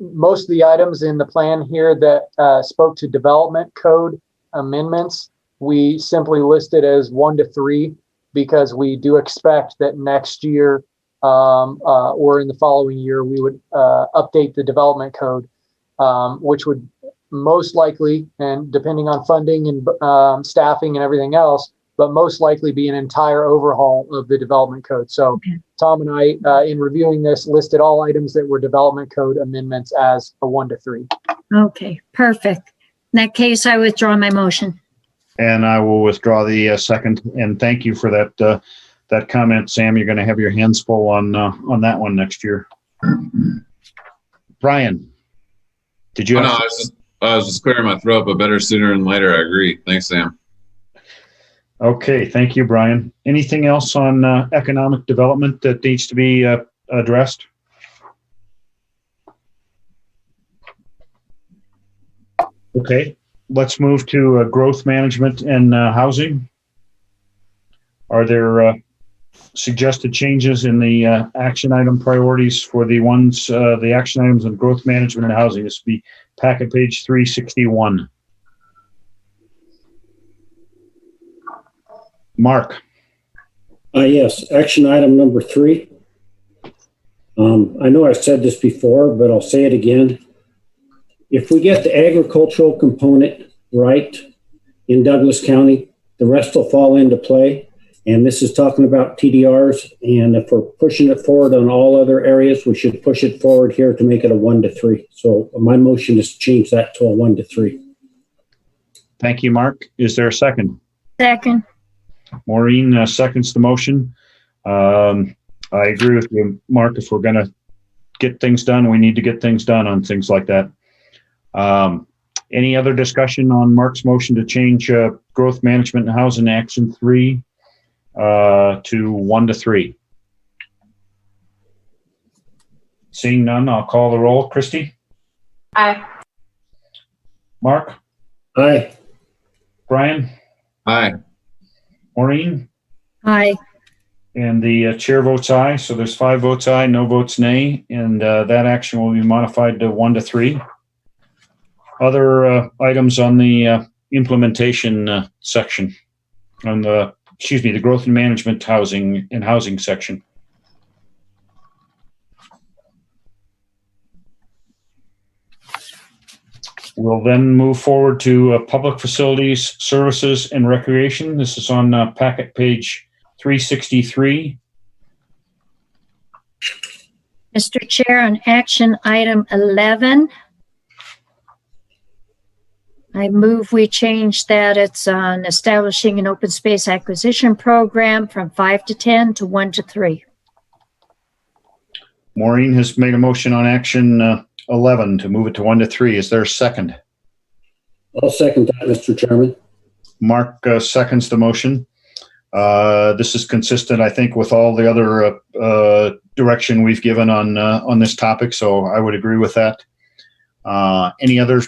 Speaker 11: Most of the items in the plan here that spoke to development code amendments, we simply listed as 1 to 3 because we do expect that next year or in the following year, we would update the development code, which would most likely, and depending on funding and staffing and everything else, but most likely be an entire overhaul of the development code. So Tom and I, in reviewing this, listed all items that were development code amendments as a 1 to 3.
Speaker 2: Okay, perfect. In that case, I withdraw my motion.
Speaker 1: And I will withdraw the second. And thank you for that that comment, Sam. You're going to have your hands full on that one next year. Brian, did you?
Speaker 10: Oh, no, I was just clearing my throat, but better sooner than later. I agree. Thanks, Sam.
Speaker 1: Okay, thank you, Brian. Anything else on economic development that needs to be addressed? Okay, let's move to growth management and housing. Are there suggested changes in the action item priorities for the action items on growth management and housing? This will be packet page 361. Mark.
Speaker 15: Yes, action item number 3. I know I've said this before, but I'll say it again. If we get the agricultural component right in Douglas County, the rest will fall into play. And this is talking about TDRs. And if we're pushing it forward on all other areas, we should push it forward here to make it a 1 to 3. So my motion is to change that to a 1 to 3.
Speaker 1: Thank you, Mark. Is there a second?
Speaker 2: Second.
Speaker 1: Maureen seconds the motion. I agree with you, Mark. If we're going to get things done, we need to get things done on things like that. Any other discussion on Mark's motion to change growth management and housing action 3 to 1 to 3? Seeing none, I'll call the roll. Christy?
Speaker 14: Aye.
Speaker 1: Mark?
Speaker 15: Aye.
Speaker 1: Brian?
Speaker 10: Aye.
Speaker 1: Maureen?
Speaker 2: Aye.
Speaker 1: And the chair votes aye. So there's 5 votes aye, no votes nay, and that action will be modified to 1 to 3. Other items on the implementation section, on the growth and management housing section. We'll then move forward to public facilities, services, and recreation. This is on packet page 363.
Speaker 2: Mr. Chair, on action item 11, I move we change that. It's on establishing an open space acquisition program from 5 to 10 to 1 to 3.
Speaker 1: Maureen has made a motion on action 11 to move it to 1 to 3. Is there a second?
Speaker 15: I'll second that, Mr. Chairman.
Speaker 1: Mark seconds the motion. This is consistent, I think, with all the other direction we've given on this topic, so I would agree with that. Any other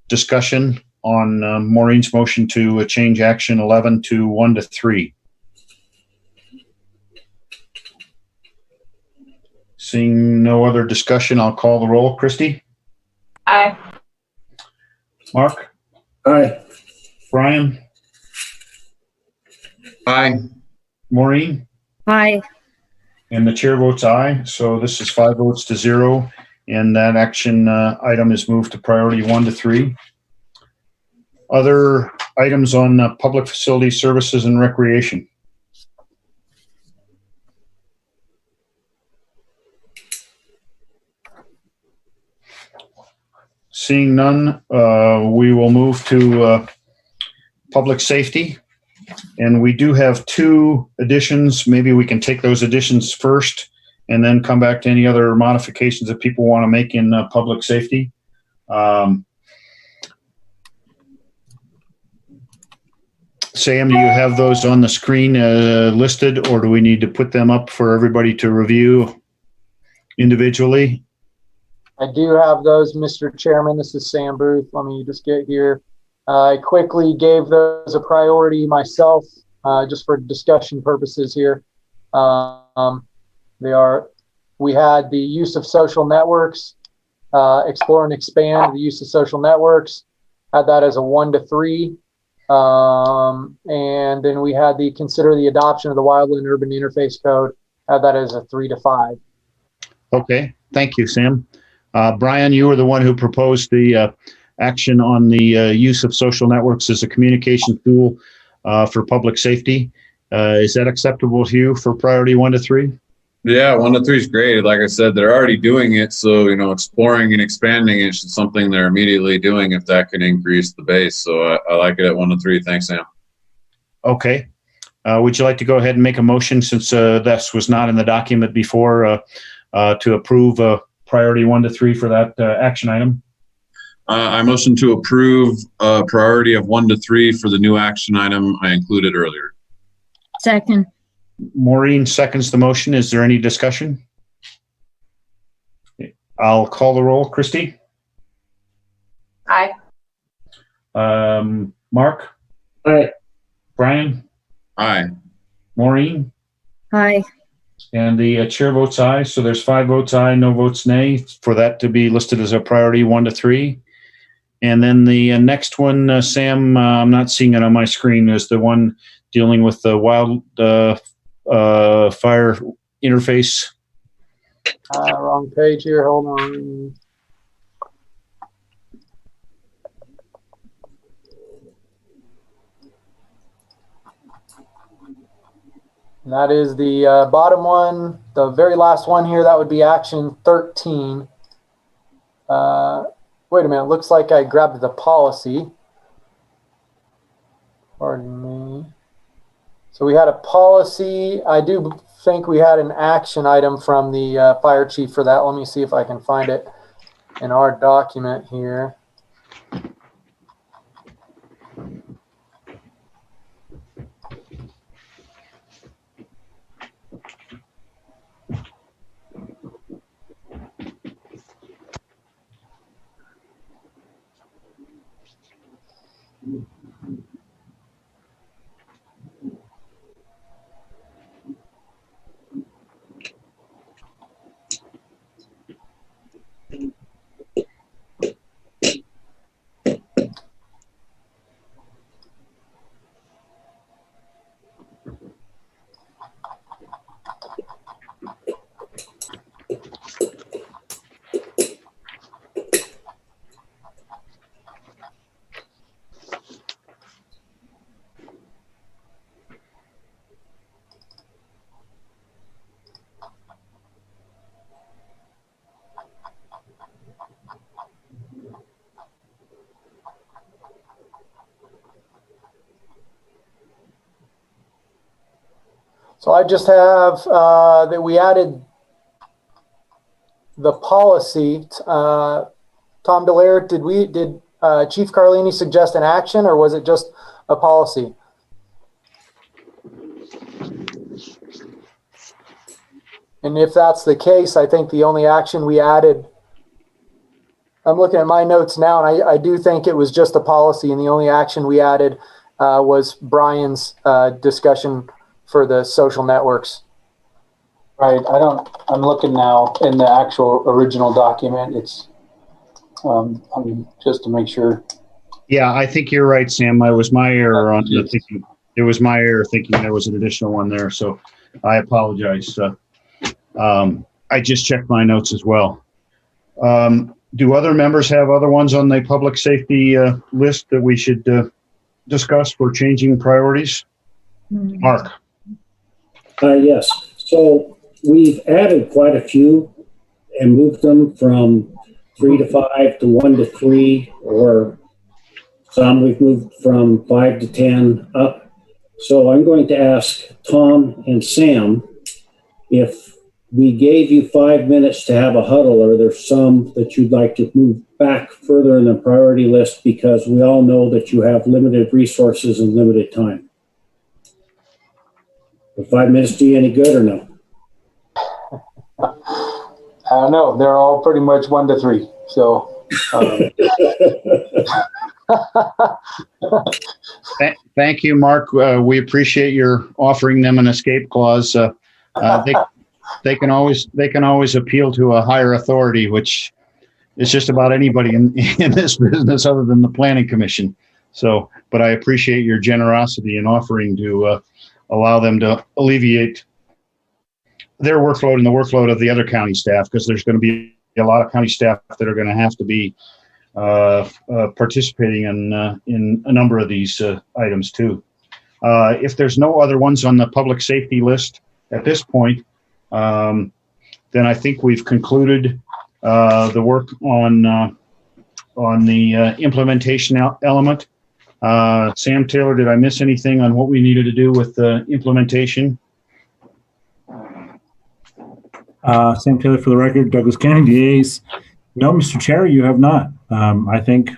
Speaker 1: discussion on Maureen's motion to change action 11 to 1 to 3? Seeing no other discussion, I'll call the roll. Christy?
Speaker 14: Aye.
Speaker 1: Mark?
Speaker 15: Aye.
Speaker 1: Brian?
Speaker 10: Aye.
Speaker 1: Maureen?
Speaker 2: Aye.
Speaker 1: And the chair votes aye. So this is 5 votes to 0. And that action item is moved to priority 1 to 3. Other items on public facility services and recreation. Seeing none, we will move to public safety. And we do have 2 additions. Maybe we can take those additions first and then come back to any other modifications that people want to make in public safety. Sam, do you have those on the screen listed, or do we need to put them up for everybody to review individually?
Speaker 11: I do have those, Mr. Chairman. This is Sam Booth. Let me just get here. I quickly gave those a priority myself, just for discussion purposes here. We had the use of social networks, explore and expand the use of social networks, had that as a 1 to 3. And then we had consider the adoption of the Wildland Urban Interface Code have that as a 3 to 5.
Speaker 1: Okay, thank you, Sam. Brian, you were the one who proposed the action on the use of social networks as a communication tool for public safety. Is that acceptable to you for priority 1 to 3?
Speaker 10: Yeah, 1 to 3 is great. Like I said, they're already doing it. So, exploring and expanding is something they're immediately doing if that can increase the base. So I like it at 1 to 3. Thanks, Sam.
Speaker 1: Okay. Would you like to go ahead and make a motion, since this was not in the document before, to approve priority 1 to 3 for that action item?
Speaker 10: I motion to approve a priority of 1 to 3 for the new action item I included earlier.
Speaker 2: Second.
Speaker 1: Maureen seconds the motion. Is there any discussion? I'll call the roll. Christy?
Speaker 14: Aye.
Speaker 1: Mark?
Speaker 15: Aye.
Speaker 1: Brian?
Speaker 10: Aye.
Speaker 1: Maureen?
Speaker 2: Aye.
Speaker 1: And the chair votes aye. So there's 5 votes aye, no votes nay, for that to be listed as a priority 1 to 3. And then the next one, Sam, I'm not seeing it on my screen, is the one dealing with the fire interface.
Speaker 11: Wrong page here. Hold on. And that is the bottom one, the very last one here. That would be action 13. Wait a minute. Looks like I grabbed the policy. Pardon me. So we had a policy. I do think we had an action item from the fire chief for that. Let me see if I can find it in our document here. So I just have that we added the policy. Tom Delaire, did Chief Carlini suggest an action, or was it just a policy? And if that's the case, I think the only action we added, I'm looking at my notes now, and I do think it was just a policy, and the only action we added was Brian's discussion for the social networks.
Speaker 12: Right. I'm looking now in the actual original document. It's just to make sure.
Speaker 1: Yeah, I think you're right, Sam. It was my error on the thinking. It was my error thinking there was an additional one there. So I apologize. I just checked my notes as well. Do other members have other ones on the public safety list that we should discuss for changing priorities? Mark.
Speaker 15: Yes. So we've added quite a few and moved them from 3 to 5 to 1 to 3, or some we've moved from 5 to 10 up. So I'm going to ask Tom and Sam, if we gave you 5 minutes to have a huddle, are there some that you'd like to move back further in the priority list, because we all know that you have limited resources and limited time? Will 5 minutes do you any good or no?
Speaker 12: No, they're all pretty much 1 to 3. So.
Speaker 1: Thank you, Mark. We appreciate your offering them an escape clause. They can always appeal to a higher authority, which is just about anybody in this business other than the Planning Commission. So, but I appreciate your generosity in offering to allow them to alleviate their workload and the workload of the other county staff, because there's going to be a lot of county staff that are going to have to be participating in a number of these items too. If there's no other ones on the public safety list at this point, then I think we've concluded the work on the implementation element. Sam Taylor, did I miss anything on what we needed to do with the implementation?
Speaker 13: Sam Taylor for the record, Douglas County DAs. No, Mr. Chair, you have not. I think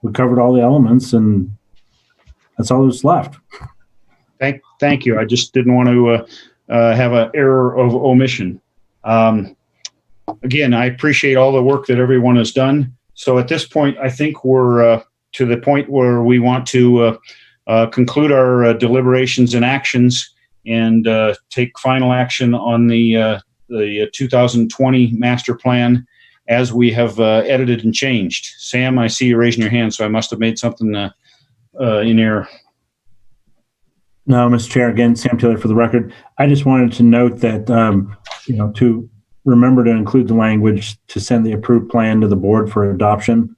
Speaker 13: we covered all the elements, and that's all that's left.
Speaker 1: Thank you. I just didn't want to have an error of omission. Again, I appreciate all the work that everyone has done. So at this point, I think we're to the point where we want to conclude our deliberations and actions and take final action on the 2020 master plan as we have edited and changed. Sam, I see you raising your hand, so I must have made something in error.
Speaker 13: No, Mr. Chair, again, Sam Taylor for the record. I just wanted to note that, to remember to include the language to send the approved plan to the board for adoption.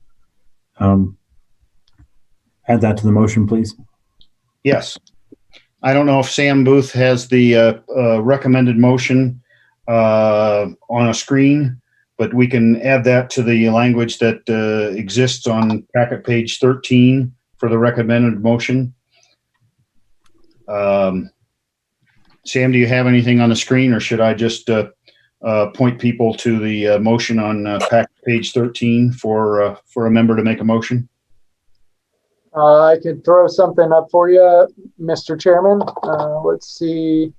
Speaker 13: Add that to the motion, please.
Speaker 1: Yes. I don't know if Sam Booth has the recommended motion on a screen, but we can add that to the language that exists on packet page 13 for the recommended motion. Sam, do you have anything on the screen, or should I just point people to the motion on packet page 13 for a member to make a motion?
Speaker 11: I could throw something up for you, Mr. Chairman. Let's see.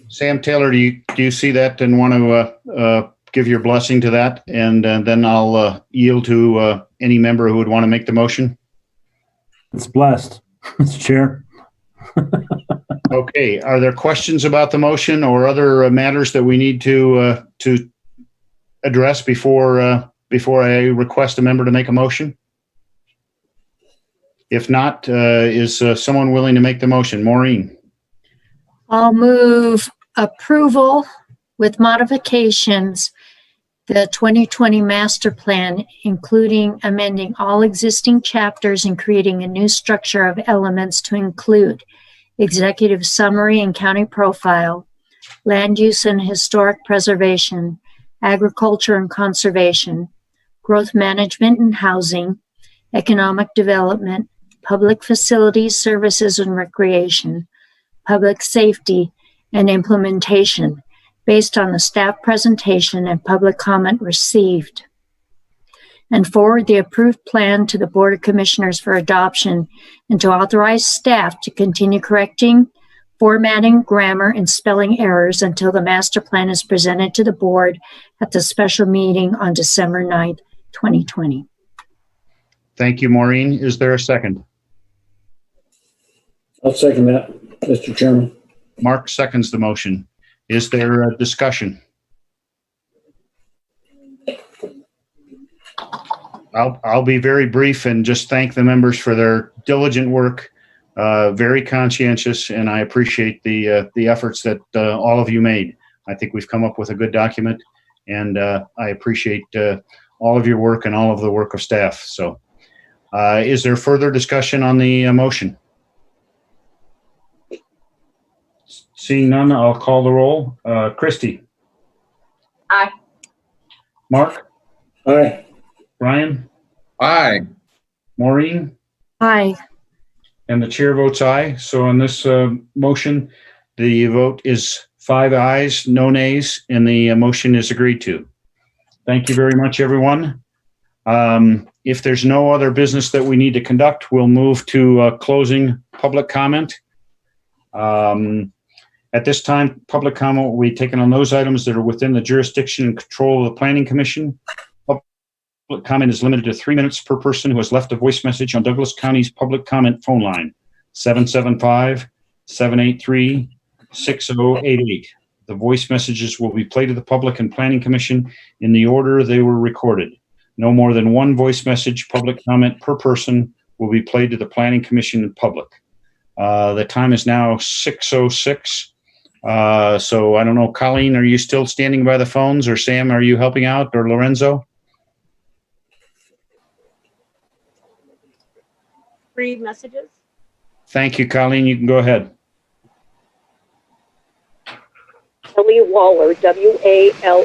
Speaker 1: Sam Taylor, do you see that and want to give your blessing to that? And then I'll yield to any member who would want to make the motion.
Speaker 13: It's blessed, Mr. Chair.
Speaker 1: Okay. Are there questions about the motion or other matters that we need to address before I request a member to make a motion? If not, is someone willing to make the motion? Maureen?
Speaker 2: I'll move approval with modifications, the 2020 master plan, including amending all existing chapters and creating a new structure of elements to include executive summary and county profile, land use and historic preservation, agriculture and conservation, growth management and housing, economic development, public facilities, services and recreation, public safety, and implementation based on the staff presentation and public comment received, and forward the approved plan to the Board of Commissioners for adoption, and to authorize staff to continue correcting formatting, grammar, and spelling errors until the master plan is presented to the board at the special meeting on December 9th, 2020.
Speaker 1: Thank you, Maureen. Is there a second?
Speaker 15: I'll second that, Mr. Chairman.
Speaker 1: Mark seconds the motion. Is there a discussion? I'll be very brief and just thank the members for their diligent work, very conscientious, and I appreciate the efforts that all of you made. I think we've come up with a good document, and I appreciate all of your work and all of the work of staff. So is there further discussion on the motion? Seeing none, I'll call the roll. Christy?
Speaker 14: Aye.
Speaker 1: Mark?
Speaker 15: Aye.
Speaker 1: Brian?
Speaker 10: Aye.
Speaker 1: Maureen?
Speaker 2: Aye.
Speaker 1: And the chair votes aye. So on this motion, the vote is 5 ayes, no nays, and the motion is agreed to. Thank you very much, everyone. If there's no other business that we need to conduct, we'll move to closing public comment. At this time, public comment will be taken on those items that are within the jurisdiction and control of the Planning Commission. Public comment is limited to 3 minutes per person who has left a voice message on Douglas County's public comment phone line, 775-783-6088. The voice messages will be played to the Public and Planning Commission in the order they were recorded. No more than one voice message public comment per person will be played to the Planning Commission and public. The time is now 6:06. So I don't know, Colleen, are you still standing by the phones, or Sam, are you helping out, or Lorenzo?
Speaker 4: Read messages.
Speaker 1: Thank you, Colleen. You can go ahead.
Speaker 7: Kelly Waller, W-A-L-L-E-R.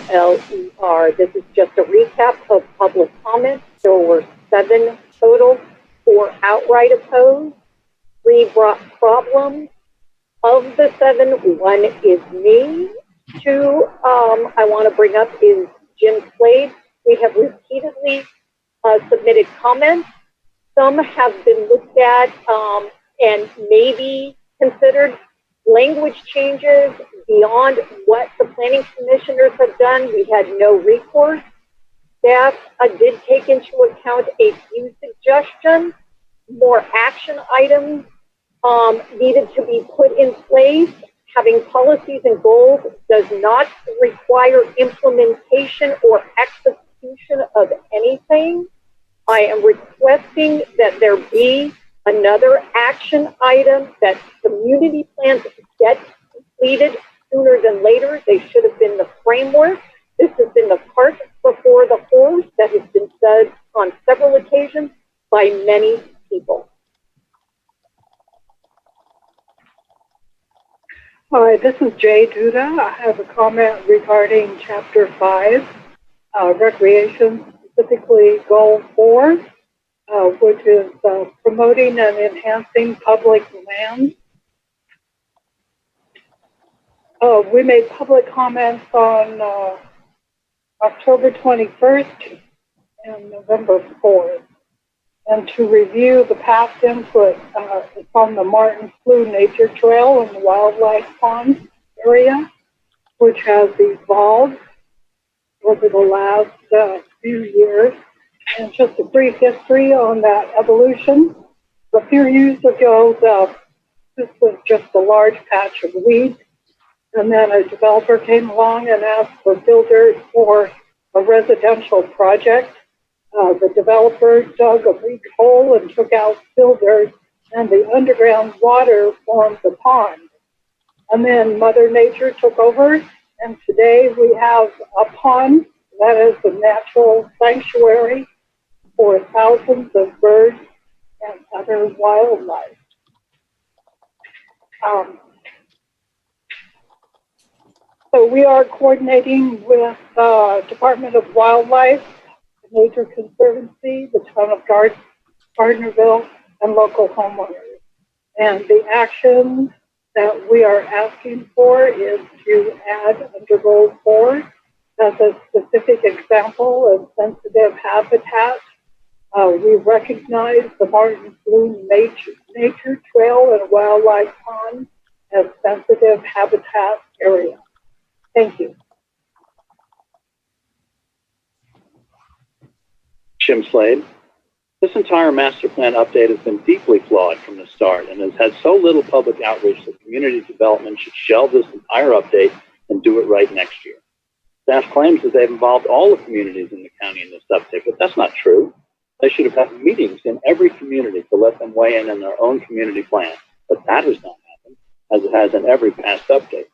Speaker 7: This is just a recap of public comments. There were 7 total, 4 outright opposed, 3 brought problems. Of the 7, 1 is me. 2, I want to bring up is Jim Slade. We have repeatedly submitted comments. Some have been looked at and maybe considered. Language changes beyond what the planning commissioners have done. We had no recourse. Staff did take into account a few suggestions. More action items needed to be put in place. Having policies and goals does not require implementation or execution of anything. I am requesting that there be another action item, that community plans get completed sooner than later. They should have been the framework. This has been the cart before the horse that has been said on several occasions by many people.
Speaker 17: Hi, this is Jay Duda. I have a comment regarding Chapter 5, Recreation, specifically Goal 4, which is promoting and enhancing public lands. We made public comments on October 21st and November 4th. And to review the past input, it's on the Martin Flew Nature Trail in the Wildlife Pond area, which has evolved over the last few years. And just a brief history on that evolution. A few years ago, this was just a large patch of weeds. And then a developer came along and asked for fill dirt for a residential project. The developer dug a big hole and took out fill dirt, and the underground water formed the pond. And then Mother Nature took over, and today we have a pond that is a natural sanctuary for thousands of birds and other wildlife. So we are coordinating with Department of Wildlife, Nature Conservancy, the town of Gardnerville, and local homeowners. And the action that we are asking for is to add under Goal 4 as a specific example of sensitive habitat. We recognize the Martin Flew Nature Trail and Wildlife Pond as sensitive habitat area. Thank you.
Speaker 9: Jim Slade. This entire master plan update has been deeply flawed from the start and has had so little public outreach that community development should shelve this entire update and do it right next year. Staff claims that they've involved all the communities in the county in this update, but that's not true. They should have had meetings in every community to let them weigh in their own community plan, but that has not happened, as it has in every past update.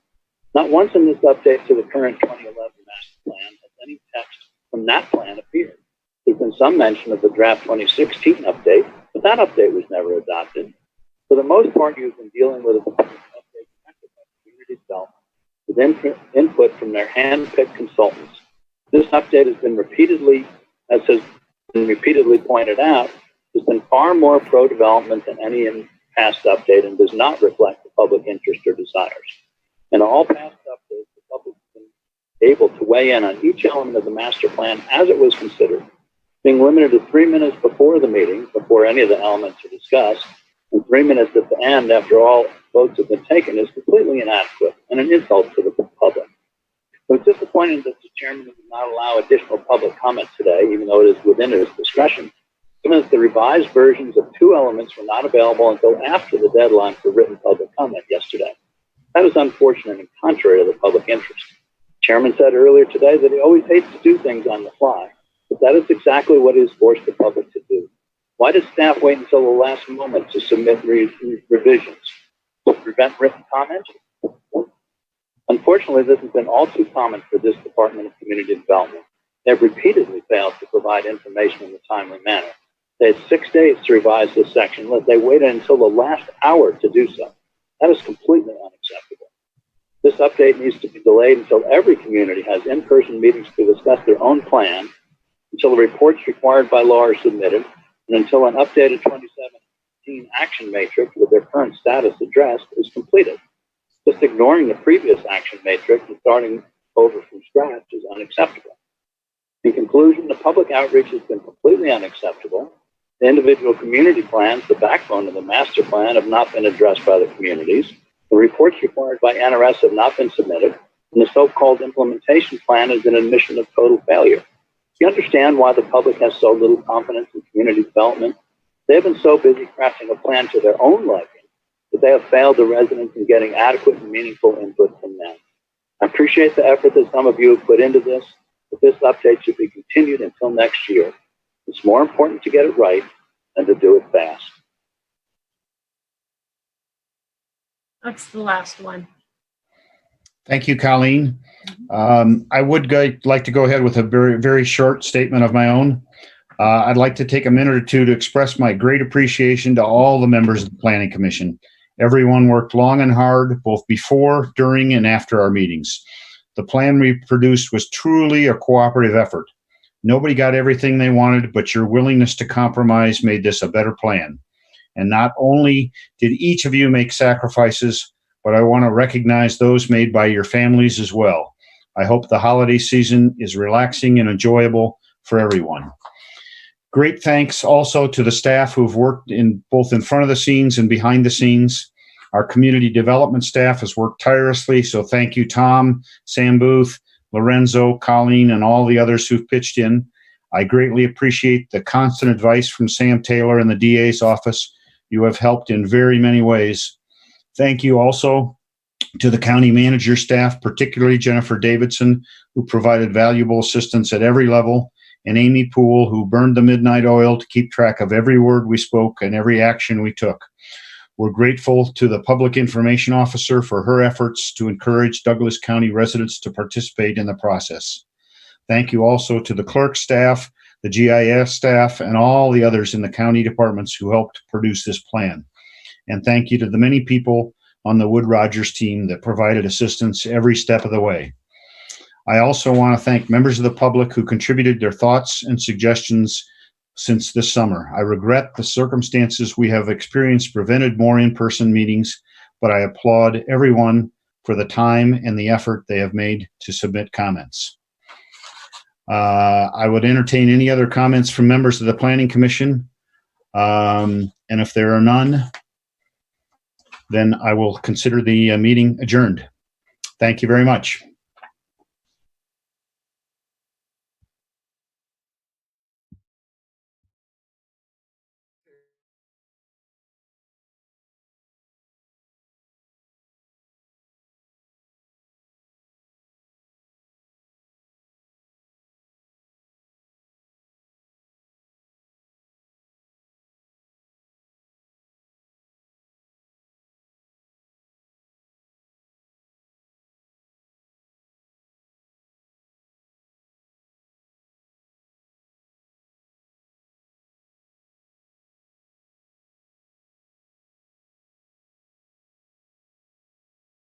Speaker 9: Not once in this update to the current 2011 master plan has any text from that plan appeared. There's been some mention of the draft 2016 update, but that update was never adopted. For the most part, you've been dealing with a update connected by community development with input from their hand-picked consultants. This update has been repeatedly, as has been repeatedly pointed out, has been far more pro-development than any past update and does not reflect the public interest or desires. In all past updates, the public has been able to weigh in on each element of the master plan as it was considered. Being limited to 3 minutes before the meeting, before any of the elements are discussed, and 3 minutes at the end after all votes have been taken is completely inadequate and an insult to the public. So it's disappointing that the chairman would not allow additional public comment today, even though it is within his discretion, given that the revised versions of two elements were not available until after the deadline for written public comment yesterday. That is unfortunate and contrary to the public interest. The chairman said earlier today that he always hates to do things on the fly, but that is exactly what he has forced the public to do. Why does staff wait until the last moment to submit revisions? To prevent written comments? Unfortunately, this has been all too common for this Department of Community Development. They have repeatedly failed to provide information in a timely manner. They had 6 days to revise this section, but they waited until the last hour to do so. That is completely unacceptable. This update needs to be delayed until every community has in-person meetings to discuss their own plan, until the reports required by law are submitted, and until an updated 2017 action matrix with their current status addressed is completed. Just ignoring the previous action matrix and starting over from scratch is unacceptable. In conclusion, the public outreach has been completely unacceptable. The individual community plans, the backbone of the master plan, have not been addressed by the communities. The reports required by NRS have not been submitted, and the so-called implementation plan is an admission of total failure. Do you understand why the public has so little confidence in community development? They have been so busy crafting a plan to their own liking that they have failed the residents in getting adequate and meaningful input from them. I appreciate the effort that some of you have put into this, but this update should be continued until next year. It's more important to get it right than to do it fast.
Speaker 4: That's the last one.
Speaker 1: Thank you, Colleen. I would like to go ahead with a very, very short statement of my own. I'd like to take a minute or two to express my great appreciation to all the members of the Planning Commission. Everyone worked long and hard, both before, during, and after our meetings. The plan we produced was truly a cooperative effort. Nobody got everything they wanted, but your willingness to compromise made this a better plan. And not only did each of you make sacrifices, but I want to recognize those made by your families as well. I hope the holiday season is relaxing and enjoyable for everyone. Great thanks also to the staff who've worked both in front of the scenes and behind the scenes. Our community development staff has worked tirelessly, so thank you, Tom, Sam Booth, Lorenzo, Colleen, and all the others who've pitched in. I greatly appreciate the constant advice from Sam Taylor in the DA's office. You have helped in very many ways. Thank you also to the county manager staff, particularly Jennifer Davidson, who provided valuable assistance at every level, and Amy Poole, who burned the midnight oil to keep track of every word we spoke and every action we took. We're grateful to the public information officer for her efforts to encourage Douglas County residents to participate in the process. Thank you also to the clerk staff, the GIS staff, and all the others in the county departments who helped produce this plan. And thank you to the many people on the Wood Rogers team that provided assistance every step of the way. I also want to thank members of the public who contributed their thoughts and suggestions since this summer. I regret the circumstances we have experienced prevented more in-person meetings, but I applaud everyone for the time and the effort they have made to submit comments. I would entertain any other comments from members of the Planning Commission. And if there are none, then I will consider the meeting adjourned. Thank you very much.